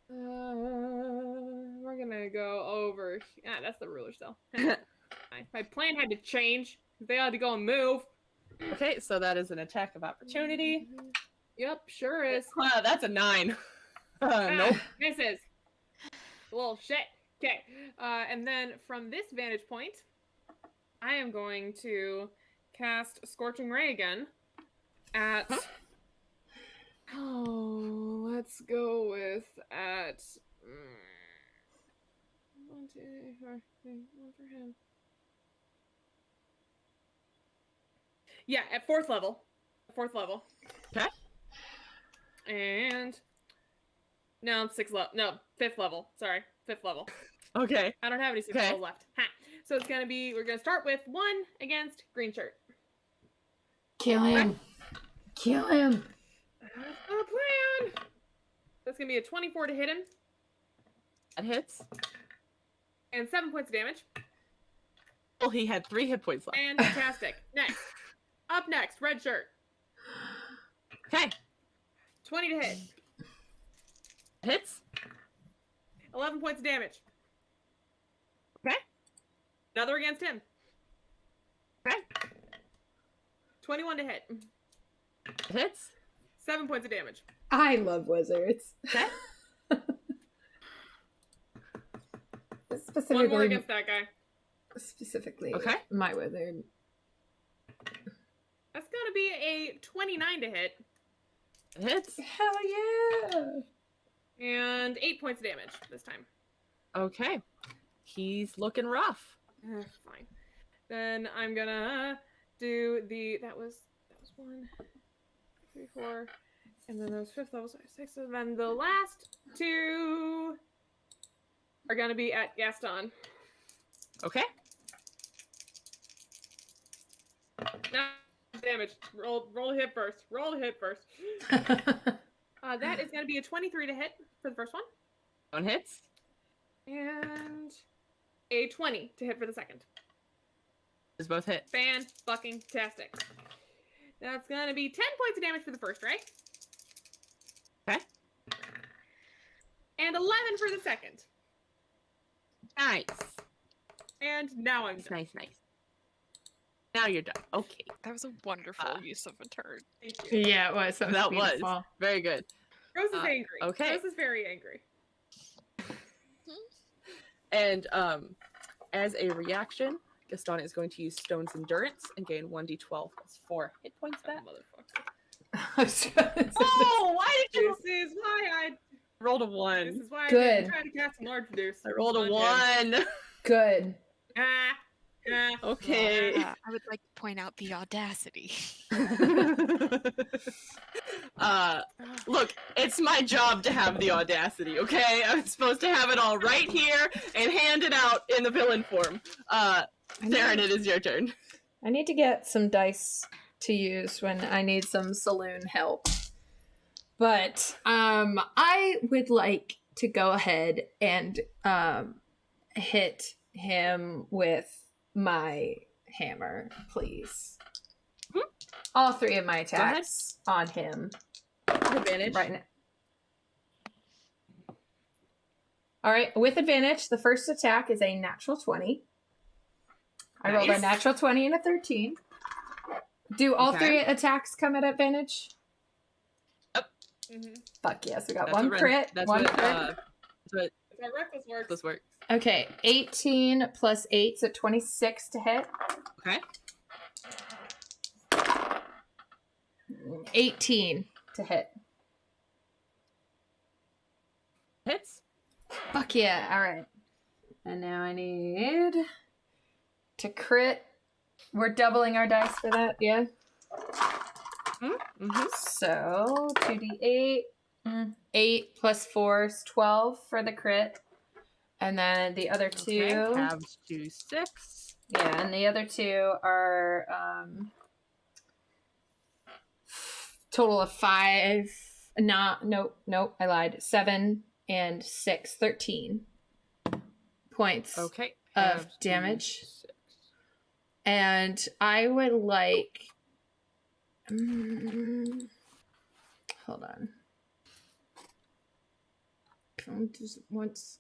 We're gonna go over. That's the ruler still. My plan had to change. They had to go and move. Okay, so that is an attack of opportunity. Yep, sure is. Wow, that's a 9. Nope. Misses. Well, shit. Okay. And then from this vantage point, I am going to cast Scorching Ray again at. Oh, let's go with at. 1, 2, 3, 4, 5, 1 for him. Yeah, at 4th level. 4th level. Okay. And no, 6th level. No, 5th level. Sorry, 5th level. Okay. I don't have any 6th Okay. levels left. Ha. So it's gonna be. We're gonna start with 1 against green shirt. Kill him. Kill him. That's the plan. That's gonna be a 24 to hit him That hits. and 7 points of damage. Well, he had 3 hit points left. Fantastic. Next. Up next, red shirt. Okay. 20 to hit. Hits. 11 points of damage. Okay. Another against him. Okay. 21 to hit. Hits. 7 points of damage. I love wizards. Okay. Specifically, One more against that guy. specifically, Okay. my wizard. That's gonna be a 29 to hit. Hits. Hell yeah! And 8 points of damage this time. Okay. He's looking rough. Fine. Then I'm gonna do that was 1, 3, 4, and then those 5th levels are 6, and then the last 2 are gonna be at Gaston. Okay. Now damage. Roll a hit first. Roll a hit first. That is gonna be a 23 to hit for the first one. 1 hits. And a 20 to hit for the second. Those both hit. Fan-fucking-tastic. That's gonna be 10 points of damage for the first, right? Okay. And 11 for the second. Nice. And now I'm done. Nice. Now you're done. Okay. That was a wonderful use of a turn. Thank you. Yeah, it was. That was beautiful. very good. Rose is angry. okay. Rose is very angry. And as a reaction, Gaston is going to use Stone's Endurance and gain 1d12 plus 4 hit points back. Motherfucker. Oh, why did you This is why I rolled a 1? This is why I Good. didn't try to cast Large Deuce. I rolled a On him. 1. Good. Okay. I would like to point out the audacity. Look, it's my job to have the audacity, okay? I'm supposed to have it all right here and hand it out in the villain form. Darren, it is your turn. I need to get some dice to use when I need some saloon help. But I would like to go ahead and hit him with my hammer, please. Mhm. All 3 of my attacks on him. Advantage. Right now. All right, with advantage, the first attack is a natural 20. I rolled a Nice. natural 20 and a 13. Do all Okay. 3 attacks come at advantage? Mm-hmm. Fuck yes, we got That's one what crit. That's one what, crit. that's what That's how reckless works. this works. Okay, 18 plus 8, so 26 to hit. Okay. 18 to hit. Hits. Fuck yeah, alright. And now I need to crit. We're doubling our dice for that, yeah? Mm-hmm. So, 2d8. 8 plus 4 is 12 for the crit. And then the other 2... Okay. Halves to 6. Yeah, and the other 2 are total of 5. Nope, I lied. 7 and 6, 13 points Okay. of Halves to damage. 6. And I would like. Hold on. Just once.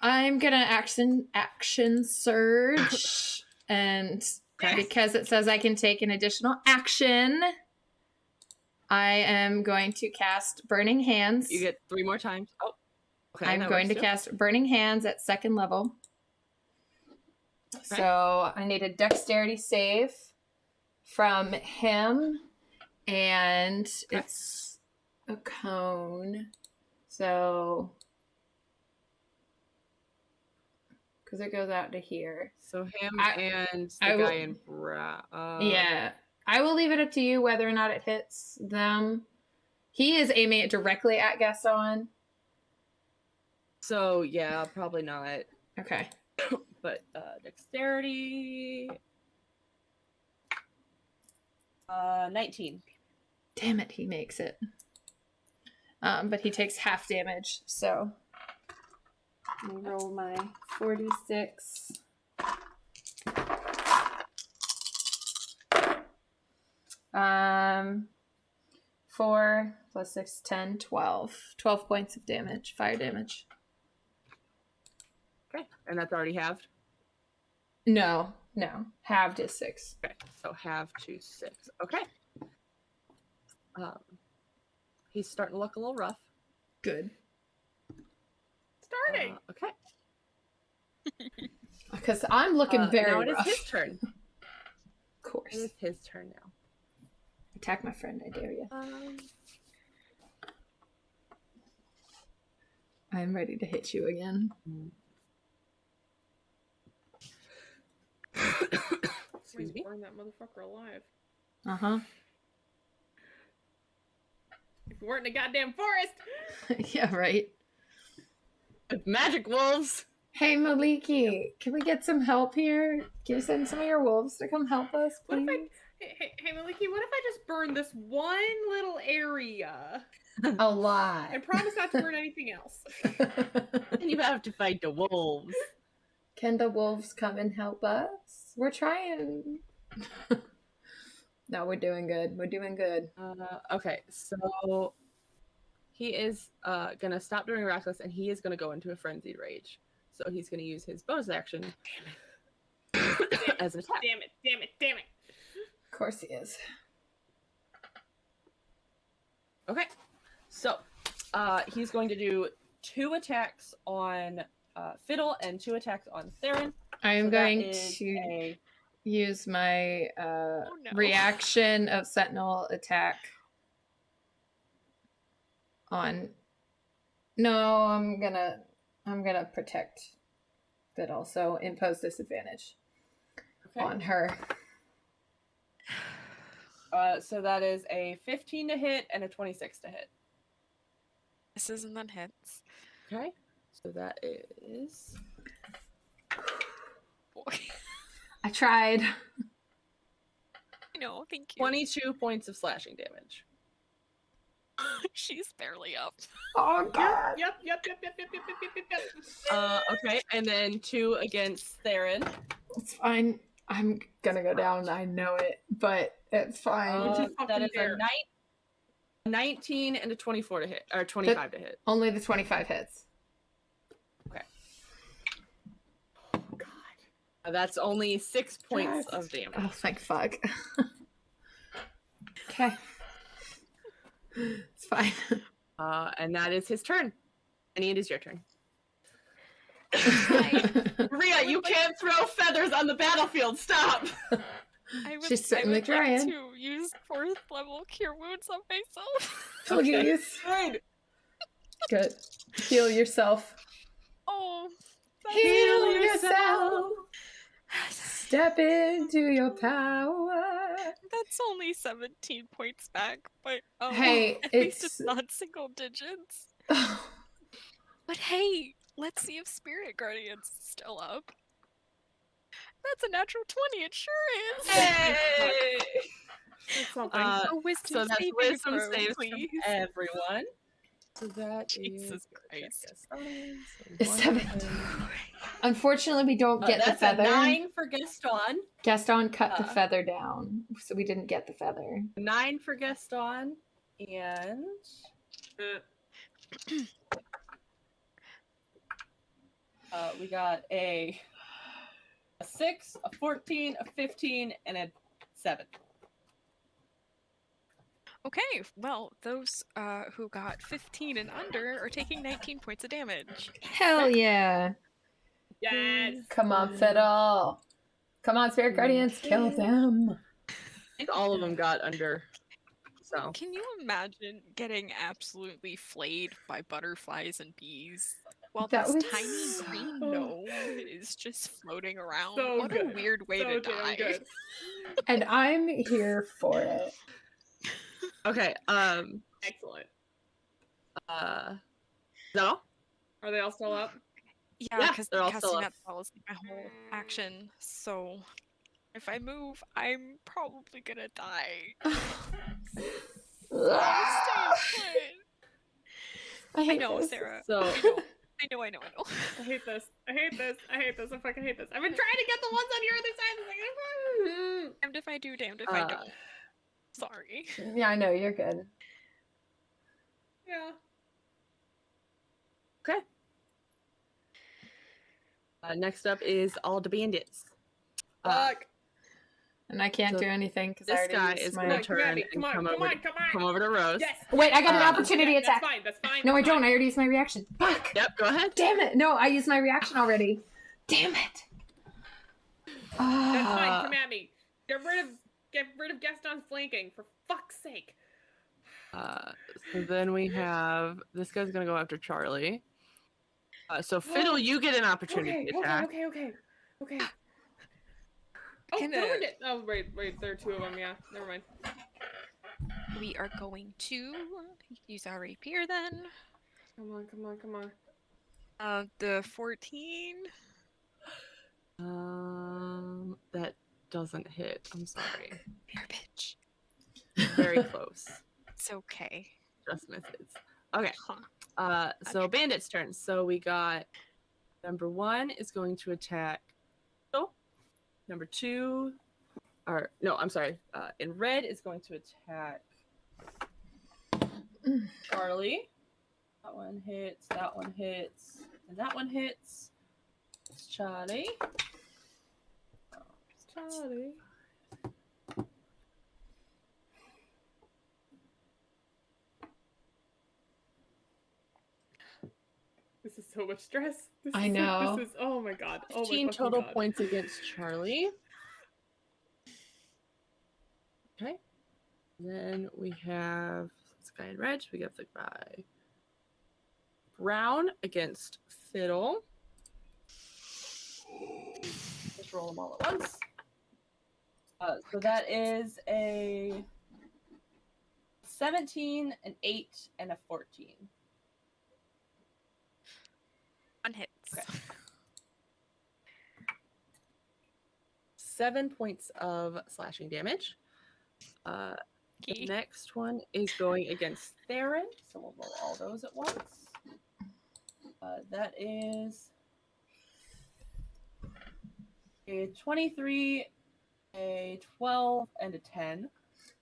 I'm gonna action surge, and because it says I can take an additional action, I am going to cast Burning Hands. You get 3 more times. Oh. Okay. I'm that going to works too. cast Burning Hands at 2nd level. So I need a dexterity save from him, and it's a cone. So because it goes out to here. So him and the I will- guy in brown. Yeah. I will leave it up to you whether or not it hits them. He is aiming it directly at Gaston. So yeah, probably not. Okay. But dexterity. 19. Damn it, he makes it. But he takes half damage, so let me roll my 46. 4 plus 6, 10, 12. 12 points of damage, fire damage. Okay, and that's already halved. No. Halved is 6. Okay, so half to 6. Okay. He's starting to look a little rough. Good. Starting. Okay. Because I'm looking very now it rough. is his turn. Of course. It is his turn now. Attack my friend, I dare you. I'm ready to hit you again. Excuse me. Burn that motherfucker alive. Uh-huh. If we weren't in a goddamn forest. Yeah, right. With magic wolves. Hey, Maliki, can we get some help here? Can you send some of your wolves to come help us, What please? if hey Maliki, what if I just burn this one little area? A lot. I promise not to burn anything else. And you have to fight the wolves. Can the wolves come and help us? We're trying. No, we're doing good. We're doing good. Okay, so he is gonna stop doing reckless, and he is gonna go into a frenzied rage. So he's gonna use his bonus action as an attack. Damn it. Of course he is. Okay, so he's going to do 2 attacks on Fiddle and 2 attacks on Theron. I am So that going is to use my no. reaction of Sentinel attack on. No, I'm gonna protect Fiddle, so impose disadvantage on her. So that is a 15 to hit and a 26 to hit. Misses and then hits. Okay, so that is Boy. I tried. No, thank you. 22 points of slashing damage. She's barely up. Oh god. Yep. Okay, and then 2 against Theron. It's fine. I'm gonna go down. I know it, but it's fine. Which is That fucking is fair. a 19 and a 24 to hit, or 25 to hit. Only the 25 hits. Okay. Oh god. That's only 6 points Yes. of damage. Oh, thank fuck. Okay. It's fine. And that is his turn. And it is your turn. I Maria, you can't throw feathers on the battlefield. Stop. She's certainly like trying. to use 4th level cure wounds on myself. Please. Good. Good. Heal yourself. Oh. Heal yourself. Step into your power. That's only 17 points back, but Hey, at least it's- it's not single digits. But hey, let's see if Spirit Guardian's still up. That's a natural 20, it sure is! Hey! That's something. A wisdom So that's saving wisdom throw, saves please. from everyone. So that Jesus is Christ. It's 17. Unfortunately, we don't get the that's feather. a 9 for Gaston. Gaston cut the feather down, so we didn't get the feather. 9 for Gaston, and we got a 6, a 14, a 15, and a 7. Okay, well, those who got 15 and under are taking 19 points of damage. Hell yeah. Yes. Come on, Fiddle. Come on, Spirit Guardians, kill them. I think all of them got under. So Can you imagine getting absolutely flayed by butterflies and bees while That this was tiny so- green gnome is just floating around. So What a good. weird way So to damn die. good. And I'm here for it. Okay. Excellent. Is that all? Are they all still up? Yeah, Yeah, because they're all still casting up. that spell is my whole action. So if I move, I'm probably gonna die. So I'm staying put. I I hate know, this. Sarah. So I know. I know. I hate this. I hate this. I hate this. I fucking hate this. I've been trying to get the ones on your other side. It's like, Damned if I do, damned if I don't. Sorry. Yeah, I know, you're good. yeah. okay. Next up is all the bandits. Fuck. And I can't So do anything because I This already guy used is my... going to Come turn on, Abby. and Come on. come over to Rose. Yes. Wait, I got an Uh, opportunity Yeah, attack. That's fine. That's fine. No, I that's don't. fine. I already used my reaction. Fuck! Yep, go ahead. Damn it! No, I used my reaction already. Damn it! That's Ah. fine. Come at me. Get rid of Gaston's flanking, for fuck's sake. So then we have this guy's going to go after Charlie. So Fiddle, you get an opportunity attack. Okay. Oh, Kinda- Fiddle did. Oh, right. There are two of them. Yeah. Never mind. We are going to use our rapier then. Come on. The 14. That doesn't hit. I'm sorry. Your bitch. Very close. It's okay. Just misses. Okay. Huh. So bandit's turn. So we got number 1 is going to attack. Oh, number 2, or no, I'm sorry. In red is going to attack Charlie. That one hits. That one hits. And that one hits. It's Charlie. Charlie. This is so much stress. I know. This is. Oh my god. Oh my 15 fucking total god. points against Charlie. Okay. Then we have this guy in red. We got the guy brown against Fiddle. Let's roll them all at once. So that is a 17, an 8, and a 14. One hits. Okay. 7 points of slashing damage. The Okay. next one is going against Theron, so we'll roll all those at once. That is a 23, a 12, and a 10.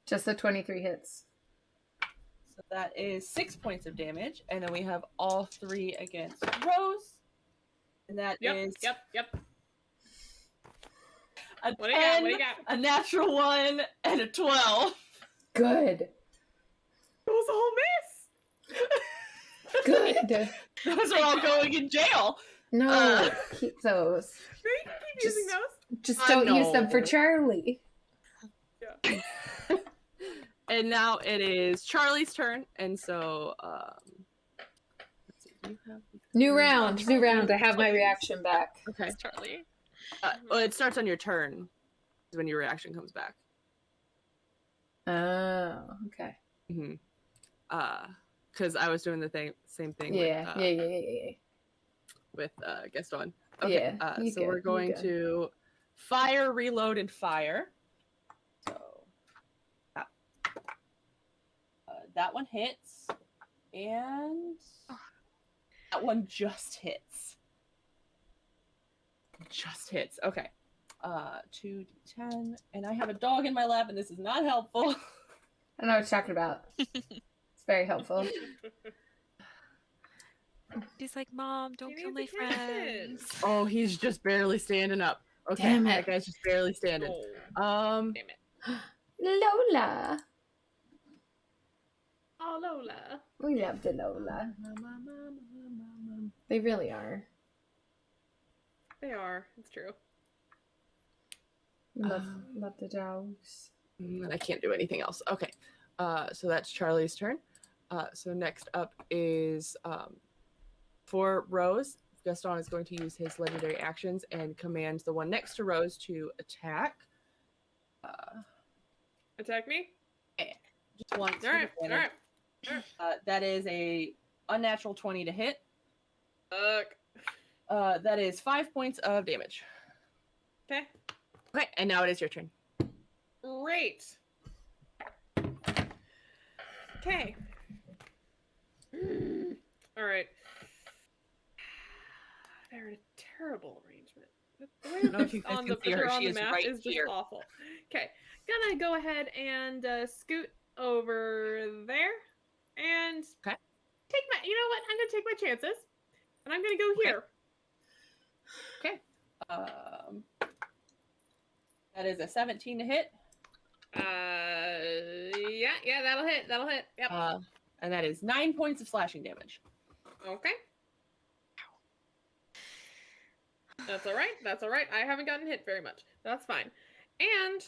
Just the 23 hits. So that is 6 points of damage. And then we have all 3 against Rose. And that is Yep. a What do you got? 10, What do you got? a natural 1, and a 12. Good. It was a whole miss. Good. Those are all going in jail. No, keep those. No, you can keep using those. Just I don't use them for know. Charlie. Yeah. And now it is Charlie's turn. And so, let's see, you have... New round. I have my reaction back. Okay. It's Charlie. Well, it starts on your turn is when your reaction comes back. Oh, okay. Mm-hmm. Because I was doing the same thing. Yeah. With Gaston. Okay. Yeah, you So good, we're you going good. to fire, reload, and fire. So that one hits, and that one just hits. Just hits. Okay. 2d10, and I have a dog in my lap, and this is not helpful. I know what you're talking about. It's very helpful. She's like, Mom, don't You kill need my the captain." friends. Oh, he's just barely standing up. Okay, Damn it. that guy's just barely standing. Oh, damn it. Lola. Oh, Lola. We love the Lola. They really are. They are. It's true. Love the dogs. And I can't do anything else. Okay, so that's Charlie's turn. So next up is For Rose, Gaston is going to use his legendary actions and command the one next to Rose to attack. Attack me? Just once. All right. with advantage. That is a unnatural 20 to hit. That is 5 points of damage. Okay. Okay, and now it is your turn. Great. Okay. All right. They're in a terrible arrangement. The way I don't know if you this guys on can the see her. they're on She the is map right is just here. awful. Okay, gonna go ahead and scoot over there and take my. You know what? I'm gonna take my chances, and I'm gonna go here. Okay. That is a 17 to hit. Yeah, that'll hit. That'll hit. Yep. And that is 9 points of slashing damage. Okay. That's all right. That's all right. I haven't gotten hit very much. That's fine. And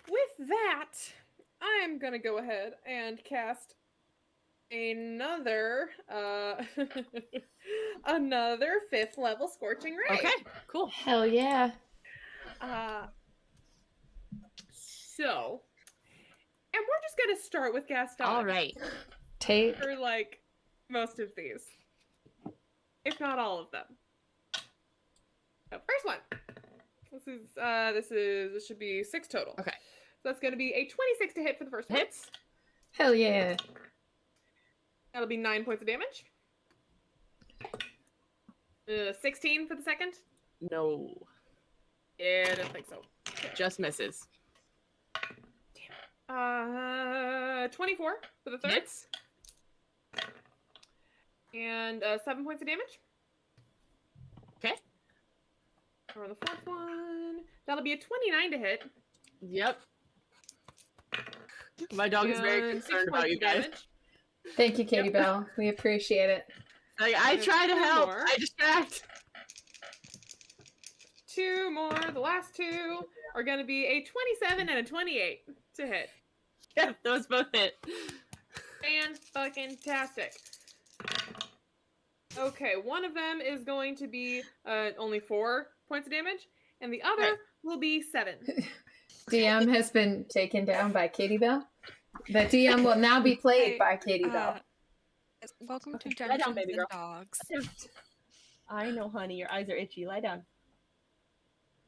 with that, I'm gonna go ahead and cast another another 5th level Scorching Ray. Okay, cool. Hell yeah. So, and we're just gonna start with Gaston. All right. Take. For like most of these, if not all of them. So first one. This should be 6 total. Okay. So that's gonna be a 26 to hit for the first one. Hits. Hell yeah. That'll be 9 points of damage. 16 for the second. No. Yeah, I didn't think so. Just misses. 24 for the third. Hits. And 7 points of damage. Okay. For the fourth one, that'll be a 29 to hit. Yep. My dog is very And 6 concerned about points you of guys. damage. Thank you, Katie Bell. We appreciate it. Like, I try to Two help. more. I distract. 2 more. The last 2 are going to be a 27 and a 28 to hit. Yep, those both hit. Fan-fucking-tastic. Okay, one of them is going to be only 4 points of damage, and the other will be 7. DM has been taken down by Katie Bell. The DM will now be played by Katie Bell. Welcome to Lie down, Dungeons baby and girl. Dogs. I know, honey. Your eyes are itchy. Lie down.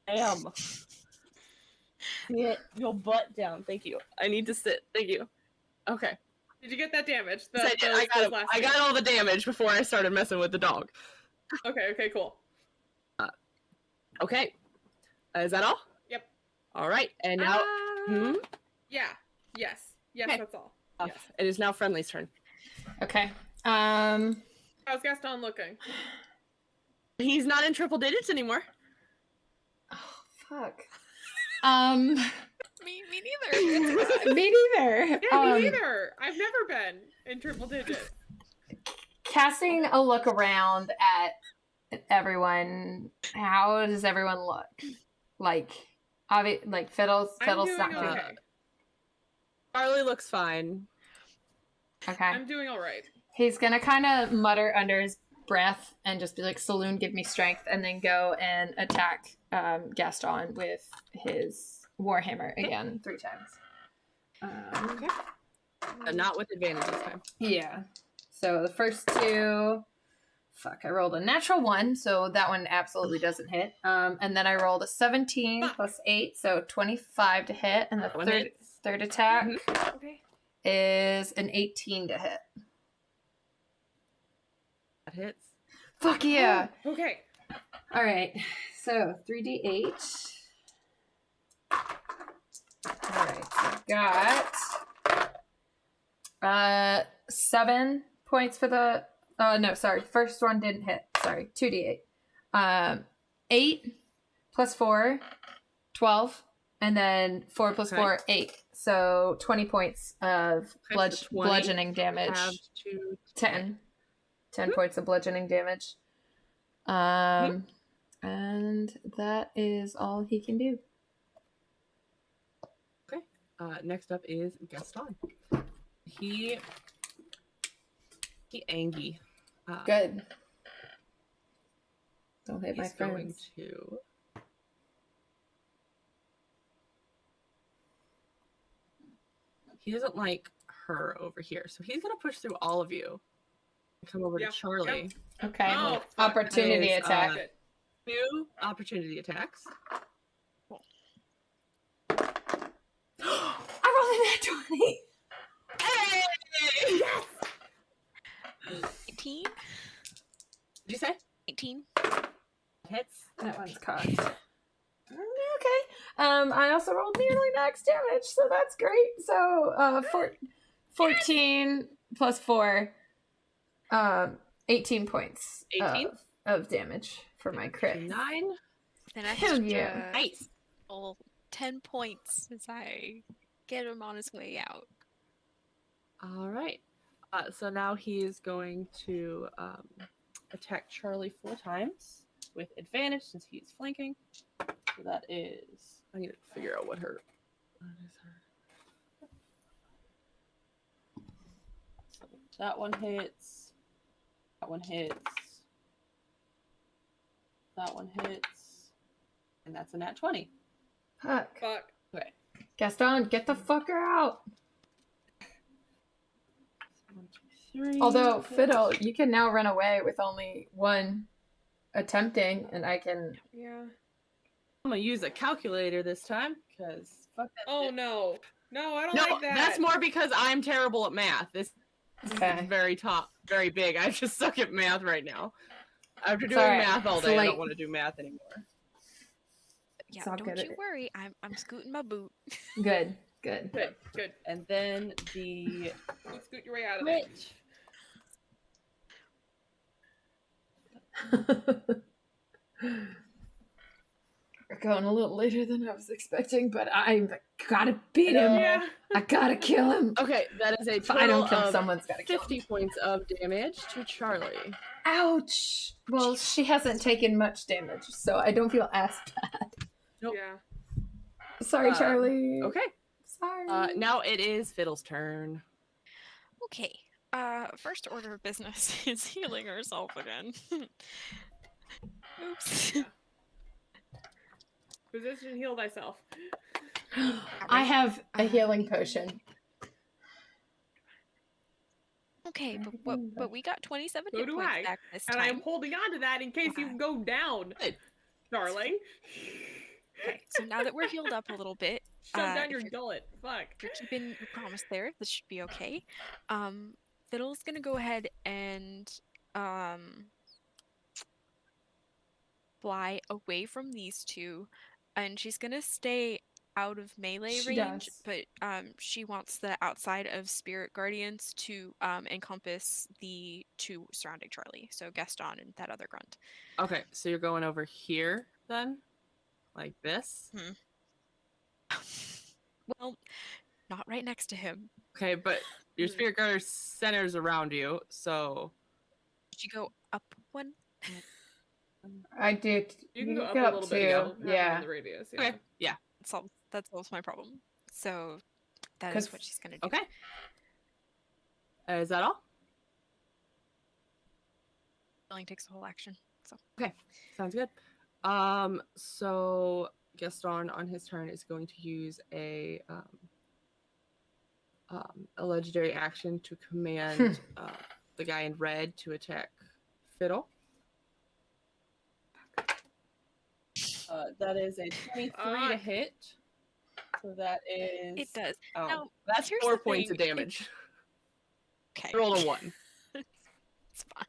Damn. Get your butt down. Thank you. I need to sit. Thank you. Okay. Did you get that damage? Yes, I got all the damage before I started messing with the dog. Okay, cool. Okay. Is that all? Yep. All right. And now... Yeah. Yes, Okay. that's all. Yes. It is now Friendly's turn. Okay. How's Gaston looking? He's not in triple digits anymore. Oh, fuck. Me neither. Me neither. Yeah, me neither. I've never been in triple digits. Casting a look around at everyone, how does everyone look? Like Fiddle's I'm not doing good. okay. Charlie looks fine. Okay. I'm doing all right. He's gonna kind of mutter under his breath and just be like, "Saloon, give me strength," and then go and attack Gaston with his warhammer again 3 times. Okay. Not with advantage this time. Yeah. So the first 2, I rolled a natural 1, so that one absolutely doesn't hit. And then I rolled a 17 plus 8, so 25 to hit, and the third attack Okay. is an 18 to hit. That hits. Fuck yeah! Oh, okay. All right, so 3d8. All right, so got 7 points for the. No, sorry. First one didn't hit. Sorry, 2d8. 8 plus 4, 12, and then 4 plus 4, 8. So 20 points of bludgeoning damage. 10 points of bludgeoning damage. And that is all he can do. Next up is Gaston. He angry. Good. Don't hit my He's going friends. to. He doesn't like her over here, so he's gonna push through all of you. Come over to Charlie. Okay. Oh, fuck. Opportunity That is, attack. 2 opportunity attacks. I rolled a nat 20. Hey! Yes! 18? Did you say 18? hits? That one's cocked. Okay. I also rolled nearly max damage, so that's great. So, 14 plus 4, 18 points 18? of damage for my crit. 9. Then Hell yeah. Nice. Roll 10 points as I get him on his way out. All right. So now he is going to attack Charlie 4 times with advantage since he's flanking. So that is. I need to figure out what is her. So that one hits. That one hits. That one hits. And that's a nat 20. Fuck. Fuck. Okay. Gaston, get the fucker out. 1, 2, 3. Although, Fiddle, you can now run away with only one attempting, and I can... Yeah. I'm gonna use a calculator this time because fuck that. Oh shit. no. No, I don't No, like that. that's more because I'm terrible at math. This Okay. is very very big. I just suck at math right now. After doing alright. math all So, day, I like- don't want to do math anymore. Yeah, It's all don't good. you worry. I'm scooting my boot. Good. Good. Good, good. And then the Scoot your way out of there. We're going a little later than I was expecting, but I gotta beat him. Yeah. I gotta kill him. Okay, that is a If total I don't kill him, of someone's gotta kill him. 50 points of damage to Charlie. Ouch! Well, she hasn't taken much damage, so I don't feel as bad. Nope. Yeah. Sorry, Charlie. Okay, Sorry. now it is Fiddle's turn. Okay. First order of business is healing herself again. Oops. Position heal thyself. I have a healing potion. Okay, but we got 27 So hit do points I. back this And time. I'm holding on to that in case you go down, Good. darling. Okay, so now that we're healed up a little bit, Shove down if your you're- gullet. Fuck. if you're keeping your promise there, this should be okay. Fiddle's gonna go ahead and fly away from these two, and she's gonna stay out of melee She range, does. but she wants the outside of spirit guardians to encompass the two surrounding Charlie, so Gaston and that other grunt. Okay, so you're going over here then? Like this? Well, not right next to him. Okay, but your spirit guard centers around you, so Did you go up one? I did. You can go up get a little bit. to- Have them Yeah. in the radius. Yeah. okay, yeah, That solves my problem. So that 'Cause- is what she's gonna do. okay. Is that all? Healing takes the whole action. So Sounds good. So Gaston on his turn is going to use a legendary action to command the guy in red to attack Fiddle. That is a 23 to hit. So that is. it does. Oh, Now, that's here's 4 the points of thing, damage. Okay. I rolled a 1. It's fine.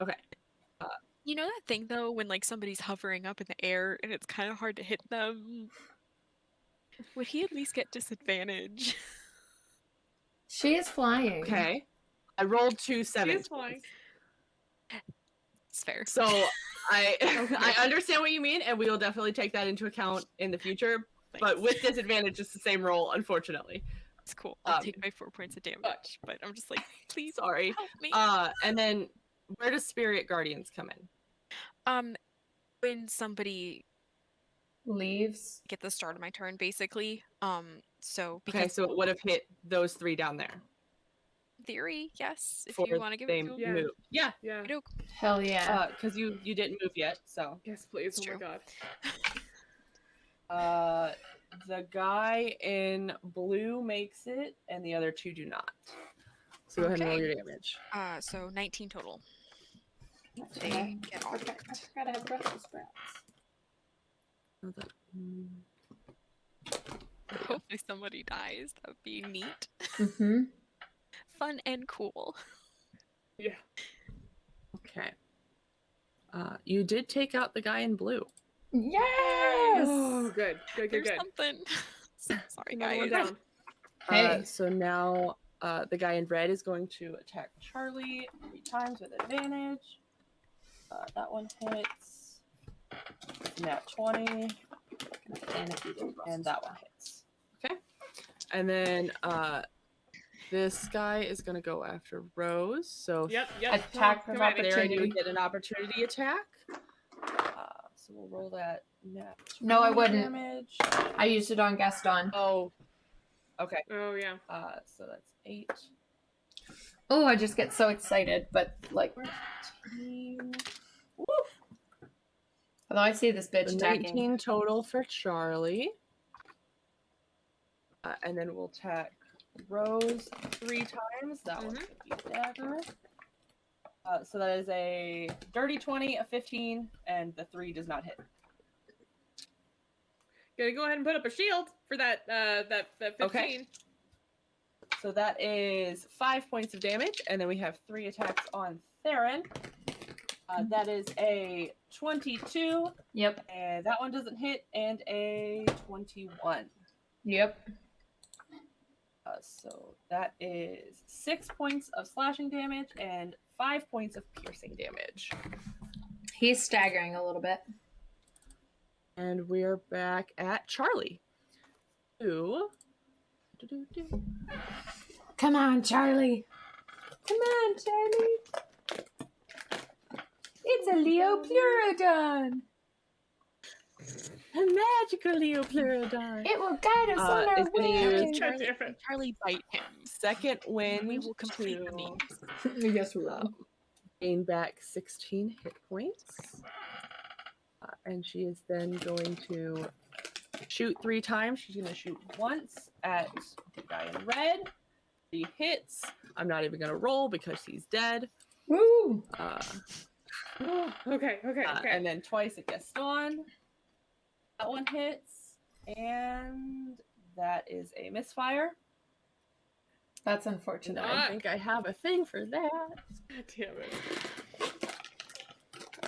Okay. You know that thing though, when like somebody's hovering up in the air and it's kind of hard to hit them? Would he at least get disadvantage? She is flying. Okay. I rolled 2 She's 7s. flying. It's fair. So I I understand what you mean, and we will definitely take that into account in the future. But with disadvantage, it's the same roll, unfortunately. It's cool. I'll take my 4 points of damage, but I'm just like, please Sorry. help me. And then where does Spirit Guardians come in? When somebody Leaves. get the start of my turn, basically. So Okay, because so it would have hit those 3 down there. theory, yes. If for you want to give they it to him. Yeah. move. Yeah, Yeah. Hell yeah. because you didn't move yet, so. Yes, please. It's Oh my true. god. The guy in blue makes it, and the other two do not. So go ahead and roll Okay. your damage. So 19 total. They Okay. get all I forgot I have Brussels sprouts. Hopefully somebody dies. That would be neat. Mm-hmm. Fun and cool. Yeah. Okay. You did take out the guy in blue. Yes! Oh, good. Good, good, There's good. something. So sorry, Another one guys. down. Hey. So now the guy in red is going to attack Charlie 3 times with advantage. That one hits. Nat 20. And that one hits. Okay. And then this guy is going to go after Rose. So Yep. Attack Come of at me. there you opportunity. get an opportunity attack. So we'll roll that nat 20 No, I wouldn't. damage. I used it on Gaston. Oh, okay. Oh, yeah. So that's 8. Oh, I just get so excited, but like, 15. although I see this bitch So attacking. 19 total for Charlie. And then we'll attack Rose 3 times. That one's going to be dagger. So that is a dirty 20, a 15, and the 3 does not hit. Gotta go ahead and put up a shield for that 15. Okay. So that is 5 points of damage, and then we have 3 attacks on Theron. That is a 22. Yep. And that one doesn't hit, and a 21. Yep. So that is 6 points of slashing damage and 5 points of piercing damage. He's staggering a little bit. And we're back at Charlie. Who? Come on, Charlie. Come on, Charlie. It's a Leopleurodon. A magical Leopleurodon. It will guide us on our it's gonna way. use Charlie bite him. Second wind We will complete the to memes. Yes, we will. gain back 16 hit points. And she is then going to shoot 3 times. She's going to shoot once at the guy in red. She hits. I'm not even going to roll because he's dead. Woo! Okay. And then twice at Gaston. That one hits. And that is a misfire. That's And unfortunate. I think I have a thing for that. God damn it.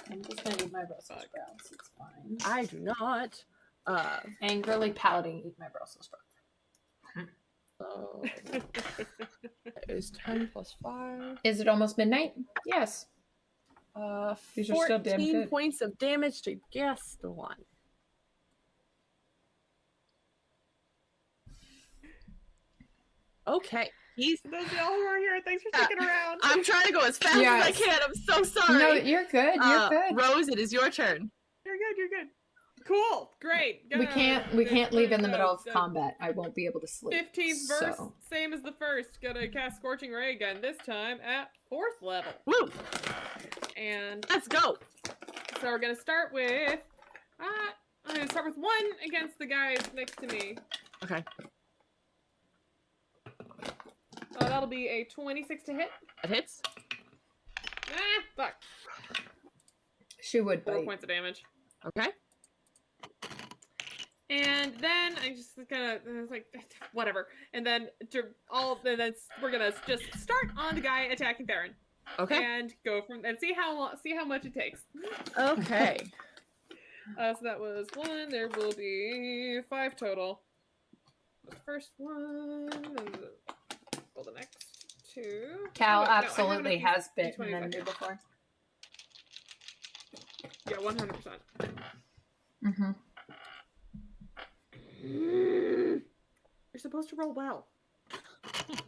I'm just gonna eat my Brussels sprouts. It's fine. I do not. Angrily pouting, eat my Brussels sprouts. So that is 10 plus 5. Is it almost midnight? Yes. These are still damn 14 good. points of damage to Gaston. Okay. Those of y'all who are here, thanks for sticking around. I'm trying to go as fast as I Yes. can. I'm so sorry. No, you're good. You're good. Rose, it is your turn. You're good. Cool. Great. We can't leave in the middle of combat. I won't be able to sleep. 15th verse, So. same as the first. Gonna cast Scorching Ray again, this time at 4th level. Woo! And Let's go. so we're gonna start with I'm gonna start with 1 against the guys next to me. Okay. That'll be a 26 to hit. That hits. Fuck. She would 4 bite. points of damage. Okay. And then I just gonna it's like whatever. And then we're gonna just start on the guy attacking Theron. Okay. And go from and see how much it takes. Okay. So that was 1. There will be 5 total. The first one, and the next 2. Cal Oh, wait, no, I absolutely have has bitten D20 them back here. before. Yeah, 100%. Mm-hmm. You're supposed to roll well.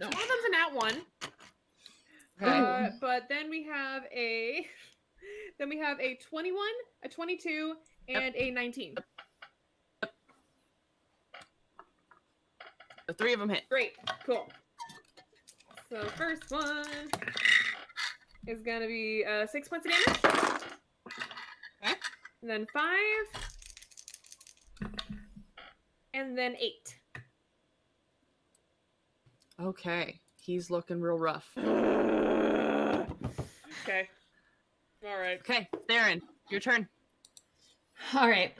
No. One of them's a nat 1. Okay. But then we have a 21, a 22, and a 19. The 3 of them hit. Great, cool. So first one is gonna be 6 points of damage. Okay. And then 5. And then 8. Okay. He's looking real rough. Okay. All right. Okay, Theron, your turn. All right.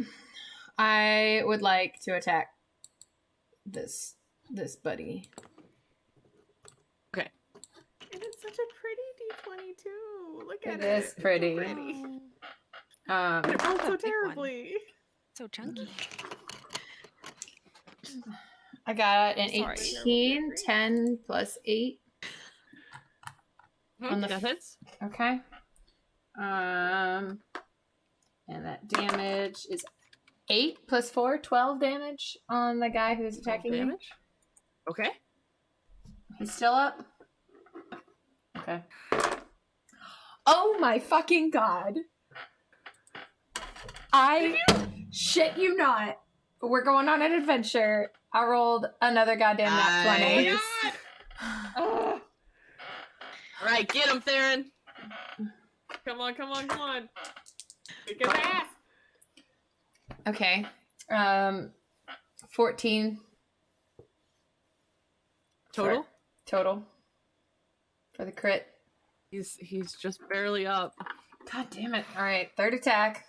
I would like to attack this buddy. Okay. And it's such a pretty D20 too. Look at It it. is pretty. It's so pretty. Um, It rolled so Big one. terribly. So chunky. I got an Sorry. 18, 10 plus 8. On the that hits. Okay. And that damage is 8 plus 4, 12 damage on the guy who's attacking me. Damage. Okay. He's still up? Okay. Oh my fucking god. I shit you not. We're going on an adventure. I rolled another goddamn nat 20. Nice. Oh, All right, get him, Theron. come on, come on, come on. Kick his ass. Okay. 14 Total. total for the crit. He's just barely up. God damn it. All right, third attack.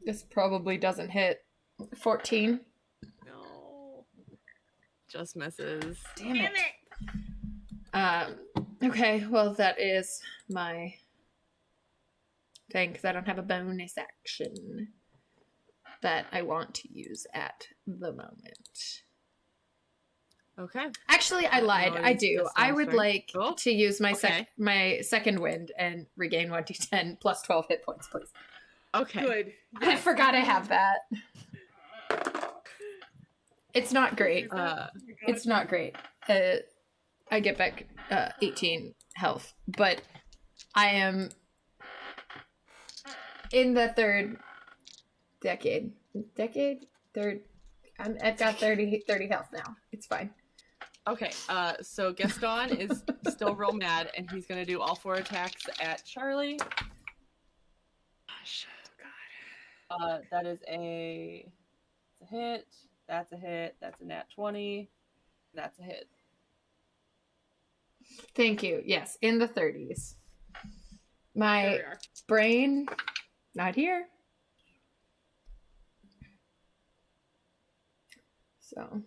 This probably doesn't hit. 14. No. Just misses. Damn it. Okay, well, that is my thing, because I don't have a bonus action that I want to use at the moment. Okay. Actually, I lied. No, I it's do. just I would transfer. like Cool. to use my Okay. my second wind and regain 1d10 plus 12 hit points, please. Okay. Good. I forgot I have that. It's not great. It's not great. I get back 18 health, but I am in the third decade. Third. I've got 30 health now. It's fine. Okay. So Gaston is still real mad, and he's gonna do all 4 attacks at Charlie. Gosh. That is a hit. That's a hit. That's a nat 20. That's a hit. Thank you. Yes, in the 30s. There My we are. brain, not here. So.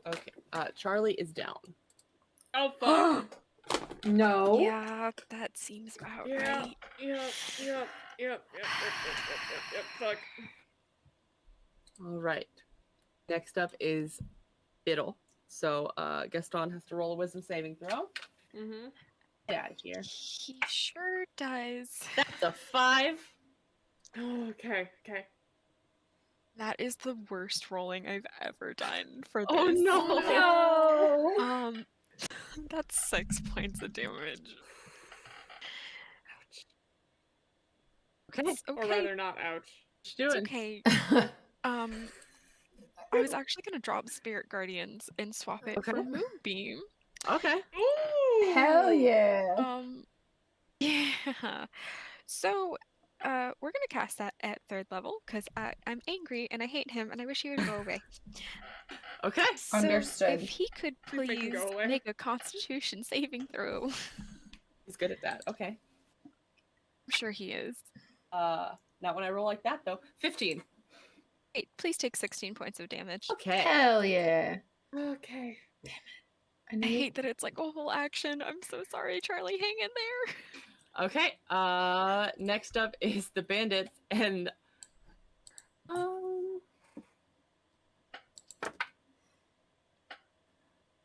Okay. Charlie is down. Oh fuck. No. Yeah, that seems about Yeah. right. Yep. Fuck. All right. Next up is Biddle. So Gaston has to roll a wisdom saving throw. Mm-hmm. Get out of here. He sure does. That's a 5. Oh, okay. That is the worst rolling I've ever done for this. Oh no! No. That's 6 points of damage. Okay. It's Or okay. rather, not ouch. What you It's doing? okay. I was actually gonna drop Spirit Guardians and swap it for Okay. Moonbeam. Okay. Ooh. Hell yeah. Yeah. So, we're gonna cast that at 3rd level because I'm angry and I hate him and I wish he would go away. Okay. So Understood. if he could Make him please go away. make a Constitution saving throw. He's good at that. Okay. I'm sure he is. Not when I roll like that though. 15. Wait, please take 16 points of damage. Okay. Hell yeah. Okay. I hate that it's like a whole action. I'm so sorry, Charlie. Hang in there. Okay. Next up is the bandits, and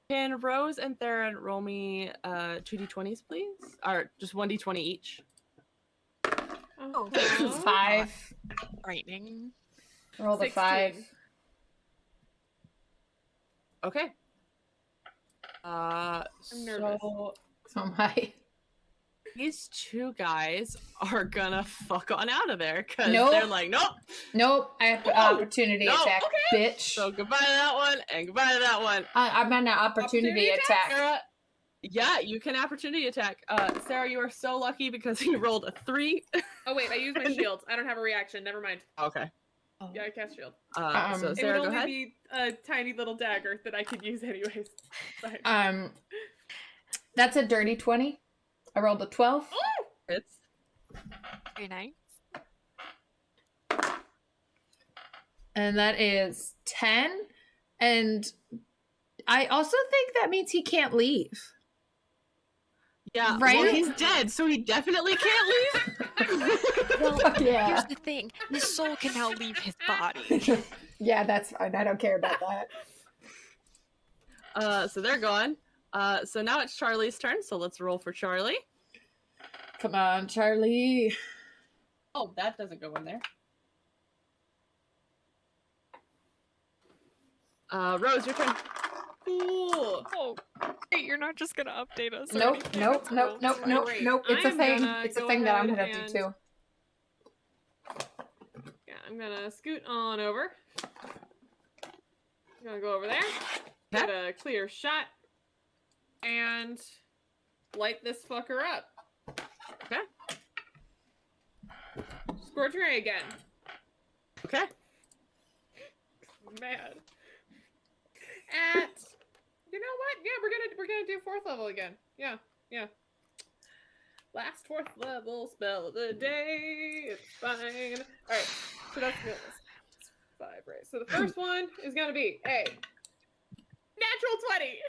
can Rose and Theron roll me 2d20s, please, or just 1d20 each? Oh, Uh-huh. 5. Frightening. Roll the 16. 5. Okay. I'm nervous. So So am I. these two guys are gonna fuck on out of there because Nope. they're like, nope. Nope. I have Oh, opportunity no, attack, okay. bitch. So goodbye to that one and goodbye to that one. I'm on an opportunity attack. Sarah, yeah, you can opportunity attack. Sarah, you are so lucky because you rolled a 3. Oh wait, I used my shield. I don't have a reaction. Never mind. Okay. Yeah, I cast shield. So It Sarah, would go only ahead. be a tiny little dagger that I could use anyways. Fine. That's a dirty 20. I rolled a 12. Oh! It's Very nice. And that is 10. And I also think that means he can't leave. yeah, Right? well, he's dead, so he definitely can't leave. Well, Yeah. here's the thing. His soul can now leave his body. Yeah, that's fine. I don't care about that. So they're gone. So now it's Charlie's turn, so let's roll for Charlie. Come on, Charlie. Oh, that doesn't go in there. Rose, your turn. Cool. Oh, hey, you're not just gonna update us. or Nope, anything. nope, That's nope, cool. nope, nope, Great. nope. It's a I'm thing. gonna It's a go thing that I'm ahead gonna do and- too. Yeah, I'm gonna scoot on over. I'm gonna go over there. Get a clear shot. And light this fucker up. Okay. Scorch ray again. Okay. Mad. You know what? Yeah, we're gonna do 4th level again. Yeah. Last 4th level spell of the day. It's fine. Alright, so that's 5, right? So the first one is gonna be a natural 20.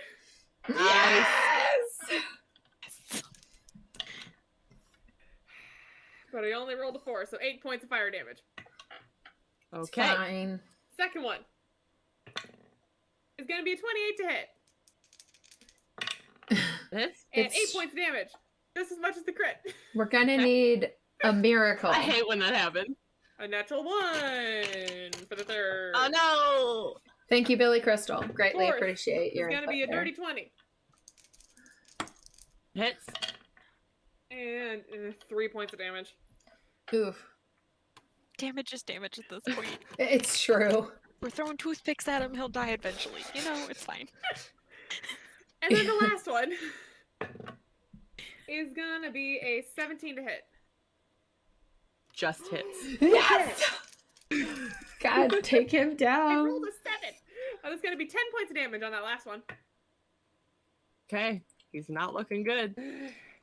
Yes! But I only rolled a 4, so 8 points of fire damage. Okay. Fine. Second one is gonna be a 28 to hit. Hits. And It's- 8 points of damage. Just as much as the crit. We're gonna need a miracle. I hate when that happens. A natural 1 for the third. Oh no! Thank you, Billy Crystal. Greatly Fourth appreciate It's your gonna input be a there. dirty 20. Hits. And 3 points of damage. Oof. Damage is damage at this point. It's true. We're throwing toothpicks at him. He'll die eventually. You know, it's fine. And then the last one is gonna be a 17 to hit. Just hits. Yes! God, take him I down. rolled a 7. Oh, that's gonna be 10 points of damage on that last one. Okay. He's not looking good.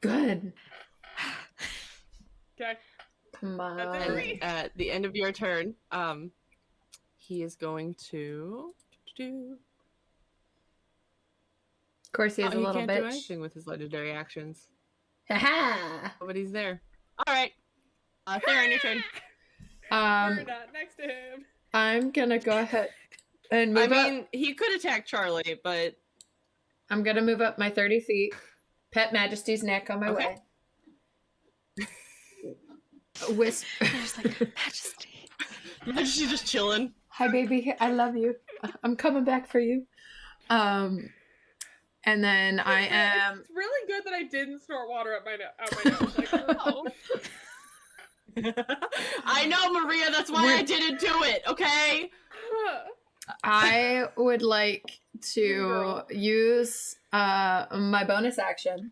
Good. Okay. Come That's it. on. Hooray. At the end of your turn, he is going to. Of course, he is a he little can't do bitch. anything with his legendary actions. Ha But he's there. All right. Theron, your turn. We're not next to him. I'm gonna go ahead and I move up. mean, he could attack Charlie, but I'm gonna move up my 30 feet. Pet Majesty's neck on my Okay. way. Whisper. There's like, Majesty. she's just chilling. Hi, baby. I love you. I'm coming back for you. And then I am. It's really good that I didn't snort water out my nose. Like, Oh. I know, Maria. That's why I didn't do it. Okay. I would like to Girl. use my bonus action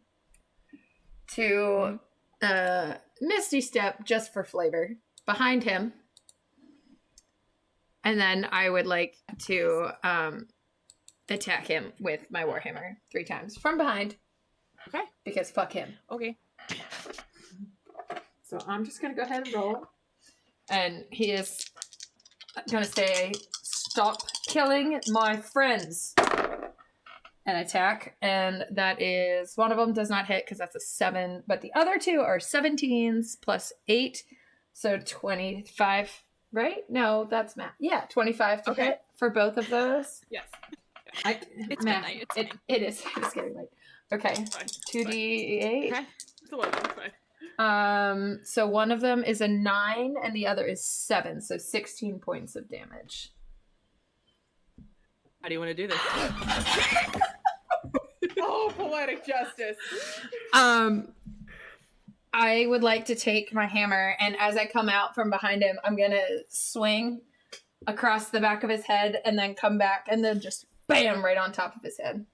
to Misty Step just for flavor behind him. And then I would like to attack him with my Warhammer 3 times from behind. Okay. Because fuck him. Okay. So I'm just going to go ahead and roll. And he is going to say, "Stop killing my friends." And attack. And that is, one of them does not hit because that's a 7. But the other 2 are 17s plus 8. So 25, right? No, that's math. Yeah, 25 to Okay. hit for both of those. Yes. It's math. midnight, it's It, fine. it is. It's getting late. Okay. Fine. 2d8. Okay. It's 11. It's fine. So one of them is a 9 and the other is 7, so 16 points of damage. How do you want to do this? Oh, poetic justice. I would like to take my hammer, and as I come out from behind him, I'm gonna swing across the back of his head and then come back and then just bam right on top of his head.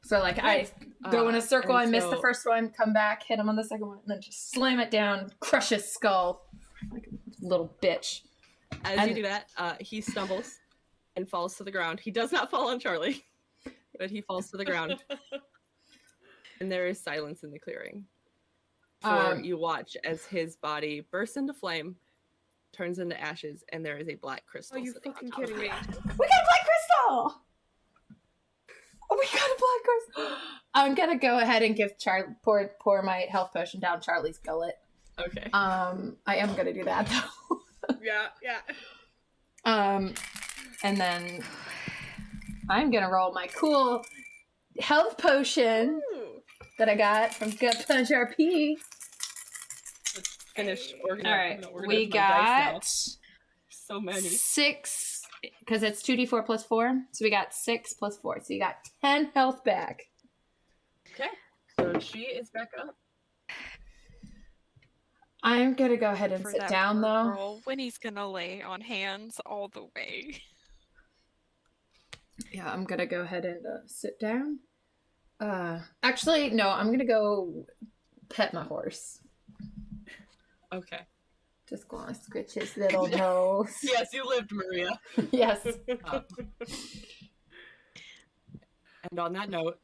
So like I go in a circle, I miss the first one, come back, hit him on the second one, and then just slam it down, crush his skull like a little bitch. As you do that, he stumbles and falls to the ground. He does not fall on Charlie, but he falls to the ground. And there is silence in the clearing. For you watch as his body bursts into flame, turns into ashes, and there is a black crystal. Oh, you sitting fucking on top of kidding me? it. We got a black crystal! Oh, we got a black crystal! I'm gonna go ahead and give pour my health potion down Charlie's gullet. Okay. I am gonna do that though. Yeah. And then I'm gonna roll my cool health potion Ooh. that I got from Gut Punch RP. Let's finish organizing. All right, organize we my dice now. got So many. 6 because it's 2d4 plus 4, so we got 6 plus 4, so you got 10 health back. Okay. So she is back up. I'm gonna go ahead and For sit that down poor though. girl, Winnie's gonna lay on hands all the way. Yeah, I'm gonna go ahead and sit down. Actually, no, I'm gonna go pet my horse. Okay. Just gonna scratch his little nose. Yes, you lived, Maria. Yes. And on that note,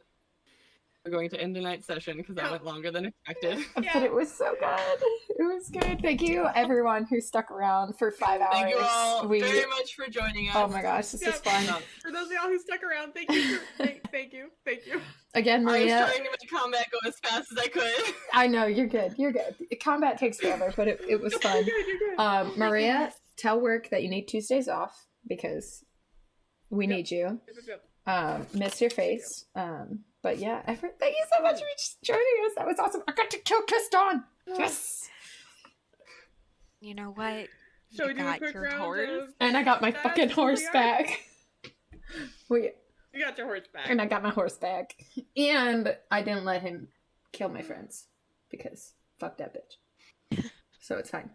we're going to end tonight's session because that went longer than expected. But it was so good. It was good. Thank you, everyone who stuck around for 5 hours. Thank you all very much for joining us. Oh my gosh, this is fun. For those of y'all who stuck around, thank you. Thank you. Again, Maria. I was trying to make combat go as fast as I could. I know, you're good. You're good. Combat takes forever, but it was fun. You're good. Maria, tell work that you need Tuesdays off because we need you. Miss your face. But yeah, thank you so much for joining us. That was awesome. I got to kill Kiston. Yes. You know what? Shall we You do a got quick your round horse. of... And I got my That's fucking who we horse are. back. You got your horse back. And I got my horse back. And I didn't let him kill my friends because fuck that bitch. So it's fine.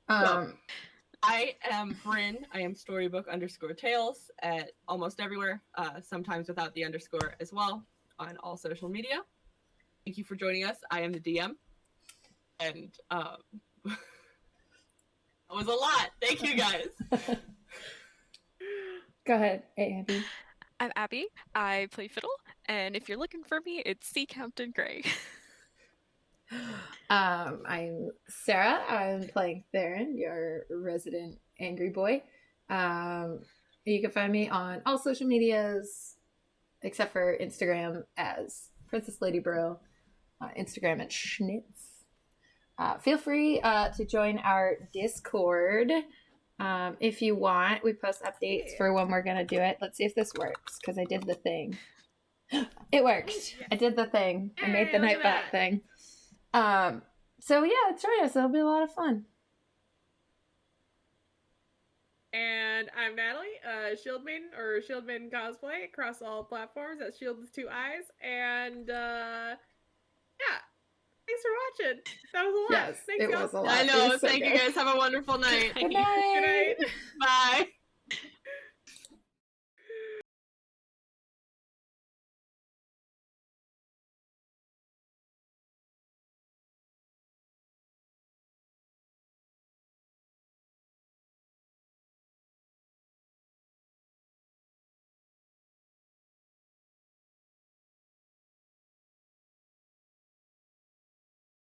I am Bryn. I am storybook_tales at almost everywhere, sometimes without the underscore as well on all social media. Thank you for joining us. I am the DM. And that was a lot. Thank you guys. Go ahead, Abby. I'm Abby. I play fiddle, and if you're looking for me, it's C. Captain Gray. I'm Sarah. I'm playing Theron, your resident angry boy. You can find me on all social medias except for Instagram as Princess Lady Bro. Instagram at Schnitz. Feel free to join our Discord if you want. We post updates for when we're gonna do it. Let's see if this works because I did the thing. It worked. I did the thing. I made the Hey, look night at bat that. thing. So yeah, join us. It'll be a lot of fun. And I'm Natalie, Shield Maiden or Shield Maiden cosplay across all platforms. That's Shield with 2 eyes. And yeah, thanks for watching. That was a lot. Yes, Thanks, it y'all. was a lot. I It know. was so Thank you good. guys. Have a wonderful night. Good night. Good night. Bye.